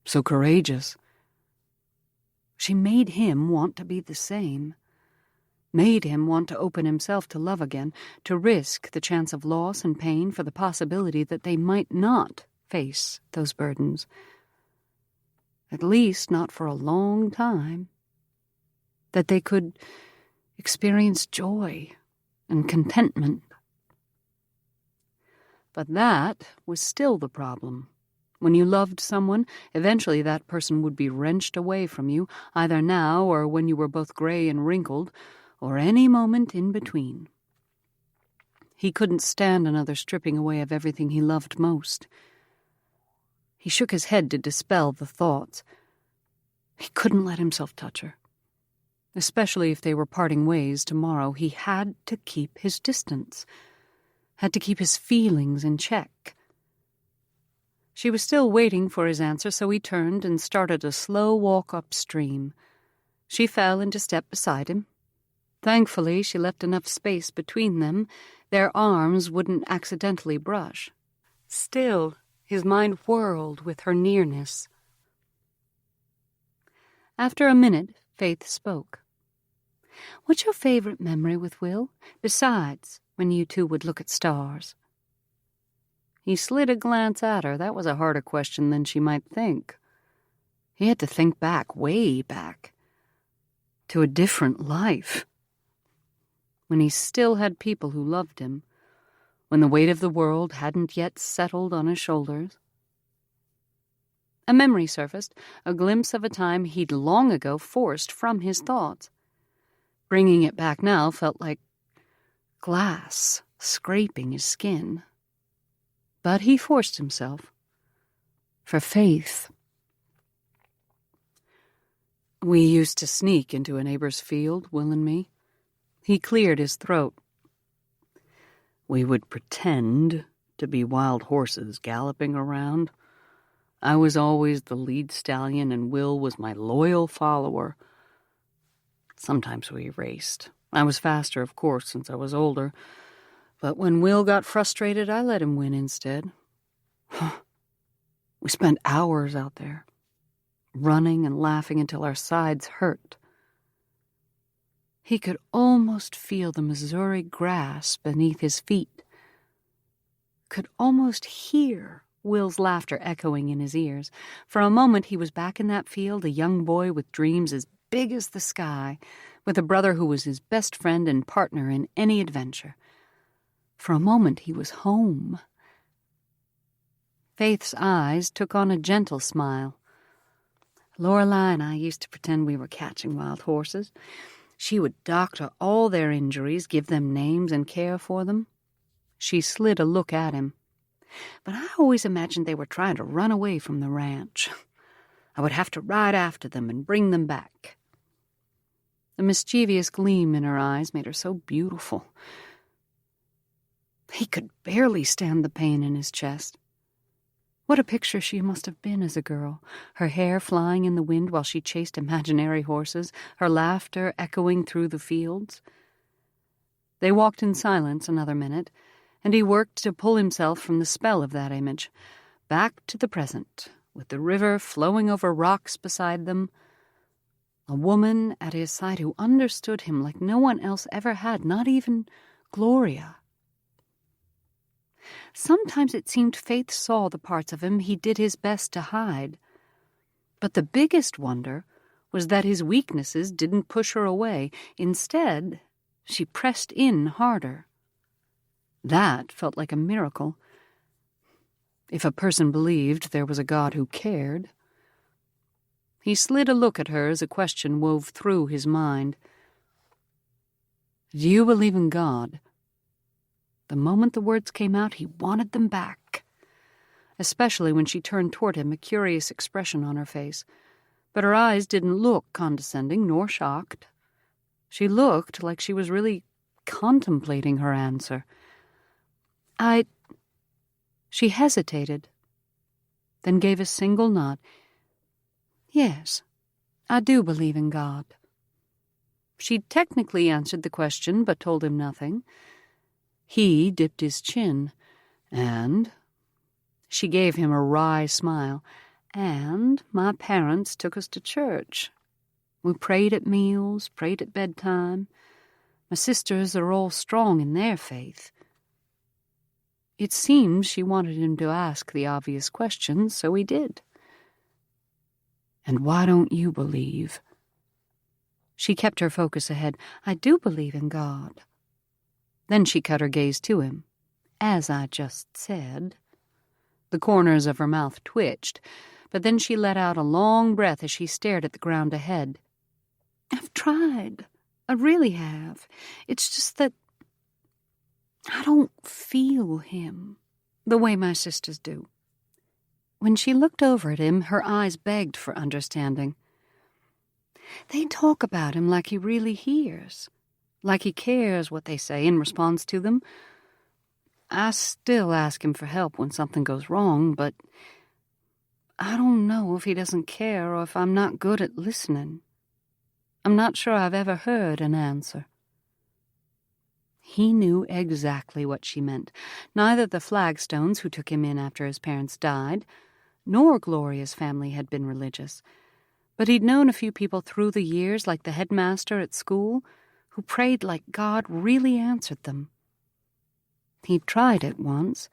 so courageous. She made him want to be the same, made him want to open himself to love again, to risk the chance of loss and pain for the possibility that they might not face those burdens. At least not for a long time. That they could experience joy and contentment. But that was still the problem. When you loved someone, eventually that person would be wrenched away from you, either now or when you were both gray and wrinkled, or any moment in between. He couldn't stand another stripping away of everything he loved most. He shook his head to dispel the thoughts. He couldn't let himself touch her. Especially if they were parting ways tomorrow, he had to keep his distance, had to keep his feelings in check. She was still waiting for his answer, so he turned and started a slow walk upstream. She fell into step beside him. Thankfully, she left enough space between them. Their arms wouldn't accidentally brush. Still, his mind whirled with her nearness. After a minute, Faith spoke. What's your favorite memory with Will, besides when you two would look at stars? He slid a glance at her. That was a harder question than she might think. He had to think back, way back, to a different life. When he still had people who loved him, when the weight of the world hadn't yet settled on his shoulders. A memory surfaced, a glimpse of a time he'd long ago forced from his thoughts. Bringing it back now felt like glass scraping his skin. But he forced himself. For Faith. We used to sneak into a neighbor's field, Will and me. He cleared his throat. We would pretend to be wild horses galloping around. I was always the lead stallion, and Will was my loyal follower. Sometimes we raced. I was faster, of course, since I was older. But when Will got frustrated, I let him win instead. We spent hours out there, running and laughing until our sides hurt. He could almost feel the Missouri grass beneath his feet. Could almost hear Will's laughter echoing in his ears. For a moment he was back in that field, a young boy with dreams as big as the sky, with a brother who was his best friend and partner in any adventure. For a moment he was home. Faith's eyes took on a gentle smile. Lorelei and I used to pretend we were catching wild horses. She would doctor all their injuries, give them names, and care for them. She slid a look at him. But I always imagined they were trying to run away from the ranch. I would have to ride after them and bring them back. The mischievous gleam in her eyes made her so beautiful. He could barely stand the pain in his chest. What a picture she must have been as a girl, her hair flying in the wind while she chased imaginary horses, her laughter echoing through the fields. They walked in silence another minute, and he worked to pull himself from the spell of that image, back to the present, with the river flowing over rocks beside them, a woman at his side who understood him like no one else ever had, not even Gloria. Sometimes it seemed Faith saw the parts of him he did his best to hide. But the biggest wonder was that his weaknesses didn't push her away. Instead, she pressed in harder. That felt like a miracle. If a person believed there was a God who cared. He slid a look at her as a question wove through his mind. Do you believe in God? The moment the words came out, he wanted them back, especially when she turned toward him, a curious expression on her face. But her eyes didn't look condescending nor shocked. She looked like she was really contemplating her answer. She hesitated, then gave a single nod. Yes, I do believe in God. She technically answered the question, but told him nothing. He dipped his chin, and she gave him a wry smile. And my parents took us to church. We prayed at meals, prayed at bedtime. My sisters are all strong in their faith. It seemed she wanted him to ask the obvious question, so he did. And why don't you believe? She kept her focus ahead. I do believe in God. Then she cut her gaze to him. As I just said. The corners of her mouth twitched, but then she let out a long breath as she stared at the ground ahead. I've tried. I really have. It's just that I don't feel him the way my sisters do. When she looked over at him, her eyes begged for understanding. They talk about him like he really hears, like he cares what they say and responds to them. I still ask him for help when something goes wrong, but I don't know if he doesn't care or if I'm not good at listening. I'm not sure I've ever heard an answer. He knew exactly what she meant. Neither the Flagstones, who took him in after his parents died, nor Gloria's family had been religious. But he'd known a few people through the years, like the headmaster at school, who prayed like God really answered them. He'd tried it once.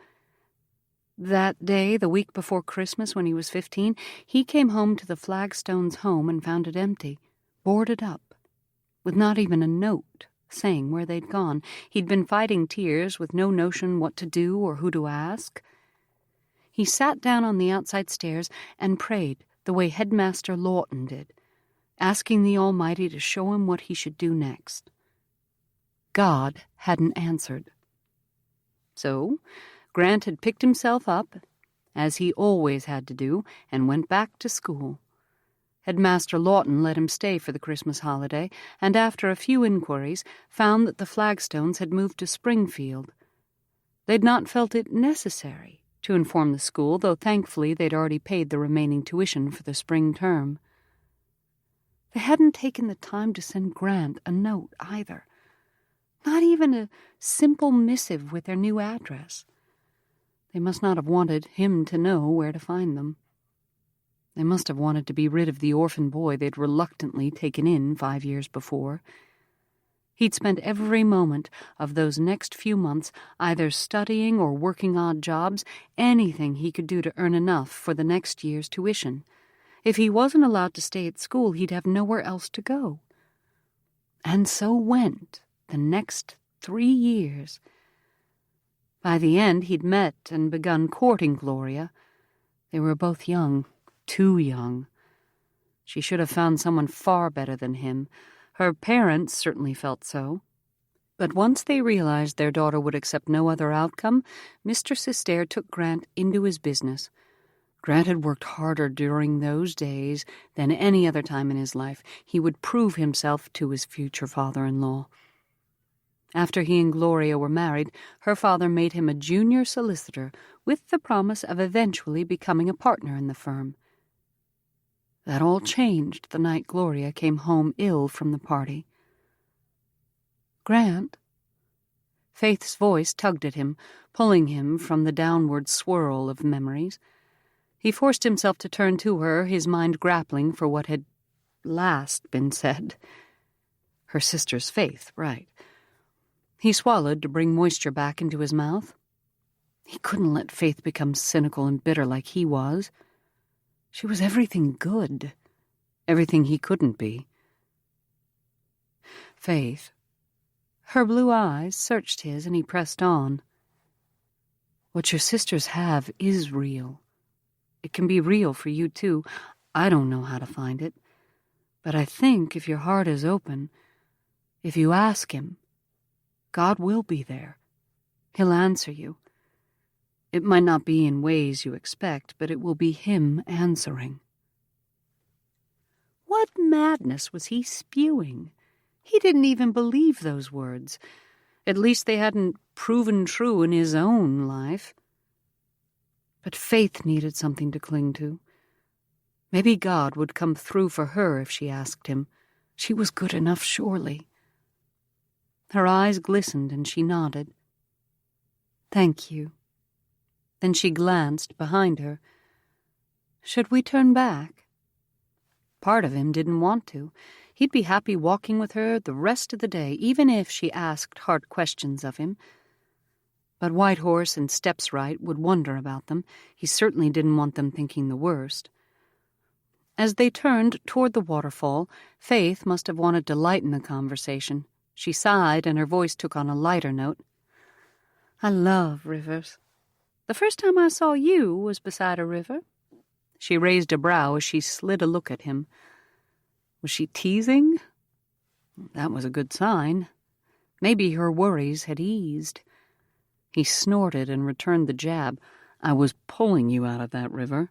That day, the week before Christmas when he was 15, he came home to the Flagstones' home and found it empty, boarded up, with not even a note saying where they'd gone. He'd been fighting tears with no notion what to do or who to ask. He sat down on the outside stairs and prayed the way Headmaster Lawton did, asking the Almighty to show him what he should do next. God hadn't answered. So Grant had picked himself up, as he always had to do, and went back to school. Headmaster Lawton let him stay for the Christmas holiday, and after a few inquiries, found that the Flagstones had moved to Springfield. They'd not felt it necessary to inform the school, though thankfully they'd already paid the remaining tuition for the spring term. They hadn't taken the time to send Grant a note either. Not even a simple missive with their new address. They must not have wanted him to know where to find them. They must have wanted to be rid of the orphan boy they'd reluctantly taken in 5 years before. He'd spent every moment of those next few months either studying or working odd jobs, anything he could do to earn enough for the next year's tuition. If he wasn't allowed to stay at school, he'd have nowhere else to go. And so went the next 3 years. By the end, he'd met and begun courting Gloria. They were both young, too young. She should have found someone far better than him. Her parents certainly felt so. But once they realized their daughter would accept no other outcome, Mr. Sister took Grant into his business. Grant had worked harder during those days than any other time in his life. He would prove himself to his future father-in-law. After he and Gloria were married, her father made him a junior solicitor with the promise of eventually becoming a partner in the firm. That all changed the night Gloria came home ill from the party. "Grant?" Faith's voice tugged at him, pulling him from the downward swirl of memories. He forced himself to turn to her, his mind grappling for what had last been said. Her sister's Faith, right. He swallowed to bring moisture back into his mouth. He couldn't let Faith become cynical and bitter like he was. She was everything good, everything he couldn't be. Faith. Her blue eyes searched his, and he pressed on. What your sisters have is real. It can be real for you, too. I don't know how to find it. But I think if your heart is open, if you ask him, God will be there. He'll answer you. It might not be in ways you expect, but it will be him answering. What madness was he spewing? He didn't even believe those words. At least they hadn't proven true in his own life. But Faith needed something to cling to. Maybe God would come through for her if she asked him. She was good enough, surely. Her eyes glistened, and she nodded. "Thank you." Then she glanced behind her. Should we turn back? Part of him didn't want to. He'd be happy walking with her the rest of the day, even if she asked hard questions of him. But Whitehorse and Steps Right would wonder about them. He certainly didn't want them thinking the worst. As they turned toward the waterfall, Faith must have wanted to lighten the conversation. She sighed, and her voice took on a lighter note. "I love rivers. The first time I saw you was beside a river." She raised a brow as she slid a look at him. Was she teasing? That was a good sign. Maybe her worries had eased. He snorted and returned the jab. "I was pulling you out of that river."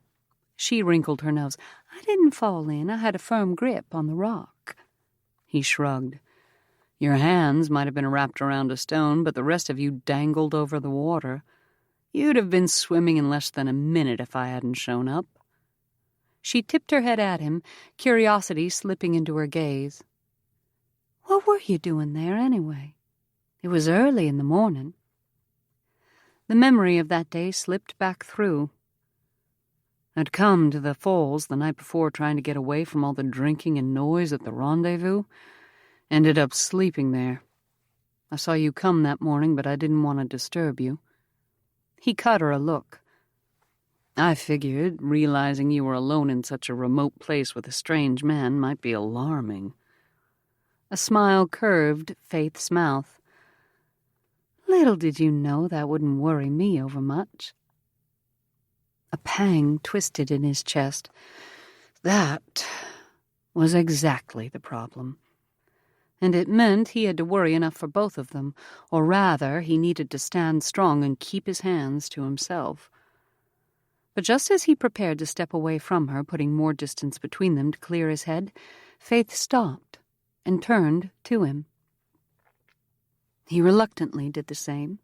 She wrinkled her nose. "I didn't fall in. I had a firm grip on the rock." He shrugged. "Your hands might have been wrapped around a stone, but the rest of you dangled over the water. You'd have been swimming in less than a minute if I hadn't shown up." She tipped her head at him, curiosity slipping into her gaze. "What were you doing there, anyway? It was early in the morning." The memory of that day slipped back through. I'd come to the falls the night before trying to get away from all the drinking and noise at the rendezvous. Ended up sleeping there. I saw you come that morning, but I didn't want to disturb you. He cut her a look. I figured realizing you were alone in such a remote place with a strange man might be alarming. A smile curved Faith's mouth. Little did you know that wouldn't worry me overmuch. A pang twisted in his chest. That was exactly the problem. And it meant he had to worry enough for both of them, or rather, he needed to stand strong and keep his hands to himself. But just as he prepared to step away from her, putting more distance between them to clear his head, Faith stopped and turned to him. He reluctantly did the same.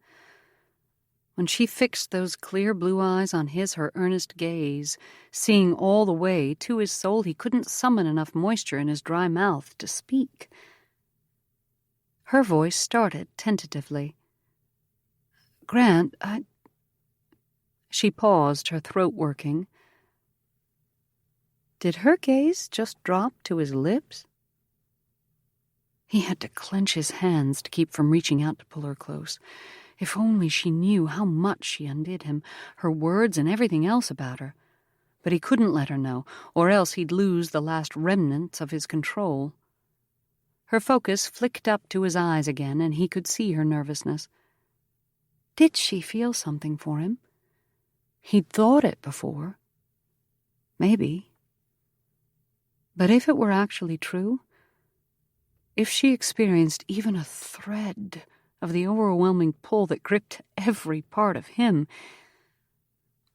When she fixed those clear blue eyes on his, her earnest gaze, seeing all the way to his soul, he couldn't summon enough moisture in his dry mouth to speak. Her voice started tentatively. "Grant, She paused, her throat working. Did her gaze just drop to his lips? He had to clench his hands to keep from reaching out to pull her close. If only she knew how much she undid him, her words and everything else about her. But he couldn't let her know, or else he'd lose the last remnants of his control. Her focus flicked up to his eyes again, and he could see her nervousness. Did she feel something for him? He'd thought it before. Maybe. But if it were actually true, if she experienced even a thread of the overwhelming pull that gripped every part of him,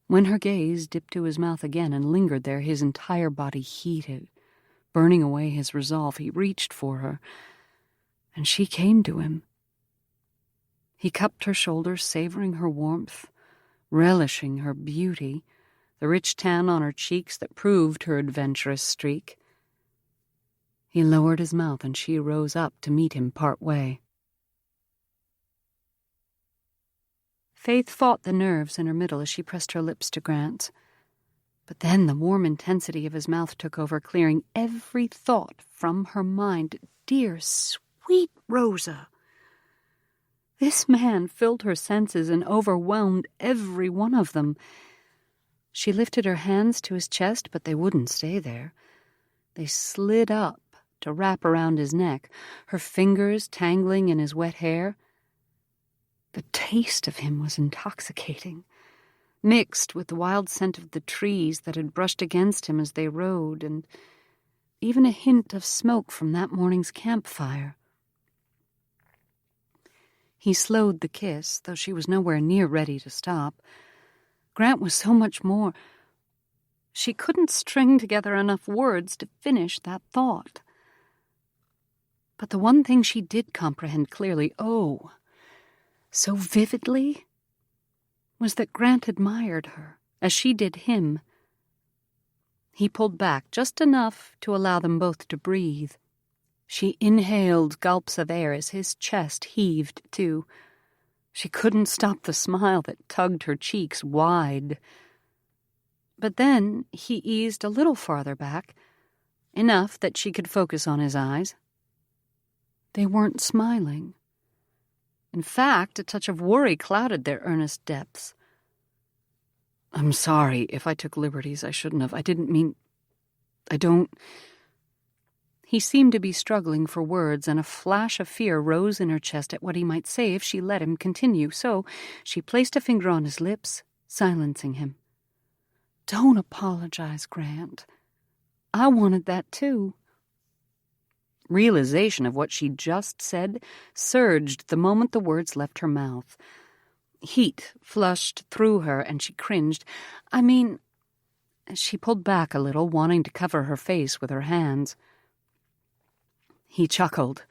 When her gaze dipped to his mouth again and lingered there, his entire body heated, burning away his resolve. He reached for her, and she came to him. He cupped her shoulders, savoring her warmth, relishing her beauty, the rich tan on her cheeks that proved her adventurous streak. He lowered his mouth, and she rose up to meet him part way. Faith fought the nerves in her middle as she pressed her lips to Grant's. But then the warm intensity of his mouth took over, clearing every thought from her mind. Dear, sweet Rosa! This man filled her senses and overwhelmed every one of them. She lifted her hands to his chest, but they wouldn't stay there. They slid up to wrap around his neck, her fingers tangling in his wet hair. The taste of him was intoxicating, mixed with the wild scent of the trees that had brushed against him as they rode, and even a hint of smoke from that morning's campfire. He slowed the kiss, though she was nowhere near ready to stop. Grant was so much more. She couldn't string together enough words to finish that thought. But the one thing she did comprehend clearly, oh, so vividly, was that Grant admired her, as she did him. He pulled back just enough to allow them both to breathe. She inhaled gulps of air as his chest heaved too. She couldn't stop the smile that tugged her cheeks wide. But then he eased a little farther back, enough that she could focus on his eyes. They weren't smiling. In fact, a touch of worry clouded their earnest depths. "I'm sorry if I took liberties I shouldn't have. I didn't mean... I don't..." He seemed to be struggling for words, and a flash of fear rose in her chest at what he might say if she let him continue. So she placed a finger on his lips, silencing him. "Don't apologize, Grant. I wanted that too." Realization of what she'd just said surged the moment the words left her mouth. Heat flushed through her, and she cringed. "I mean..." She pulled back a little, wanting to cover her face with her hands. He chuckled,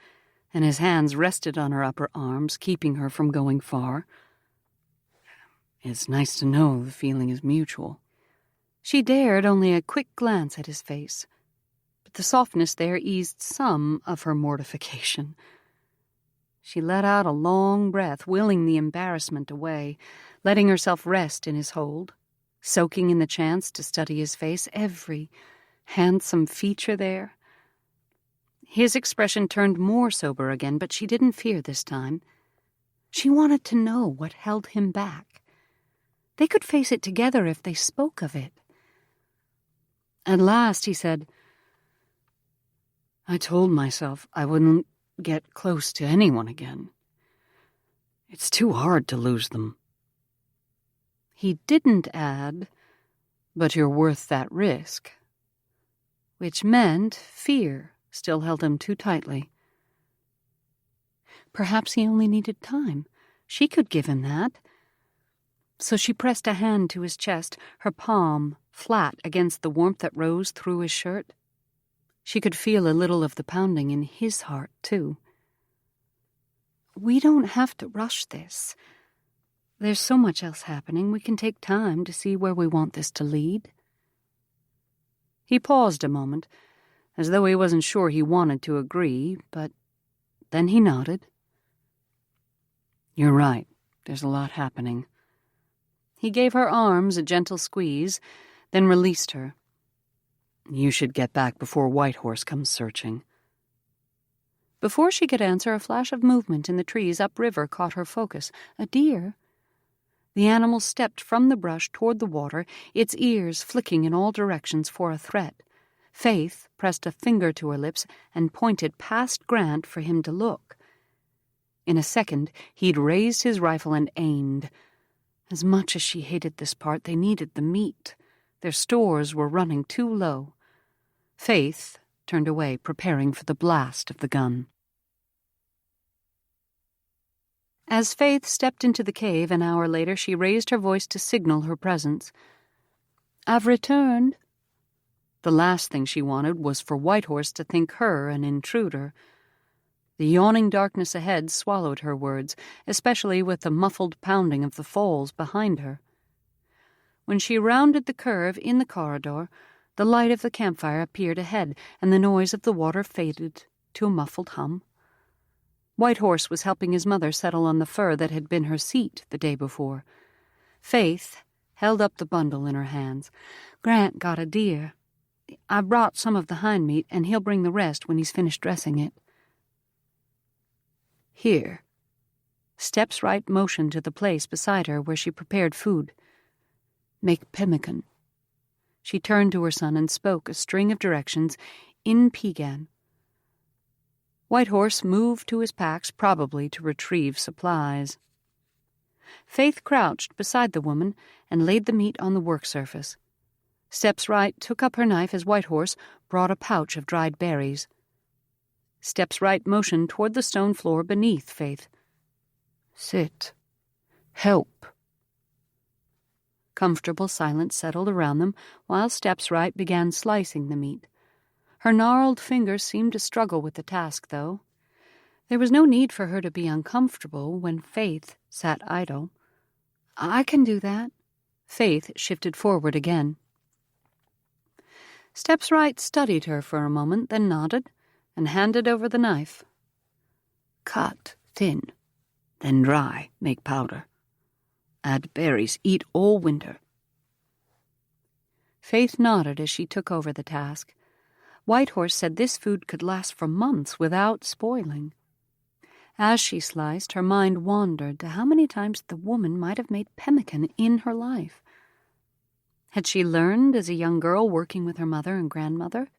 and his hands rested on her upper arms, keeping her from going far. "It's nice to know the feeling is mutual." She dared only a quick glance at his face, but the softness there eased some of her mortification. She let out a long breath, willing the embarrassment away, letting herself rest in his hold, soaking in the chance to study his face, every handsome feature there. His expression turned more sober again, but she didn't fear this time. She wanted to know what held him back. They could face it together if they spoke of it. At last he said, "I told myself I wouldn't get close to anyone again. It's too hard to lose them." He didn't add, "But you're worth that risk," which meant fear still held him too tightly. Perhaps he only needed time. She could give him that. So she pressed a hand to his chest, her palm flat against the warmth that rose through his shirt. She could feel a little of the pounding in his heart, too. "We don't have to rush this. There's so much else happening. We can take time to see where we want this to lead." He paused a moment, as though he wasn't sure he wanted to agree, but then he nodded. "You're right. There's a lot happening." He gave her arms a gentle squeeze, then released her. "You should get back before Whitehorse comes searching." Before she could answer, a flash of movement in the trees upriver caught her focus. A deer. The animal stepped from the brush toward the water, its ears flicking in all directions for a threat. Faith pressed a finger to her lips and pointed past Grant for him to look. In a second, he'd raised his rifle and aimed. As much as she hated this part, they needed the meat. Their stores were running too low. Faith turned away, preparing for the blast of the gun. As Faith stepped into the cave an hour later, she raised her voice to signal her presence. "I've returned." The last thing she wanted was for Whitehorse to think her an intruder. The yawning darkness ahead swallowed her words, especially with the muffled pounding of the falls behind her. When she rounded the curve in the corridor, the light of the campfire appeared ahead, and the noise of the water faded to a muffled hum. Whitehorse was helping his mother settle on the fur that had been her seat the day before. Faith held up the bundle in her hands. "Grant got a deer. I brought some of the hind meat, and he'll bring the rest when he's finished dressing it." "Here." Steps Right motioned to the place beside her where she prepared food. "Make pemmican." She turned to her son and spoke a string of directions in Piegan. Whitehorse moved to his packs, probably to retrieve supplies. Faith crouched beside the woman and laid the meat on the work surface. Steps Right took up her knife as Whitehorse brought a pouch of dried berries. Steps Right motioned toward the stone floor beneath Faith. "Sit. Help." Comfortable silence settled around them while Steps Right began slicing the meat. Her gnarled fingers seemed to struggle with the task, though. There was no need for her to be uncomfortable when Faith sat idle. "I can do that." Faith shifted forward again. Steps Right studied her for a moment, then nodded and handed over the knife. "Cut thin, then dry, make powder. Add berries, eat all winter." Faith nodded as she took over the task. Whitehorse said this food could last for months without spoiling. As she sliced, her mind wandered to how many times the woman might have made pemmican in her life. Had she learned as a young girl working with her mother and grandmother?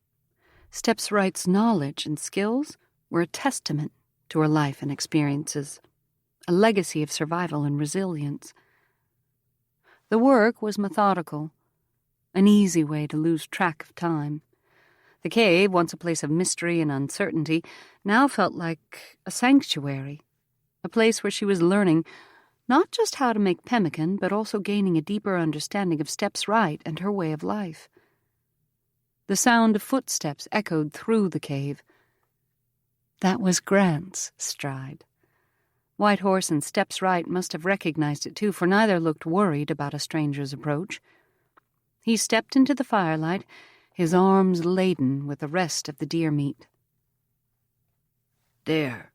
Steps Right's knowledge and skills were a testament to her life and experiences, a legacy of survival and resilience. The work was methodical, an easy way to lose track of time. The cave, once a place of mystery and uncertainty, now felt like a sanctuary, a place where she was learning not just how to make pemmican, but also gaining a deeper understanding of Steps Right and her way of life. The sound of footsteps echoed through the cave. That was Grant's stride. Whitehorse and Steps Right must have recognized it too, for neither looked worried about a stranger's approach. He stepped into the firelight, his arms laden with the rest of the deer meat. "There."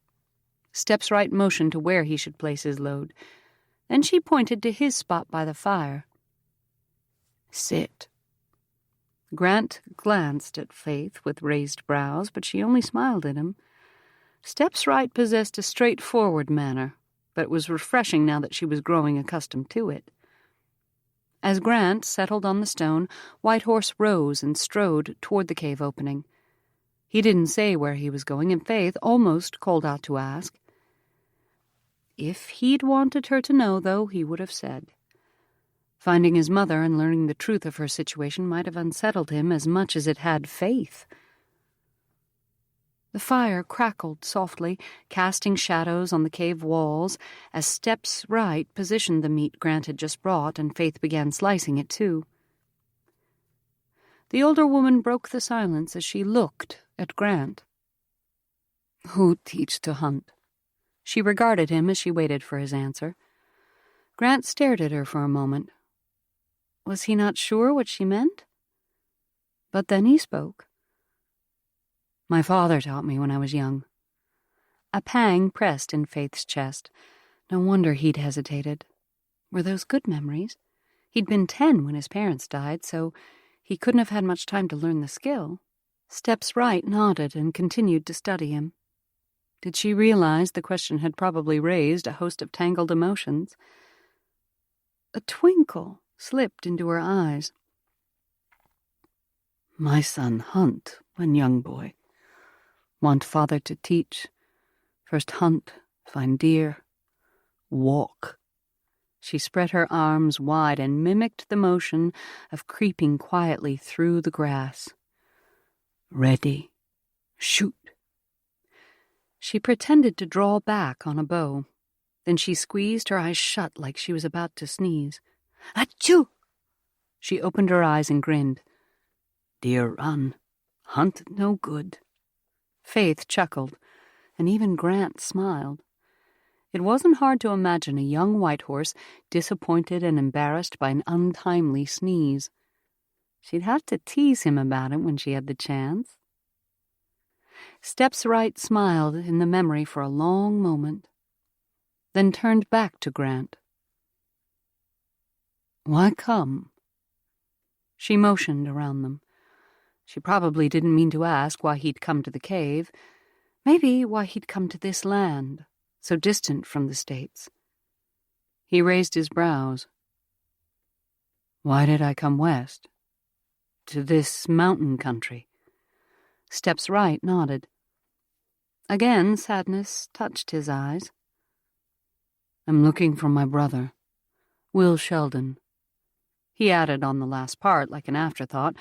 Steps Right motioned to where he should place his load. Then she pointed to his spot by the fire. "Sit." Grant glanced at Faith with raised brows, but she only smiled at him. Steps Right possessed a straightforward manner, but it was refreshing now that she was growing accustomed to it. As Grant settled on the stone, Whitehorse rose and strode toward the cave opening. He didn't say where he was going, and Faith almost called out to ask. If he'd wanted her to know, though, he would have said. Finding his mother and learning the truth of her situation might have unsettled him as much as it had Faith. The fire crackled softly, casting shadows on the cave walls as Steps Right positioned the meat Grant had just brought, and Faith began slicing it too. The older woman broke the silence as she looked at Grant. "Who teach to hunt?" She regarded him as she waited for his answer. Grant stared at her for a moment. Was he not sure what she meant? But then he spoke. "My father taught me when I was young." A pang pressed in Faith's chest. No wonder he'd hesitated. Were those good memories? He'd been 10 when his parents died, so he couldn't have had much time to learn the skill. Steps Right nodded and continued to study him. Did she realize the question had probably raised a host of tangled emotions? A twinkle slipped into her eyes. "My son hunt when young boy. Want father to teach. First hunt, find deer, walk." She spread her arms wide and mimicked the motion of creeping quietly through the grass. "Ready, shoot." She pretended to draw back on a bow. Then she squeezed her eyes shut like she was about to sneeze. Achoo! She opened her eyes and grinned. Deer run. Hunt no good. Faith chuckled, and even Grant smiled. It wasn't hard to imagine a young white horse disappointed and embarrassed by an untimely sneeze. She'd have to tease him about it when she had the chance. Steps Right smiled in the memory for a long moment, then turned back to Grant. Why come? She motioned around them. She probably didn't mean to ask why he'd come to the cave. Maybe why he'd come to this land, so distant from the States. He raised his brows. Why did I come west? To this mountain country? Steps Right nodded. Again, sadness touched his eyes. I'm looking for my brother, Will Sheldon. He added on the last part like an afterthought,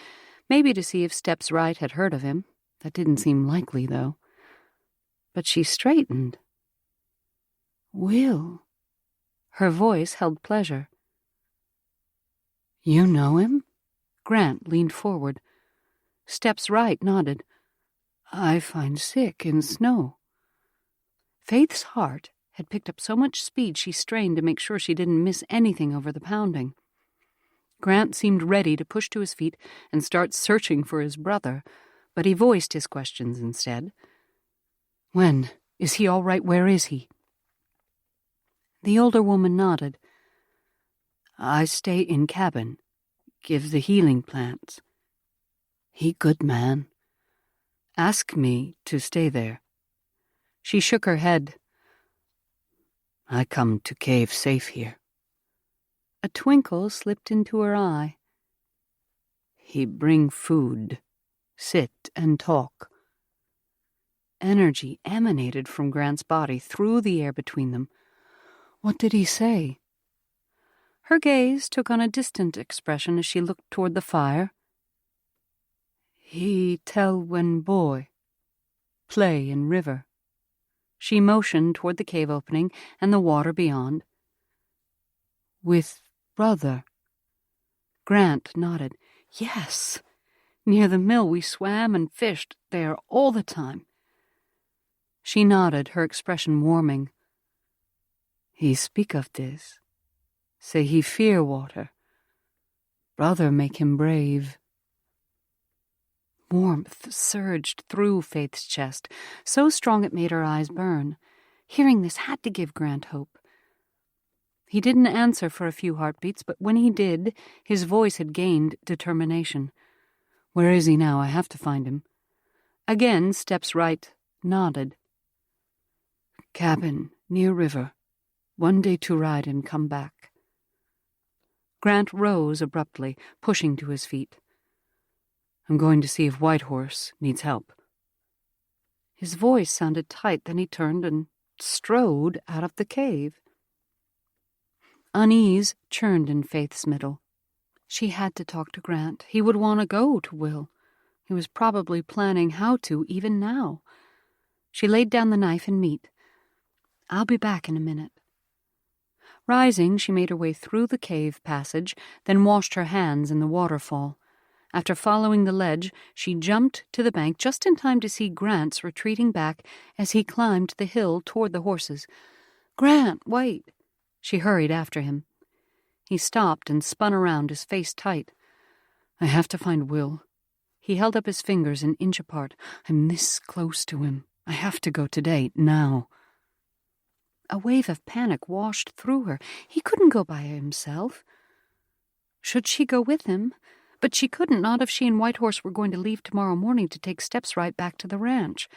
maybe to see if Steps Right had heard of him. That didn't seem likely, though. But she straightened. Will. Her voice held pleasure. You know him? Grant leaned forward. Steps Right nodded. I find sick in snow. Faith's heart had picked up so much speed she strained to make sure she didn't miss anything over the pounding. Grant seemed ready to push to his feet and start searching for his brother, but he voiced his questions instead. When? Is he all right? Where is he? The older woman nodded. I stay in cabin. Give the healing plants. He good man. Ask me to stay there. She shook her head. I come to cave safe here. A twinkle slipped into her eye. He bring food. Sit and talk. Energy emanated from Grant's body through the air between them. What did he say? Her gaze took on a distant expression as she looked toward the fire. He tell when boy. Play in river. She motioned toward the cave opening and the water beyond. With brother. Grant nodded. Yes. Near the mill we swam and fished there all the time. She nodded, her expression warming. He speak of this. Say he fear water. Brother make him brave. Warmth surged through Faith's chest, so strong it made her eyes burn. Hearing this had to give Grant hope. He didn't answer for a few heartbeats, but when he did, his voice had gained determination. Where is he now? I have to find him. Again, Steps Right nodded. Cabin, near river. One day to ride and come back. Grant rose abruptly, pushing to his feet. I'm going to see if Whitehorse needs help. His voice sounded tight, then he turned and strode out of the cave. Unease churned in Faith's middle. She had to talk to Grant. He would want to go to Will. He was probably planning how to, even now. She laid down the knife and meat. I'll be back in a minute. Rising, she made her way through the cave passage, then washed her hands in the waterfall. After following the ledge, she jumped to the bank just in time to see Grant's retreating back as he climbed the hill toward the horses. Grant, wait! She hurried after him. He stopped and spun around, his face tight. I have to find Will. He held up his fingers an inch apart. I'm this close to him. I have to go today, now. A wave of panic washed through her. He couldn't go by himself. Should she go with him? But she couldn't, not if she and Whitehorse were going to leave tomorrow morning to take Steps Right back to the ranch.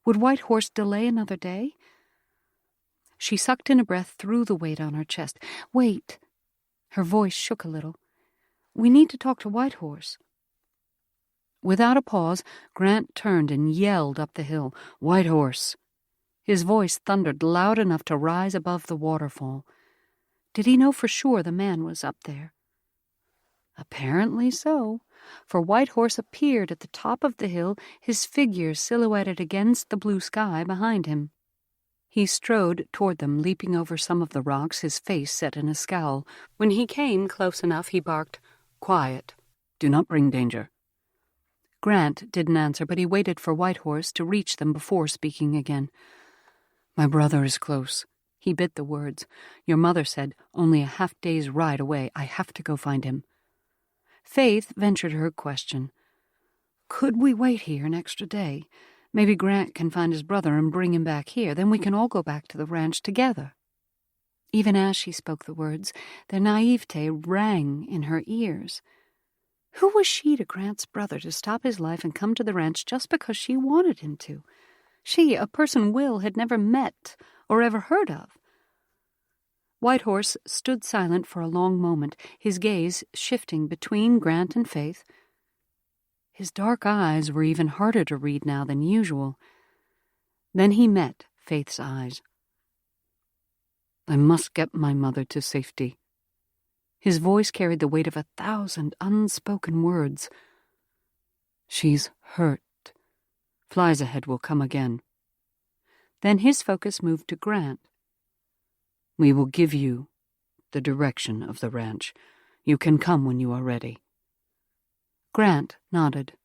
Would Whitehorse delay another day? She sucked in a breath through the weight on her chest. Wait. Her voice shook a little. We need to talk to Whitehorse. Without a pause, Grant turned and yelled up the hill, Whitehorse! His voice thundered loud enough to rise above the waterfall. Did he know for sure the man was up there? Apparently so, for Whitehorse appeared at the top of the hill, his figure silhouetted against the blue sky behind him. He strode toward them, leaping over some of the rocks, his face set in a scowl. When he came close enough, he barked, "Quiet. Do not bring danger." Grant didn't answer, but he waited for Whitehorse to reach them before speaking again. "My brother is close." He bit the words. "Your mother said only a half-day's ride away. I have to go find him." Faith ventured her question. "Could we wait here an extra day? Maybe Grant can find his brother and bring him back here. Then we can all go back to the ranch together." Even as she spoke the words, their naivete rang in her ears. Who was she to Grant's brother to stop his life and come to the ranch just because she wanted him to? She, a person Will had never met or ever heard of. Whitehorse stood silent for a long moment, his gaze shifting between Grant and Faith. His dark eyes were even harder to read now than usual. Then he met Faith's eyes. "I must get my mother to safety." His voice carried the weight of 1,000 unspoken words. "She's hurt. Flies ahead will come again." Then his focus moved to Grant. "We will give you the direction of the ranch. You can come when you are ready." Grant nodded.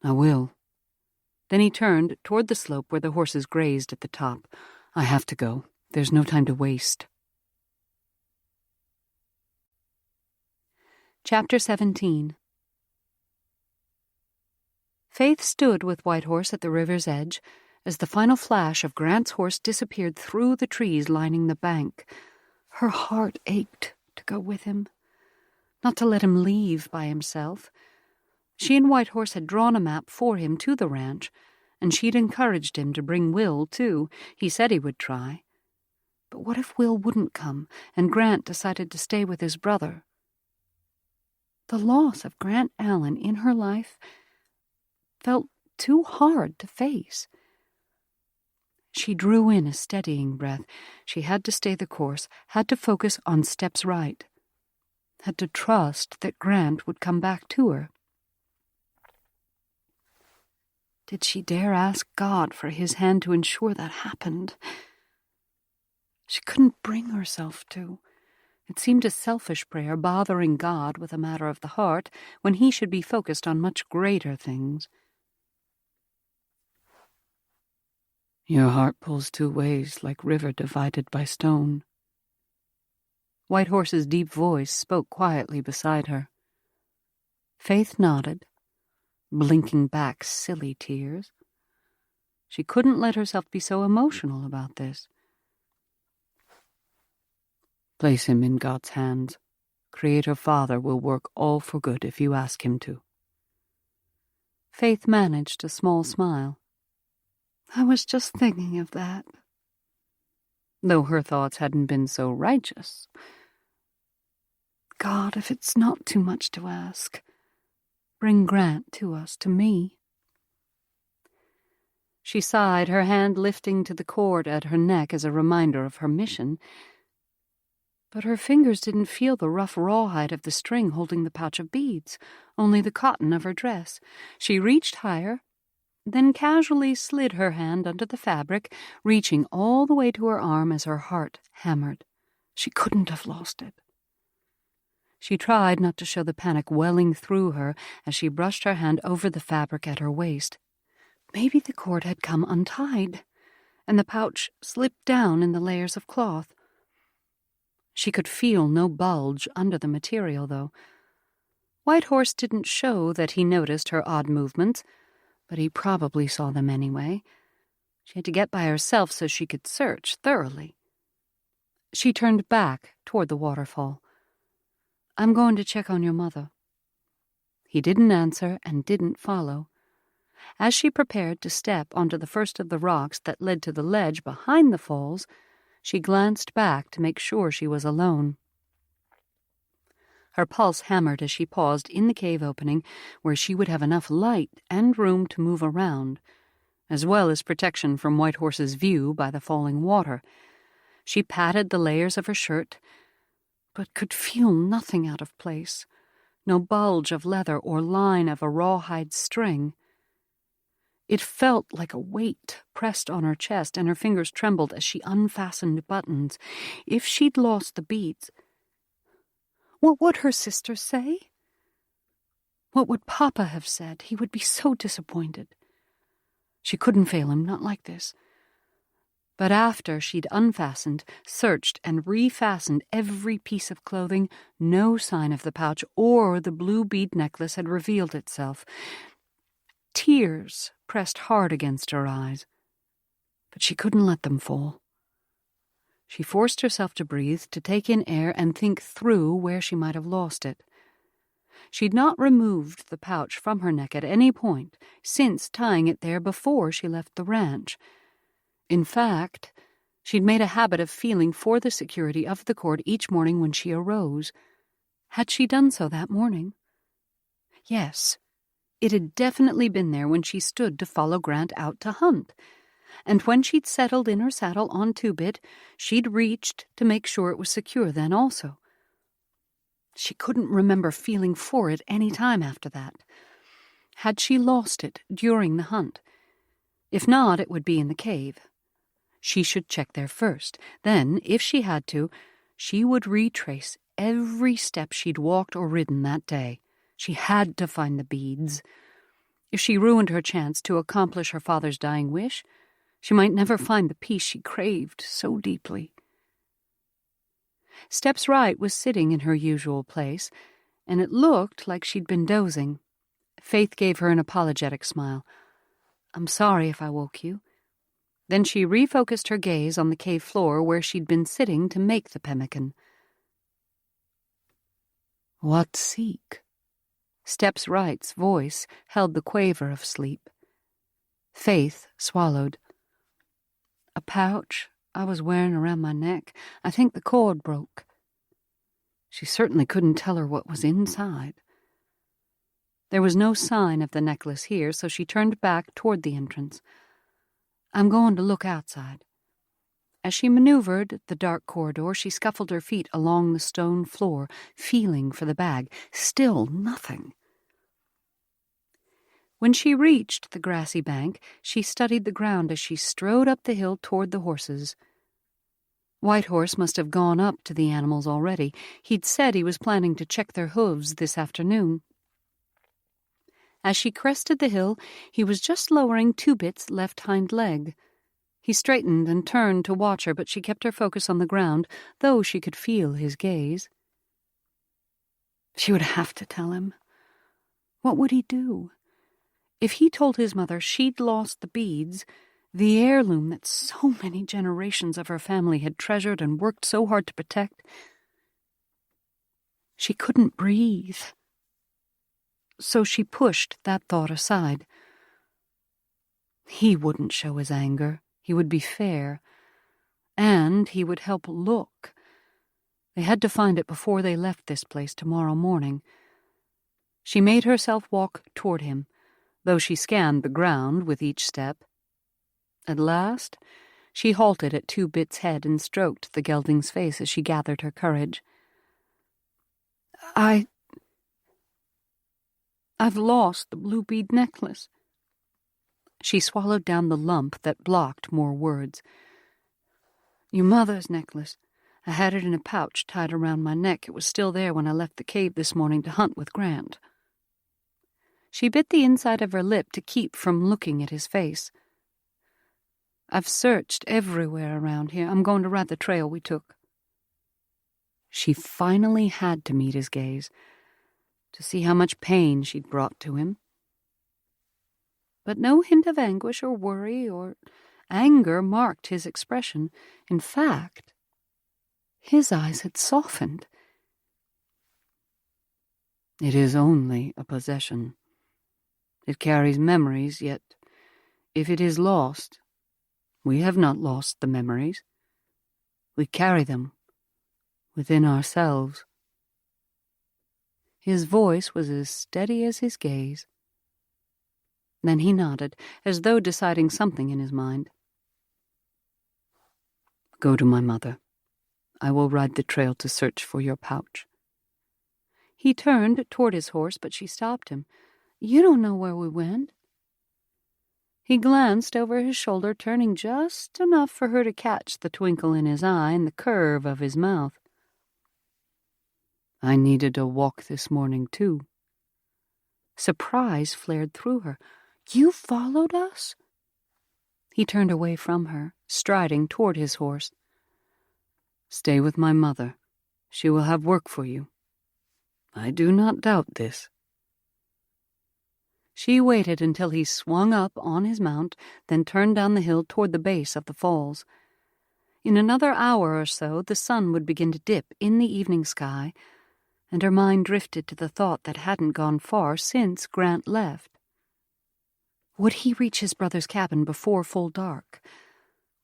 "I will." Then he turned toward the slope where the horses grazed at the top. "I have to go. There's no time to waste." Chapter 17. Faith stood with Whitehorse at the river's edge as the final flash of Grant's horse disappeared through the trees lining the bank. Her heart ached to go with him, not to let him leave by himself. She and Whitehorse had drawn a map for him to the ranch, and she'd encouraged him to bring Will, too. He said he would try. But what if Will wouldn't come, and Grant decided to stay with his brother? The loss of Grant Allen in her life felt too hard to face. She drew in a steadying breath. She had to stay the course, had to focus on steps right, had to trust that Grant would come back to her. Did she dare ask God for his hand to ensure that happened? She couldn't bring herself to. It seemed a selfish prayer, bothering God with a matter of the heart when he should be focused on much greater things. "Your heart pulls two ways like river divided by stone." Whitehorse's deep voice spoke quietly beside her. Faith nodded, blinking back silly tears. She couldn't let herself be so emotional about this. "Place him in God's hands. Creator Father will work all for good if you ask him to." Faith managed a small smile. "I was just thinking of that." Though her thoughts hadn't been so righteous. "God, if it's not too much to ask, bring Grant to us, to me." She sighed, her hand lifting to the cord at her neck as a reminder of her mission. But her fingers didn't feel the rough rawhide of the string holding the pouch of beads, only the cotton of her dress. She reached higher, then casually slid her hand under the fabric, reaching all the way to her arm as her heart hammered. She couldn't have lost it. She tried not to show the panic welling through her as she brushed her hand over the fabric at her waist. Maybe the cord had come untied, and the pouch slipped down in the layers of cloth. She could feel no bulge under the material, though. Whitehorse didn't show that he noticed her odd movements, but he probably saw them anyway. She had to get by herself so she could search thoroughly. She turned back toward the waterfall. "I'm going to check on your mother." He didn't answer and didn't follow. As she prepared to step onto the first of the rocks that led to the ledge behind the falls, she glanced back to make sure she was alone. Her pulse hammered as she paused in the cave opening, where she would have enough light and room to move around, as well as protection from Whitehorse's view by the falling water. She patted the layers of her shirt, but could feel nothing out of place, no bulge of leather or line of a rawhide string. It felt like a weight pressed on her chest, and her fingers trembled as she unfastened buttons. If she'd lost the beads, what would her sister say? What would Papa have said? He would be so disappointed. She couldn't fail him, not like this. But after she'd unfastened, searched, and refastened every piece of clothing, no sign of the pouch or the blue bead necklace had revealed itself. Tears pressed hard against her eyes, but she couldn't let them fall. She forced herself to breathe, to take in air, and think through where she might have lost it. She'd not removed the pouch from her neck at any point since tying it there before she left the ranch. In fact, she'd made a habit of feeling for the security of the cord each morning when she arose. Had she done so that morning? Yes. It had definitely been there when she stood to follow Grant out to hunt. And when she'd settled in her saddle on Two-Bit, she'd reached to make sure it was secure then also. She couldn't remember feeling for it any time after that. Had she lost it during the hunt? If not, it would be in the cave. She should check there first. Then, if she had to, she would retrace every step she'd walked or ridden that day. She had to find the beads. If she ruined her chance to accomplish her father's dying wish, she might never find the peace she craved so deeply. Steps Right was sitting in her usual place, and it looked like she'd been dozing. Faith gave her an apologetic smile. "I'm sorry if I woke you." Then she refocused her gaze on the cave floor where she'd been sitting to make the pemmican. "What seek?" Steps Right's voice held the quaver of sleep. Faith swallowed. "A pouch I was wearing around my neck. I think the cord broke." She certainly couldn't tell her what was inside. There was no sign of the necklace here, so she turned back toward the entrance. "I'm going to look outside." As she maneuvered the dark corridor, she scuffled her feet along the stone floor, feeling for the bag. Still nothing. When she reached the grassy bank, she studied the ground as she strode up the hill toward the horses. White Horse must have gone up to the animals already. He'd said he was planning to check their hooves this afternoon. As she crested the hill, he was just lowering Two-Bit's left hind leg. He straightened and turned to watch her, but she kept her focus on the ground, though she could feel his gaze. She would have to tell him. What would he do? If he told his mother she'd lost the beads, the heirloom that so many generations of her family had treasured and worked so hard to protect, she couldn't breathe. So she pushed that thought aside. He wouldn't show his anger. He would be fair. And he would help look. They had to find it before they left this place tomorrow morning. She made herself walk toward him, though she scanned the ground with each step. At last, she halted at Two-Bit's head and stroked the gelding's face as she gathered her courage. I've lost the blue bead necklace." She swallowed down the lump that blocked more words. "Your mother's necklace. I had it in a pouch tied around my neck. It was still there when I left the cave this morning to hunt with Grant." She bit the inside of her lip to keep from looking at his face. "I've searched everywhere around here. I'm going to ride the trail we took." She finally had to meet his gaze, to see how much pain she'd brought to him. But no hint of anguish or worry or anger marked his expression. In fact, his eyes had softened. "It is only a possession. It carries memories, yet if it is lost, we have not lost the memories. We carry them within ourselves." His voice was as steady as his gaze. Then he nodded, as though deciding something in his mind. "Go to my mother. I will ride the trail to search for your pouch." He turned toward his horse, but she stopped him. "You don't know where we went." He glanced over his shoulder, turning just enough for her to catch the twinkle in his eye and the curve of his mouth. I needed a walk this morning, too. Surprise flared through her. You followed us? He turned away from her, striding toward his horse. Stay with my mother. She will have work for you. I do not doubt this. She waited until he swung up on his mount, then turned down the hill toward the base of the falls. In another hour or so, the sun would begin to dip in the evening sky, and her mind drifted to the thought that hadn't gone far since Grant left. Would he reach his brother's cabin before full dark?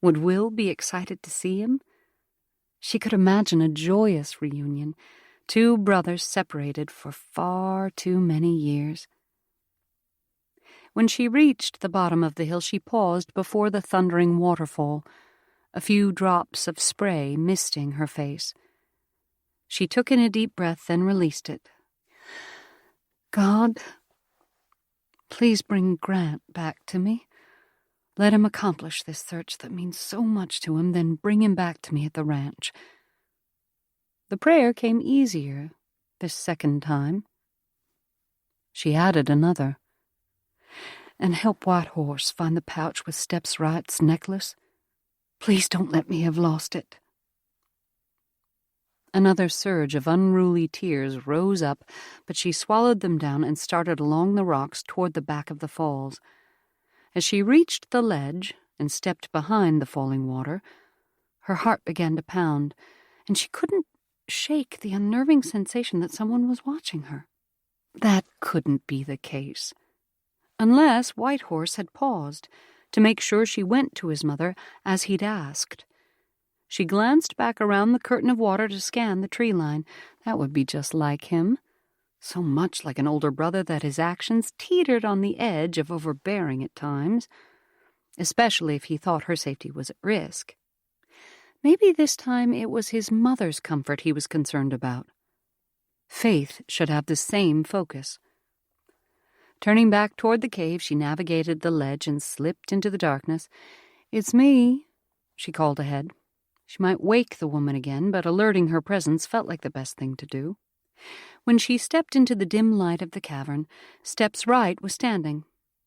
Would Will be excited to see him? She could imagine a joyous reunion, two brothers separated for far too many years. When she reached the bottom of the hill, she paused before the thundering waterfall, a few drops of spray misting her face. She took in a deep breath, then released it. God, please bring Grant back to me. Let him accomplish this search that means so much to him, then bring him back to me at the ranch. The prayer came easier this second time. She added another. And help White Horse find the pouch with Steps Right's necklace. Please don't let me have lost it. Another surge of unruly tears rose up, but she swallowed them down and started along the rocks toward the back of the falls. As she reached the ledge and stepped behind the falling water, her heart began to pound, and she couldn't shake the unnerving sensation that someone was watching her. That couldn't be the case. Unless White Horse had paused to make sure she went to his mother as he'd asked. She glanced back around the curtain of water to scan the tree line. That would be just like him. So much like an older brother that his actions teetered on the edge of overbearing at times, especially if he thought her safety was at risk. Maybe this time it was his mother's comfort he was concerned about. Faith should have the same focus. Turning back toward the cave, she navigated the ledge and slipped into the darkness. "It's me," she called ahead. She might wake the woman again, but alerting her presence felt like the best thing to do. When she stepped into the dim light of the cavern, Steps Right was standing,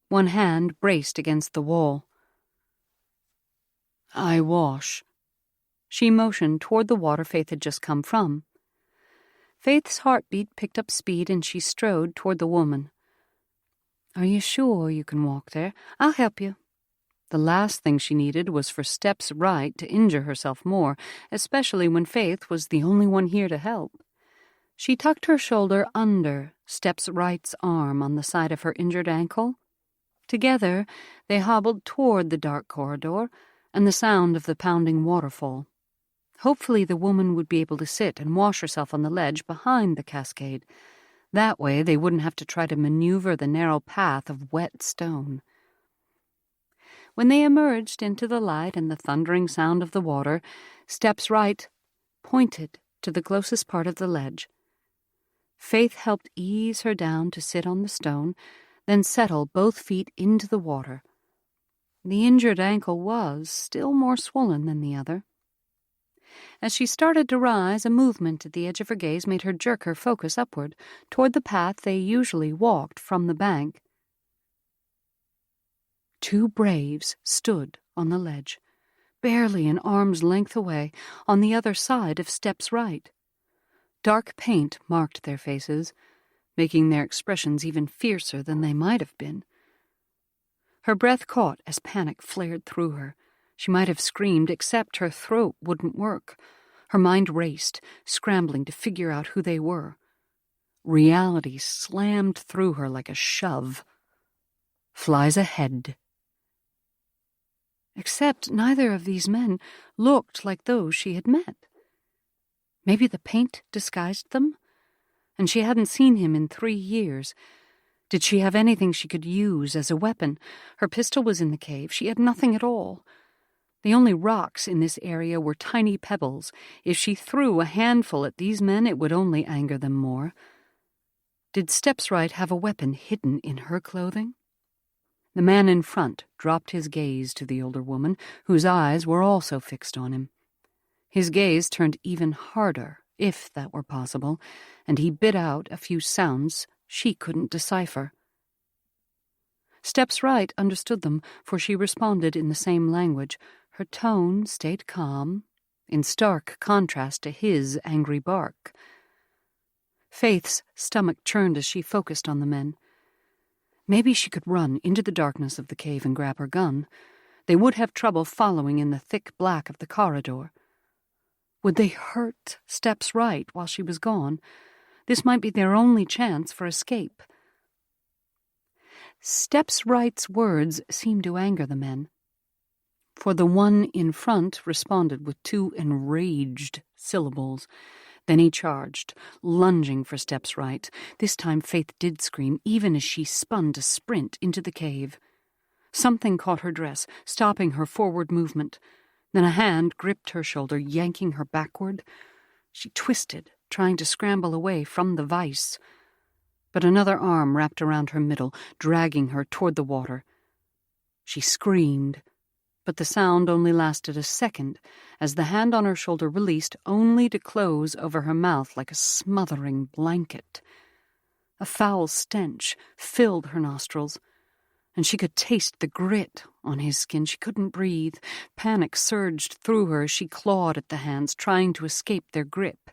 one hand braced against the wall. "I wash." She motioned toward the water Faith had just come from. Faith's heartbeat picked up speed, and she strode toward the woman. "Are you sure you can walk there? I'll help you." The last thing she needed was for Steps Right to injure herself more, especially when Faith was the only one here to help. She tucked her shoulder under Steps Right's arm on the side of her injured ankle. Together, they hobbled toward the dark corridor and the sound of the pounding waterfall. Hopefully the woman would be able to sit and wash herself on the ledge behind the cascade. That way they wouldn't have to try to maneuver the narrow path of wet stone. When they emerged into the light and the thundering sound of the water, Steps Right pointed to the closest part of the ledge. Faith helped ease her down to sit on the stone, then settle both feet into the water. The injured ankle was still more swollen than the other. As she started to rise, a movement at the edge of her gaze made her jerk her focus upward, toward the path they usually walked from the bank. Two braves stood on the ledge, barely an arm's length away, on the other side of Steps Right. Dark paint marked their faces, making their expressions even fiercer than they might have been. Her breath caught as panic flared through her. She might have screamed, except her throat wouldn't work. Her mind raced, scrambling to figure out who they were. Reality slammed through her like a shove. Flies ahead. Except neither of these men looked like those she had met. Maybe the paint disguised them? And she hadn't seen him in 3 years. Did she have anything she could use as a weapon? Her pistol was in the cave. She had nothing at all. The only rocks in this area were tiny pebbles. If she threw a handful at these men, it would only anger them more. Did Steps Right have a weapon hidden in her clothing? The man in front dropped his gaze to the older woman, whose eyes were also fixed on him. His gaze turned even harder, if that were possible, and he bit out a few sounds she couldn't decipher. Steps Right understood them, for she responded in the same language. Her tone stayed calm, in stark contrast to his angry bark. Faith's stomach churned as she focused on the men. Maybe she could run into the darkness of the cave and grab her gun. They would have trouble following in the thick black of the corridor. Would they hurt Steps Right while she was gone? This might be their only chance for escape. Steps Right's words seemed to anger the men, for the one in front responded with 2 enraged syllables. Then he charged, lunging for Steps Right. This time Faith did scream, even as she spun to sprint into the cave. Something caught her dress, stopping her forward movement. Then a hand gripped her shoulder, yanking her backward. She twisted, trying to scramble away from the vice. But another arm wrapped around her middle, dragging her toward the water. She screamed, but the sound only lasted a second, as the hand on her shoulder released, only to close over her mouth like a smothering blanket. A foul stench filled her nostrils, and she could taste the grit on his skin. She couldn't breathe. Panic surged through her as she clawed at the hands, trying to escape their grip.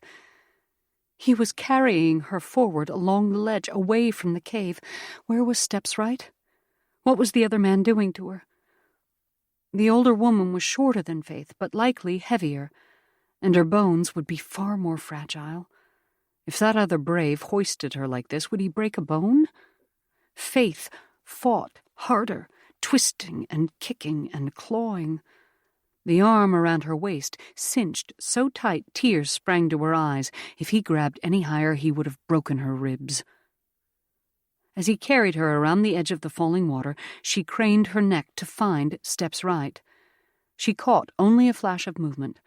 He was carrying her forward along the ledge, away from the cave. Where was Steps Right? What was the other man doing to her? The older woman was shorter than Faith, but likely heavier, and her bones would be far more fragile. If that other brave hoisted her like this, would he break a bone? Faith fought harder, twisting and kicking and clawing. The arm around her waist cinched so tight tears sprang to her eyes. If he grabbed any higher, he would have broken her ribs. As he carried her around the edge of the falling water, she craned her neck to find Steps Right. She caught only a flash of movement,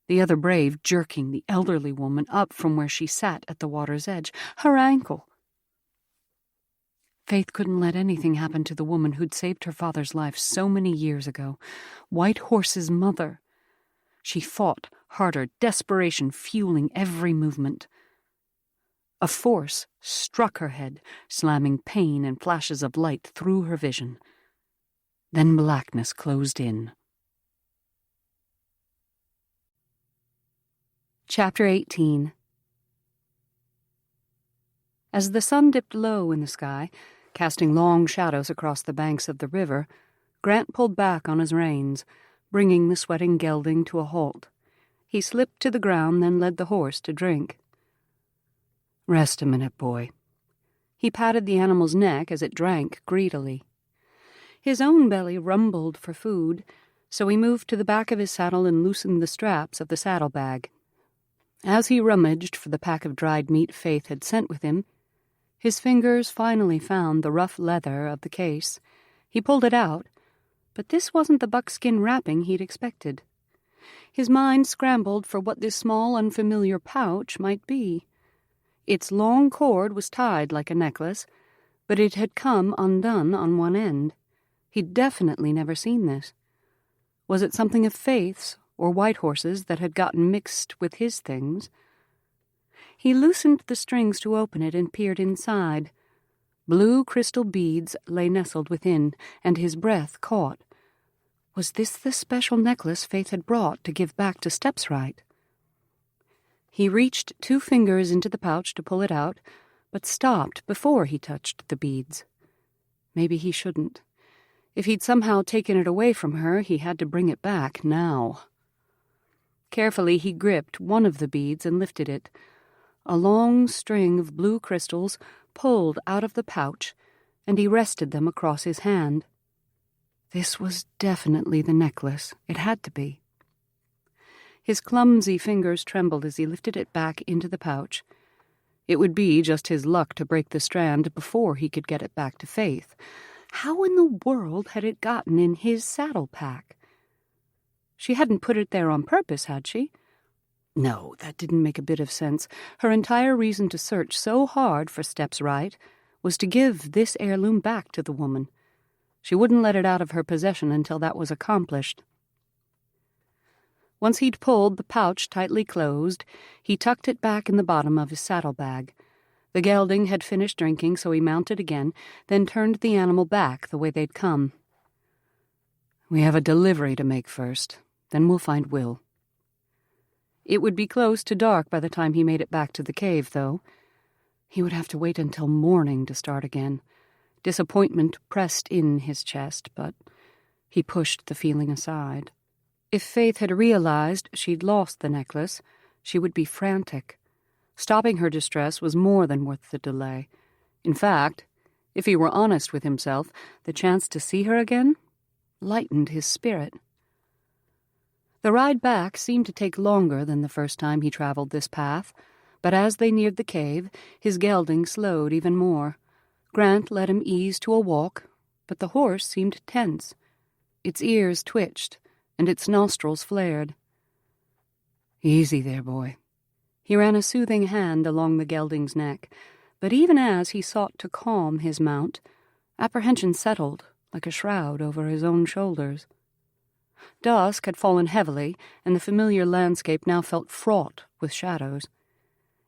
the other brave jerking the elderly woman up from where she sat at the water's edge. Her ankle! Faith couldn't let anything happen to the woman who'd saved her father's life so many years ago. White Horse's mother. She fought harder, desperation fueling every movement. A force struck her head, slamming pain and flashes of light through her vision. Then blackness closed in. Chapter 18. As the sun dipped low in the sky, casting long shadows across the banks of the river, Grant pulled back on his reins, bringing the sweating gelding to a halt. He slipped to the ground, then led the horse to drink. "Rest a minute, boy." He patted the animal's neck as it drank greedily. His own belly rumbled for food, so he moved to the back of his saddle and loosened the straps of the saddlebag. As he rummaged for the pack of dried meat Faith had sent with him, his fingers finally found the rough leather of the case. He pulled it out, but this wasn't the buckskin wrapping he'd expected. His mind scrambled for what this small, unfamiliar pouch might be. Its long cord was tied like a necklace, but it had come undone on one end. He'd definitely never seen this. Was it something of Faith's or White Horse's that had gotten mixed with his things? He loosened the strings to open it and peered inside. Blue crystal beads lay nestled within, and his breath caught. Was this the special necklace Faith had brought to give back to Steps Right? He reached 2 fingers into the pouch to pull it out, but stopped before he touched the beads. Maybe he shouldn't. If he'd somehow taken it away from her, he had to bring it back now. Carefully he gripped one of the beads and lifted it. A long string of blue crystals pulled out of the pouch, and he rested them across his hand. This was definitely the necklace. It had to be. His clumsy fingers trembled as he lifted it back into the pouch. It would be just his luck to break the strand before he could get it back to Faith. How in the world had it gotten in his saddle pack? She hadn't put it there on purpose, had she? No, that didn't make a bit of sense. Her entire reason to search so hard for Steps Right was to give this heirloom back to the woman. She wouldn't let it out of her possession until that was accomplished. Once he'd pulled the pouch tightly closed, he tucked it back in the bottom of his saddlebag. The gelding had finished drinking, so he mounted again, then turned the animal back the way they'd come. "We have a delivery to make first, then we'll find Will." It would be close to dark by the time he made it back to the cave, though. He would have to wait until morning to start again. Disappointment pressed in his chest, but he pushed the feeling aside. If Faith had realized she'd lost the necklace, she would be frantic. Stopping her distress was more than worth the delay. In fact, if he were honest with himself, the chance to see her again lightened his spirit. The ride back seemed to take longer than the first time he traveled this path, but as they neared the cave, his gelding slowed even more. Grant let him ease to a walk, but the horse seemed tense. Its ears twitched, and its nostrils flared. "Easy there, boy." He ran a soothing hand along the gelding's neck, but even as he sought to calm his mount, apprehension settled like a shroud over his own shoulders. Dusk had fallen heavily, and the familiar landscape now felt fraught with shadows.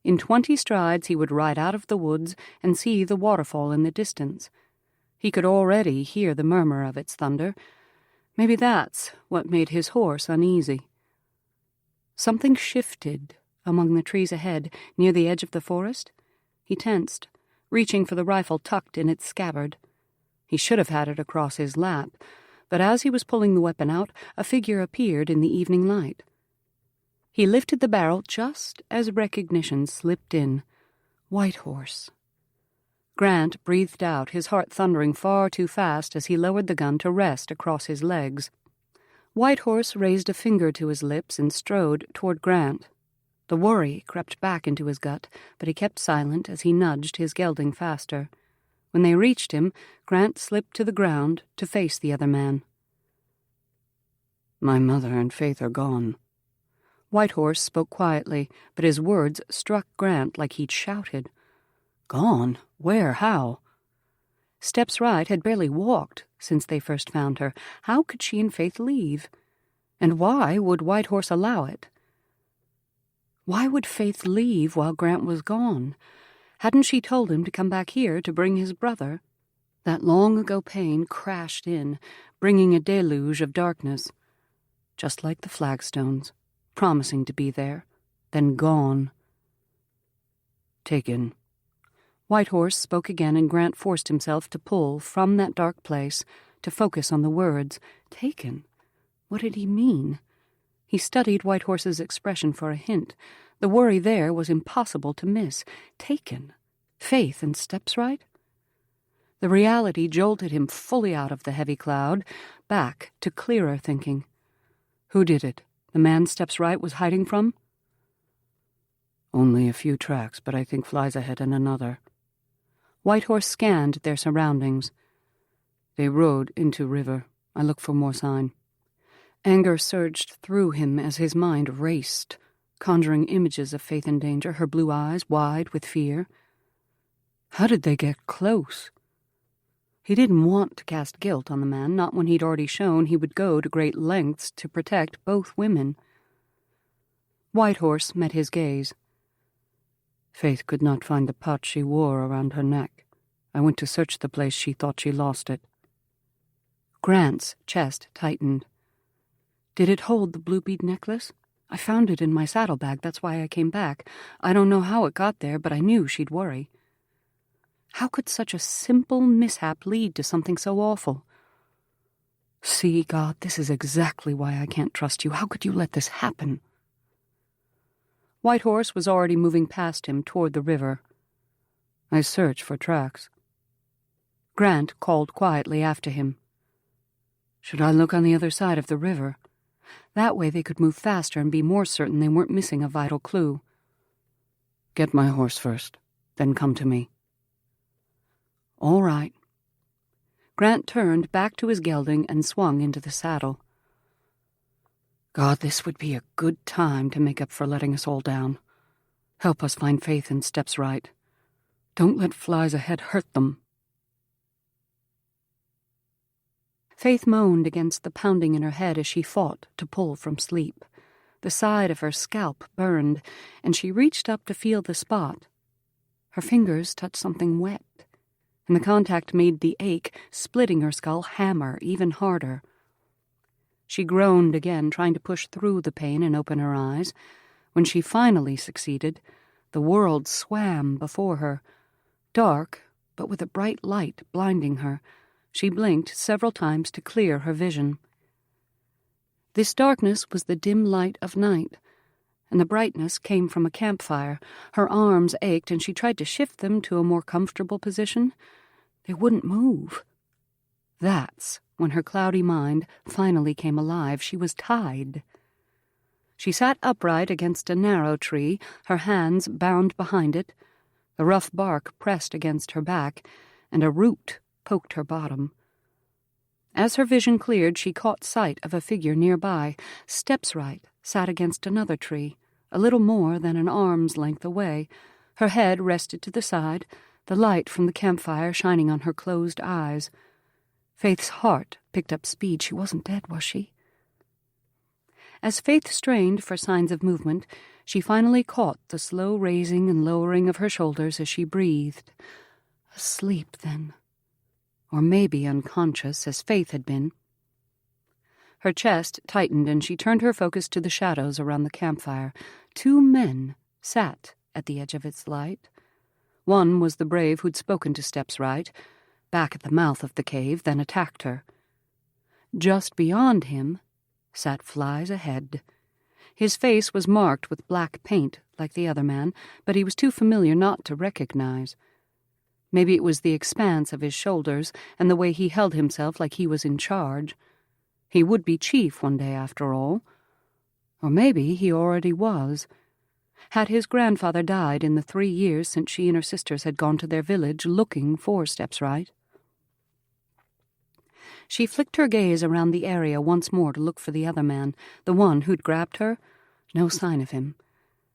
In 20 strides he would ride out of the woods and see the waterfall in the distance. He could already hear the murmur of its thunder. Maybe that's what made his horse uneasy. Something shifted among the trees ahead, near the edge of the forest. He tensed, reaching for the rifle tucked in its scabbard. He should have had it across his lap, but as he was pulling the weapon out, a figure appeared in the evening light. He lifted the barrel just as recognition slipped in. White Horse. Grant breathed out, his heart thundering far too fast as he lowered the gun to rest across his legs. White Horse raised a finger to his lips and strode toward Grant. The worry crept back into his gut, but he kept silent as he nudged his gelding faster. When they reached him, Grant slipped to the ground to face the other man. "My mother and Faith are gone." White Horse spoke quietly, but his words struck Grant like he'd shouted. "Gone? Where? How?" Steps Right had barely walked since they first found her. How could she and Faith leave? And why would White Horse allow it? Why would Faith leave while Grant was gone? Hadn't she told him to come back here to bring his brother? That long-ago pain crashed in, bringing a deluge of darkness. Just like the flagstones, promising to be there, then gone. "Taken." White Horse spoke again, and Grant forced himself to pull from that dark place, to focus on the words. Taken? What did he mean? He studied White Horse's expression for a hint. The worry there was impossible to miss. Taken? Faith and Steps Right? The reality jolted him fully out of the heavy cloud, back to clearer thinking. Who did it? The man Steps Right was hiding from? "Only a few tracks, but I think flies ahead in another." White Horse scanned their surroundings. "They rode into river. I look for more sign." Anger surged through him as his mind raced, conjuring images of Faith in danger, her blue eyes wide with fear. How did they get close? He didn't want to cast guilt on the man, not when he'd already shown he would go to great lengths to protect both women. White Horse met his gaze. "Faith could not find the pouch she wore around her neck. I went to search the place. She thought she lost it." Grant's chest tightened. "Did it hold the blue bead necklace? I found it in my saddlebag. That's why I came back. I don't know how it got there, but I knew she'd worry." How could such a simple mishap lead to something so awful? "See, God, this is exactly why I can't trust you. How could you let this happen?" White Horse was already moving past him toward the river. "I search for tracks." Grant called quietly after him. "Should I look on the other side of the river?" That way they could move faster and be more certain they weren't missing a vital clue. "Get my horse first, then come to me." "All right." Grant turned back to his gelding and swung into the saddle. God, this would be a good time to make up for letting us all down. Help us find Faith and Steps Right. Don't let flies ahead hurt them. Faith moaned against the pounding in her head as she fought to pull from sleep. The side of her scalp burned, and she reached up to feel the spot. Her fingers touched something wet, and the contact made the ache, splitting her skull, hammer even harder. She groaned again, trying to push through the pain and open her eyes. When she finally succeeded, the world swam before her. Dark, but with a bright light blinding her. She blinked several times to clear her vision. This darkness was the dim light of night, and the brightness came from a campfire. Her arms ached, and she tried to shift them to a more comfortable position. They wouldn't move. That's when her cloudy mind finally came alive. She was tied. She sat upright against a narrow tree, her hands bound behind it. The rough bark pressed against her back, and a root poked her bottom. As her vision cleared, she caught sight of a figure nearby. Steps Right sat against another tree, a little more than an arm's length away. Her head rested to the side, the light from the campfire shining on her closed eyes. Faith's heart picked up speed. She wasn't dead, was she? As Faith strained for signs of movement, she finally caught the slow raising and lowering of her shoulders as she breathed. Asleep, then. Or maybe unconscious, as Faith had been. Her chest tightened, and she turned her focus to the shadows around the campfire. 2 men sat at the edge of its light. One was the brave who'd spoken to Steps Right, back at the mouth of the cave, then attacked her. Just beyond him sat Flies Ahead. His face was marked with black paint, like the other man, but he was too familiar not to recognize. Maybe it was the expanse of his shoulders and the way he held himself like he was in charge. He would be chief one day, after all. Or maybe he already was. Had his grandfather died in the 3 years since she and her sisters had gone to their village looking for Steps Right? She flicked her gaze around the area once more to look for the other man, the one who'd grabbed her. No sign of him.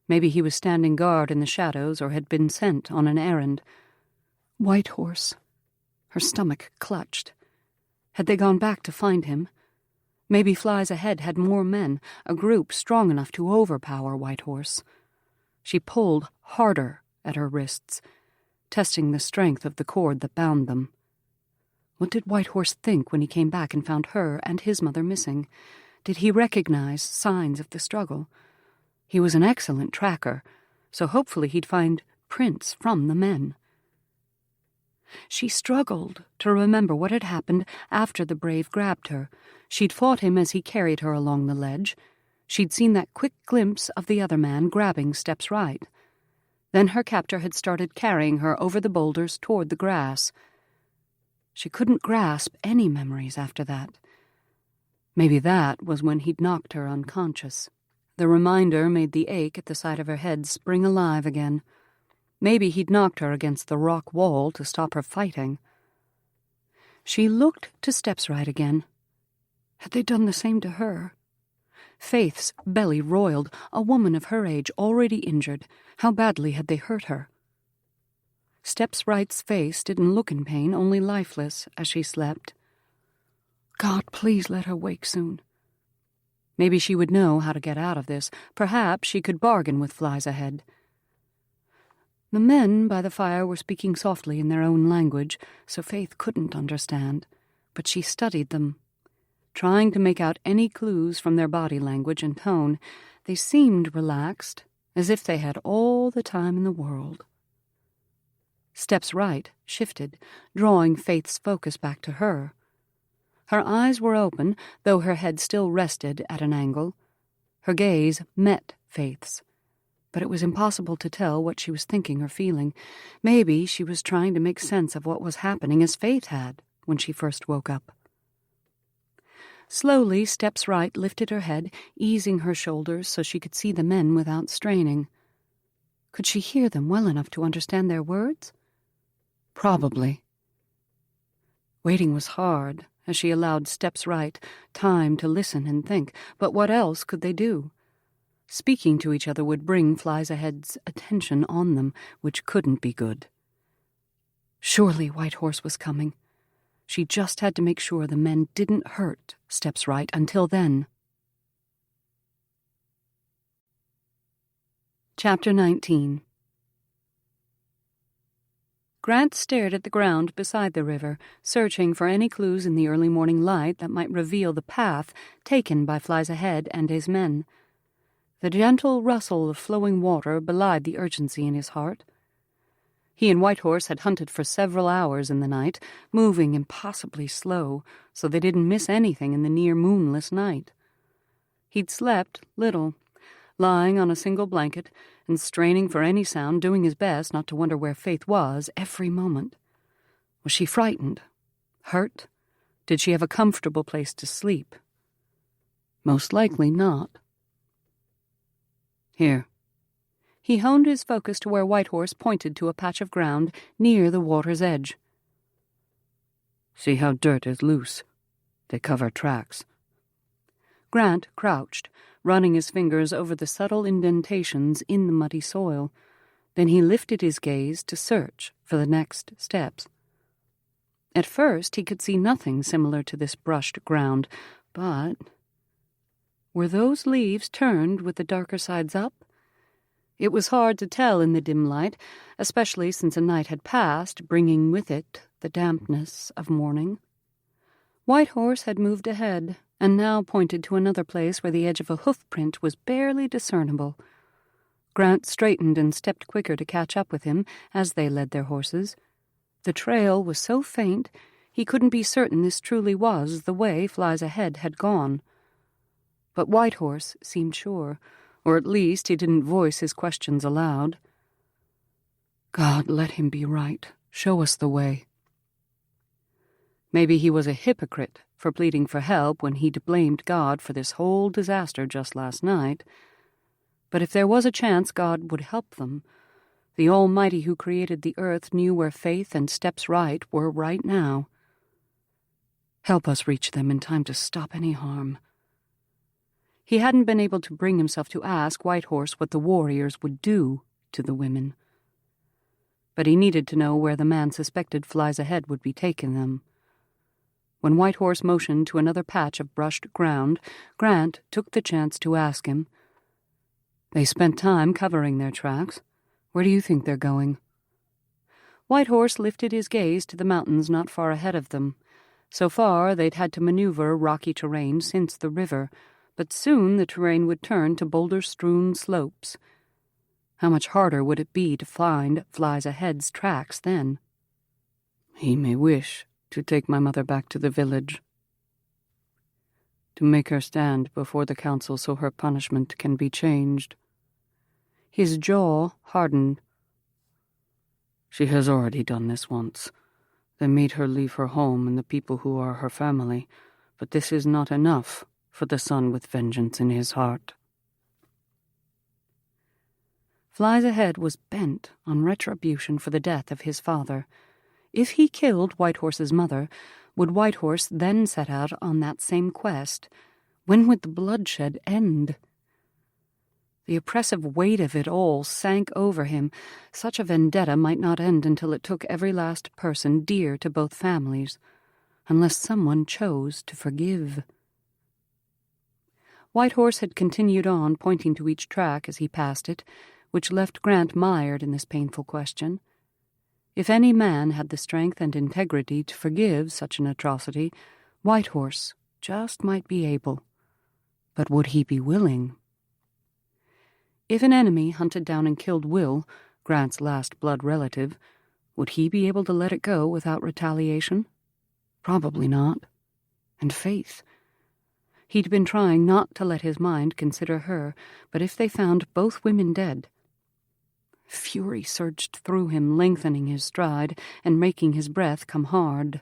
Maybe he was standing guard in the shadows or had been sent on an errand. White Horse. Her stomach clutched. Had they gone back to find him? Maybe Flies Ahead had more men, a group strong enough to overpower White Horse. She pulled harder at her wrists, testing the strength of the cord that bound them. What did White Horse think when he came back and found her and his mother missing? Did he recognize signs of the struggle? He was an excellent tracker, so hopefully he'd find prints from the men. She struggled to remember what had happened after the brave grabbed her. She'd fought him as he carried her along the ledge. She'd seen that quick glimpse of the other man grabbing Steps Right. Then her captor had started carrying her over the boulders toward the grass. She couldn't grasp any memories after that. Maybe that was when he'd knocked her unconscious. The reminder made the ache at the side of her head spring alive again. Maybe he'd knocked her against the rock wall to stop her fighting. She looked to Steps Right again. Had they done the same to her? Faith's belly roiled. A woman of her age, already injured. How badly had they hurt her? Steps Right's face didn't look in pain, only lifeless, as she slept. God, please let her wake soon. Maybe she would know how to get out of this. Perhaps she could bargain with Flies Ahead. The men by the fire were speaking softly in their own language, so Faith couldn't understand, but she studied them. Trying to make out any clues from their body language and tone, they seemed relaxed, as if they had all the time in the world. Steps Right shifted, drawing Faith's focus back to her. Her eyes were open, though her head still rested at an angle. Her gaze met Faith's, but it was impossible to tell what she was thinking or feeling. Maybe she was trying to make sense of what was happening as Faith had when she first woke up. Slowly, Steps Right lifted her head, easing her shoulders so she could see the men without straining. Could she hear them well enough to understand their words? Probably. Waiting was hard, as she allowed Steps Right time to listen and think, but what else could they do? Speaking to each other would bring Flies Ahead's attention on them, which couldn't be good. Surely White Horse was coming. She just had to make sure the men didn't hurt Steps Right until then. Chapter 19. Grant stared at the ground beside the river, searching for any clues in the early morning light that might reveal the path taken by Flies Ahead and his men. The gentle rustle of flowing water belied the urgency in his heart. He and Whitehorse had hunted for several hours in the night, moving impossibly slow, so they didn't miss anything in the near-moonless night. He'd slept little, lying on a single blanket and straining for any sound, doing his best not to wonder where Faith was every moment. Was she frightened? Hurt? Did she have a comfortable place to sleep? Most likely not. Here. He honed his focus to where Whitehorse pointed to a patch of ground near the water's edge. See how dirt is loose. They cover tracks. Grant crouched, running his fingers over the subtle indentations in the muddy soil. Then he lifted his gaze to search for the next steps. At first he could see nothing similar to this brushed ground, but were those leaves turned with the darker sides up? It was hard to tell in the dim light, especially since a night had passed, bringing with it the dampness of morning. Whitehorse had moved ahead, and now pointed to another place where the edge of a hoof-print was barely discernible. Grant straightened and stepped quicker to catch up with him as they led their horses. The trail was so faint he couldn't be certain this truly was the way Flies Ahead had gone. But Whitehorse seemed sure, or at least he didn't voice his questions aloud. God, let him be right. Show us the way. Maybe he was a hypocrite for pleading for help when he'd blamed God for this whole disaster just last night. But if there was a chance God would help them, the Almighty who created the earth knew where Faith and Steps Right were right now. Help us reach them in time to stop any harm. He hadn't been able to bring himself to ask Whitehorse what the warriors would do to the women. But he needed to know where the man suspected Flies Ahead would be taking them. When Whitehorse motioned to another patch of brushed ground, Grant took the chance to ask him. They spent time covering their tracks. Where do you think they're going? Whitehorse lifted his gaze to the mountains not far ahead of them. So far, they'd had to maneuver rocky terrain since the river, but soon the terrain would turn to boulder-strewn slopes. How much harder would it be to find Flies Ahead's tracks then? He may wish to take my mother back to the village, to make her stand before the council so her punishment can be changed. His jaw hardened. She has already done this once. They made her leave her home and the people who are her family, but this is not enough for the son with vengeance in his heart. Flies Ahead was bent on retribution for the death of his father. If he killed Whitehorse's mother, would Whitehorse then set out on that same quest? When would the bloodshed end? The oppressive weight of it all sank over him. Such a vendetta might not end until it took every last person dear to both families, unless someone chose to forgive. Whitehorse had continued on, pointing to each track as he passed it, which left Grant mired in this painful question. If any man had the strength and integrity to forgive such an atrocity, Whitehorse just might be able. But would he be willing? If an enemy hunted down and killed Will, Grant's last blood relative, would he be able to let it go without retaliation? Probably not. And Faith. He'd been trying not to let his mind consider her, but if they found both women dead... Fury surged through him, lengthening his stride and making his breath come hard.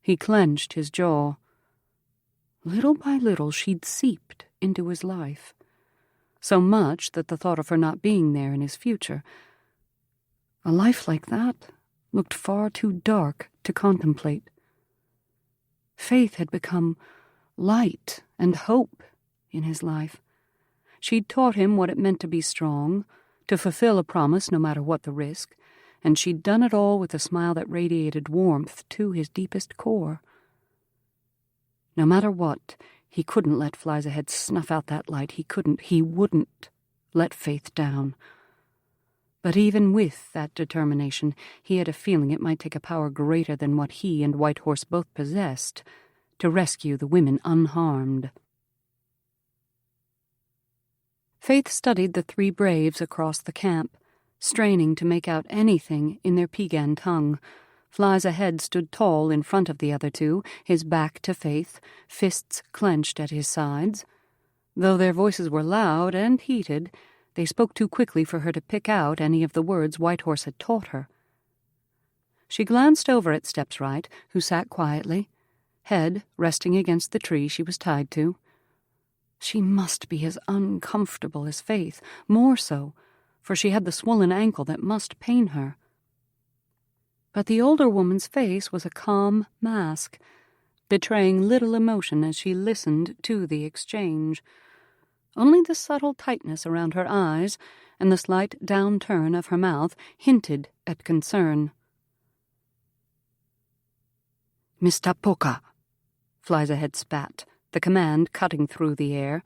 He clenched his jaw. Little by little she'd seeped into his life, so much that the thought of her not being there in his future, a life like that, looked far too dark to contemplate. Faith had become light and hope in his life. She'd taught him what it meant to be strong, to fulfill a promise no matter what the risk, and she'd done it all with a smile that radiated warmth to his deepest core. No matter what, he couldn't let Flies Ahead snuff out that light. He wouldn't let Faith down. But even with that determination, he had a feeling it might take a power greater than what he and White Horse both possessed to rescue the women unharmed. Faith studied the three braves across the camp, straining to make out anything in their Piegan tongue. Flies Ahead stood tall in front of the other two, his back to Faith, fists clenched at his sides. Though their voices were loud and heated, they spoke too quickly for her to pick out any of the words White Horse had taught her. She glanced over at Stepsright, who sat quietly, head resting against the tree she was tied to. She must be as uncomfortable as Faith, more so, for she had the swollen ankle that must pain her. But the older woman's face was a calm mask, betraying little emotion as she listened to the exchange. Only the subtle tightness around her eyes and the slight downturn of her mouth hinted at concern. "Mr. Poka," Flies Ahead spat, the command cutting through the air.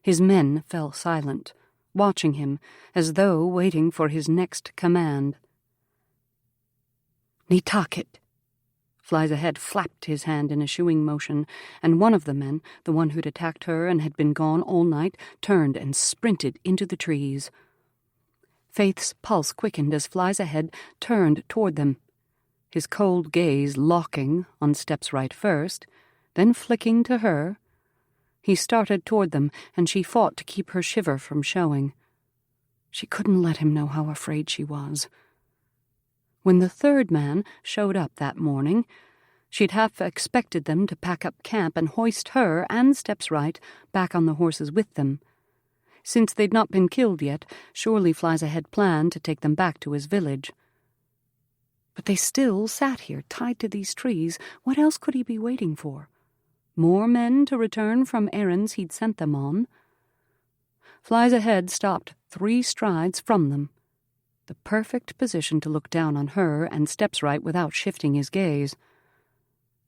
His men fell silent, watching him as though waiting for his next command. "Nitakit." Flies Ahead flapped his hand in a shooing motion, and one of the men, the one who'd attacked her and had been gone all night, turned and sprinted into the trees. Faith's pulse quickened as Flies Ahead turned toward them, his cold gaze locking on Stepsright first, then flicking to her. He started toward them, and she fought to keep her shiver from showing. She couldn't let him know how afraid she was. When the third man showed up that morning, she'd half expected them to pack up camp and hoist her and Stepsright back on the horses with them. Since they'd not been killed yet, surely Flies Ahead planned to take them back to his village. But they still sat here, tied to these trees. What else could he be waiting for? More men to return from errands he'd sent them on? Flies Ahead stopped 3 strides from them, the perfect position to look down on her and Stepsright without shifting his gaze.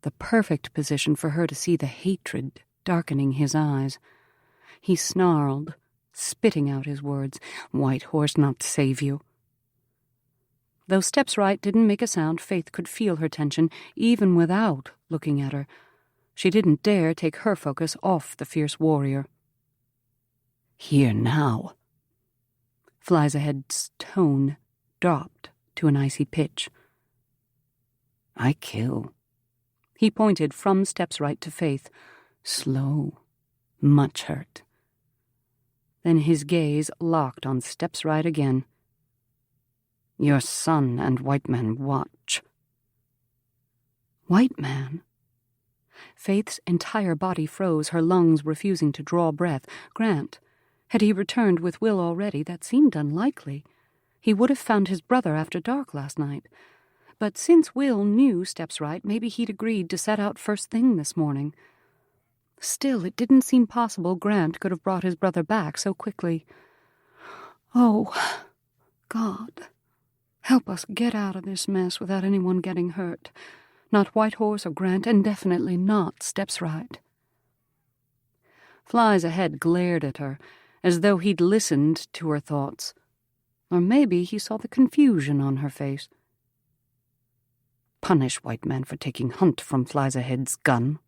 The perfect position for her to see the hatred darkening his eyes. He snarled, spitting out his words, "White Horse not save you." Though Stepsright didn't make a sound, Faith could feel her tension even without looking at her. She didn't dare take her focus off the fierce warrior. "Here now." Flies Ahead's tone dropped to an icy pitch. "I kill." He pointed from Stepsright to Faith. "Slow, much hurt." Then his gaze locked on Stepsright again. "Your son and white man watch." White man? Faith's entire body froze, her lungs refusing to draw breath. Grant. Had he returned with Will already? That seemed unlikely. He would have found his brother after dark last night. But since Will knew Stepsright, maybe he'd agreed to set out first thing this morning. Still, it didn't seem possible Grant could have brought his brother back so quickly. Oh, God, help us get out of this mess without anyone getting hurt. Not White Horse or Grant, and definitely not Stepsright. Flies Ahead glared at her, as though he'd listened to her thoughts. Or maybe he saw the confusion on her face. "Punish white man for taking Hunt from Flies Ahead's gun."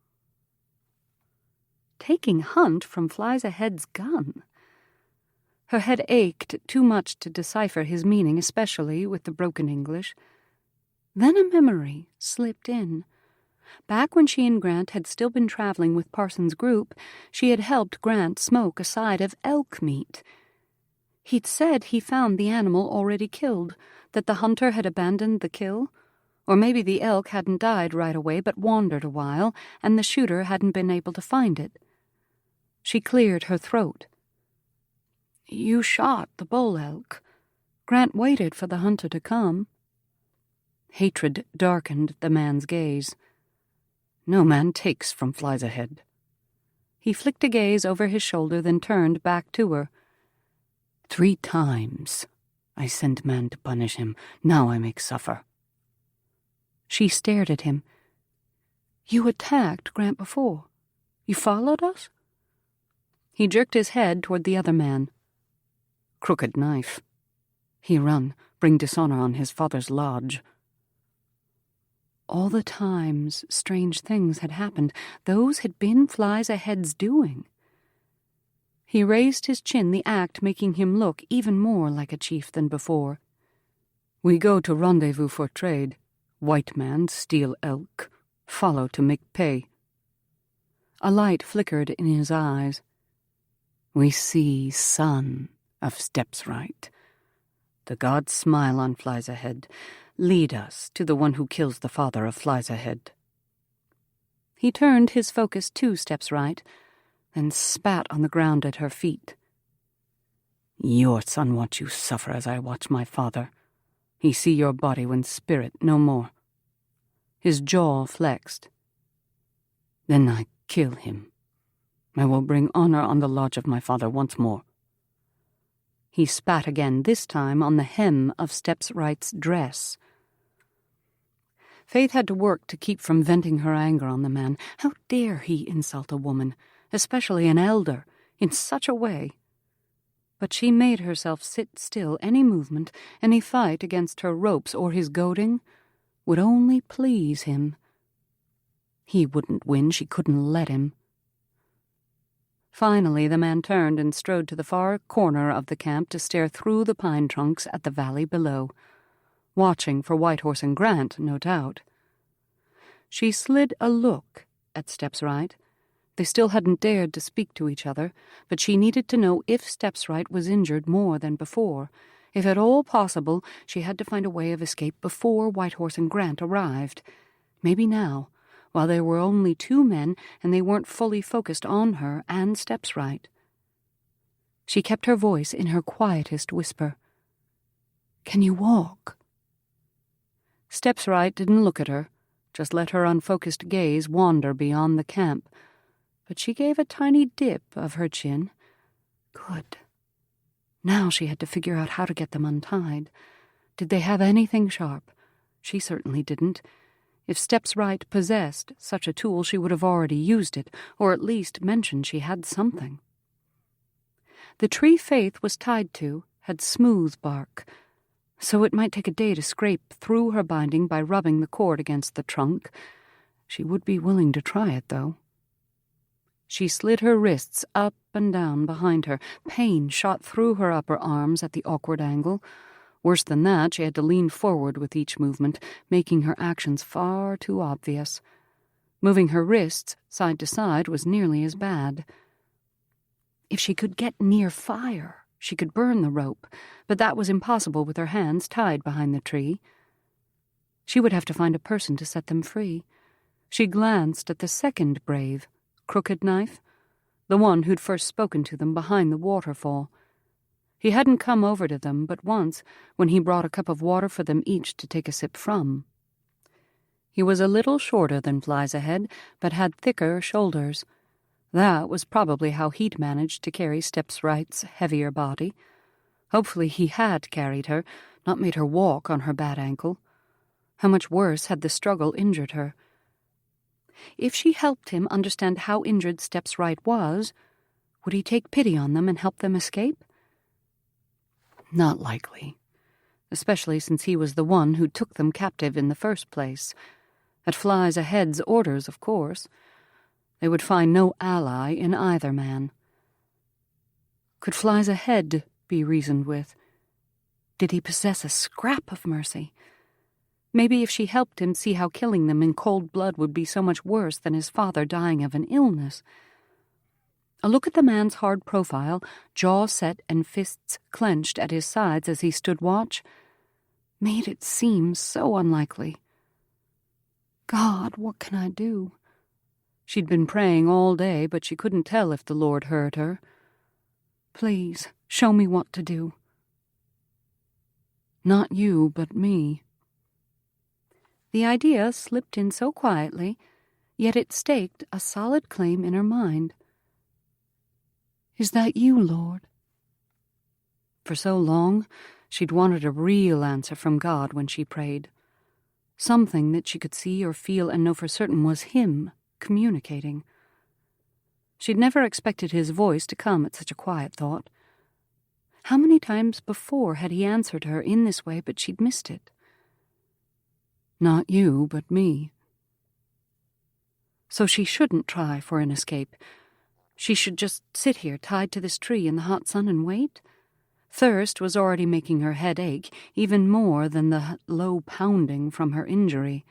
Taking Hunt from Flies Ahead's gun? Her head ached too much to decipher his meaning, especially with the broken English. Then a memory slipped in. Back when she and Grant had still been traveling with Parsons' group, she had helped Grant smoke a side of elk meat. He'd said he found the animal already killed, that the hunter had abandoned the kill. Or maybe the elk hadn't died right away but wandered a while, and the shooter hadn't been able to find it. She cleared her throat. "You shot the bull elk. Grant waited for the hunter to come." Hatred darkened the man's gaze. "No man takes from Flies Ahead." He flicked a gaze over his shoulder, then turned back to her. 3 times, I sent man to punish him. Now I make suffer. She stared at him. You attacked Grant before. You followed us? He jerked his head toward the other man. Crooked knife. He run, bring dishonor on his father's lodge. All the times strange things had happened, those had been Flies Ahead's doing. He raised his chin, the act making him look even more like a chief than before. We go to rendezvous for trade. White man steal elk. Follow to make pay. A light flickered in his eyes. We see son of Steps Right. The gods smile on Flies Ahead. Lead us to the one who kills the father of Flies Ahead. He turned his focus to Steps Right, then spat on the ground at her feet. Your son watch you suffer as I watch my father. He see your body when spirit no more. His jaw flexed. Then I kill him. I will bring honor on the lodge of my father once more. He spat again, this time on the hem of Steps Right's dress. Faith had to work to keep from venting her anger on the man. How dare he insult a woman, especially an elder, in such a way? But she made herself sit still. Any movement, any fight against her ropes or his goading would only please him. He wouldn't win. She couldn't let him. Finally, the man turned and strode to the far corner of the camp to stare through the pine trunks at the valley below, watching for Whitehorse and Grant, no doubt. She slid a look at Steps Right. They still hadn't dared to speak to each other, but she needed to know if Steps Right was injured more than before. If at all possible, she had to find a way of escape before Whitehorse and Grant arrived. Maybe now, while there were only two men and they weren't fully focused on her and Steps Right. She kept her voice in her quietest whisper. Can you walk? Steps Right didn't look at her, just let her unfocused gaze wander beyond the camp. But she gave a tiny dip of her chin. Good. Now she had to figure out how to get them untied. Did they have anything sharp? She certainly didn't. If Steps Right possessed such a tool, she would have already used it, or at least mentioned she had something. The tree Faith was tied to had smooth bark, so it might take a day to scrape through her binding by rubbing the cord against the trunk. She would be willing to try it, though. She slid her wrists up and down behind her. Pain shot through her upper arms at the awkward angle. Worse than that, she had to lean forward with each movement, making her actions far too obvious. Moving her wrists side to side was nearly as bad. If she could get near fire, she could burn the rope, but that was impossible with her hands tied behind the tree. She would have to find a person to set them free. She glanced at the second brave, Crooked Knife, the one who'd first spoken to them behind the waterfall. He hadn't come over to them but once, when he brought a cup of water for them each to take a sip from. He was a little shorter than Flies Ahead, but had thicker shoulders. That was probably how he'd managed to carry Steps Right's heavier body. Hopefully he had carried her, not made her walk on her bad ankle. How much worse had the struggle injured her? If she helped him understand how injured Steps Right was, would he take pity on them and help them escape? Not likely, especially since he was the one who took them captive in the first place. At Flies Ahead's orders, of course. They would find no ally in either man. Could Flies Ahead be reasoned with? Did he possess a scrap of mercy? Maybe if she helped him see how killing them in cold blood would be so much worse than his father dying of an illness. A look at the man's hard profile, jaw set and fists clenched at his sides as he stood watch, made it seem so unlikely. God, what can I do? She'd been praying all day, but she couldn't tell if the Lord heard her. Please, show me what to do. Not you, but me. The idea slipped in so quietly, yet it staked a solid claim in her mind. Is that you, Lord? For so long, She'd wanted a real answer from God when she prayed. Something that she could see or feel and know for certain was him communicating. She'd never expected his voice to come at such a quiet thought. How many times before had he answered her in this way, but she'd missed it? Not you, but me. So she shouldn't try for an escape. She should just sit here tied to this tree in the hot sun and wait? Thirst was already making her head ache, even more than the low pounding from her injury.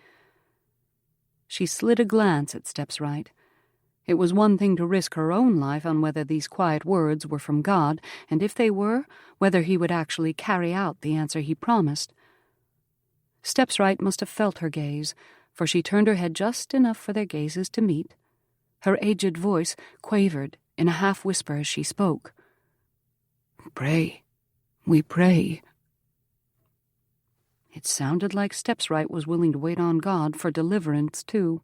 She slid a glance at Steps Right. It was one thing to risk her own life on whether these quiet words were from God, and if they were, whether he would actually carry out the answer he promised. Steps Right must have felt her gaze, for she turned her head just enough for their gazes to meet. Her aged voice quavered in a half-whisper as she spoke. "Pray. We pray." It sounded like Steps Right was willing to wait on God for deliverance, too.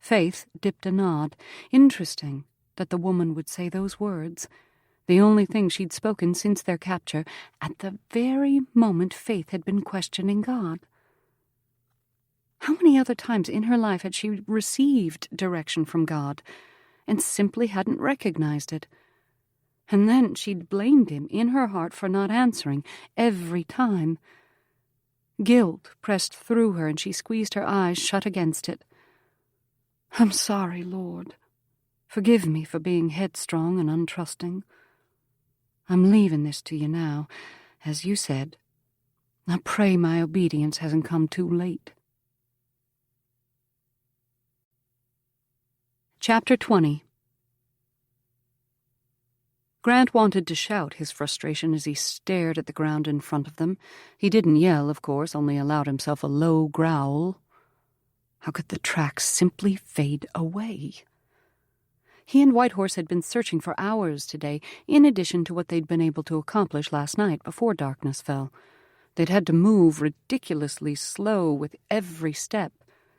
Faith dipped a nod. Interesting that the woman would say those words. The only thing she'd spoken since their capture, at the very moment Faith had been questioning God. How many other times in her life had she received direction from God and simply hadn't recognized it? And then she'd blamed him in her heart for not answering every time. Guilt pressed through her and she squeezed her eyes shut against it. "I'm sorry, Lord. Forgive me for being headstrong and untrusting. I'm leaving this to you now, as you said. I pray my obedience hasn't come too late." Chapter 20. Grant wanted to shout his frustration as he stared at the ground in front of them. He didn't yell, of course, only allowed himself a low growl. How could the tracks simply fade away? He and Whitehorse had been searching for hours today, in addition to what they'd been able to accomplish last night before darkness fell. They'd had to move ridiculously slow with every step,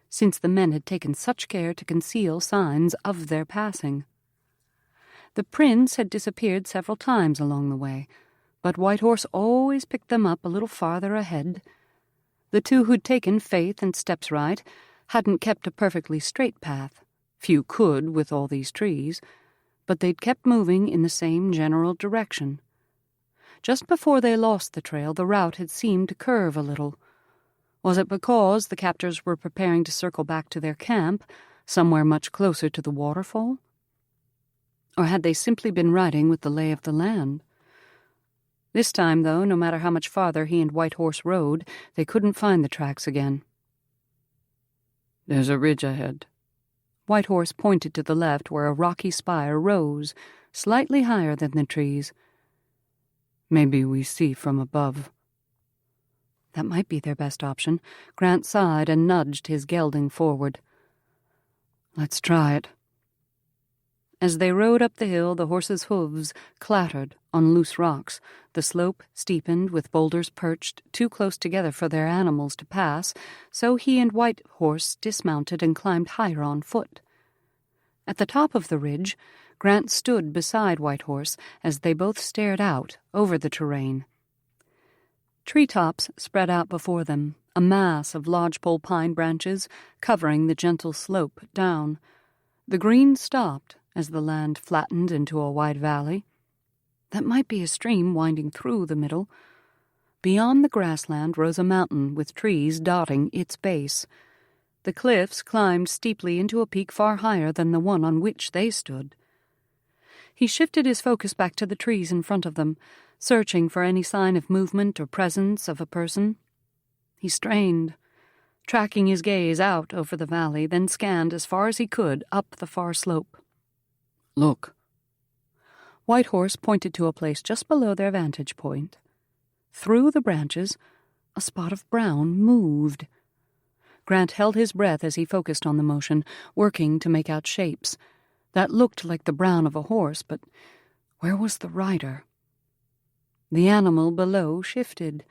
since the men had taken such care to conceal signs of their passing. The prince had disappeared several times along the way, but Whitehorse always picked them up a little farther ahead. The two who'd taken Faith and Steps Right hadn't kept a perfectly straight path. Few could with all these trees, but they'd kept moving in the same general direction. Just before they lost the trail, the route had seemed to curve a little. Was it because the captors were preparing to circle back to their camp, somewhere much closer to the waterfall? Or had they simply been riding with the lay of the land? This time, though, no matter how much farther he and Whitehorse rode, they couldn't find the tracks again. "There's a ridge ahead." Whitehorse pointed to the left where a rocky spire rose, slightly higher than the trees. "Maybe we see from above." That might be their best option. Grant sighed and nudged his gelding forward. "Let's try it." As they rode up the hill, the horses' hooves clattered on loose rocks. The slope steepened, with boulders perched too close together for their animals to pass, so he and Whitehorse dismounted and climbed higher on foot. At the top of the ridge, Grant stood beside Whitehorse as they both stared out over the terrain. Treetops spread out before them, a mass of lodgepole pine branches covering the gentle slope down. The green stopped as the land flattened into a wide valley. That might be a stream winding through the middle. Beyond the grassland rose a mountain with trees dotting its base. The cliffs climbed steeply into a peak far higher than the one on which they stood. He shifted his focus back to the trees in front of them, searching for any sign of movement or presence of a person. He strained, tracking his gaze out over the valley, then scanned as far as he could up the far slope. "Look." Whitehorse pointed to a place just below their vantage point. Through the branches, a spot of brown moved. Grant held his breath as he focused on the motion, working to make out shapes. That looked like the brown of a horse, but where was the rider? The animal below shifted,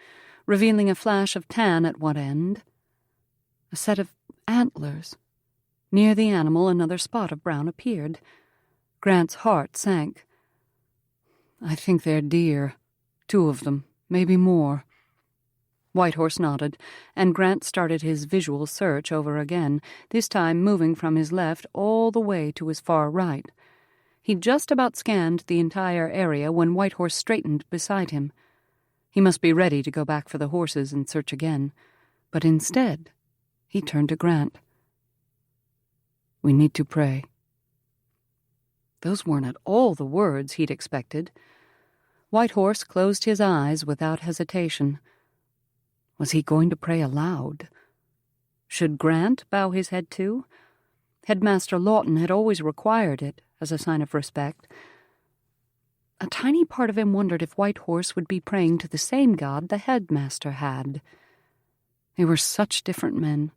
revealing a flash of tan at one end. A set of antlers. Near the animal, another spot of brown appeared. Grant's heart sank. "I think they're deer. 2 of them, maybe more." Whitehorse nodded, and Grant started his visual search over again, this time moving from his left all the way to his far right. He'd just about scanned the entire area when Whitehorse straightened beside him. He must be ready to go back for the horses and search again. But instead, he turned to Grant. "We need to pray." Those weren't at all the words he'd expected. Whitehorse closed his eyes without hesitation. Was he going to pray aloud? Should Grant bow his head too? Headmaster Lawton had always required it as a sign of respect. A tiny part of him wondered if Whitehorse would be praying to the same God the headmaster had. They were such different men.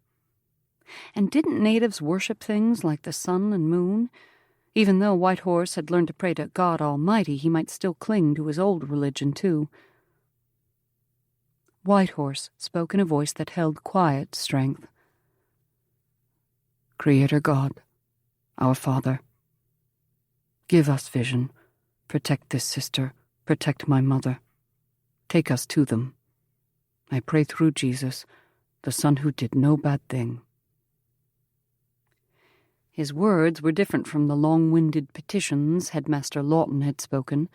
And didn't natives worship things like the sun and moon? Even though Whitehorse had learned to pray to God Almighty, he might still cling to his old religion too. Whitehorse spoke in a voice that held quiet strength. "Creator God, our Father, give us vision. Protect this sister. Protect my mother. Take us to them. I pray through Jesus, the Son who did no bad thing." His words were different from the long-winded petitions Headmaster Lawton had spoken,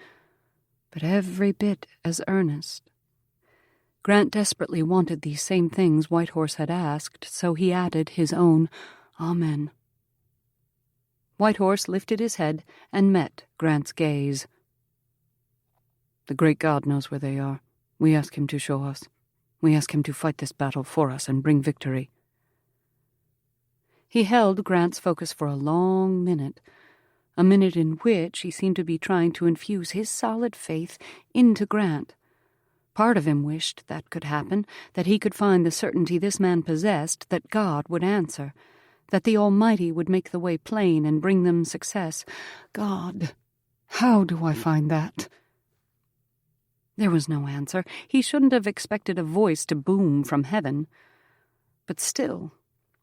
but every bit as earnest. Grant desperately wanted these same things Whitehorse had asked, so he added his own Amen. Whitehorse lifted his head and met Grant's gaze. "The great God knows where they are. We ask him to show us. We ask him to fight this battle for us and bring victory." He held Grant's focus for a long minute, a minute in which he seemed to be trying to infuse his solid faith into Grant. Part of him wished that could happen, that he could find the certainty this man possessed that God would answer, that the Almighty would make the way plain and bring them success. God, how do I find that? There was no answer. He shouldn't have expected a voice to boom from heaven. But still,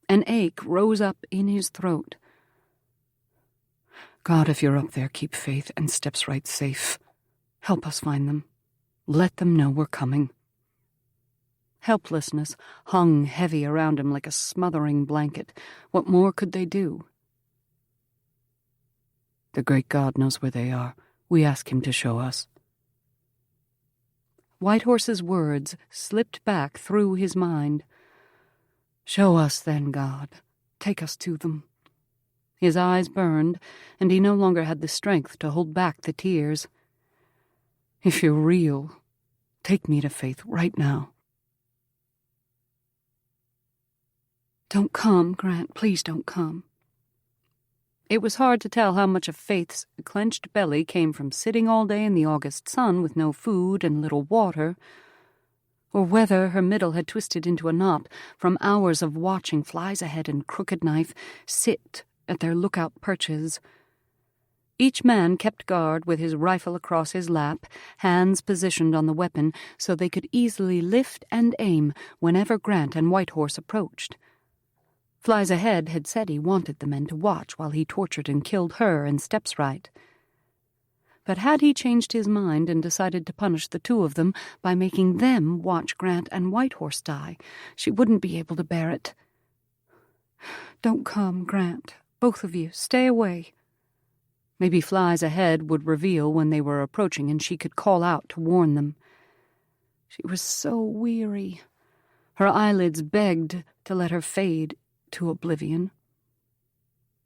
an ache rose up in his throat. "God, if you're up there, keep faith and Steps Right safe. Help us find them. Let them know we're coming." Helplessness hung heavy around him like a smothering blanket. What more could they do? "The great God knows where they are. We ask him to show us." Whitehorse's words slipped back through his mind. "Show us then, God. Take us to them." His eyes burned, and he no longer had the strength to hold back the tears. "If you're real, take me to faith right now." "Don't come, Grant. Please don't come." It was hard to tell how much of Faith's clenched belly came from sitting all day in the August sun with no food and little water, or whether her middle had twisted into a knot from hours of watching Flies Ahead and Crooked Knife sit at their lookout perches. Each man kept guard with his rifle across his lap, hands positioned on the weapon so they could easily lift and aim whenever Grant and Whitehorse approached. Flies Ahead had said he wanted the men to watch while he tortured and killed her and Steps Right. But had he changed his mind and decided to punish the two of them by making them watch Grant and Whitehorse die, she wouldn't be able to bear it. "Don't come, Grant. Both of you. Stay away." Maybe Flies Ahead would reveal when they were approaching and she could call out to warn them. She was so weary. Her eyelids begged to let her fade to oblivion.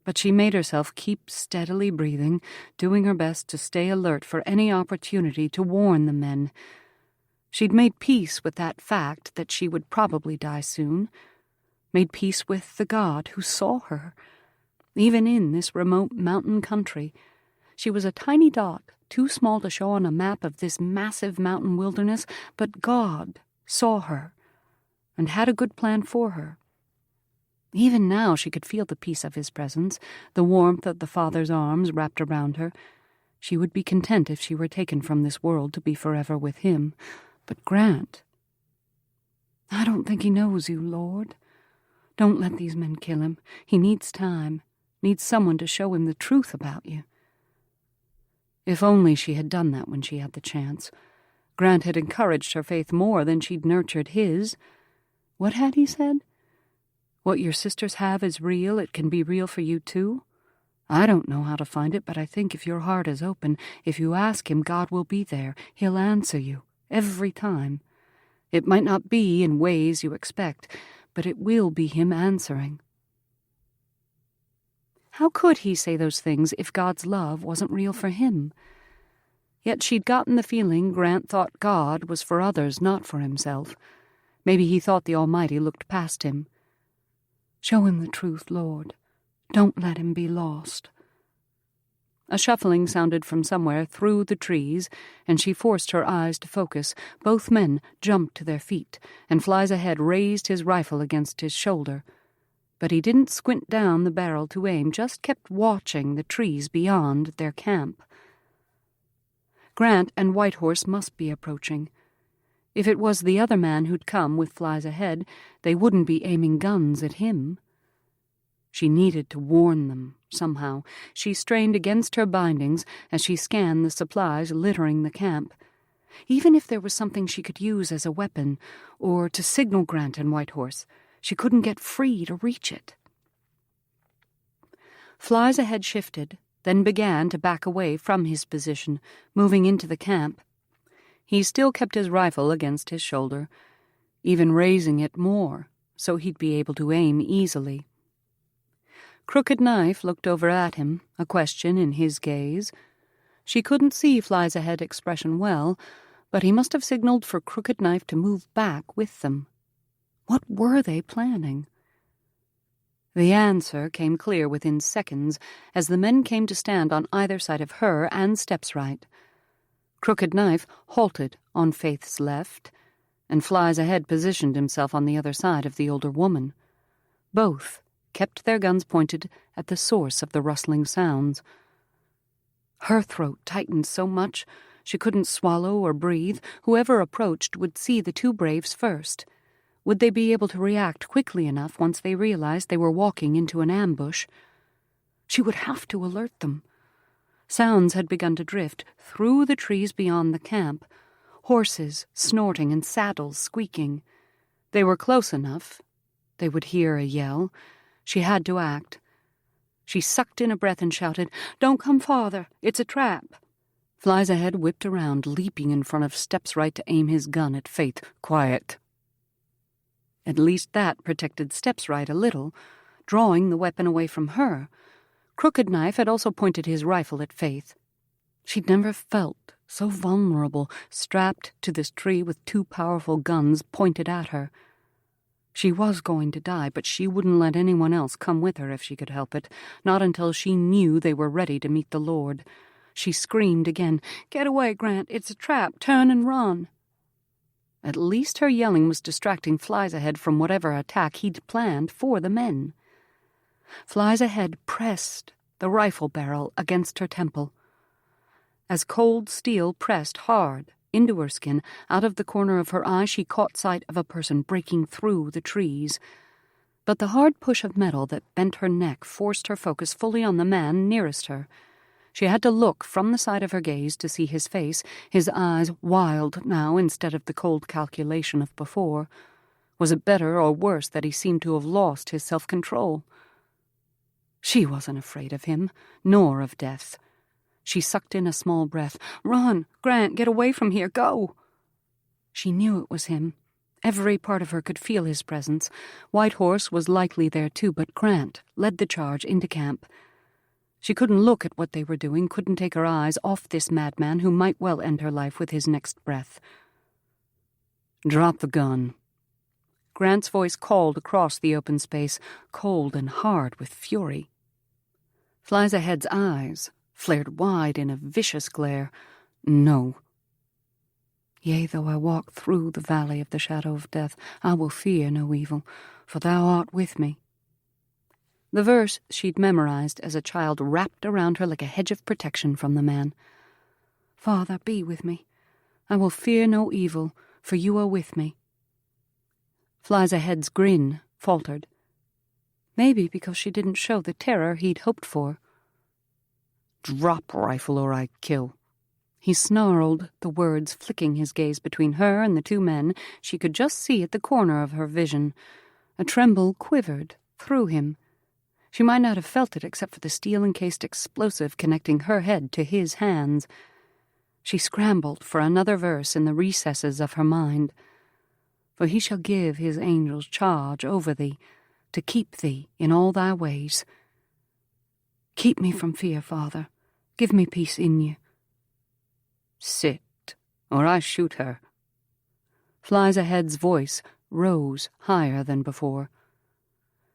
But she made herself keep steadily breathing, doing her best to stay alert for any opportunity to warn the men. She'd made peace with that fact that she would probably die soon, made peace with the God who saw her. Even in this remote mountain country, she was a tiny dot, too small to show on a map of this massive mountain wilderness, but God saw her and had a good plan for her. Even now she could feel the peace of his presence, the warmth of the Father's arms wrapped around her. She would be content if she were taken from this world to be forever with him. But Grant, I don't think he knows you, Lord. Don't let these men kill him. He needs time, needs someone to show him the truth about you. If only she had done that when she had the chance. Grant had encouraged her faith more than she'd nurtured his. What had he said? What your sisters have is real, it can be real for you too? I don't know how to find it, but I think if your heart is open, if you ask him, God will be there. He'll answer you, every time. It might not be in ways you expect, but it will be him answering. How could he say those things if God's love wasn't real for him? Yet she'd gotten the feeling Grant thought God was for others, not for himself. Maybe he thought the Almighty looked past him. Show him the truth, Lord. Don't let him be lost. A shuffling sounded from somewhere through the trees, and she forced her eyes to focus. Both men jumped to their feet, and Flies Ahead raised his rifle against his shoulder. But he didn't squint down the barrel to aim, just kept watching the trees beyond their camp. Grant and Whitehorse must be approaching. If it was the other man who'd come with Flies Ahead, they wouldn't be aiming guns at him. She needed to warn them, somehow. She strained against her bindings as she scanned the supplies littering the camp. Even if there was something she could use as a weapon, or to signal Grant and Whitehorse, she couldn't get free to reach it. Flies Ahead shifted, then began to back away from his position, moving into the camp. He still kept his rifle against his shoulder, even raising it more, so he'd be able to aim easily. Crooked Knife looked over at him, a question in his gaze. She couldn't see Flies Ahead expression well, but he must have signaled for Crooked Knife to move back with them. What were they planning? The answer came clear within seconds as the men came to stand on either side of her and Step's right. Crooked Knife halted on Faith's left, and Flies Ahead positioned himself on the other side of the older woman. Both kept their guns pointed at the source of the rustling sounds. Her throat tightened so much she couldn't swallow or breathe. Whoever approached would see the two braves first. Would they be able to react quickly enough once they realized they were walking into an ambush? She would have to alert them. Sounds had begun to drift through the trees beyond the camp, horses snorting and saddles squeaking. They were close enough. They would hear a yell. She had to act. She sucked in a breath and shouted, "Don't come farther. It's a trap." Flies Ahead whipped around, leaping in front of Step's right to aim his gun at Faith. Quiet. At least that protected Step's right a little, drawing the weapon away from her. Crooked Knife had also pointed his rifle at Faith. She'd never felt so vulnerable, strapped to this tree with two powerful guns pointed at her. She was going to die, but she wouldn't let anyone else come with her if she could help it, not until she knew they were ready to meet the Lord. She screamed again, "Get away, Grant, it's a trap, turn and run." At least her yelling was distracting Flies Ahead from whatever attack he'd planned for the men. Flies Ahead pressed the rifle barrel against her temple. As cold steel pressed hard into her skin, out of the corner of her eye she caught sight of a person breaking through the trees. But the hard push of metal that bent her neck forced her focus fully on the man nearest her. She had to look from the side of her gaze to see his face, his eyes wild now instead of the cold calculation of before. Was it better or worse that he seemed to have lost his self-control? She wasn't afraid of him, nor of death. She sucked in a small breath. "Run, Grant, get away from here, go!" She knew it was him. Every part of her could feel his presence. Whitehorse was likely there too, but Grant led the charge into camp. She couldn't look at what they were doing, couldn't take her eyes off this madman who might well end her life with his next breath. "Drop the gun." Grant's voice called across the open space, cold and hard with fury. Flies Ahead's eyes flared wide in a vicious glare. "No." "Yea, though I walk through the valley of the shadow of death, I will fear no evil, for thou art with me." The verse she'd memorized as a child wrapped around her like a hedge of protection from the man. "Father, be with me. I will fear no evil, for you are with me." Flies Ahead's grin faltered. Maybe because she didn't show the terror he'd hoped for. "Drop rifle or I kill." He snarled, the words flicking his gaze between her and the two men she could just see at the corner of her vision. A tremble quivered through him. She might not have felt it except for the steel-encased explosive connecting her head to his hands. She scrambled for another verse in the recesses of her mind. For he shall give his angels charge over thee, to keep thee in all thy ways. Keep me from fear, Father. Give me peace in you. Sit, or I shoot her. Flies Ahead's voice rose higher than before.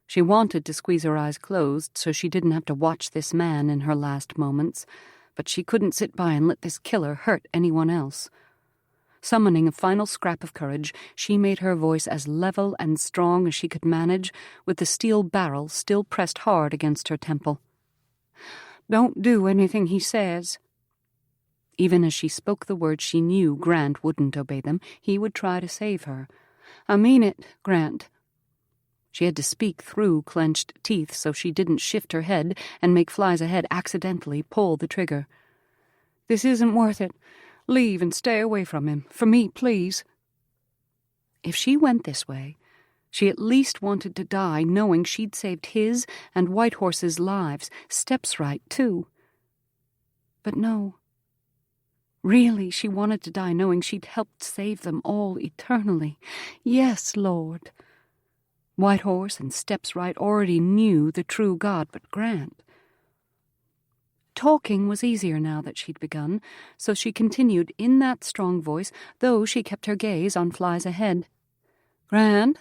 She wanted to squeeze her eyes closed so she didn't have to watch this man in her last moments, but she couldn't sit by and let this killer hurt anyone else. Summoning a final scrap of courage, she made her voice as level and strong as she could manage, with the steel barrel still pressed hard against her temple. Don't do anything he says. Even as she spoke the words, she knew Grant wouldn't obey them. He would try to save her. I mean it, Grant. She had to speak through clenched teeth so she didn't shift her head and make Flies Ahead accidentally pull the trigger. This isn't worth it. Leave and stay away from him. For me, please. If she went this way, she at least wanted to die knowing she'd saved his and Whitehorse's lives. Steps right, too. But no. Really, she wanted to die knowing she'd helped save them all eternally. Yes, Lord. Whitehorse and Steps Right already knew the true God, but Grant. Talking was easier now that she'd begun, so she continued in that strong voice, though she kept her gaze on Flies Ahead. Grant,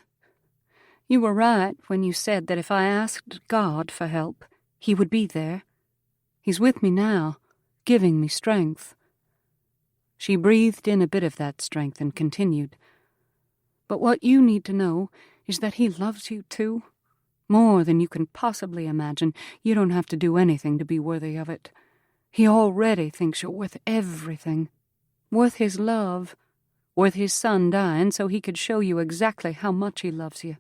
you were right when you said that if I asked God for help, he would be there. He's with me now, giving me strength. She breathed in a bit of that strength and continued. But what you need to know is that he loves you too. More than you can possibly imagine. You don't have to do anything to be worthy of it. He already thinks you're worth everything. Worth his love. Worth his son dying so he could show you exactly how much he loves you.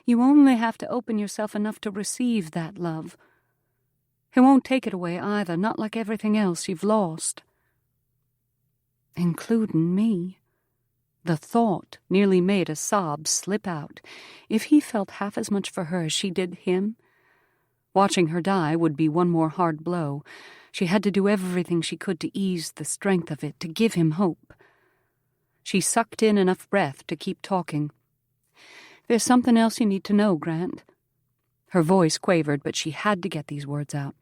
You only have to open yourself enough to receive that love. He won't take it away either, not like everything else you've lost. Including me. The thought nearly made a sob slip out. If he felt half as much for her as she did him, watching her die would be one more hard blow. She had to do everything she could to ease the strength of it, to give him hope. She sucked in enough breath to keep talking. There's something else you need to know, Grant. Her voice quavered, but she had to get these words out.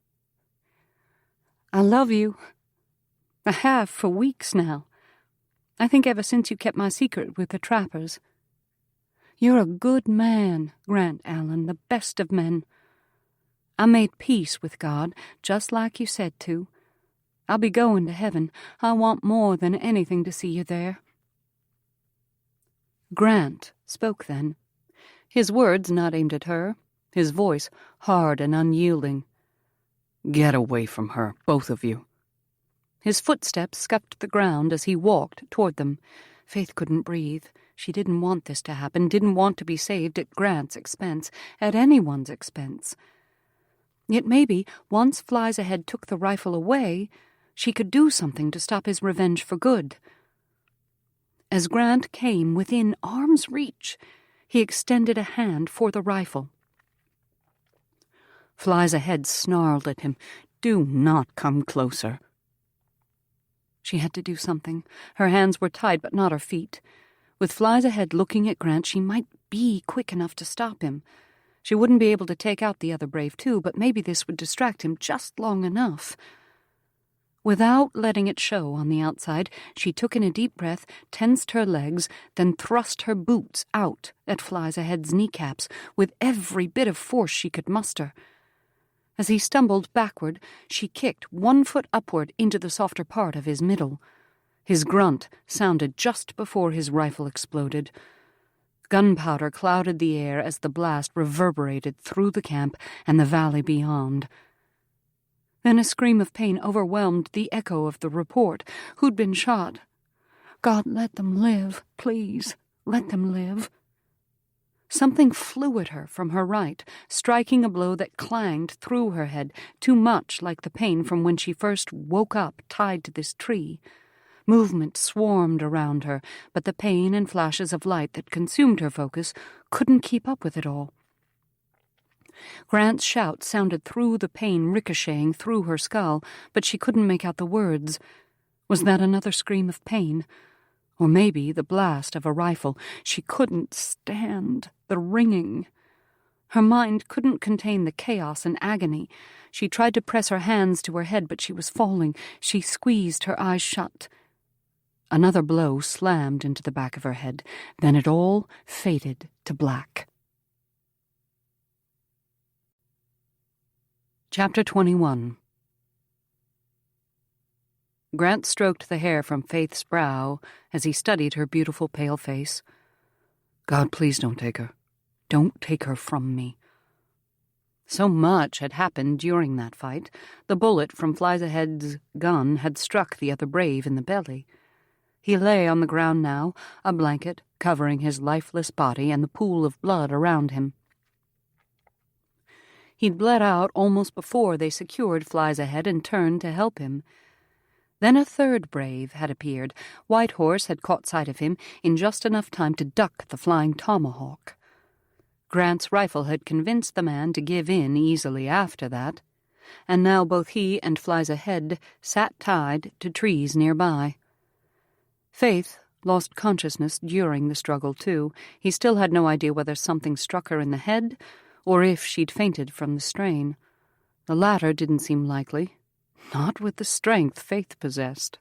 I love you. I have for weeks now. I think ever since you kept my secret with the trappers. You're a good man, Grant Allen, the best of men. I made peace with God, just like you said to. I'll be going to heaven. I want more than anything to see you there. Grant spoke then, his words not aimed at her, his voice hard and unyielding. Get away from her, both of you. His footsteps scuffed the ground as he walked toward them. Faith couldn't breathe. She didn't want this to happen, didn't want to be saved at Grant's expense, at anyone's expense. Yet maybe, once Flies Ahead took the rifle away, she could do something to stop his revenge for good. As Grant came within arm's reach, he extended a hand for the rifle. Flies Ahead snarled at him. Do not come closer. She had to do something. Her hands were tied, but not her feet. With Flies Ahead looking at Grant, she might be quick enough to stop him. She wouldn't be able to take out the other brave too, but maybe this would distract him just long enough. Without letting it show on the outside, she took in a deep breath, tensed her legs, then thrust her boots out at Flies Ahead's kneecaps with every bit of force she could muster. As he stumbled backward, she kicked 1 foot upward into the softer part of his middle. His grunt sounded just before his rifle exploded. Gunpowder clouded the air as the blast reverberated through the camp and the valley beyond. Then a scream of pain overwhelmed the echo of the report. Who'd been shot? God, let them live, please. Let them live. Something flew at her from her right, striking a blow that clanged through her head, too much like the pain from when she first woke up tied to this tree. Movement swarmed around her, but the pain and flashes of light that consumed her focus couldn't keep up with it all. Grant's shout sounded through the pain ricocheting through her skull, but she couldn't make out the words. Was that another scream of pain? Or maybe the blast of a rifle? She couldn't stand the ringing. Her mind couldn't contain the chaos and agony. She tried to press her hands to her head, but she was falling. She squeezed her eyes shut. Another blow slammed into the back of her head. Then it all faded to black. Chapter 21. Grant stroked the hair from Faith's brow as he studied her beautiful pale face. God, please don't take her. Don't take her from me. So much had happened during that fight. The bullet from Flies-Ahead's gun had struck the other brave in the belly. He lay on the ground now, a blanket covering his lifeless body and the pool of blood around him. He'd bled out almost before they secured Flies-Ahead and turned to help him. Then a third brave had appeared. Whitehorse had caught sight of him in just enough time to duck the flying tomahawk. Grant's rifle had convinced the man to give in easily after that, and now both he and Flies-Ahead sat tied to trees nearby. Faith lost consciousness during the struggle, too. He still had no idea whether something struck her in the head or if she'd fainted from the strain. The latter didn't seem likely. Not with the strength Faith possessed.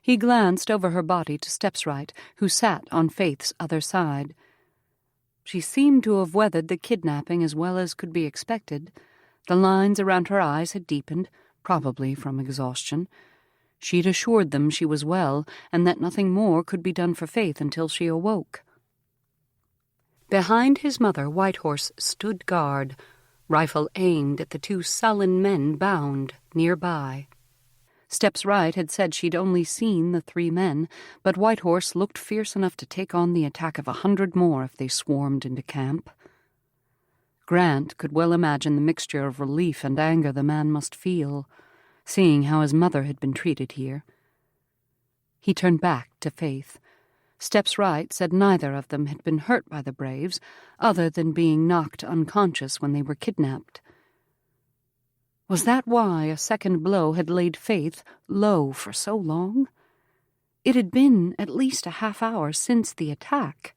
He glanced over her body to Stepsright, who sat on Faith's other side. She seemed to have weathered the kidnapping as well as could be expected. The lines around her eyes had deepened, probably from exhaustion. She'd assured them she was well, and that nothing more could be done for Faith until she awoke. Behind his mother, Whitehorse stood guard, rifle aimed at the two sullen men bound nearby. Stepsright had said she'd only seen the 3 men, but Whitehorse looked fierce enough to take on the attack of 100 more if they swarmed into camp. Grant could well imagine the mixture of relief and anger the man must feel, seeing how his mother had been treated here. He turned back to Faith. Stepsright said neither of them had been hurt by the braves, other than being knocked unconscious when they were kidnapped. Was that why a second blow had laid Faith low for so long? It had been at least a half-hour since the attack.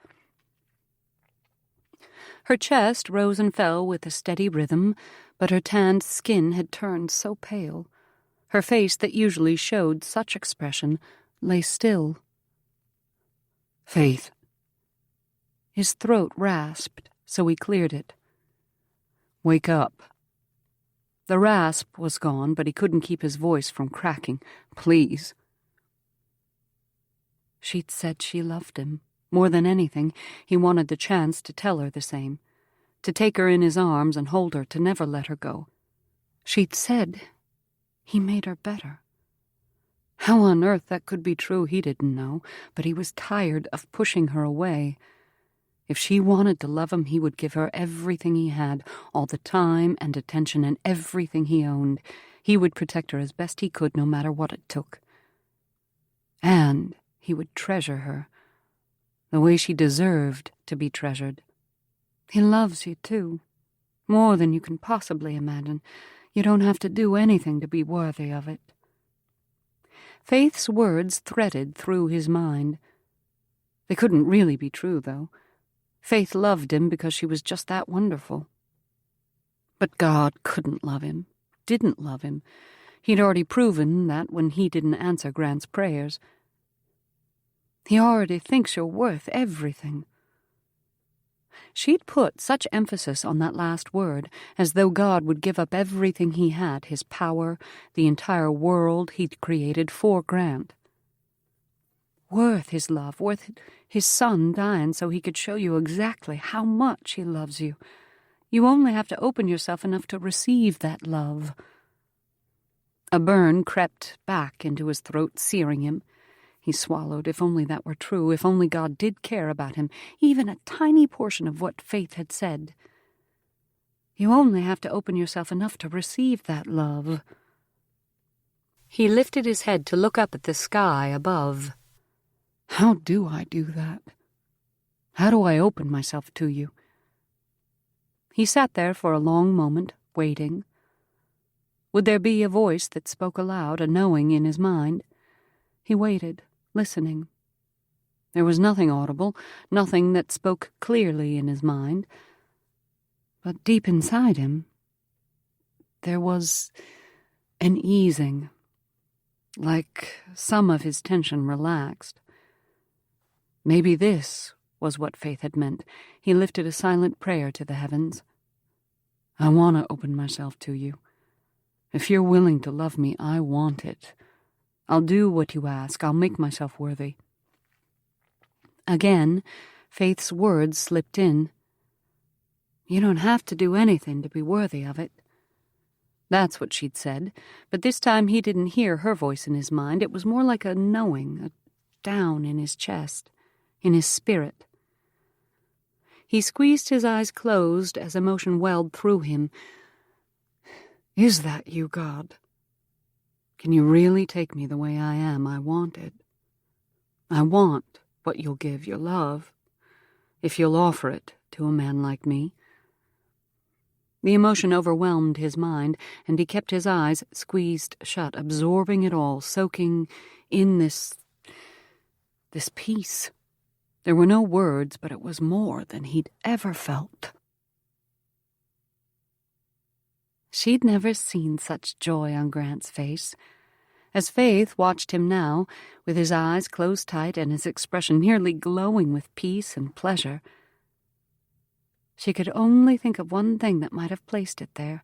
Her chest rose and fell with a steady rhythm, but her tanned skin had turned so pale. Her face, that usually showed such expression, lay still. Faith. His throat rasped, so he cleared it. Wake up. The rasp was gone, but he couldn't keep his voice from cracking. Please. She'd said she loved him. More than anything, he wanted the chance to tell her the same, to take her in his arms and hold her, to never let her go. She'd said he made her better. How on earth that could be true he didn't know, but he was tired of pushing her away. If she wanted to love him, he would give her everything he had, all the time and attention and everything he owned. He would protect her as best he could, no matter what it took. And he would treasure her, the way she deserved to be treasured. He loves you, too, more than you can possibly imagine. You don't have to do anything to be worthy of it. Faith's words threaded through his mind. They couldn't really be true, though. Faith loved him because she was just that wonderful. But God couldn't love him, didn't love him. He'd already proven that when he didn't answer Grant's prayers. He already thinks you're worth everything. She'd put such emphasis on that last word, as though God would give up everything he had, his power, the entire world he'd created for Grant. Worth his love, worth his son dying so he could show you exactly how much he loves you. You only have to open yourself enough to receive that love. A burn crept back into his throat, searing him. He swallowed. If only that were true, if only God did care about him, even a tiny portion of what Faith had said. You only have to open yourself enough to receive that love. He lifted his head to look up at the sky above. How do I do that? How do I open myself to you? He sat there for a long moment, waiting. Would there be a voice that spoke aloud, a knowing in his mind? He waited, listening. There was nothing audible, nothing that spoke clearly in his mind. But deep inside him, there was an easing, like some of his tension relaxed. Maybe this was what Faith had meant. He lifted a silent prayer to the heavens. I want to open myself to you. If you're willing to love me, I want it. I'll do what you ask. I'll make myself worthy. Again, Faith's words slipped in. You don't have to do anything to be worthy of it. That's what she'd said, but this time he didn't hear her voice in his mind. It was more like a knowing, a down in his chest, in his spirit. He squeezed his eyes closed as emotion welled through him. Is that you, God? Can you really take me the way I am? I want it. I want what you'll give, your love, if you'll offer it to a man like me. The emotion overwhelmed his mind, and he kept his eyes squeezed shut, absorbing it all, soaking in this peace. There were no words, but it was more than he'd ever felt. She'd never seen such joy on Grant's face. As Faith watched him now, with his eyes closed tight and his expression nearly glowing with peace and pleasure, she could only think of one thing that might have placed it there.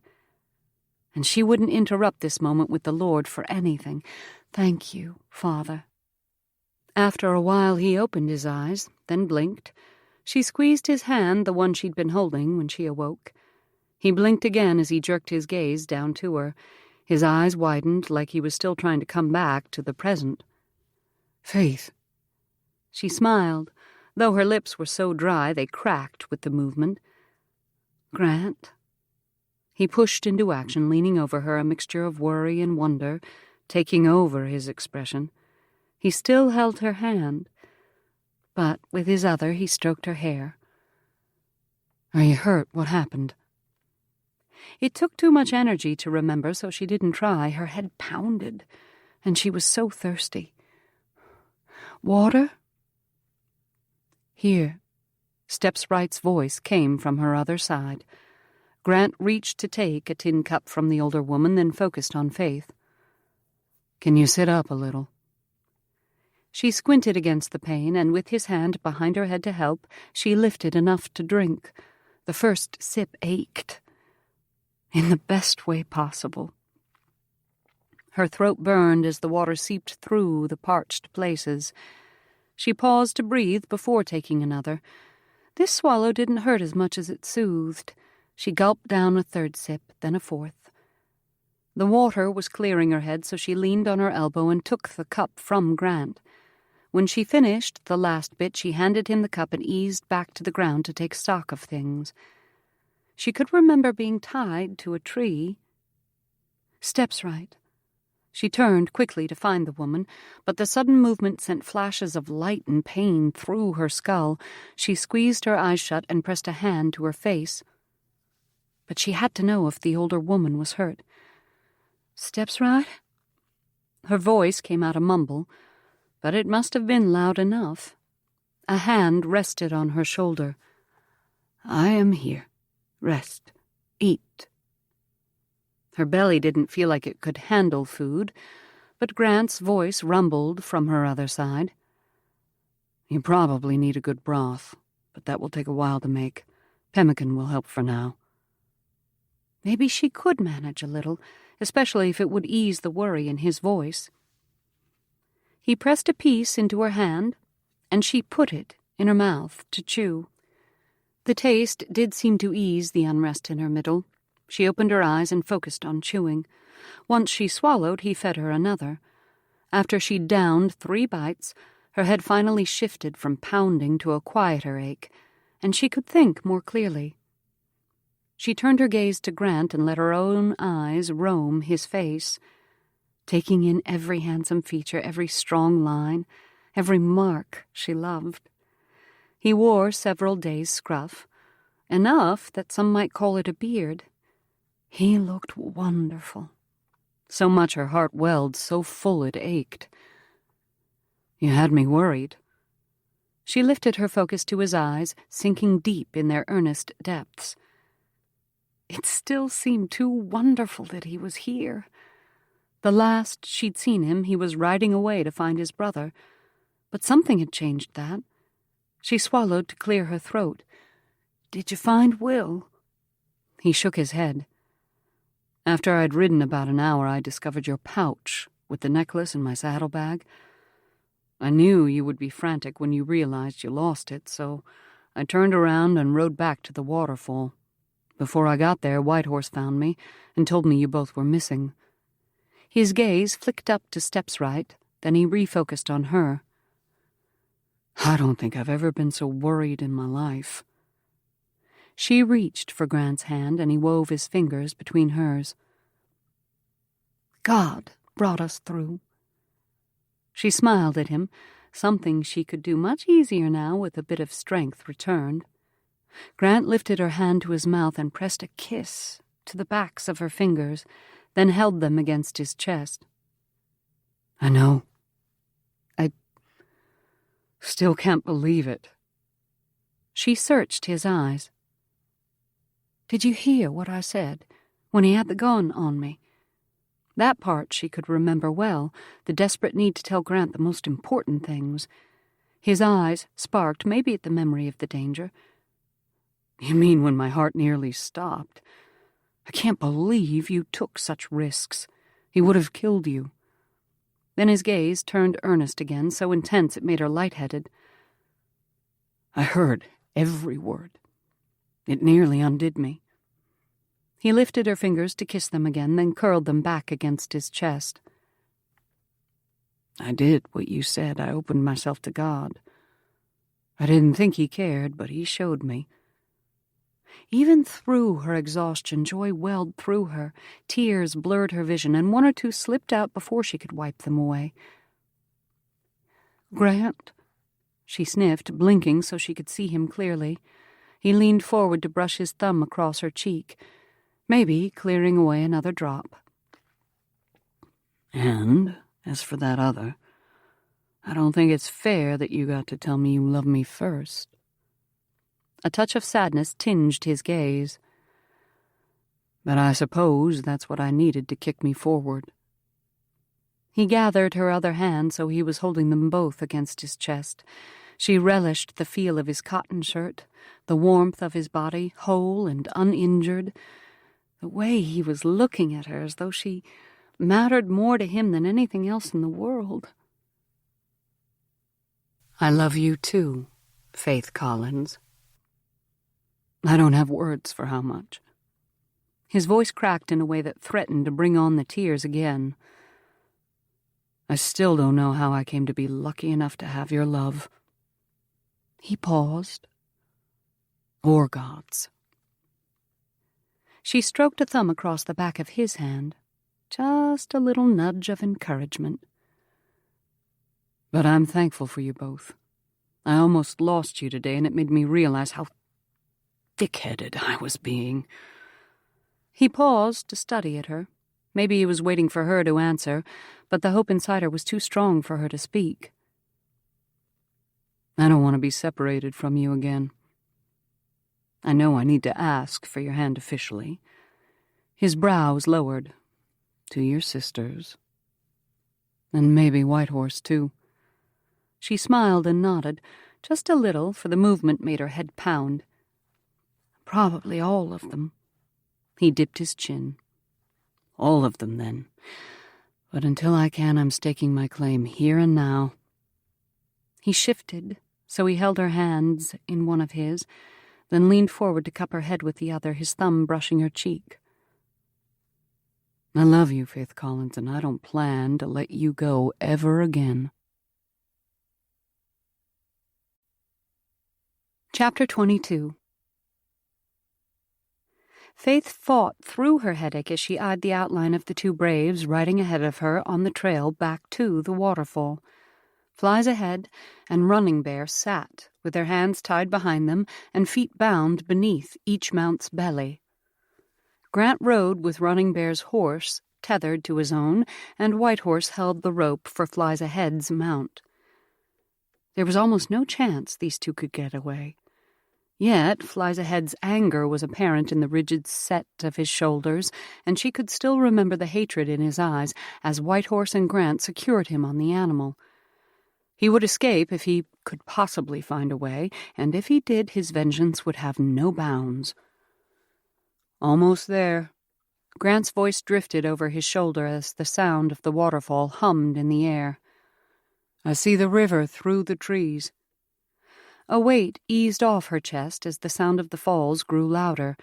And she wouldn't interrupt this moment with the Lord for anything. Thank you, Father. After a while he opened his eyes, then blinked. She squeezed his hand, the one she'd been holding when she awoke. He blinked again as he jerked his gaze down to her. His eyes widened like he was still trying to come back to the present. Faith. She smiled, though her lips were so dry they cracked with the movement. Grant. He pushed into action, leaning over her, a mixture of worry and wonder, taking over his expression. He still held her hand, but with his other he stroked her hair. Are you hurt? What happened? It took too much energy to remember, so she didn't try. Her head pounded, and she was so thirsty. Water? Here. Steps Wright's voice came from her other side. Grant reached to take a tin cup from the older woman, then focused on Faith. Can you sit up a little? She squinted against the pane, and with his hand behind her head to help, she lifted enough to drink. The first sip ached. In the best way possible. Her throat burned as the water seeped through the parched places. She paused to breathe before taking another. This swallow didn't hurt as much as it soothed. She gulped down a third sip, then a fourth. The water was clearing her head, so she leaned on her elbow and took the cup from Grant. When she finished the last bit, she handed him the cup and eased back to the ground to take stock of things. She could remember being tied to a tree. Steps Right. She turned quickly to find the woman, but the sudden movement sent flashes of light and pain through her skull. She squeezed her eyes shut and pressed a hand to her face. But she had to know if the older woman was hurt. Steps Right? Her voice came out a mumble, but it must have been loud enough. A hand rested on her shoulder. I am here. Rest. Eat. Her belly didn't feel like it could handle food, but Grant's voice rumbled from her other side. You probably need a good broth, but that will take a while to make. Pemmican will help for now. Maybe she could manage a little, especially if it would ease the worry in his voice. He pressed a piece into her hand, and she put it in her mouth to chew. The taste did seem to ease the unrest in her middle. She opened her eyes and focused on chewing. Once she swallowed, he fed her another. After she'd downed 3 bites, her head finally shifted from pounding to a quieter ache, and she could think more clearly. She turned her gaze to Grant and let her own eyes roam his face, taking in every handsome feature, every strong line, every mark she loved. He wore several days' scruff, enough that some might call it a beard. He looked wonderful. So much her heart welled, so full it ached. You had me worried. She lifted her focus to his eyes, sinking deep in their earnest depths. It still seemed too wonderful that he was here. The last she'd seen him, he was riding away to find his brother, but something had changed that. She swallowed to clear her throat. "Did you find Will?" He shook his head. "After I'd ridden about an hour, I discovered your pouch with the necklace in my saddlebag. I knew you would be frantic when you realized you lost it, so I turned around and rode back to the waterfall. Before I got there, Whitehorse found me and told me you both were missing." His gaze flicked up to Step's right, then he refocused on her. "I don't think I've ever been so worried in my life." She reached for Grant's hand, and he wove his fingers between hers. "God brought us through." She smiled at him, something she could do much easier now with a bit of strength returned. Grant lifted her hand to his mouth and pressed a kiss to the backs of her fingers, then held them against his chest. "I know. I still can't believe it." She searched his eyes. "Did you hear what I said when he had the gun on me?" That part she could remember well, the desperate need to tell Grant the most important things. His eyes sparked, maybe at the memory of the danger. "You mean when my heart nearly stopped? I can't believe you took such risks. He would have killed you." Then his gaze turned earnest again, so intense it made her lightheaded. "I heard every word. It nearly undid me." He lifted her fingers to kiss them again, then curled them back against his chest. "I did what you said. I opened myself to God. I didn't think he cared, but he showed me." Even through her exhaustion, joy welled through her. Tears blurred her vision, and 1 or 2 slipped out before she could wipe them away. "Grant," she sniffed, blinking so she could see him clearly. He leaned forward to brush his thumb across her cheek, maybe clearing away another drop. "And as for that other, I don't think it's fair that you got to tell me you love me first." A touch of sadness tinged his gaze. "But I suppose that's what I needed to kick me forward." He gathered her other hand so he was holding them both against his chest. She relished the feel of his cotton shirt, the warmth of his body, whole and uninjured, the way he was looking at her as though she mattered more to him than anything else in the world. "I love you too, Faith Collins. I don't have words for how much." His voice cracked in a way that threatened to bring on the tears again. "I still don't know how I came to be lucky enough to have your love." He paused. "Or God's." She stroked a thumb across the back of his hand, just a little nudge of encouragement. "But I'm thankful for you both. I almost lost you today, and it made me realize how thick-headed I was being." He paused to study at her. Maybe he was waiting for her to answer, but the hope inside her was too strong for her to speak. "I don't want to be separated from you again. I know I need to ask for your hand officially." His brows lowered. "To your sisters. And maybe Whitehorse, too." She smiled and nodded, just a little, for the movement made her head pound. "Probably all of them." He dipped his chin. "All of them, then. But until I can, I'm staking my claim here and now." He shifted, so he held her hands in one of his, then leaned forward to cup her head with the other, his thumb brushing her cheek. I love you, Faith Collins, and I don't plan to let you go ever again. Chapter 22. Faith fought through her headache as she eyed the outline of the two braves riding ahead of her on the trail back to the waterfall. Flies ahead, and Running Bear sat, with their hands tied behind them and feet bound beneath each mount's belly. Grant rode with Running Bear's horse, tethered to his own, and White Horse held the rope for Flies Ahead's mount. There was almost no chance these two could get away. Yet Flies Ahead's anger was apparent in the rigid set of his shoulders, and she could still remember the hatred in his eyes as White Horse and Grant secured him on the animal. He would escape if he could possibly find a way, and if he did, his vengeance would have no bounds. Almost there. Grant's voice drifted over his shoulder as the sound of the waterfall hummed in the air. I see the river through the trees. A weight eased off her chest as the sound of the falls grew louder.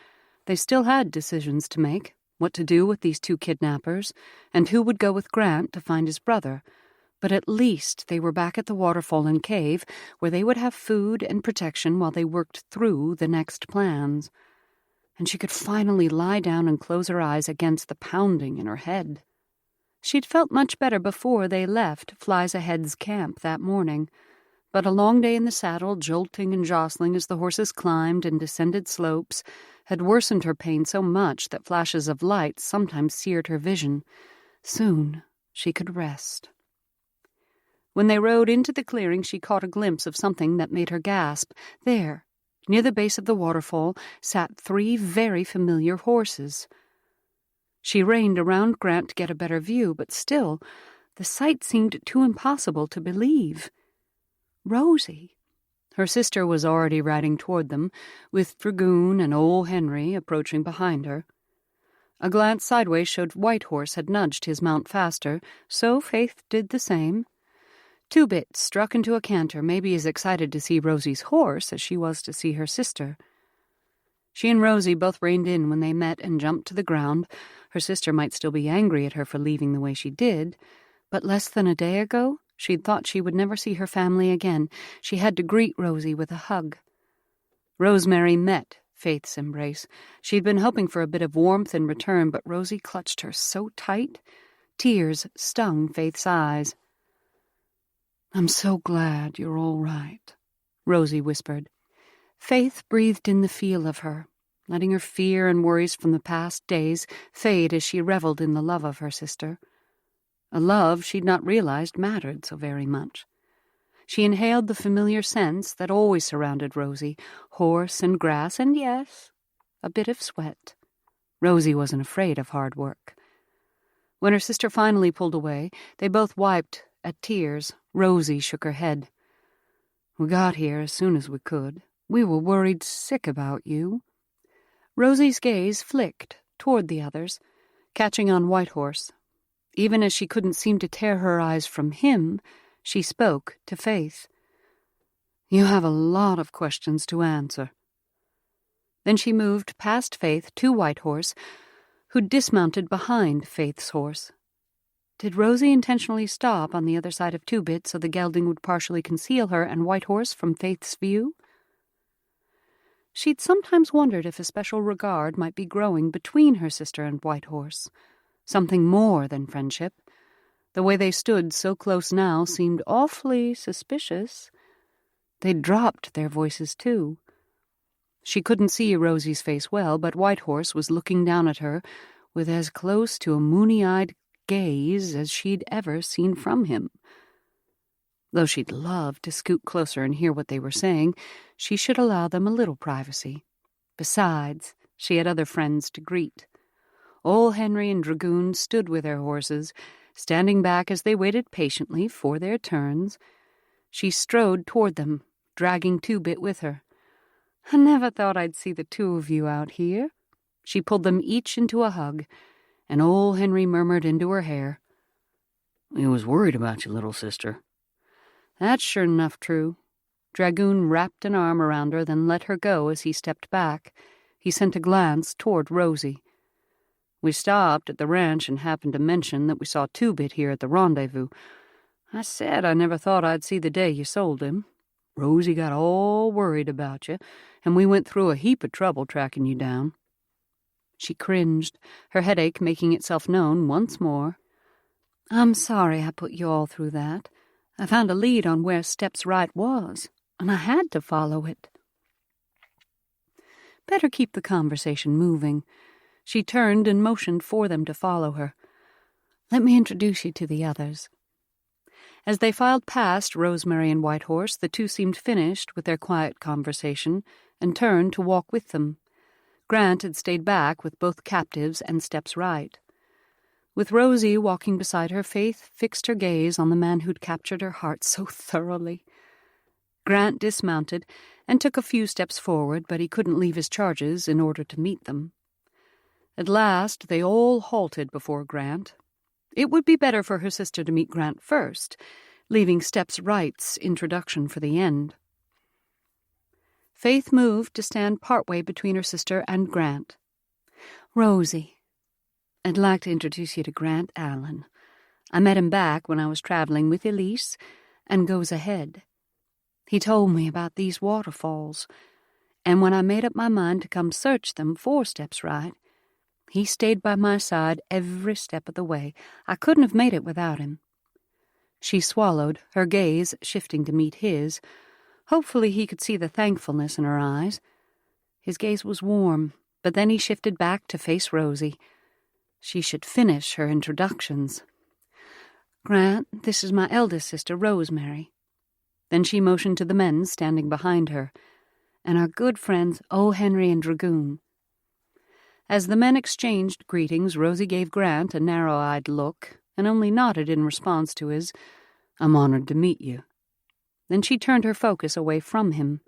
They still had decisions to make, what to do with these two kidnappers, and who would go with Grant to find his brother. But at least they were back at the waterfall and cave, where they would have food and protection while they worked through the next plans. And she could finally lie down and close her eyes against the pounding in her head. She'd felt much better before they left Flies Ahead's camp that morning, but a long day in the saddle, jolting and jostling as the horses climbed and descended slopes, had worsened her pain so much that flashes of light sometimes seared her vision. Soon she could rest. When they rode into the clearing, she caught a glimpse of something that made her gasp. There, near the base of the waterfall, sat 3 very familiar horses. She reined around Grant to get a better view, but still, the sight seemed too impossible to believe. Rosie. Her sister was already riding toward them, with Dragoon and old Henry approaching behind her. A glance sideways showed White Horse had nudged his mount faster, so Faith did the same. Two-Bit struck into a canter, maybe as excited to see Rosie's horse as she was to see her sister. She and Rosie both reined in when they met and jumped to the ground. Her sister might still be angry at her for leaving the way she did, but less than a day ago, she'd thought she would never see her family again. She had to greet Rosie with a hug. Rosemary met Faith's embrace. She'd been hoping for a bit of warmth in return, but Rosie clutched her so tight, tears stung Faith's eyes. I'm so glad you're all right, Rosie whispered. Faith breathed in the feel of her, letting her fear and worries from the past days fade as she reveled in the love of her sister. A love she'd not realized mattered so very much. She inhaled the familiar scents that always surrounded Rosie, horse and grass, and yes, a bit of sweat. Rosie wasn't afraid of hard work. When her sister finally pulled away, they both wiped at tears. Rosie shook her head. We got here as soon as we could. We were worried sick about you. Rosie's gaze flicked toward the others, catching on White Horse. Even as she couldn't seem to tear her eyes from him, she spoke to Faith. You have a lot of questions to answer. Then she moved past Faith to White Horse, who dismounted behind Faith's horse. Did Rosie intentionally stop on the other side of Two-Bit so the gelding would partially conceal her and White Horse from Faith's view? She'd sometimes wondered if a special regard might be growing between her sister and White Horse, something more than friendship. The way they stood so close now seemed awfully suspicious. They'd dropped their voices, too. She couldn't see Rosie's face well, but White Horse was looking down at her with as close to a moony-eyed gaze as she'd ever seen from him. Though she'd love to scoot closer and hear what they were saying, she should allow them a little privacy. Besides, she had other friends to greet. Old Henry and Dragoon stood with their horses, standing back as they waited patiently for their turns. She strode toward them, dragging Two-Bit with her. I never thought I'd see the two of you out here. She pulled them each into a hug, and old Henry murmured into her hair. I was worried about you, little sister. That's sure enough true. Dragoon wrapped an arm around her, then let her go as he stepped back. He sent a glance toward Rosie. We stopped at the ranch and happened to mention that we saw Two-Bit here at the rendezvous. I said I never thought I'd see the day you sold him. Rosie got all worried about you, and we went through a heap of trouble tracking you down." She cringed, her headache making itself known once more. "I'm sorry I put you all through that. I found a lead on where Steps Right was, and I had to follow it." "Better keep the conversation moving." She turned and motioned for them to follow her. "Let me introduce you to the others." As they filed past Rosemary and Whitehorse, the two seemed finished with their quiet conversation and turned to walk with them. Grant had stayed back with both captives and Steps Right. With Rosie walking beside her, Faith fixed her gaze on the man who'd captured her heart so thoroughly. Grant dismounted and took a few steps forward, but he couldn't leave his charges in order to meet them. At last they all halted before Grant. It would be better for her sister to meet Grant first, leaving Steps Right's introduction for the end. Faith moved to stand partway between her sister and Grant. "Rosie, I'd like to introduce you to Grant Allen. I met him back when I was traveling with Elise and goes ahead. He told me about these waterfalls, and when I made up my mind to come search them for Steps Right, he stayed by my side every step of the way. I couldn't have made it without him." She swallowed, her gaze shifting to meet his. Hopefully he could see the thankfulness in her eyes. His gaze was warm, but then he shifted back to face Rosie. She should finish her introductions. "Grant, this is my eldest sister, Rosemary." Then she motioned to the men standing behind her. "And our good friends, O. Henry and Dragoon." As the men exchanged greetings, Rosie gave Grant a narrow-eyed look and only nodded in response to his, "I'm honored to meet you." Then she turned her focus away from him.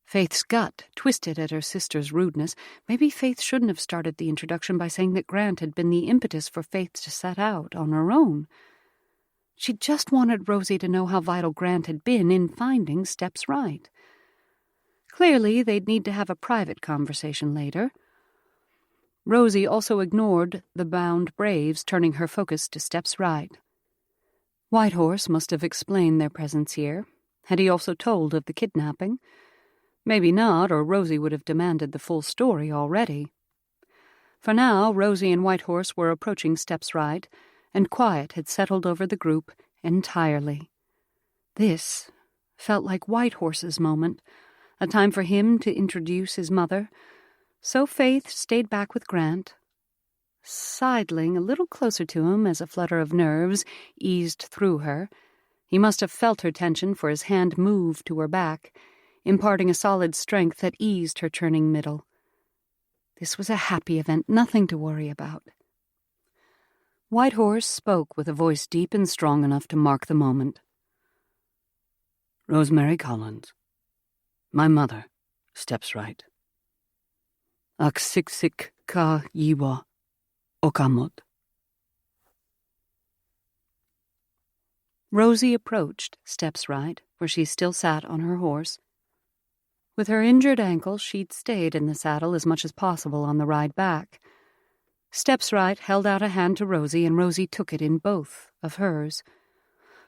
Faith's gut twisted at her sister's rudeness. Maybe Faith shouldn't have started the introduction by saying that Grant had been the impetus for Faith to set out on her own. She just wanted Rosie to know how vital Grant had been in finding Steps Right. Clearly, they'd need to have a private conversation later. Rosie also ignored the bound braves, turning her focus to Steps Right. Whitehorse must have explained their presence here. Had he also told of the kidnapping? Maybe not, or Rosie would have demanded the full story already. For now, Rosie and Whitehorse were approaching Steps Right, and quiet had settled over the group entirely. This felt like Whitehorse's moment, a time for him to introduce his mother. So Faith stayed back with Grant, sidling a little closer to him as a flutter of nerves eased through her. He must have felt her tension, for his hand moved to her back, imparting a solid strength that eased her churning middle. This was a happy event, nothing to worry about. Whitehorse spoke with a voice deep and strong enough to mark the moment. "Rosemary Collins, my mother, Steps Right. Aksiksik ka yiwa okamot." Rosie approached Steps Right, where she still sat on her horse. With her injured ankle, she'd stayed in the saddle as much as possible on the ride back. Steps Right held out a hand to Rosie, and Rosie took it in both of hers.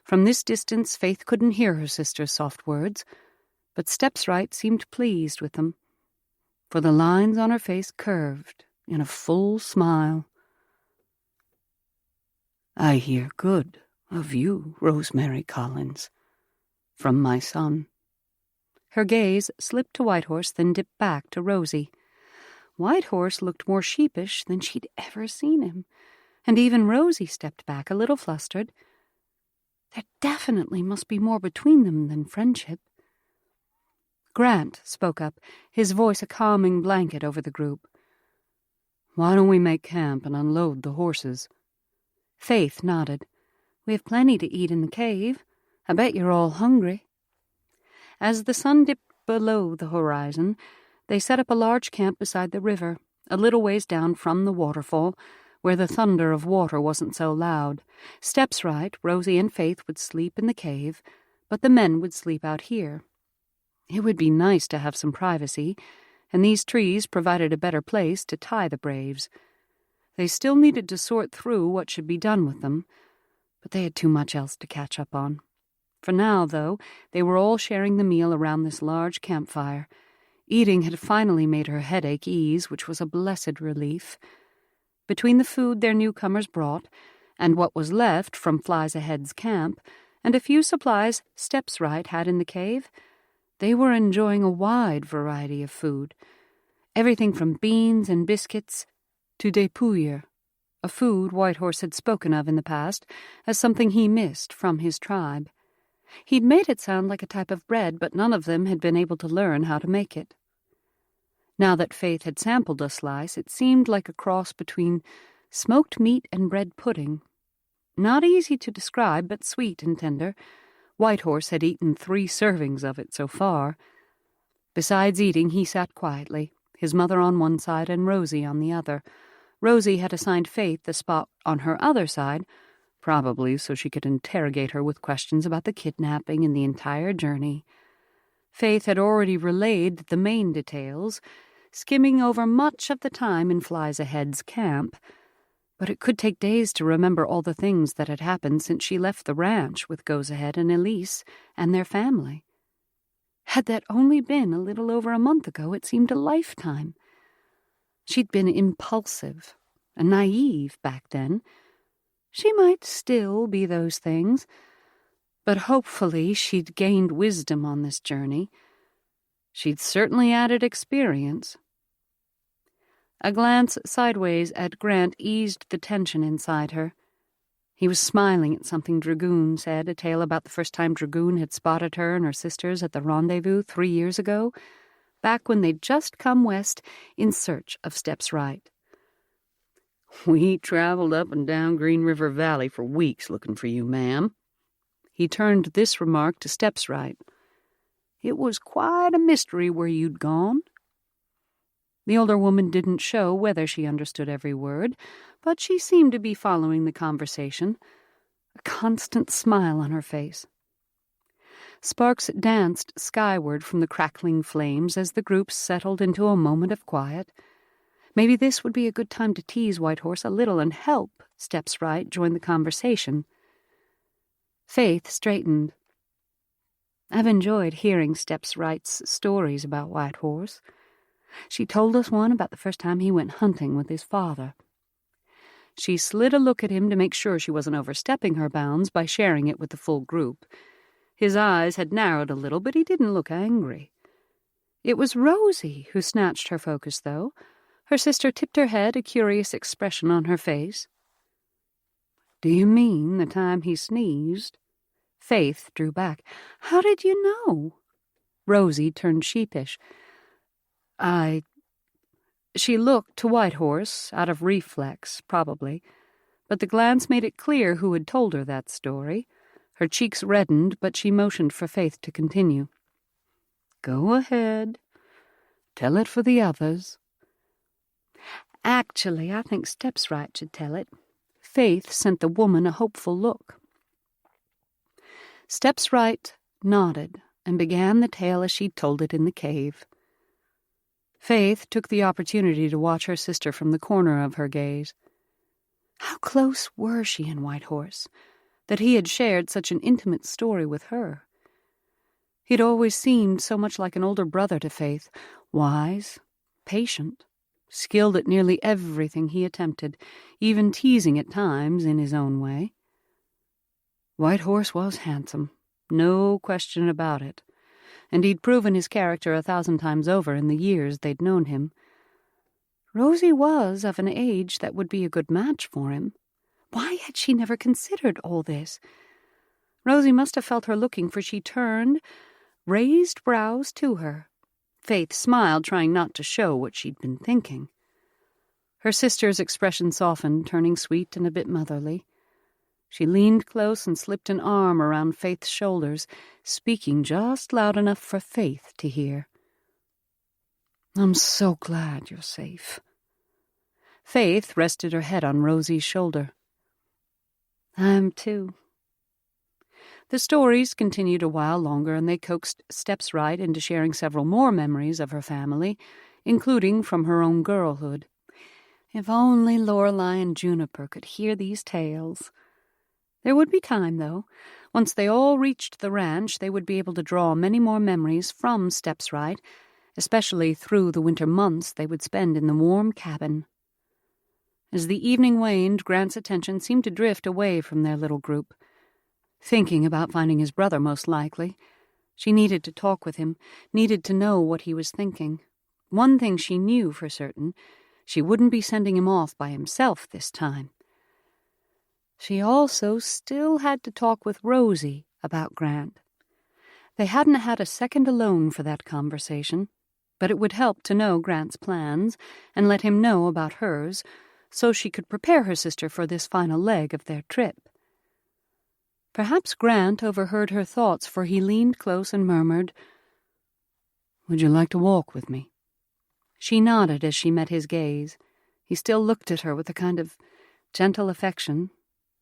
From this distance, Faith couldn't hear her sister's soft words, but Steps Right seemed pleased with them, for the lines on her face curved in a full smile. "I hear good of you, Rosemary Collins, from my son." Her gaze slipped to Whitehorse, then dipped back to Rosie. Whitehorse looked more sheepish than she'd ever seen him, and even Rosie stepped back, a little flustered. There definitely must be more between them than friendship. Grant spoke up, his voice a calming blanket over the group. "Why don't we make camp and unload the horses?" Faith nodded. "We have plenty to eat in the cave. I bet you're all hungry." As the sun dipped below the horizon, they set up a large camp beside the river, a little ways down from the waterfall, where the thunder of water wasn't so loud. Steps Right, Rosie and Faith would sleep in the cave, but the men would sleep out here. It would be nice to have some privacy, and these trees provided a better place to tie the braves. They still needed to sort through what should be done with them, but they had too much else to catch up on. For now, though, they were all sharing the meal around this large campfire. Eating had finally made her headache ease, which was a blessed relief. Between the food their newcomers brought, and what was left from Flies Ahead's camp, and a few supplies Steps Right had in the cave, they were enjoying a wide variety of food. Everything from beans and biscuits to dépouille, a food Whitehorse had spoken of in the past as something he missed from his tribe. He'd made it sound like a type of bread, but none of them had been able to learn how to make it. Now that Faith had sampled a slice, it seemed like a cross between smoked meat and bread pudding. Not easy to describe, but sweet and tender. Whitehorse had eaten 3 servings of it so far. Besides eating, he sat quietly, his mother on one side and Rosie on the other. Rosie had assigned Faith the spot on her other side, probably so she could interrogate her with questions about the kidnapping and the entire journey. Faith had already relayed the main details, skimming over much of the time in Flies Ahead's camp, but it could take days to remember all the things that had happened since she left the ranch with Goes Ahead and Elise and their family. Had that only been a little over a month ago, it seemed a lifetime. She'd been impulsive and naive back then. She might still be those things, but hopefully she'd gained wisdom on this journey. She'd certainly added experience. A glance sideways at Grant eased the tension inside her. He was smiling at something Dragoon said, a tale about the first time Dragoon had spotted her and her sisters at the rendezvous 3 years ago, back when they'd just come west in search of Steps Right. "We traveled up and down Green River Valley for weeks looking for you, ma'am." He turned this remark to Steps Right. "It was quite a mystery where you'd gone." The older woman didn't show whether she understood every word, but she seemed to be following the conversation, a constant smile on her face. Sparks danced skyward from the crackling flames as the group settled into a moment of quiet. Maybe this would be a good time to tease Whitehorse a little and help Steps Right join the conversation. Faith straightened. "I've enjoyed hearing Steps Right's stories about Whitehorse. She told us one about the first time he went hunting with his father." She slid a look at him to make sure she wasn't overstepping her bounds by sharing it with the full group. His eyes had narrowed a little, but he didn't look angry. It was Rosie who snatched her focus, though. Her sister tipped her head, a curious expression on her face. "Do you mean the time he sneezed?" Faith drew back. "How did you know?" Rosie turned sheepish. She looked to Whitehorse, out of reflex, probably, but the glance made it clear who had told her that story. Her cheeks reddened, but she motioned for Faith to continue. "Go ahead. Tell it for the others." "Actually, I think Steps Right should tell it." Faith sent the woman a hopeful look. Steps Right nodded and began the tale as she'd told it in the cave. Faith took the opportunity to watch her sister from the corner of her gaze. How close were she and Whitehorse, that he had shared such an intimate story with her? He'd always seemed so much like an older brother to Faith, wise, patient, skilled at nearly everything he attempted, even teasing at times in his own way. Whitehorse was handsome, no question about it, and he'd proven his character 1,000 times over in the years they'd known him. Rosie was of an age that would be a good match for him. Why had she never considered all this? Rosie must have felt her looking, for she turned, raised brows to her. Faith smiled, trying not to show what she'd been thinking. Her sister's expression softened, turning sweet and a bit motherly. She leaned close and slipped an arm around Faith's shoulders, speaking just loud enough for Faith to hear. "I'm so glad you're safe." Faith rested her head on Rosie's shoulder. "I am too." The stories continued a while longer, and they coaxed Steps Right into sharing several more memories of her family, including from her own girlhood. If only Lorelei and Juniper could hear these tales. There would be time, though. Once they all reached the ranch, they would be able to draw many more memories from Steps Right, especially through the winter months they would spend in the warm cabin. As the evening waned, Grant's attention seemed to drift away from their little group. Thinking about finding his brother, most likely. She needed to talk with him, needed to know what he was thinking. One thing she knew for certain, she wouldn't be sending him off by himself this time. She also still had to talk with Rosie about Grant. They hadn't had a second alone for that conversation, but it would help to know Grant's plans and let him know about hers, so she could prepare her sister for this final leg of their trip. Perhaps Grant overheard her thoughts, for he leaned close and murmured, "Would you like to walk with me?" She nodded as she met his gaze. He still looked at her with a kind of gentle affection,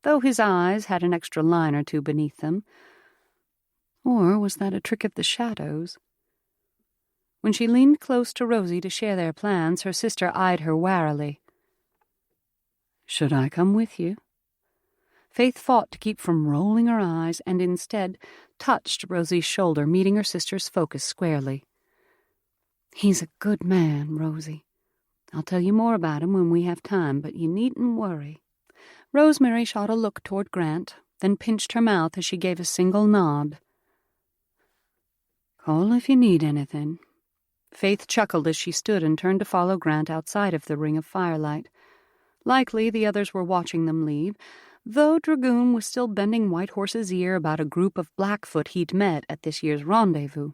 though his eyes had an extra line or two beneath them. Or was that a trick of the shadows? When she leaned close to Rosie to share their plans, her sister eyed her warily. "Should I come with you?" Faith fought to keep from rolling her eyes and instead touched Rosie's shoulder, meeting her sister's focus squarely. "He's a good man, Rosie. I'll tell you more about him when we have time, but you needn't worry." Rosemary shot a look toward Grant, then pinched her mouth as she gave a single nod. "Call if you need anything." Faith chuckled as she stood and turned to follow Grant outside of the ring of firelight. Likely the others were watching them leave, though Dragoon was still bending White Horse's ear about a group of Blackfoot he'd met at this year's rendezvous.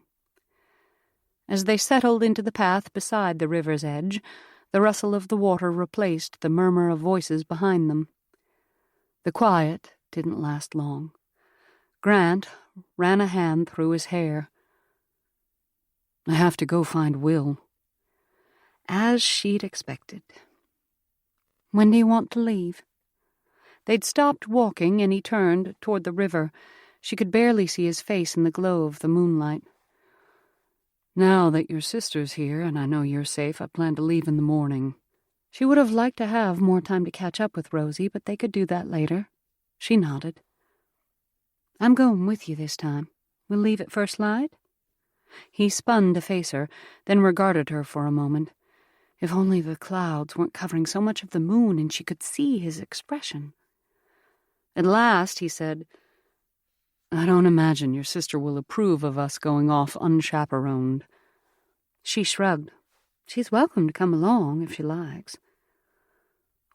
As they settled into the path beside the river's edge, the rustle of the water replaced the murmur of voices behind them. The quiet didn't last long. Grant ran a hand through his hair. "I have to go find Will." As she'd expected. "When do you want to leave?" They'd stopped walking, and he turned toward the river. She could barely see his face in the glow of the moonlight. "Now that your sister's here and I know you're safe, I plan to leave in the morning." She would have liked to have more time to catch up with Rosie, but they could do that later. She nodded. "I'm going with you this time. We'll leave at first light?" He spun to face her, then regarded her for a moment. If only the clouds weren't covering so much of the moon and she could see his expression. At last he said, "I don't imagine your sister will approve of us going off unchaperoned." She shrugged. "She's welcome to come along if she likes."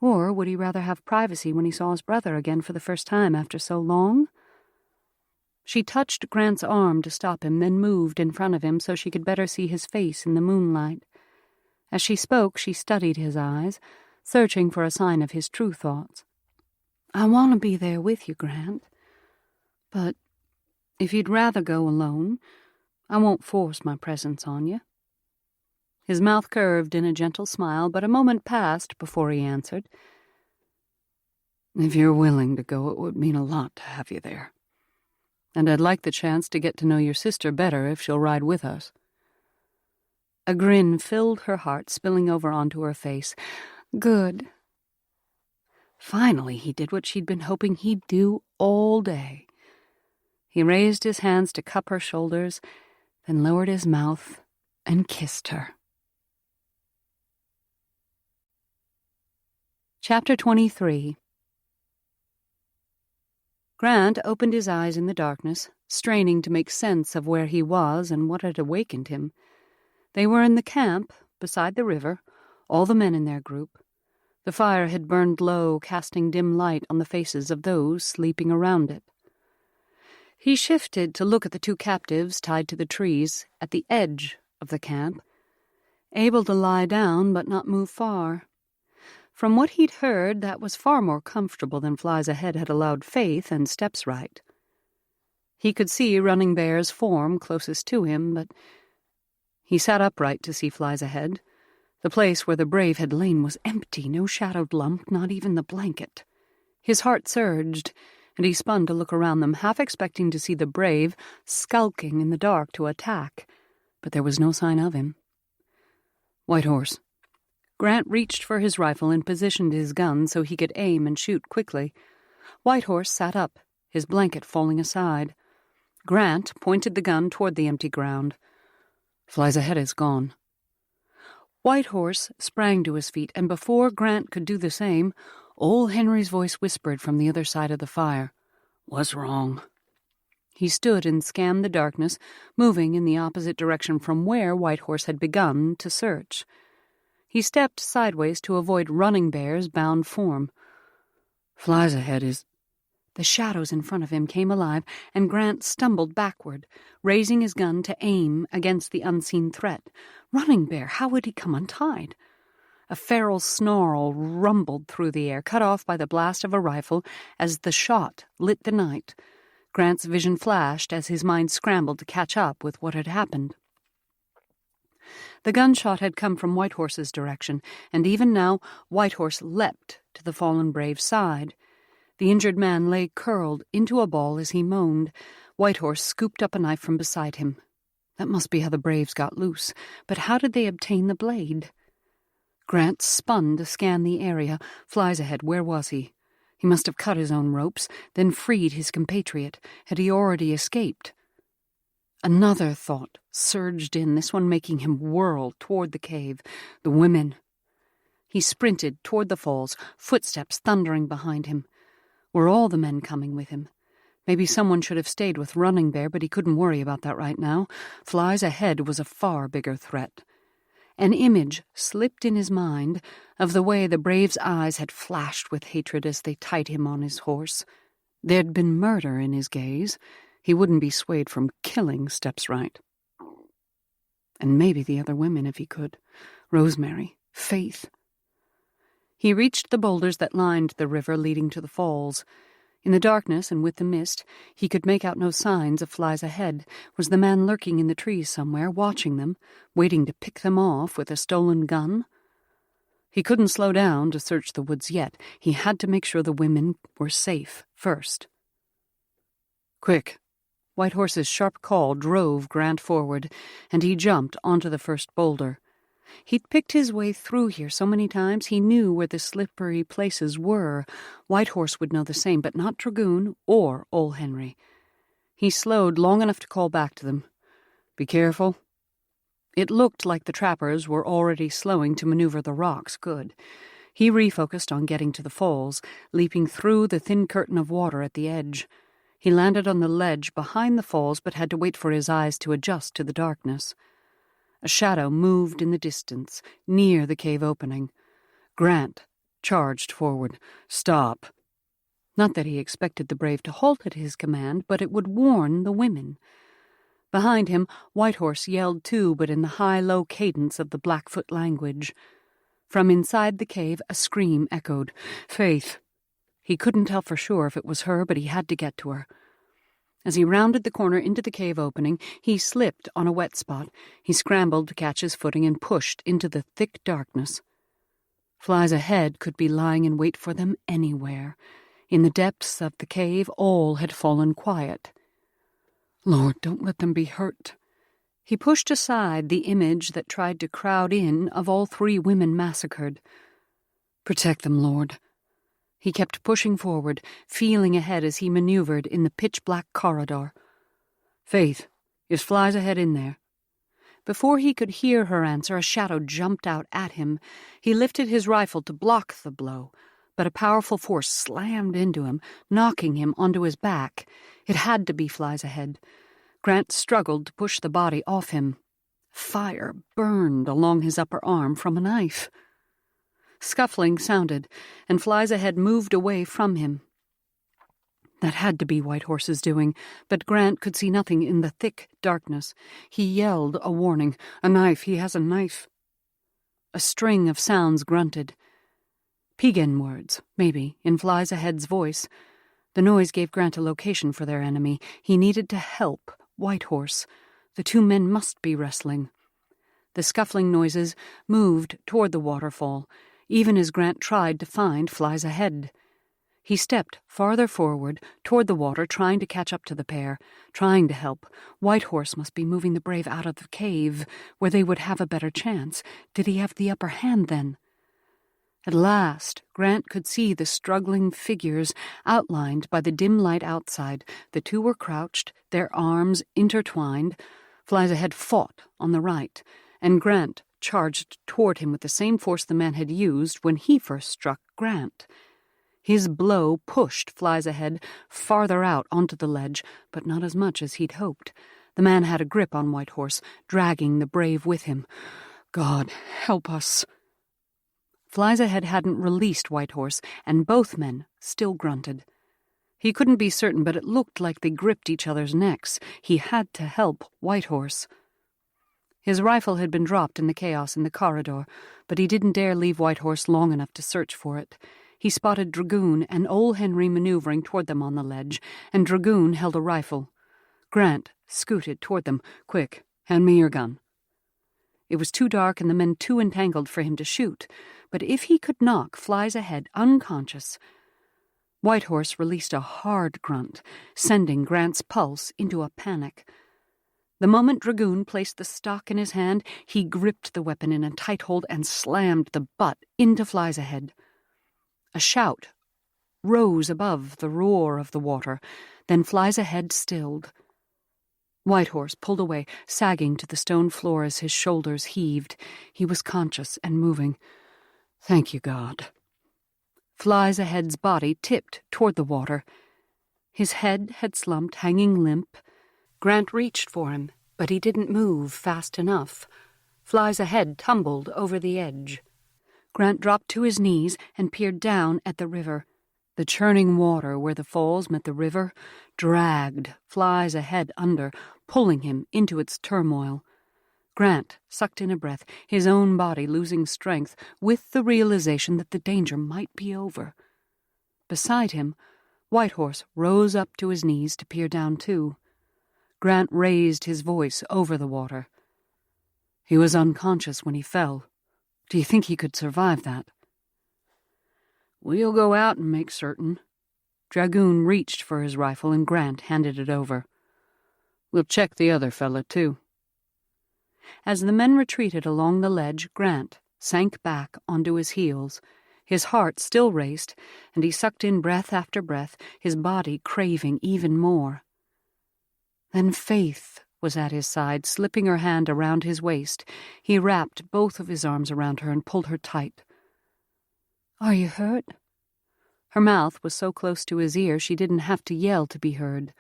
Or would he rather have privacy when he saw his brother again for the first time after so long? She touched Grant's arm to stop him, then moved in front of him so she could better see his face in the moonlight. As she spoke, she studied his eyes, searching for a sign of his true thoughts. "I want to be there with you, Grant. But if you'd rather go alone, I won't force my presence on you." His mouth curved in a gentle smile, but a moment passed before he answered. "If you're willing to go, it would mean a lot to have you there. And I'd like the chance to get to know your sister better if she'll ride with us." A grin filled her heart, spilling over onto her face. Good. Finally, he did what she'd been hoping he'd do all day. He raised his hands to cup her shoulders, then lowered his mouth and kissed her. Chapter 23. Grant opened his eyes in the darkness, straining to make sense of where he was and what had awakened him. They were in the camp, beside the river, all the men in their group. The fire had burned low, casting dim light on the faces of those sleeping around it. He shifted to look at the two captives tied to the trees at the edge of the camp, able to lie down but not move far. From what he'd heard, that was far more comfortable than Flies Ahead had allowed Faith and Steps Right. He could see Running Bear's form closest to him, but he sat upright to see Flies Ahead. The place where the Brave had lain was empty, no shadowed lump, not even the blanket. His heart surged, and he spun to look around them, half expecting to see the Brave skulking in the dark to attack, but there was no sign of him. "White Horse." Grant reached for his rifle and positioned his gun so he could aim and shoot quickly. Whitehorse sat up, his blanket falling aside. Grant pointed the gun toward the empty ground. "Flies ahead is gone." Whitehorse sprang to his feet, and before Grant could do the same, old Henry's voice whispered from the other side of the fire. "What's wrong?" He stood and scanned the darkness, moving in the opposite direction from where Whitehorse had begun to search. He stepped sideways to avoid Running Bear's bound form. "Flies ahead is—" The shadows in front of him came alive, and Grant stumbled backward, raising his gun to aim against the unseen threat. Running Bear, how would he come untied? A feral snarl rumbled through the air, cut off by the blast of a rifle as the shot lit the night. Grant's vision flashed as his mind scrambled to catch up with what had happened. The gunshot had come from Whitehorse's direction, and even now Whitehorse leapt to the fallen brave's side. The injured man lay curled into a ball as he moaned. Whitehorse scooped up a knife from beside him. That must be how the braves got loose, but how did they obtain the blade? Grant spun to scan the area. Flies ahead, where was he? He must have cut his own ropes, then freed his compatriot. Had he already escaped? Another thought surged in, this one making him whirl toward the cave. The women. He sprinted toward the falls, footsteps thundering behind him. Were all the men coming with him? Maybe someone should have stayed with Running Bear, but he couldn't worry about that right now. Flies ahead was a far bigger threat. An image slipped in his mind of the way the brave's eyes had flashed with hatred as they tied him on his horse. There'd been murder in his gaze. He wouldn't be swayed from killing Steps Right. And maybe the other women if he could. Rosemary, Faith. He reached the boulders that lined the river leading to the falls. In the darkness and with the mist, he could make out no signs of Flies ahead. Was the man lurking in the trees somewhere, watching them, waiting to pick them off with a stolen gun? He couldn't slow down to search the woods yet. He had to make sure the women were safe first. "Quick!" Whitehorse's sharp call drove Grant forward, and he jumped onto the first boulder. He'd picked his way through here so many times he knew where the slippery places were. Whitehorse would know the same, but not Dragoon or Old Henry. He slowed long enough to call back to them. "Be careful." It looked like the trappers were already slowing to maneuver the rocks. Good. He refocused on getting to the falls, leaping through the thin curtain of water at the edge. He landed on the ledge behind the falls, but had to wait for his eyes to adjust to the darkness. A shadow moved in the distance, near the cave opening. Grant charged forward. "Stop." Not that he expected the brave to halt at his command, but it would warn the women. Behind him, Whitehorse yelled too, but in the high-low cadence of the Blackfoot language. From inside the cave, a scream echoed. Faith. He couldn't tell for sure if it was her, but he had to get to her. As he rounded the corner into the cave opening, he slipped on a wet spot. He scrambled to catch his footing and pushed into the thick darkness. Flies ahead could be lying in wait for them anywhere. In the depths of the cave, all had fallen quiet. Lord, don't let them be hurt. He pushed aside the image that tried to crowd in of all three women massacred. Protect them, Lord. He kept pushing forward, feeling ahead as he maneuvered in the pitch-black corridor. Faith, is Flies ahead in there? Before he could hear her answer, a shadow jumped out at him. He lifted his rifle to block the blow, but a powerful force slammed into him, knocking him onto his back. It had to be Flies ahead. Grant struggled to push the body off him. Fire burned along his upper arm from a knife. Scuffling sounded, and Flies ahead moved away from him. That had to be Whitehorse's doing, but Grant could see nothing in the thick darkness. He yelled a warning. "A knife! He has a knife!" A string of sounds grunted. Piegan words, maybe, in Flies ahead's voice. The noise gave Grant a location for their enemy. He needed to help Whitehorse. The two men must be wrestling. The scuffling noises moved toward the waterfall, even as Grant tried to find Flies ahead. He stepped farther forward toward the water, trying to catch up to the pair, trying to help. Whitehorse must be moving the brave out of the cave, where they would have a better chance. Did he have the upper hand then? At last, Grant could see the struggling figures outlined by the dim light outside. The two were crouched, their arms intertwined. Flies Ahead fought on the right, and Grant charged toward him with the same force the man had used when he first struck Grant. His blow pushed Flies Ahead farther out onto the ledge, but not as much as he'd hoped. The man had a grip on White Horse, dragging the brave with him. God, help us. Flies Ahead hadn't released White Horse, and both men still grunted. He couldn't be certain, but it looked like they gripped each other's necks. He had to help White Horse. His rifle had been dropped in the chaos in the corridor, but he didn't dare leave White Horse long enough to search for it. He spotted Dragoon and Old Henry maneuvering toward them on the ledge, and Dragoon held a rifle. Grant scooted toward them. "Quick, hand me your gun." It was too dark and the men too entangled for him to shoot, but if he could knock Flies Ahead unconscious... White Horse released a hard grunt, sending Grant's pulse into a panic. The moment Dragoon placed the stock in his hand, he gripped the weapon in a tight hold and slammed the butt into Flies Ahead. A shout rose above the roar of the water, then Flies Ahead stilled. White Horse pulled away, sagging to the stone floor as his shoulders heaved. He was conscious and moving. "Thank you, God." Flies Ahead's body tipped toward the water. His head had slumped, hanging limp. Grant reached for him, but he didn't move fast enough. Flies Ahead tumbled over the edge. Grant dropped to his knees and peered down at the river. The churning water where the falls met the river dragged Flies Ahead under, pulling him into its turmoil. Grant sucked in a breath, his own body losing strength, with the realization that the danger might be over. Beside him, White Horse rose up to his knees to peer down too. Grant raised his voice over the water. "He was unconscious when he fell. Do you think he could survive that?" "We'll go out and make certain." Dragoon reached for his rifle and Grant handed it over. "We'll check the other fella, too." As the men retreated along the ledge, Grant sank back onto his heels. His heart still raced, and he sucked in breath after breath, his body craving even more. Then Faith was at his side, slipping her hand around his waist. He wrapped both of his arms around her and pulled her tight. "Are you hurt?" Her mouth was so close to his ear she didn't have to yell to be heard.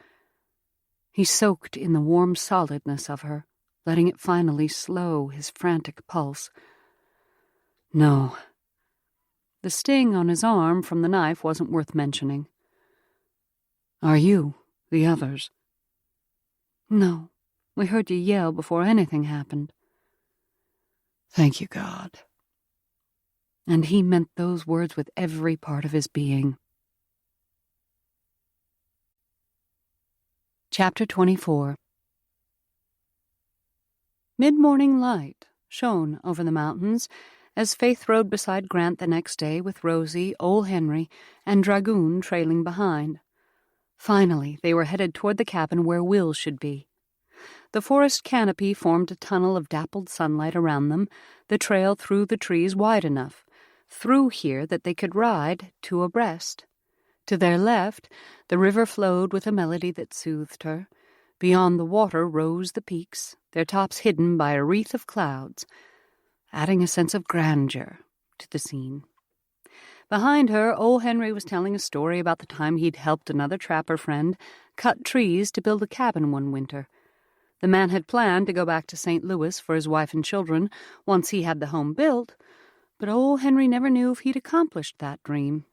He soaked in the warm solidness of her, letting it finally slow his frantic pulse. "No." The sting on his arm from the knife wasn't worth mentioning. "Are you the others?" "No. We heard you yell before anything happened." "Thank you, God." And he meant those words with every part of his being. Chapter 24. Mid-morning light shone over the mountains as Faith rode beside Grant the next day with Rosie, Old Henry, and Dragoon trailing behind. Finally, they were headed toward the cabin where Will should be. The forest canopy formed a tunnel of dappled sunlight around them, the trail through the trees wide enough, through here that they could ride two abreast. To their left, the river flowed with a melody that soothed her. Beyond the water rose the peaks, their tops hidden by a wreath of clouds, adding a sense of grandeur to the scene. Behind her, Old Henry was telling a story about the time he'd helped another trapper friend cut trees to build a cabin one winter. The man had planned to go back to St. Louis for his wife and children once he had the home built, but Old Henry never knew if he'd accomplished that dream.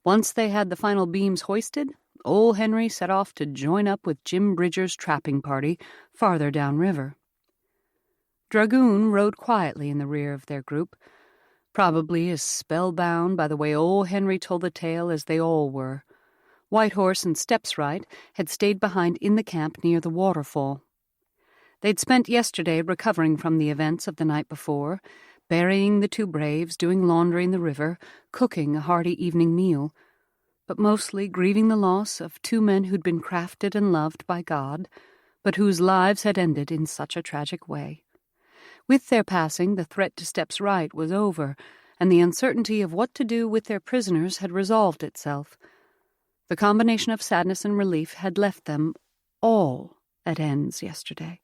Once they had the final beams hoisted, Old Henry set off to join up with Jim Bridger's trapping party farther downriver. Dragoon rode quietly in the rear of their group, probably as spellbound by the way Old Henry told the tale as they all were. White Horse and Steps Right had stayed behind in the camp near the waterfall. They'd spent yesterday recovering from the events of the night before, burying the two braves, doing laundry in the river, cooking a hearty evening meal, but mostly grieving the loss of two men who'd been crafted and loved by God, but whose lives had ended in such a tragic way. With their passing, the threat to Steps Right was over, and the uncertainty of what to do with their prisoners had resolved itself. The combination of sadness and relief had left them all at ends yesterday.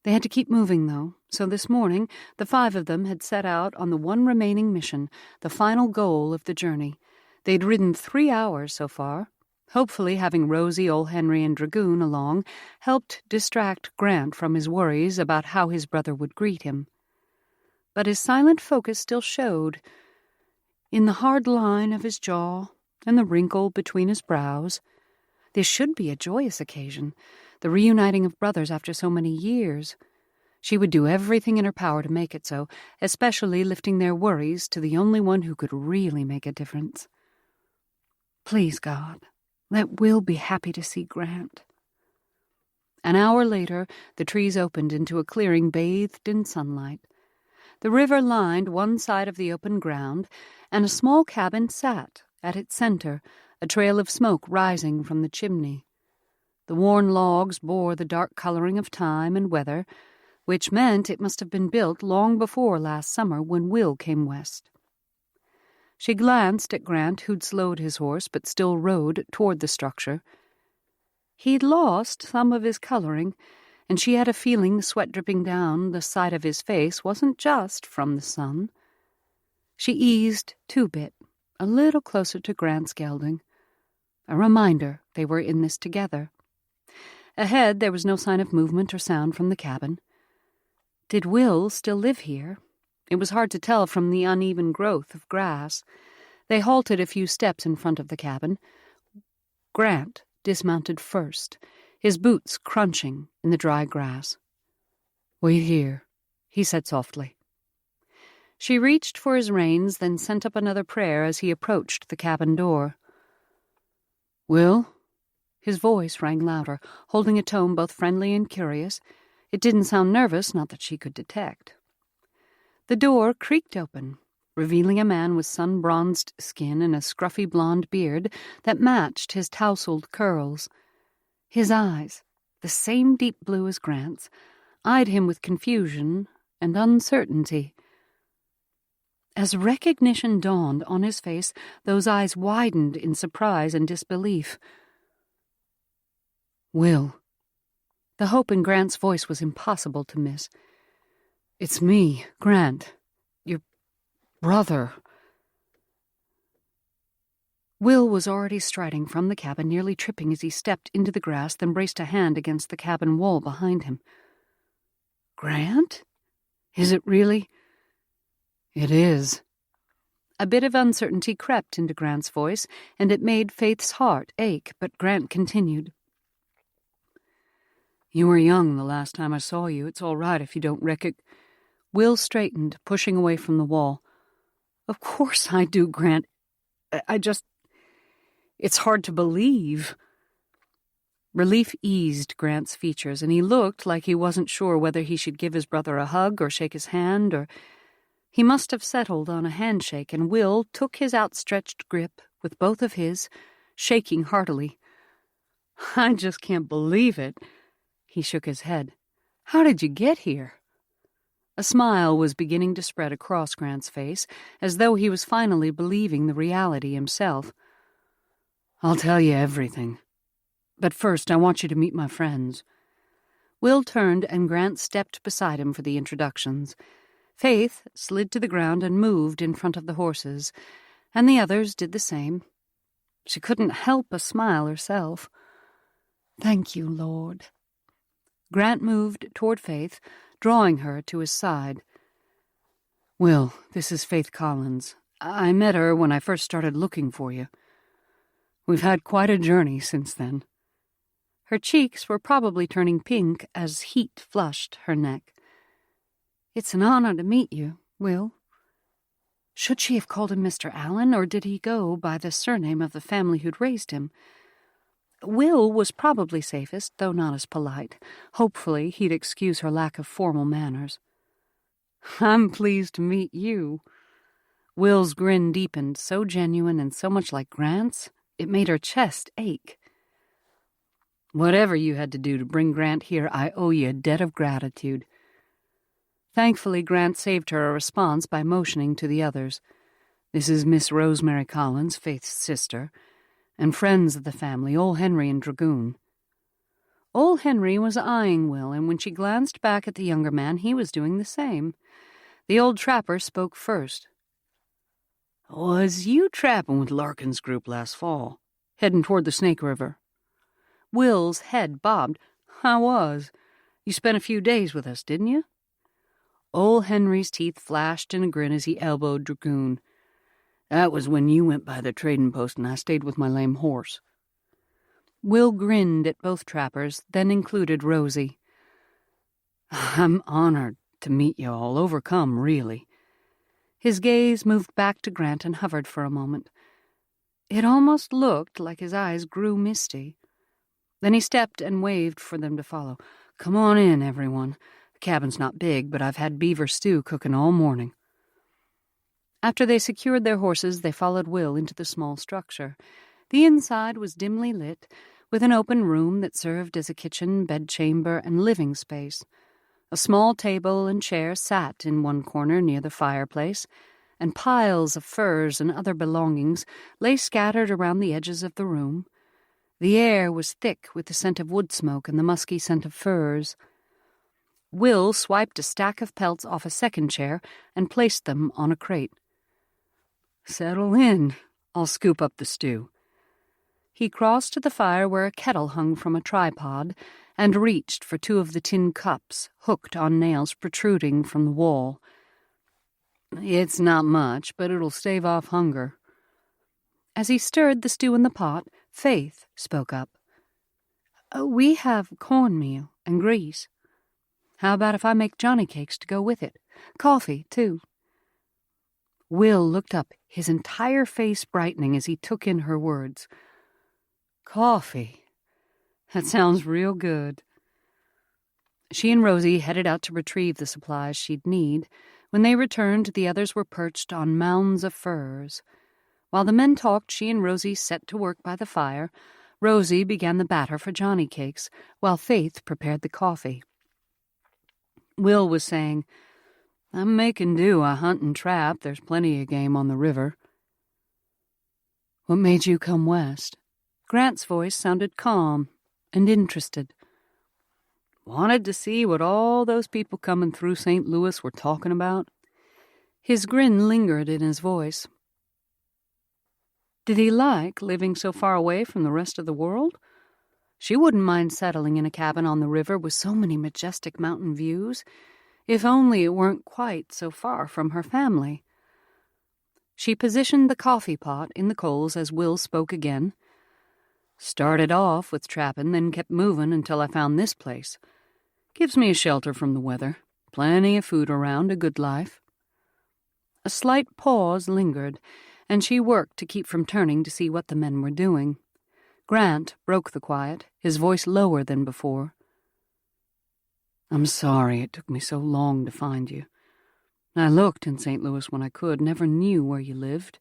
They had to keep moving, though, so this morning the 5 of them had set out on the one remaining mission, the final goal of the journey. They'd ridden 3 hours so far. Hopefully having Rosie, old Henry, and Dragoon along helped distract Grant from his worries about how his brother would greet him. But his silent focus still showed in the hard line of his jaw and the wrinkle between his brows. This should be a joyous occasion, the reuniting of brothers after so many years. She would do everything in her power to make it so, especially lifting their worries to the only one who could really make a difference. Please, God, let Will be happy to see Grant. An hour later, the trees opened into a clearing bathed in sunlight. The river lined one side of the open ground, and a small cabin sat at its center, a trail of smoke rising from the chimney. The worn logs bore the dark coloring of time and weather, which meant it must have been built long before last summer when Will came west. She glanced at Grant, who'd slowed his horse but still rode toward the structure. He'd lost some of his coloring, and she had a feeling the sweat dripping down the side of his face wasn't just from the sun. She eased 2-bit, a little closer to Grant's gelding. A reminder they were in this together. Ahead there was no sign of movement or sound from the cabin. Did Will still live here? It was hard to tell from the uneven growth of grass. They halted a few steps in front of the cabin. Grant dismounted first, his boots crunching in the dry grass. "Wait here," he said softly. She reached for his reins, then sent up another prayer as he approached the cabin door. "Will?" His voice rang louder, holding a tone both friendly and curious. It didn't sound nervous, not that she could detect. The door creaked open, revealing a man with sun-bronzed skin and a scruffy blonde beard that matched his tousled curls. His eyes, the same deep blue as Grant's, eyed him with confusion and uncertainty. As recognition dawned on his face, those eyes widened in surprise and disbelief. "Will." The hope in Grant's voice was impossible to miss. "It's me, Grant. Your brother." Will was already striding from the cabin, nearly tripping as he stepped into the grass, then braced a hand against the cabin wall behind him. "Grant? Is it really?" "It is." A bit of uncertainty crept into Grant's voice, and it made Faith's heart ache, but Grant continued. "You were young the last time I saw you. It's all right if you don't Will straightened, pushing away from the wall. "Of course I do, Grant. It's hard to believe." Relief eased Grant's features, and he looked like he wasn't sure whether he should give his brother a hug or shake his hand, or... He must have settled on a handshake, and Will took his outstretched grip with both of his, shaking heartily. "I just can't believe it." He shook his head. "How did you get here?" A smile was beginning to spread across Grant's face, as though he was finally believing the reality himself. "I'll tell you everything. But first, I want you to meet my friends." Will turned, and Grant stepped beside him for the introductions. Faith slid to the ground and moved in front of the horses, and the others did the same. She couldn't help but smile herself. "Thank you, Lord." Grant moved toward Faith, drawing her to his side. "Will, this is Faith Collins. I met her when I first started looking for you. We've had quite a journey since then." Her cheeks were probably turning pink as heat flushed her neck. "It's an honor to meet you, Will." Should she have called him Mr. Allen, or did he go by the surname of the family who'd raised him? Will was probably safest, though not as polite. Hopefully he'd excuse her lack of formal manners. "I'm pleased to meet you." Will's grin deepened, so genuine and so much like Grant's, it made her chest ache. "Whatever you had to do to bring Grant here, I owe you a debt of gratitude." Thankfully, Grant saved her a response by motioning to the others. This is Miss Rosemary Collins, Faith's sister, and friends of the family, Ole Henry and Dragoon. Ole Henry was eyeing Will, and when she glanced back at the younger man, he was doing the same. The old trapper spoke first. Was you trapping with Larkin's group last fall, heading toward the Snake River? Will's head bobbed. I was. You spent a few days with us, didn't you? Ole Henry's teeth flashed in a grin as he elbowed Dragoon. That was when you went by the trading post and I stayed with my lame horse. Will grinned at both trappers, then included Rosie. I'm honored to meet you all, overcome, really. His gaze moved back to Grant and hovered for a moment. It almost looked like his eyes grew misty. Then he stepped and waved for them to follow. Come on in, everyone. The cabin's not big, but I've had beaver stew cooking all morning. After they secured their horses, they followed Will into the small structure. The inside was dimly lit, with an open room that served as a kitchen, bedchamber, and living space. A small table and chair sat in one corner near the fireplace, and piles of furs and other belongings lay scattered around the edges of the room. The air was thick with the scent of wood smoke and the musky scent of furs. Will swiped a stack of pelts off a second chair and placed them on a crate. Settle in. I'll scoop up the stew. He crossed to the fire where a kettle hung from a tripod and reached for two of the tin cups hooked on nails protruding from the wall. It's not much, but it'll stave off hunger. As he stirred the stew in the pot, Faith spoke up. We have cornmeal and grease. How about if I make Johnny cakes to go with it? Coffee, too. Will looked up, his entire face brightening as he took in her words. Coffee. That sounds real good. She and Rosie headed out to retrieve the supplies she'd need. When they returned, the others were perched on mounds of furs. While the men talked, she and Rosie set to work by the fire. Rosie began the batter for Johnny cakes, while Faith prepared the coffee. Will was saying, I'm making do. I hunt and trap. There's plenty of game on the river. What made you come west? Grant's voice sounded calm and interested. Wanted to see what all those people coming through St. Louis were talking about. His grin lingered in his voice. Did he like living so far away from the rest of the world? She wouldn't mind settling in a cabin on the river with so many majestic mountain views, if only it weren't quite so far from her family. She positioned the coffee pot in the coals as Will spoke again. Started off with trapping, then kept moving until I found this place. Gives me a shelter from the weather. Plenty of food around, a good life. A slight pause lingered, and she worked to keep from turning to see what the men were doing. Grant broke the quiet, his voice lower than before. I'm sorry it took me so long to find you. I looked in St. Louis when I could, never knew where you lived.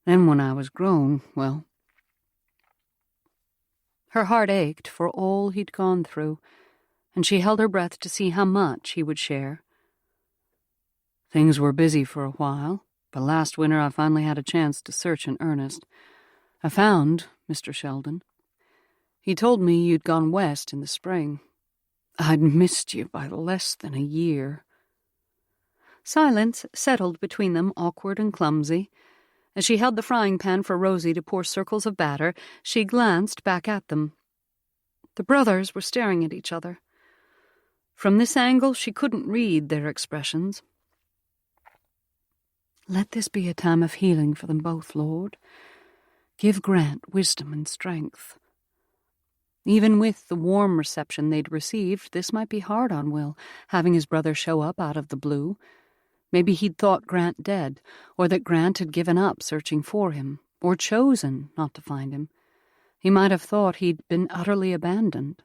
Then when I was grown, well... Her heart ached for all he'd gone through, and she held her breath to see how much he would share. Things were busy for a while, but last winter I finally had a chance to search in earnest. I found Mr. Sheldon. He told me you'd gone west in the spring. I'd missed you by less than a year. Silence settled between them, awkward and clumsy. As she held the frying pan for Rosie to pour circles of batter, she glanced back at them. The brothers were staring at each other. From this angle, she couldn't read their expressions. Let this be a time of healing for them both, Lord. Give Grant wisdom and strength. Even with the warm reception they'd received, this might be hard on Will, having his brother show up out of the blue. Maybe he'd thought Grant dead, or that Grant had given up searching for him, or chosen not to find him. He might have thought he'd been utterly abandoned.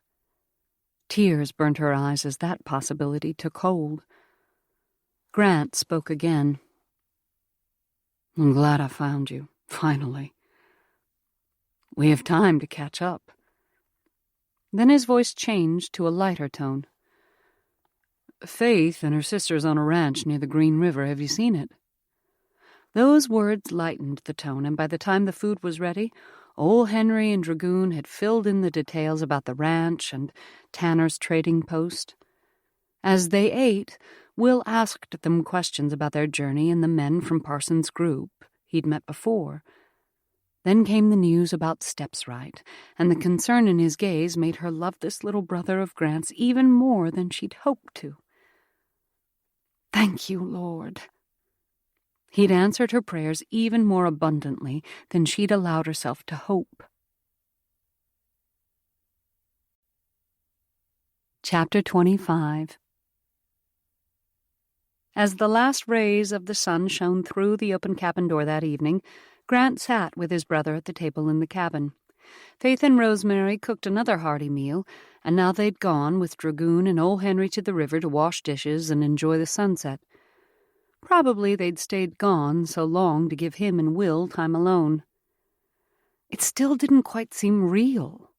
Tears burned her eyes as that possibility took hold. Grant spoke again. I'm glad I found you, finally. We have time to catch up. Then his voice changed to a lighter tone. Faith and her sister's on a ranch near the Green River. Have you seen it?" Those words lightened the tone, and by the time the food was ready, old Henry and Dragoon had filled in the details about the ranch and Tanner's trading post. As they ate, Will asked them questions about their journey and the men from Parsons' group he'd met before. Then came the news about Steps Right, and the concern in his gaze made her love this little brother of Grant's even more than she'd hoped to. "Thank you, Lord." He'd answered her prayers even more abundantly than she'd allowed herself to hope. Chapter 25. As the last rays of the sun shone through the open cabin door that evening, Grant sat with his brother at the table in the cabin. Faith and Rosemary cooked another hearty meal, and now they'd gone with Dragoon and old Henry to the river to wash dishes and enjoy the sunset. Probably they'd stayed gone so long to give him and Will time alone. It still didn't quite seem real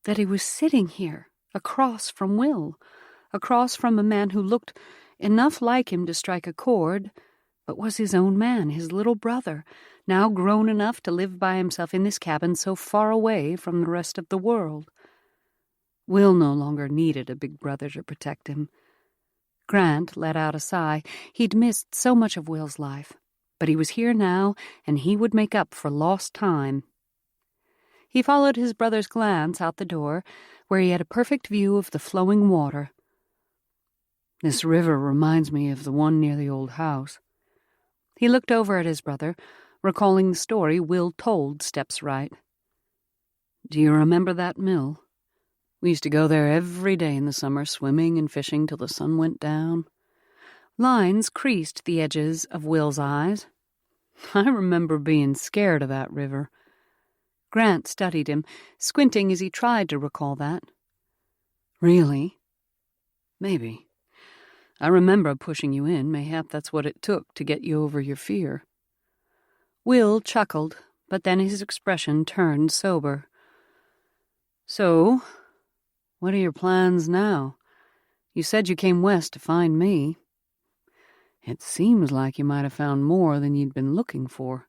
that he was sitting here, across from Will, across from a man who looked enough like him to strike a chord, but was his own man, his little brother, now grown enough to live by himself in this cabin so far away from the rest of the world. Will no longer needed a big brother to protect him. Grant let out a sigh. He'd missed so much of Will's life, but he was here now, and he would make up for lost time. He followed his brother's glance out the door, where he had a perfect view of the flowing water. "This river reminds me of the one near the old house." He looked over at his brother, recalling the story Will told Steps Right. "Do you remember that mill? We used to go there every day in the summer, swimming and fishing till the sun went down." Lines creased the edges of Will's eyes. "I remember being scared of that river." Grant studied him, squinting as he tried to recall that. "Really?" "Maybe. I remember pushing you in. Mayhap that's what it took to get you over your fear." Will chuckled, but then his expression turned sober. "So, what are your plans now? You said you came west to find me. It seems like you might have found more than you'd been looking for."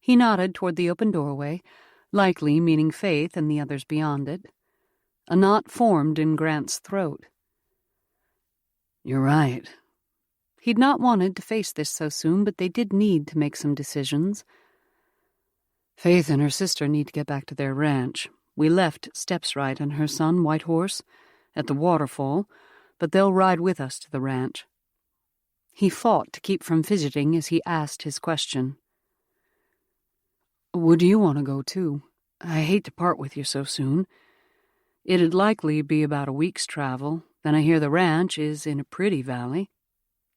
He nodded toward the open doorway, likely meaning Faith and the others beyond it. A knot formed in Grant's throat. "You're right." He'd not wanted to face this so soon, but they did need to make some decisions. "Faith and her sister need to get back to their ranch. We left Steps Right and her son, White Horse, at the waterfall, but they'll ride with us to the ranch." He fought to keep from fidgeting as he asked his question. "Would you want to go, too? I hate to part with you so soon. It'd likely be about a week's travel. Then I hear the ranch is in a pretty valley.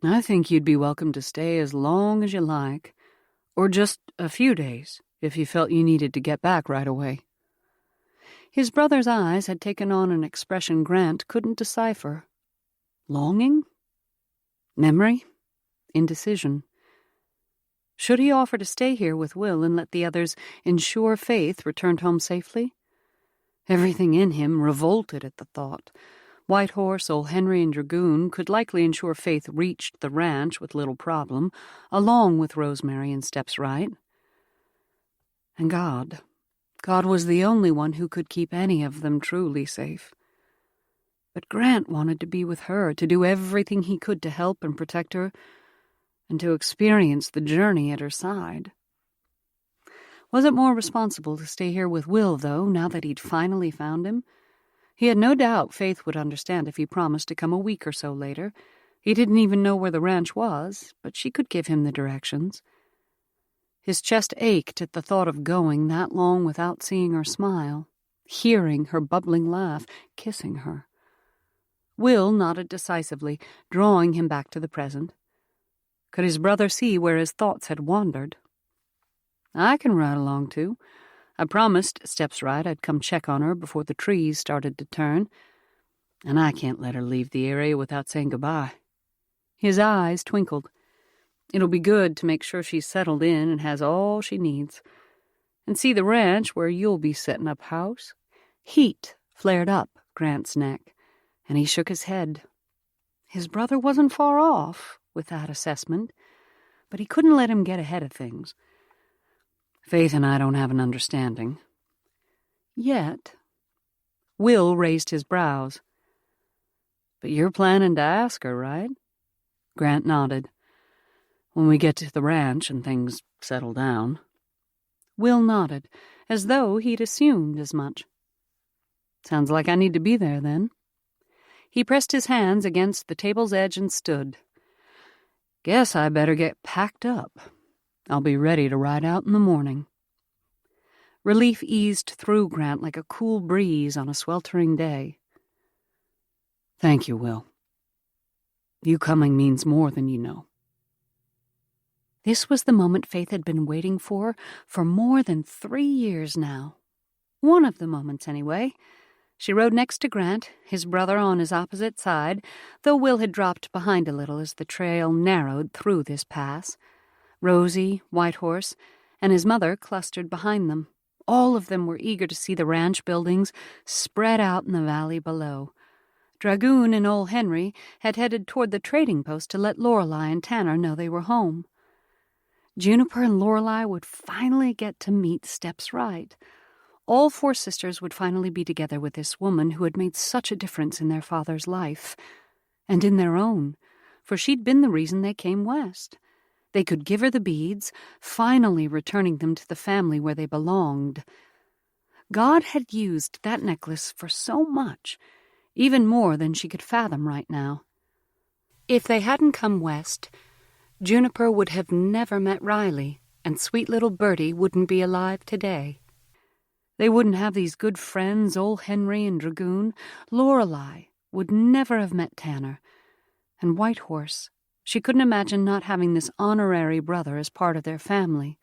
I think you'd be welcome to stay as long as you like, or just a few days, if you felt you needed to get back right away." His brother's eyes had taken on an expression Grant couldn't decipher. Longing? Memory? Indecision? Should he offer to stay here with Will and let the others ensure Faith returned home safely? Everything in him revolted at the thought. White Horse, old Henry, and Dragoon could likely ensure Faith reached the ranch with little problem, along with Rosemary and Steps Right. And God was the only one who could keep any of them truly safe. But Grant wanted to be with her, to do everything he could to help and protect her, and to experience the journey at her side. Was it more responsible to stay here with Will, though, now that he'd finally found him? He had no doubt Faith would understand if he promised to come a week or so later. He didn't even know where the ranch was, but she could give him the directions. His chest ached at the thought of going that long without seeing her smile, hearing her bubbling laugh, kissing her. Will nodded decisively, drawing him back to the present. Could his brother see where his thoughts had wandered? "I can ride along, too. I promised Steps Right I'd come check on her before the trees started to turn, and I can't let her leave the area without saying goodbye." His eyes twinkled. "It'll be good to make sure she's settled in and has all she needs. And see the ranch where you'll be setting up house." Heat flared up Grant's neck, and he shook his head. His brother wasn't far off with that assessment, but he couldn't let him get ahead of things. Faith and I don't have an understanding. Yet. Will raised his brows. But you're planning to ask her, right? Grant nodded. When we get to the ranch and things settle down. Will nodded, as though he'd assumed as much. Sounds like I need to be there, then. He pressed his hands against the table's edge and stood. Guess I better get packed up. I'll be ready to ride out in the morning. Relief eased through Grant like a cool breeze on a sweltering day. Thank you, Will. You coming means more than you know. This was the moment Faith had been waiting for more than 3 years now. One of the moments, anyway. She rode next to Grant, his brother on his opposite side, though Will had dropped behind a little as the trail narrowed through this pass. Rosie, Whitehorse, and his mother clustered behind them. All of them were eager to see the ranch buildings spread out in the valley below. Dragoon and old Henry had headed toward the trading post to let Lorelei and Tanner know they were home. Juniper and Lorelei would finally get to meet Steps Right. All 4 sisters would finally be together with this woman who had made such a difference in their father's life, and in their own, for she'd been the reason they came west. They could give her the beads, finally returning them to the family where they belonged. God had used that necklace for so much, even more than she could fathom right now. If they hadn't come west, Juniper would have never met Riley, and sweet little Bertie wouldn't be alive today. They wouldn't have these good friends, old Henry and Dragoon. Lorelei would never have met Tanner. And Whitehorse, she couldn't imagine not having this honorary brother as part of their family.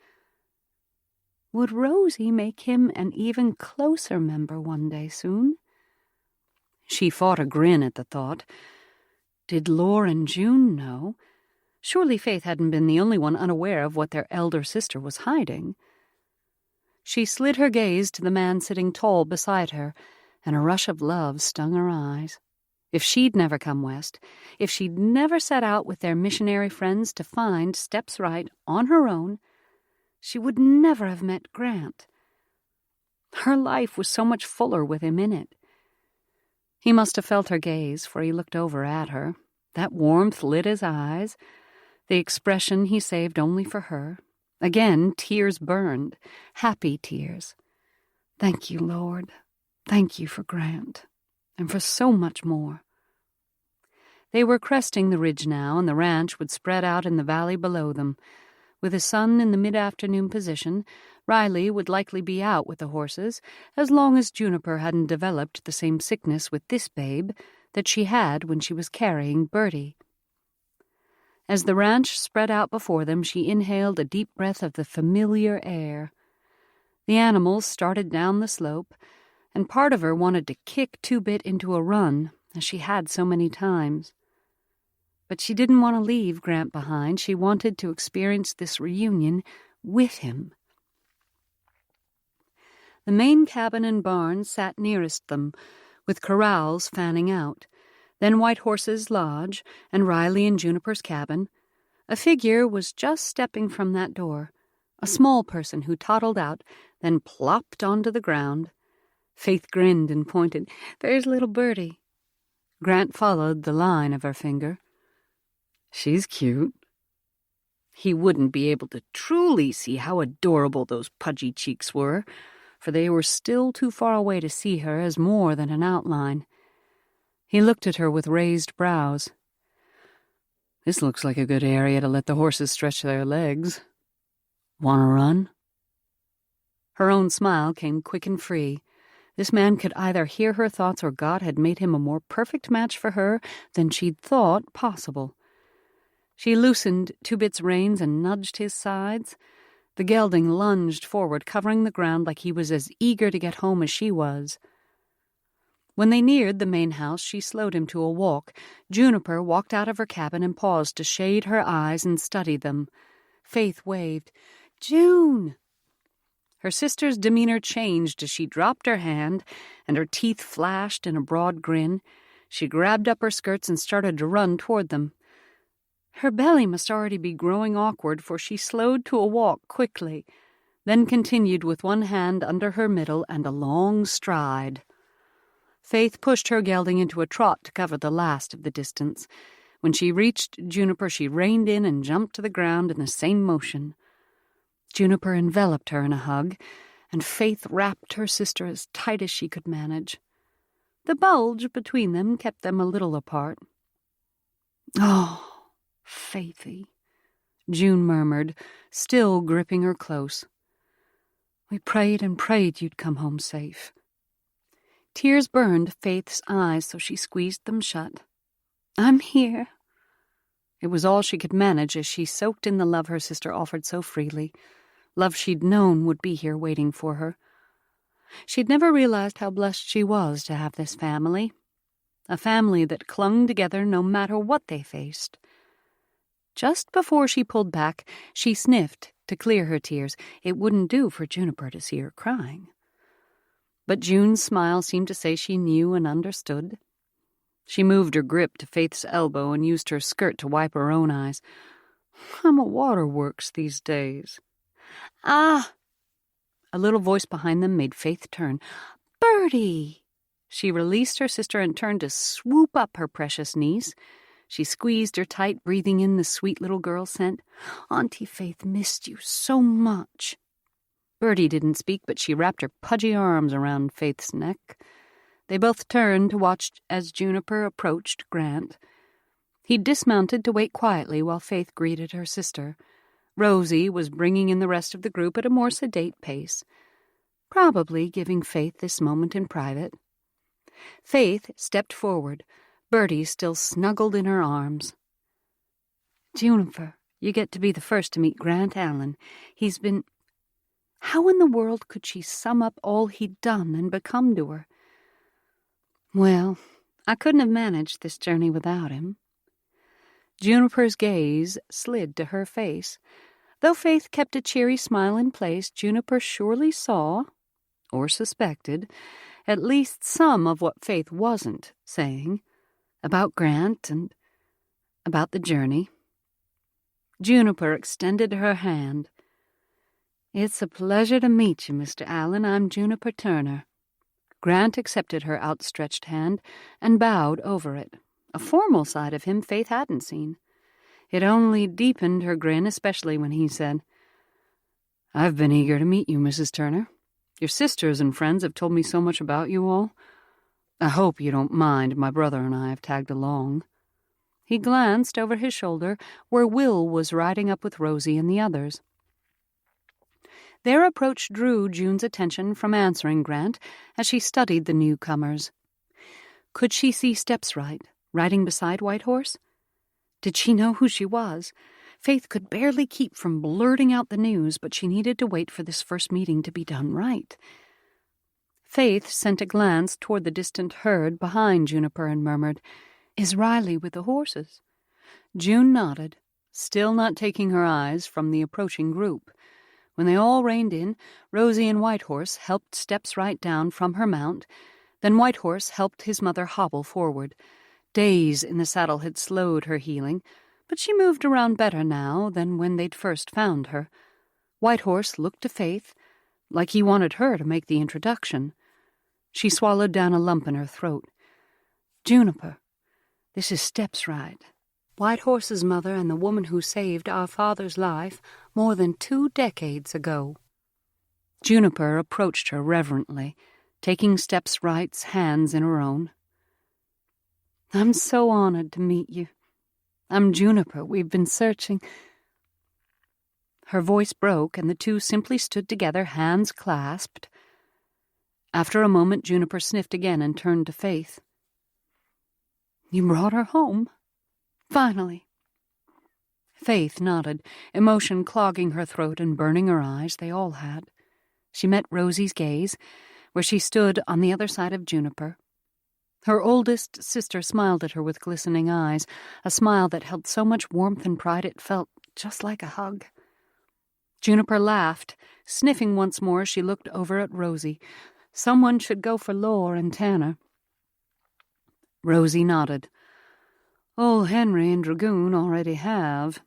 Would Rosie make him an even closer member one day soon? She fought a grin at the thought. Did Lor and June know? Surely Faith hadn't been the only one unaware of what their elder sister was hiding. She slid her gaze to the man sitting tall beside her, and a rush of love stung her eyes. If she'd never come west, if she'd never set out with their missionary friends to find Steps Right on her own, she would never have met Grant. Her life was so much fuller with him in it. He must have felt her gaze, for he looked over at her. That warmth lit his eyes, the expression he saved only for her. Again, tears burned, happy tears. Thank you, Lord. Thank you for Grant, and for so much more. They were cresting the ridge now, and the ranch would spread out in the valley below them. With the sun in the mid-afternoon position, Riley would likely be out with the horses, as long as Juniper hadn't developed the same sickness with this babe that she had when she was carrying Bertie. As the ranch spread out before them, she inhaled a deep breath of the familiar air. The animals started down the slope, and part of her wanted to kick Two-Bit into a run, as she had so many times. But she didn't want to leave Grant behind. She wanted to experience this reunion with him. The main cabin and barn sat nearest them, with corrals fanning out. Then Whitehorse's lodge, and Riley and Juniper's cabin. A figure was just stepping from that door, a small person who toddled out, then plopped onto the ground. Faith grinned and pointed. "There's little Bertie." Grant followed the line of her finger. "She's cute." He wouldn't be able to truly see how adorable those pudgy cheeks were, for they were still too far away to see her as more than an outline. He looked at her with raised brows. "This looks like a good area to let the horses stretch their legs. Want to run?" Her own smile came quick and free. This man could either hear her thoughts or God had made him a more perfect match for her than she'd thought possible. She loosened Two-Bit's reins and nudged his sides. The gelding lunged forward, covering the ground like he was as eager to get home as she was. When they neared the main house, she slowed him to a walk. Juniper walked out of her cabin and paused to shade her eyes and study them. Faith waved. "June!" Her sister's demeanor changed as she dropped her hand, and her teeth flashed in a broad grin. She grabbed up her skirts and started to run toward them. Her belly must already be growing awkward, for she slowed to a walk quickly, then continued with one hand under her middle and a long stride. Faith pushed her gelding into a trot to cover the last of the distance. When she reached Juniper, she reined in and jumped to the ground in the same motion. Juniper enveloped her in a hug, and Faith wrapped her sister as tight as she could manage. The bulge between them kept them a little apart. "Oh, Faithy," June murmured, still gripping her close. "We prayed and prayed you'd come home safe." Tears burned Faith's eyes, so she squeezed them shut. "I'm here." It was all she could manage as she soaked in the love her sister offered so freely, love she'd known would be here waiting for her. She'd never realized how blessed she was to have this family, a family that clung together no matter what they faced. Just before she pulled back, she sniffed to clear her tears. It wouldn't do for Juniper to see her crying. But June's smile seemed to say she knew and understood. She moved her grip to Faith's elbow and used her skirt to wipe her own eyes. "I'm a waterworks these days." "Ah!" A little voice behind them made Faith turn. "Bertie!" She released her sister and turned to swoop up her precious niece. She squeezed her tight, breathing in the sweet little girl scent. "Auntie Faith missed you so much." Bertie didn't speak, but she wrapped her pudgy arms around Faith's neck. They both turned to watch as Juniper approached Grant. He dismounted to wait quietly while Faith greeted her sister. Rosie was bringing in the rest of the group at a more sedate pace, probably giving Faith this moment in private. Faith stepped forward, Bertie still snuggled in her arms. "Juniper, you get to be the first to meet Grant Allen. He's been—" How in the world could she sum up all he'd done and become to her? "Well, I couldn't have managed this journey without him." Juniper's gaze slid to her face. Though Faith kept a cheery smile in place, Juniper surely saw, or suspected, at least some of what Faith wasn't saying, about Grant and about the journey. Juniper extended her hand. "It's a pleasure to meet you, Mr. Allen. I'm Juniper Turner." Grant accepted her outstretched hand and bowed over it, a formal side of him Faith hadn't seen. It only deepened her grin, especially when he said, "I've been eager to meet you, Mrs. Turner. Your sisters and friends have told me so much about you all. I hope you don't mind my brother and I have tagged along." He glanced over his shoulder where Will was riding up with Rosie and the others. Their approach drew June's attention from answering Grant as she studied the newcomers. Could she see Steps Right, riding beside White Horse? Did she know who she was? Faith could barely keep from blurting out the news, but she needed to wait for this first meeting to be done right. Faith sent a glance toward the distant herd behind Juniper and murmured, "Is Riley with the horses?" June nodded, still not taking her eyes from the approaching group. When they all reined in, Rosie and White Horse helped Steps Right down from her mount. Then White Horse helped his mother hobble forward. Days in the saddle had slowed her healing, but she moved around better now than when they'd first found her. White Horse looked to Faith, like he wanted her to make the introduction. She swallowed down a lump in her throat. "Juniper, this is Steps Right, White Horse's mother and the woman who saved our father's life more than 2 decades ago." Juniper approached her reverently, taking Steps Right's hands in her own. "I'm so honored to meet you. I'm Juniper. We've been searching—" Her voice broke, and the two simply stood together, hands clasped. After a moment, Juniper sniffed again and turned to Faith. "You brought her home? Finally." Faith nodded, emotion clogging her throat and burning her eyes. They all had. She met Rosie's gaze, where she stood on the other side of Juniper. Her oldest sister smiled at her with glistening eyes, a smile that held so much warmth and pride it felt just like a hug. Juniper laughed, sniffing once more as she looked over at Rosie. Someone should go for Lore and Tanner. Rosie nodded. Old Henry and Dragoon already have.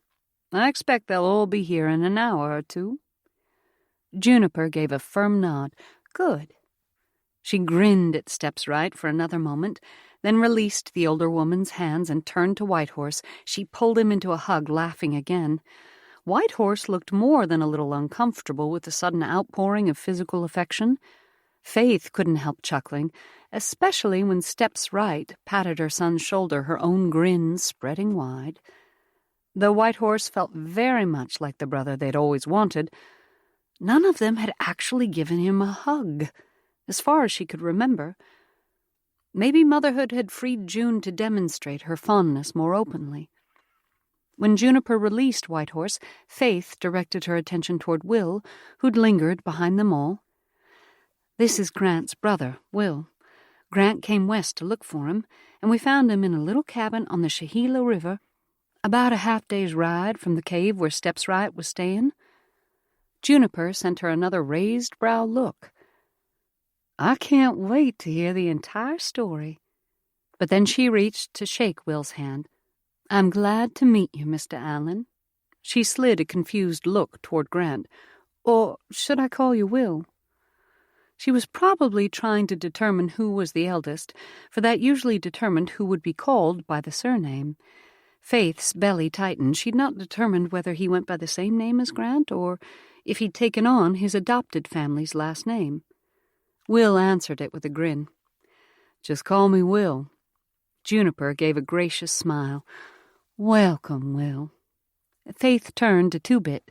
I expect they'll all be here in an hour or two. Juniper gave a firm nod. Good. She grinned at Steps-Right for another moment, then released the older woman's hands and turned to Whitehorse. She pulled him into a hug, laughing again. Whitehorse looked more than a little uncomfortable with the sudden outpouring of physical affection. Faith couldn't help chuckling, especially when Steps-Right patted her son's shoulder, her own grin spreading wide. Though Whitehorse felt very much like the brother they'd always wanted, none of them had actually given him a hug, as far as she could remember. Maybe motherhood had freed June to demonstrate her fondness more openly. When Juniper released Whitehorse, Faith directed her attention toward Will, who'd lingered behind them all. This is Grant's brother, Will. Grant came west to look for him, and we found him in a little cabin on the Shahila River, about a half-day's ride from the cave where Steps-Right was staying. Juniper sent her another raised-brow look. I can't wait to hear the entire story. But then she reached to shake Will's hand. I'm glad to meet you, Mr. Allen. She slid a confused look toward Grant. Or should I call you Will? She was probably trying to determine who was the eldest, for that usually determined who would be called by the surname. Faith's belly tightened. She'd not determined whether he went by the same name as Grant, or if he'd taken on his adopted family's last name. Will answered it with a grin. Just call me Will. Juniper gave a gracious smile. Welcome, Will. Faith turned to Two-Bit.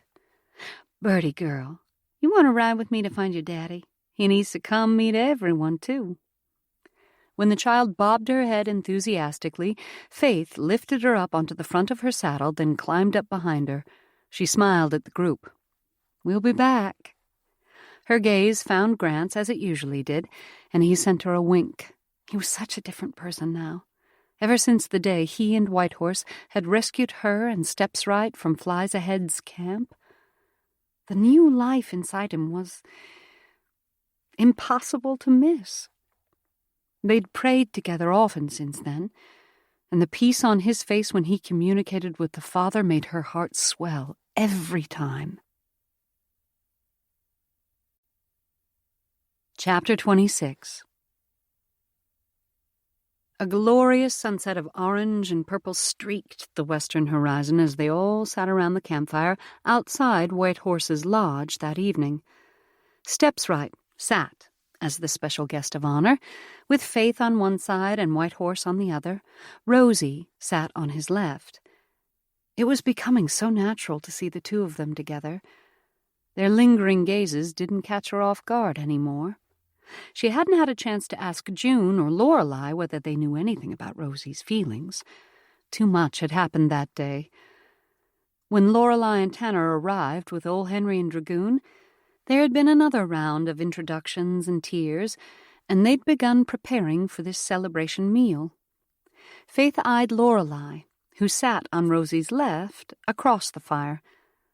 Birdie girl, you want to ride with me to find your daddy? He needs to come meet everyone, too. When the child bobbed her head enthusiastically, Faith lifted her up onto the front of her saddle, then climbed up behind her. She smiled at the group. We'll be back. Her gaze found Grant's, as it usually did, and he sent her a wink. He was such a different person now. Ever since the day he and Whitehorse had rescued her and Steps-Right from Flies Ahead's camp, the new life inside him was impossible to miss. They'd prayed together often since then, and the peace on his face when he communicated with the Father made her heart swell every time. Chapter 26. A glorious sunset of orange and purple streaked the western horizon as they all sat around the campfire outside Whitehorse's lodge that evening. Steps-Right sat as the special guest of honor, with Faith on one side and Whitehorse on the other. Rosie sat on his left. It was becoming so natural to see the two of them together. Their lingering gazes didn't catch her off guard anymore. She hadn't had a chance to ask June or Lorelei whether they knew anything about Rosie's feelings. Too much had happened that day. When Lorelei and Tanner arrived with old Henry and Dragoon, there had been another round of introductions and tears, and they'd begun preparing for this celebration meal. Faith eyed Lorelei, who sat on Rosie's left, across the fire.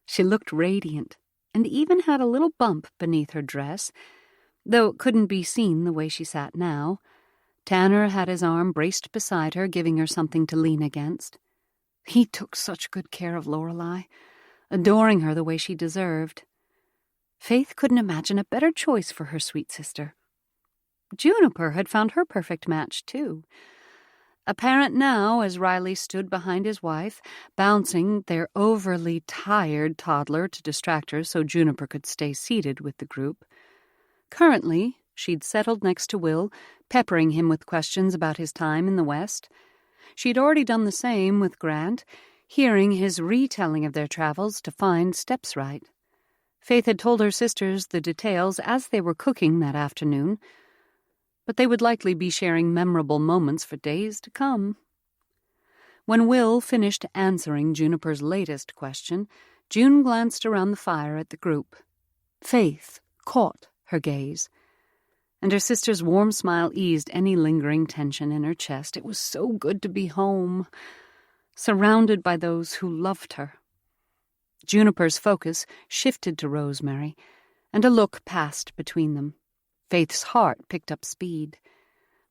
She looked radiant, and even had a little bump beneath her dress, though it couldn't be seen the way she sat now. Tanner had his arm braced beside her, giving her something to lean against. He took such good care of Lorelei, adoring her the way she deserved. Faith couldn't imagine a better choice for her sweet sister. Juniper had found her perfect match, too. Apparent now, as Riley stood behind his wife, bouncing their overly tired toddler to distract her so Juniper could stay seated with the group. Currently, she'd settled next to Will, peppering him with questions about his time in the West. She'd already done the same with Grant, hearing his retelling of their travels to find Steps-Right. Faith had told her sisters the details as they were cooking that afternoon, but they would likely be sharing memorable moments for days to come. When Will finished answering Juniper's latest question, June glanced around the fire at the group. Faith caught her gaze, and her sister's warm smile eased any lingering tension in her chest. It was so good to be home, surrounded by those who loved her. Juniper's focus shifted to Rosemary, and a look passed between them. Faith's heart picked up speed.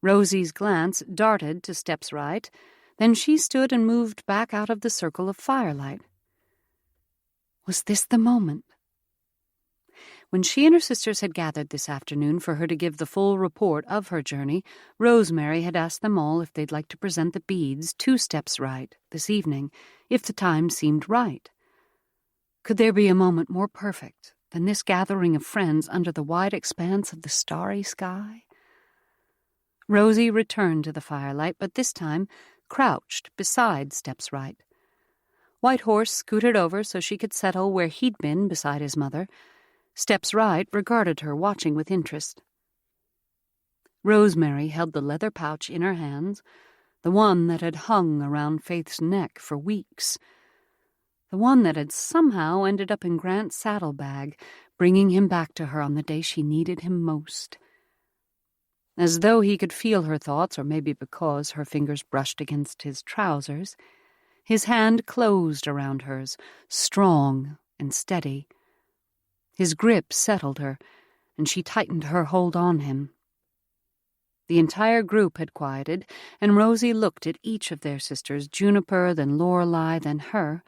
Rosie's glance darted to Step's right, then she stood and moved back out of the circle of firelight. Was this the moment? When she and her sisters had gathered this afternoon for her to give the full report of her journey, Rosemary had asked them all if they'd like to present the beads to Step's right this evening, if the time seemed right. Could there be a moment more perfect than this gathering of friends under the wide expanse of the starry sky? Rosie returned to the firelight, but this time crouched beside Step's right. Whitehorse scooted over so she could settle where he'd been beside his mother. Step's right regarded her, watching with interest. Rosemary held the leather pouch in her hands, the one that had hung around Faith's neck for weeks, the one that had somehow ended up in Grant's saddlebag, bringing him back to her on the day she needed him most. As though he could feel her thoughts, or maybe because her fingers brushed against his trousers, his hand closed around hers, strong and steady. His grip settled her, and she tightened her hold on him. The entire group had quieted, and Rosie looked at each of their sisters, Juniper, then Lorelei, then her,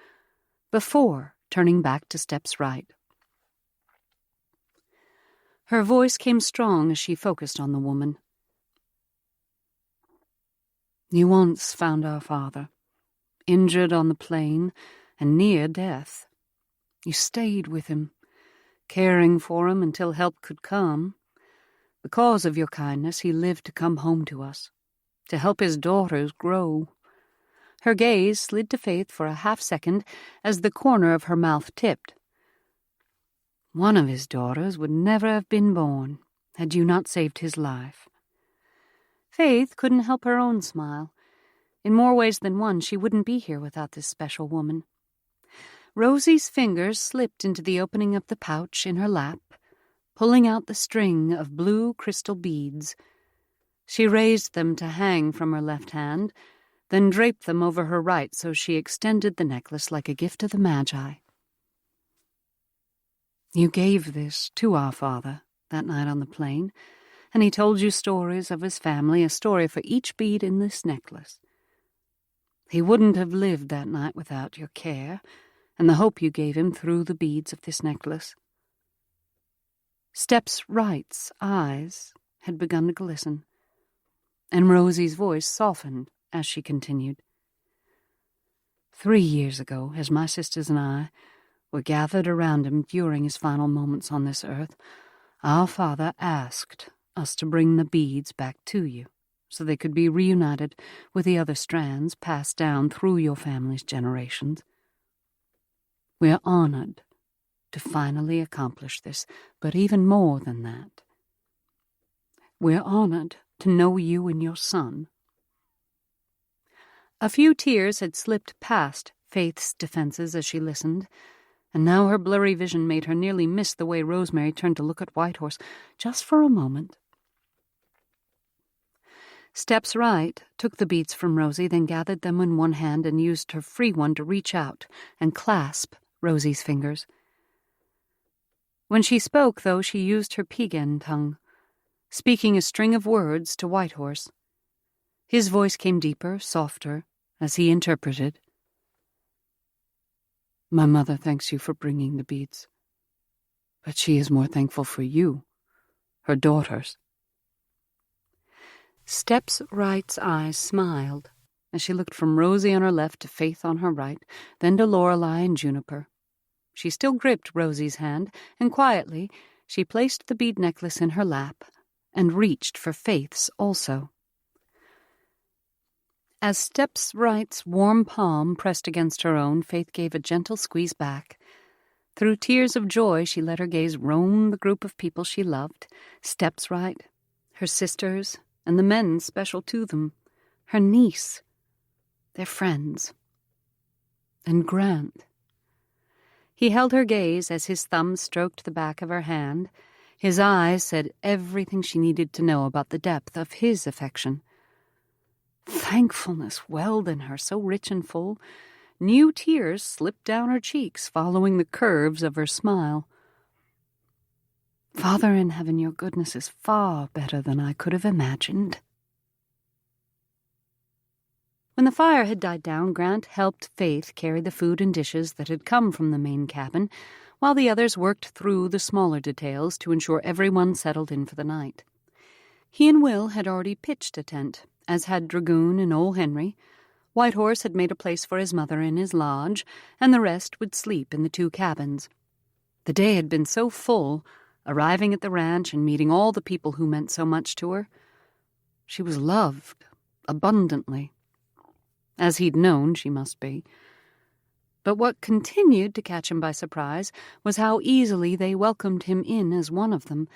before turning back to Step's right. Her voice came strong as she focused on the woman. You once found our father, injured on the plain and near death. You stayed with him, caring for him until help could come. Because of your kindness, he lived to come home to us, to help his daughters grow. Her gaze slid to Faith for a half-second as the corner of her mouth tipped. One of his daughters would never have been born had you not saved his life. Faith couldn't help her own smile. In more ways than one, she wouldn't be here without this special woman. Rosie's fingers slipped into the opening of the pouch in her lap, pulling out the string of blue crystal beads. She raised them to hang from her left hand, then draped them over her right so she extended the necklace like a gift of the Magi. You gave this to our father that night on the plain, and he told you stories of his family, a story for each bead in this necklace. He wouldn't have lived that night without your care and the hope you gave him through the beads of this necklace. Step's right's eyes had begun to glisten, and Rosie's voice softened as she continued. 3 years ago, as my sisters and I were gathered around him during his final moments on this earth, our father asked us to bring the beads back to you so they could be reunited with the other strands passed down through your family's generations. We are honored to finally accomplish this, but even more than that, we're honored to know you and your son. A few tears had slipped past Faith's defenses as she listened, and now her blurry vision made her nearly miss the way Rosemary turned to look at Whitehorse just for a moment. Step's right took the beads from Rosie, then gathered them in one hand and used her free one to reach out and clasp Rosie's fingers. When she spoke, though, she used her Piegan tongue, speaking a string of words to Whitehorse. His voice came deeper, softer, as he interpreted. My mother thanks you for bringing the beads, but she is more thankful for you, her daughters. Step's right's eyes smiled as she looked from Rosie on her left to Faith on her right, then to Lorelei and Juniper. She still gripped Rosie's hand, and quietly she placed the bead necklace in her lap and reached for Faith's also. As Step's right's warm palm pressed against her own, Faith gave a gentle squeeze back. Through tears of joy, she let her gaze roam the group of people she loved, Step's right, her sisters, and the men special to them, her niece, their friends, and Grant. He held her gaze as his thumb stroked the back of her hand. His eyes said everything she needed to know about the depth of his affection. Thankfulness welled in her, so rich and full. New tears slipped down her cheeks, following the curves of her smile. Father in heaven, your goodness is far better than I could have imagined. When the fire had died down, Grant helped Faith carry the food and dishes that had come from the main cabin, while the others worked through the smaller details to ensure everyone settled in for the night. He and Will had already pitched a tent, as had Dragoon and Old Henry. Whitehorse had made a place for his mother in his lodge, and the rest would sleep in the 2 cabins. The day had been so full, arriving at the ranch and meeting all the people who meant so much to her. She was loved, abundantly. As he'd known she must be. But what continued to catch him by surprise was how easily they welcomed him in as one of them,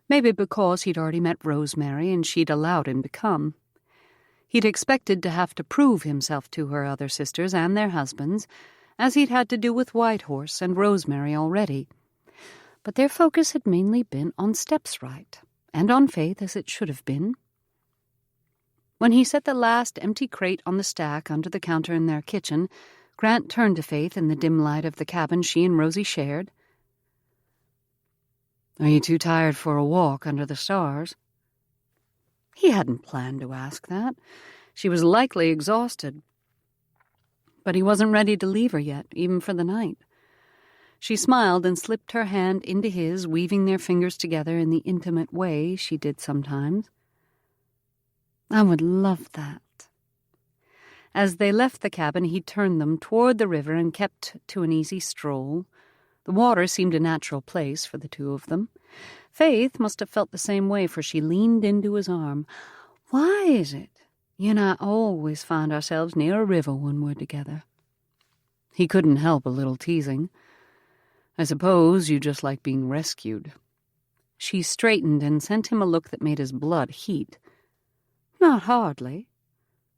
maybe because he'd already met Rosemary and she'd allowed him to come. He'd expected to have to prove himself to her other sisters and their husbands, as he'd had to do with Whitehorse and Rosemary already. But their focus had mainly been on Step's right, and on Faith as it should have been. When he set the last empty crate on the stack under the counter in their kitchen, Grant turned to Faith in the dim light of the cabin she and Rosie shared. "Are you too tired for a walk under the stars?" He hadn't planned to ask that. She was likely exhausted. But he wasn't ready to leave her yet, even for the night. She smiled and slipped her hand into his, weaving their fingers together in the intimate way she did sometimes. "I would love that." As they left the cabin, he turned them toward the river and kept to an easy stroll. The water seemed a natural place for the 2 of them. Faith must have felt the same way, for she leaned into his arm. "Why is it you and I always find ourselves near a river when we're together?" He couldn't help a little teasing. "I suppose you just like being rescued." She straightened and sent him a look that made his blood heat. "Not hardly."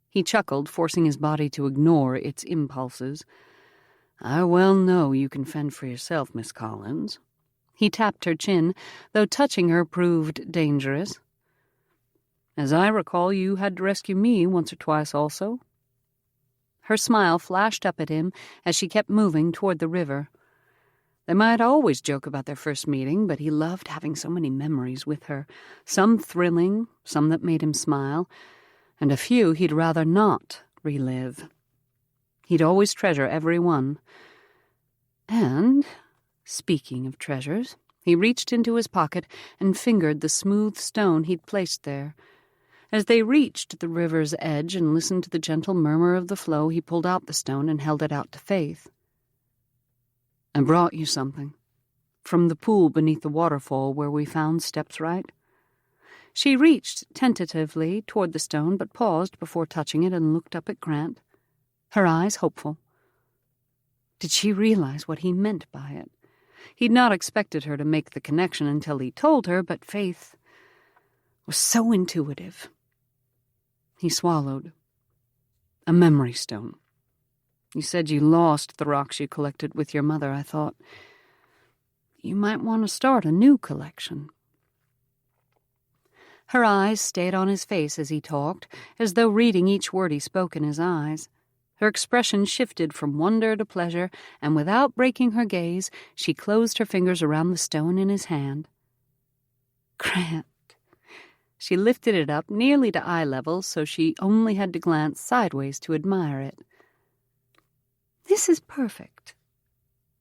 He chuckled, forcing his body to ignore its impulses. "I well know you can fend for yourself, Miss Collins." He tapped her chin, though touching her proved dangerous. "As I recall, you had to rescue me once or twice also." Her smile flashed up at him as she kept moving toward the river. They might always joke about their first meeting, but he loved having so many memories with her, some thrilling, some that made him smile, and a few he'd rather not relive. He'd always treasure every one. And, speaking of treasures, he reached into his pocket and fingered the smooth stone he'd placed there. As they reached the river's edge and listened to the gentle murmur of the flow, he pulled out the stone and held it out to Faith. "I brought you something. From the pool beneath the waterfall where we found Step's right." She reached tentatively toward the stone, but paused before touching it and looked up at Grant, her eyes hopeful. Did she realize what he meant by it? He'd not expected her to make the connection until he told her, but Faith was so intuitive. He swallowed. "A memory stone. You said you lost the rocks you collected with your mother. I thought you might want to start a new collection." Her eyes stayed on his face as he talked, as though reading each word he spoke in his eyes. Her expression shifted from wonder to pleasure, and without breaking her gaze, she closed her fingers around the stone in his hand. "Grant." She lifted it up nearly to eye level, so she only had to glance sideways to admire it. "This is perfect."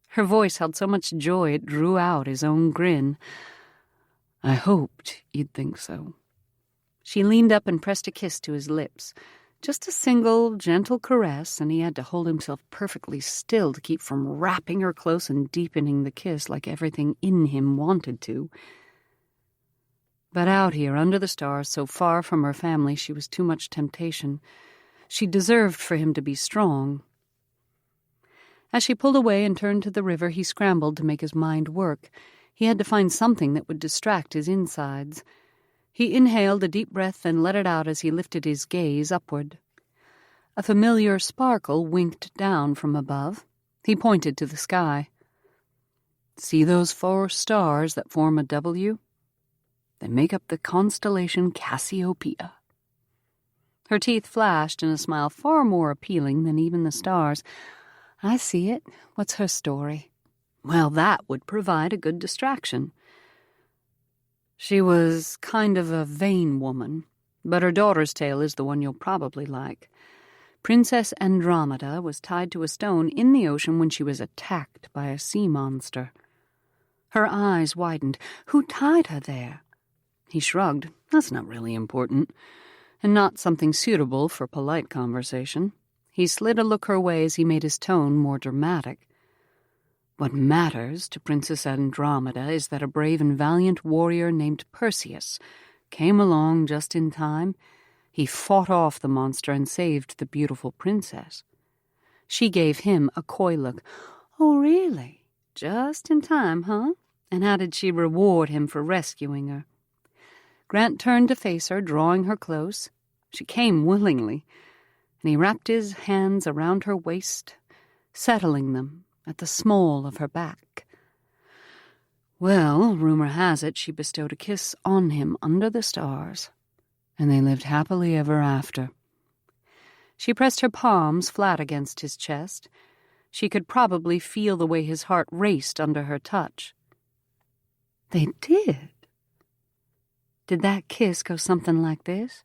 Her voice held so much joy it drew out his own grin. "I hoped you'd think so." She leaned up and pressed a kiss to his lips. Just a single, gentle caress, and he had to hold himself perfectly still to keep from wrapping her close and deepening the kiss like everything in him wanted to. But out here, under the stars, so far from her family, she was too much temptation. She deserved for him to be strong. As she pulled away and turned to the river, he scrambled to make his mind work. He had to find something that would distract his insides. He inhaled a deep breath and let it out as he lifted his gaze upward. A familiar sparkle winked down from above. He pointed to the sky. "See those 4 stars that form a W? They make up the constellation Cassiopeia." Her teeth flashed in a smile far more appealing than even the stars. "I see it. What's her story?" Well, that would provide a good distraction. She was kind of a vain woman, but her daughter's tale is the one you'll probably like. Princess Andromeda was tied to a stone in the ocean when she was attacked by a sea monster. Her eyes widened. Who tied her there? He shrugged. That's not really important, and not something suitable for polite conversation. He slid a look her way as he made his tone more dramatic. What matters to Princess Andromeda is that a brave and valiant warrior named Perseus came along just in time. He fought off the monster and saved the beautiful princess. She gave him a coy look. Oh, really? Just in time, huh? And how did she reward him for rescuing her? Grant turned to face her, drawing her close. She came willingly, and he wrapped his hands around her waist, settling them at the small of her back. Well, rumor has it she bestowed a kiss on him under the stars, and they lived happily ever after. She pressed her palms flat against his chest. She could probably feel the way his heart raced under her touch. They did. Did that kiss go something like this?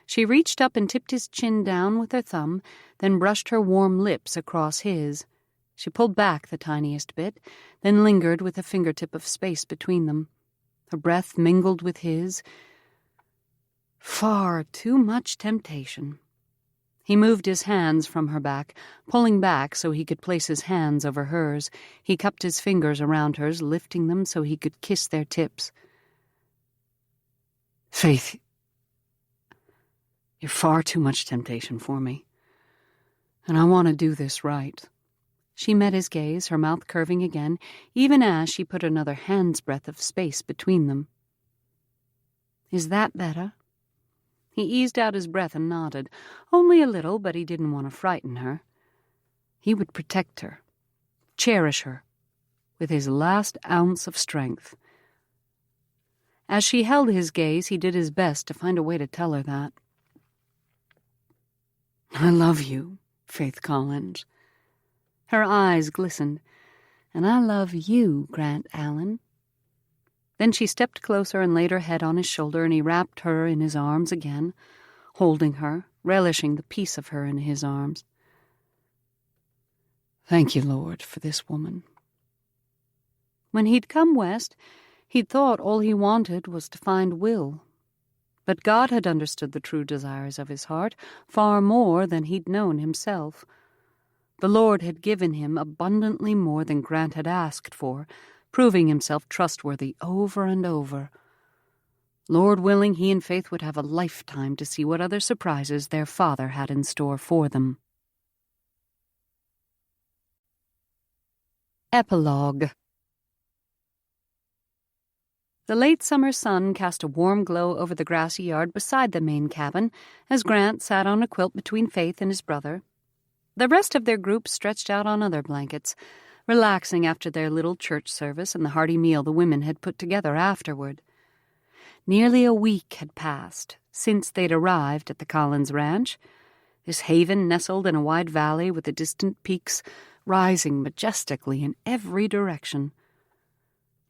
She reached up and tipped his chin down with her thumb, then brushed her warm lips across his. She pulled back the tiniest bit, then lingered with a fingertip of space between them. Her breath mingled with his. Far too much temptation. He moved his hands from her back, pulling back so he could place his hands over hers. He cupped his fingers around hers, lifting them so he could kiss their tips. Faith, you're far too much temptation for me, and I want to do this right. She met his gaze, her mouth curving again, even as she put another hand's breadth of space between them. Is that better? He eased out his breath and nodded. Only a little, but he didn't want to frighten her. He would protect her, cherish her, with his last ounce of strength. As she held his gaze, he did his best to find a way to tell her that. I love you, Faith Collins. Her eyes glistened. And I love you, Grant Allen. Then she stepped closer and laid her head on his shoulder, and he wrapped her in his arms again, holding her, relishing the peace of her in his arms. Thank you, Lord, for this woman. When he'd come west, he'd thought all he wanted was to find Will. But God had understood the true desires of his heart far more than he'd known himself. The Lord had given him abundantly more than Grant had asked for, proving himself trustworthy over and over. Lord willing, he and Faith would have a lifetime to see what other surprises their father had in store for them. Epilogue. The late summer sun cast a warm glow over the grassy yard beside the main cabin as Grant sat on a quilt between Faith and his brother. The rest of their group stretched out on other blankets, relaxing after their little church service and the hearty meal the women had put together afterward. Nearly a week had passed since they'd arrived at the Collins Ranch, this haven nestled in a wide valley with the distant peaks rising majestically in every direction.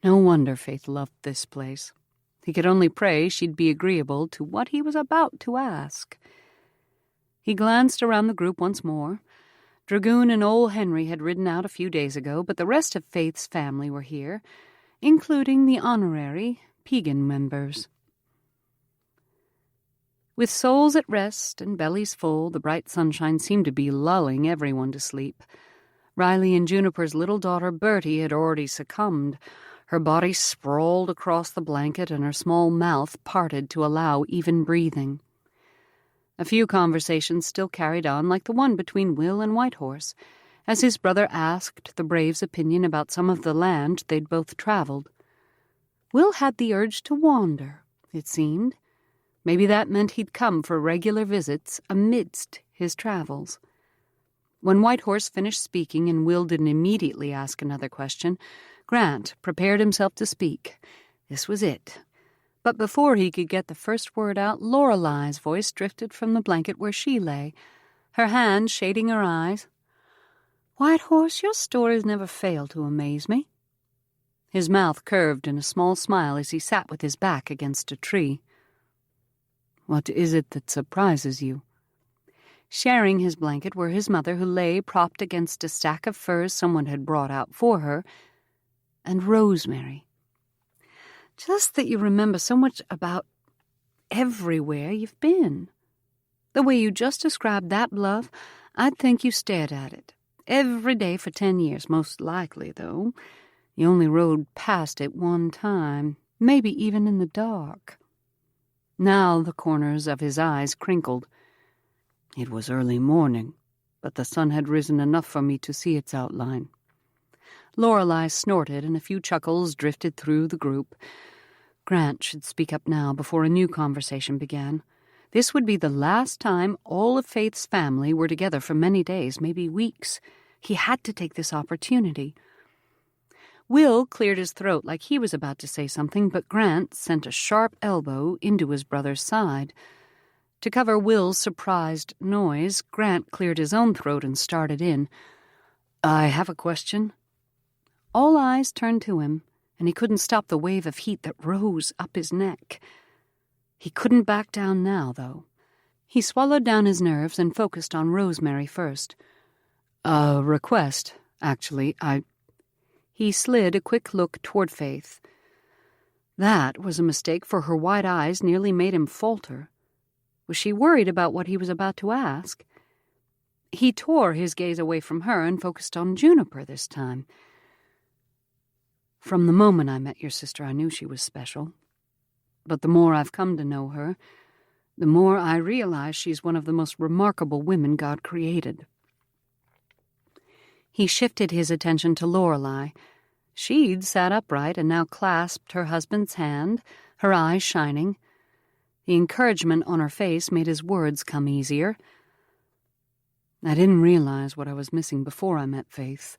No wonder Faith loved this place. He could only pray she'd be agreeable to what he was about to ask. He glanced around the group once more. Dragoon and old Henry had ridden out a few days ago, but the rest of Faith's family were here, including the honorary Pegan members. With souls at rest and bellies full, the bright sunshine seemed to be lulling everyone to sleep. Riley and Juniper's little daughter Bertie had already succumbed. Her body sprawled across the blanket and her small mouth parted to allow even breathing. A few conversations still carried on, like the one between Will and Whitehorse, as his brother asked the brave's opinion about some of the land they'd both traveled. Will had the urge to wander, it seemed. Maybe that meant he'd come for regular visits amidst his travels. When Whitehorse finished speaking and Will didn't immediately ask another question, Grant prepared himself to speak. This was it. But before he could get the first word out, Lorelei's voice drifted from the blanket where she lay, her hand shading her eyes. Whitehorse, your stories never fail to amaze me. His mouth curved in a small smile as he sat with his back against a tree. What is it that surprises you? Sharing his blanket were his mother, who lay propped against a stack of furs someone had brought out for her, and Rosemary. Just that you remember so much about everywhere you've been. The way you just described that bluff, I'd think you stared at it every day for 10 years, most likely, though. You only rode past it one time, maybe even in the dark. Now the corners of his eyes crinkled. It was early morning, but the sun had risen enough for me to see its outline. Lorelei snorted, and a few chuckles drifted through the group. Grant should speak up now before a new conversation began. This would be the last time all of Faith's family were together for many days, maybe weeks. He had to take this opportunity. Will cleared his throat like he was about to say something, but Grant sent a sharp elbow into his brother's side. To cover Will's surprised noise, Grant cleared his own throat and started in. "I have a question." All eyes turned to him, and he couldn't stop the wave of heat that rose up his neck. He couldn't back down now, though. He swallowed down his nerves and focused on Rosemary first. "A request, actually. He slid a quick look toward Faith. That was a mistake, for her wide eyes nearly made him falter. Was she worried about what he was about to ask? He tore his gaze away from her and focused on Juniper this time. "From the moment I met your sister, I knew she was special. But the more I've come to know her, the more I realize she's one of the most remarkable women God created." He shifted his attention to Lorelei. She'd sat upright and now clasped her husband's hand, her eyes shining. The encouragement on her face made his words come easier. "I didn't realize what I was missing before I met Faith,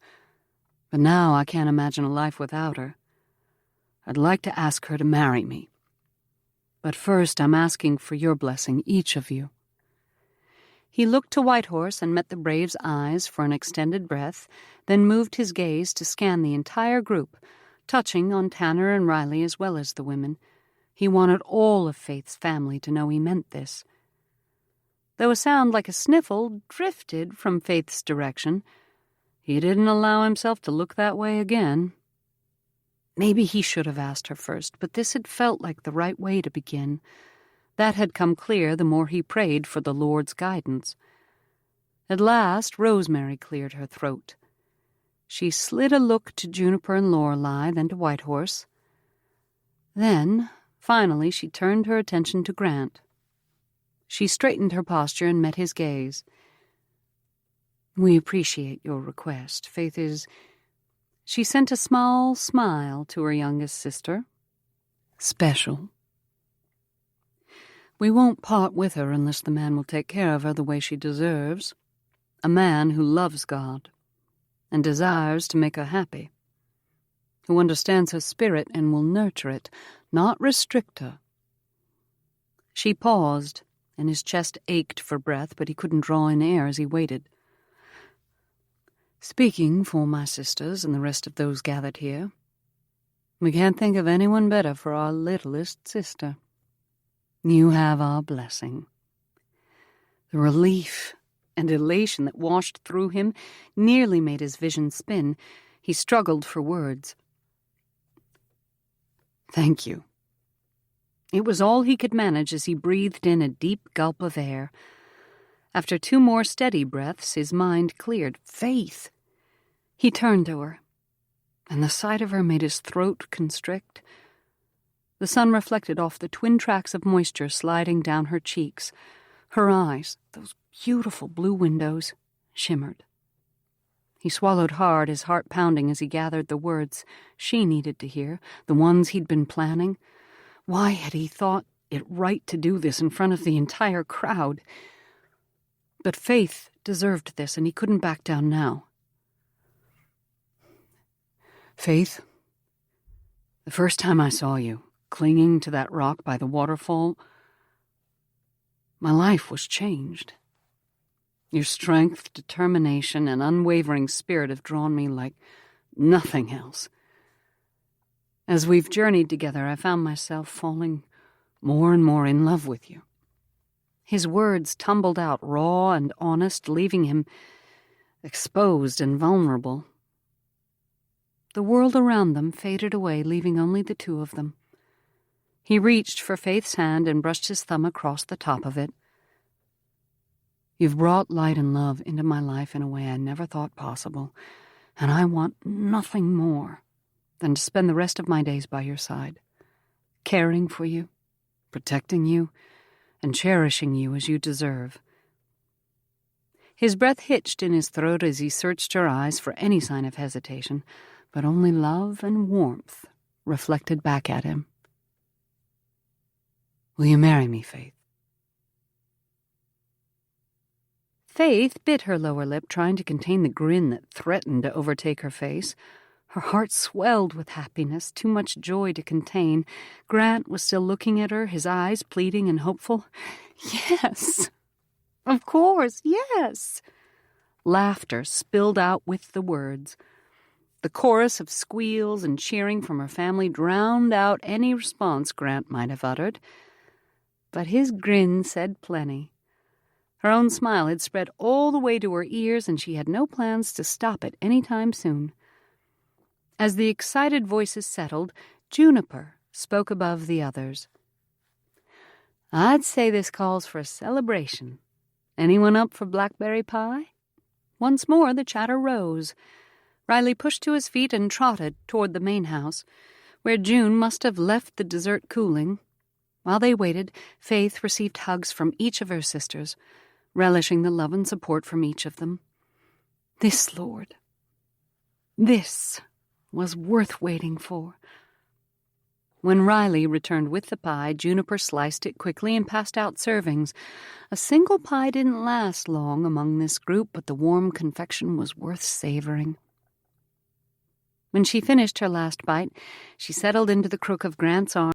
but now I can't imagine a life without her. I'd like to ask her to marry me. But first I'm asking for your blessing, each of you." He looked to Whitehorse and met the brave's eyes for an extended breath, then moved his gaze to scan the entire group, touching on Tanner and Riley as well as the women. He wanted all of Faith's family to know he meant this. Though a sound like a sniffle drifted from Faith's direction, he didn't allow himself to look that way again. Maybe he should have asked her first, but this had felt like the right way to begin. That had come clear the more he prayed for the Lord's guidance. At last, Rosemary cleared her throat. She slid a look to Juniper and Lorelei, then to Whitehorse. Then, finally, she turned her attention to Grant. She straightened her posture and met his gaze. "We appreciate your request. Faith is—" She sent a small smile to her youngest sister. "Special. We won't part with her unless the man will take care of her the way she deserves. A man who loves God and desires to make her happy, who understands her spirit and will nurture it, not restrict her." She paused, and his chest ached for breath, but he couldn't draw in air as he waited. "Speaking for my sisters and the rest of those gathered here, we can't think of anyone better for our littlest sister. You have our blessing." The relief and elation that washed through him nearly made his vision spin. He struggled for words. "Thank you." It was all he could manage as he breathed in a deep gulp of air. After 2 more steady breaths, his mind cleared. Faith! He turned to her, and the sight of her made his throat constrict. The sun reflected off the twin tracks of moisture sliding down her cheeks. Her eyes, those beautiful blue windows, shimmered. He swallowed hard, his heart pounding as he gathered the words she needed to hear, the ones he'd been planning. Why had he thought it right to do this in front of the entire crowd? But Faith deserved this, and he couldn't back down now. "Faith, the first time I saw you, clinging to that rock by the waterfall, my life was changed. Your strength, determination, and unwavering spirit have drawn me like nothing else. As we've journeyed together, I found myself falling more and more in love with you. His words tumbled out raw and honest, leaving him exposed and vulnerable. The world around them faded away, leaving only the two of them. He reached for Faith's hand and brushed his thumb across the top of it. You've brought light and love into my life in a way I never thought possible, and I want nothing more than to spend the rest of my days by your side, caring for you, protecting you, and cherishing you as you deserve. His breath hitched in his throat as he searched her eyes for any sign of hesitation, but only love and warmth reflected back at him. Will you marry me, Faith? Faith bit her lower lip, trying to contain the grin that threatened to overtake her face. Her heart swelled with happiness, too much joy to contain. Grant was still looking at her, his eyes pleading and hopeful. Yes, of course, yes. Laughter spilled out with the words. The chorus of squeals and cheering from her family drowned out any response Grant might have uttered. But his grin said plenty. Her own smile had spread all the way to her ears, and she had no plans to stop it any time soon. As the excited voices settled, Juniper spoke above the others. I'd say this calls for a celebration. Anyone up for blackberry pie? Once more the chatter rose. Riley pushed to his feet and trotted toward the main house, where June must have left the dessert cooling. While they waited, Faith received hugs from each of her sisters, relishing the love and support from each of them. This, Lord, this was worth waiting for. When Riley returned with the pie, Juniper sliced it quickly and passed out servings. A single pie didn't last long among this group, but the warm confection was worth savoring. When she finished her last bite, she settled into the crook of Grant's arm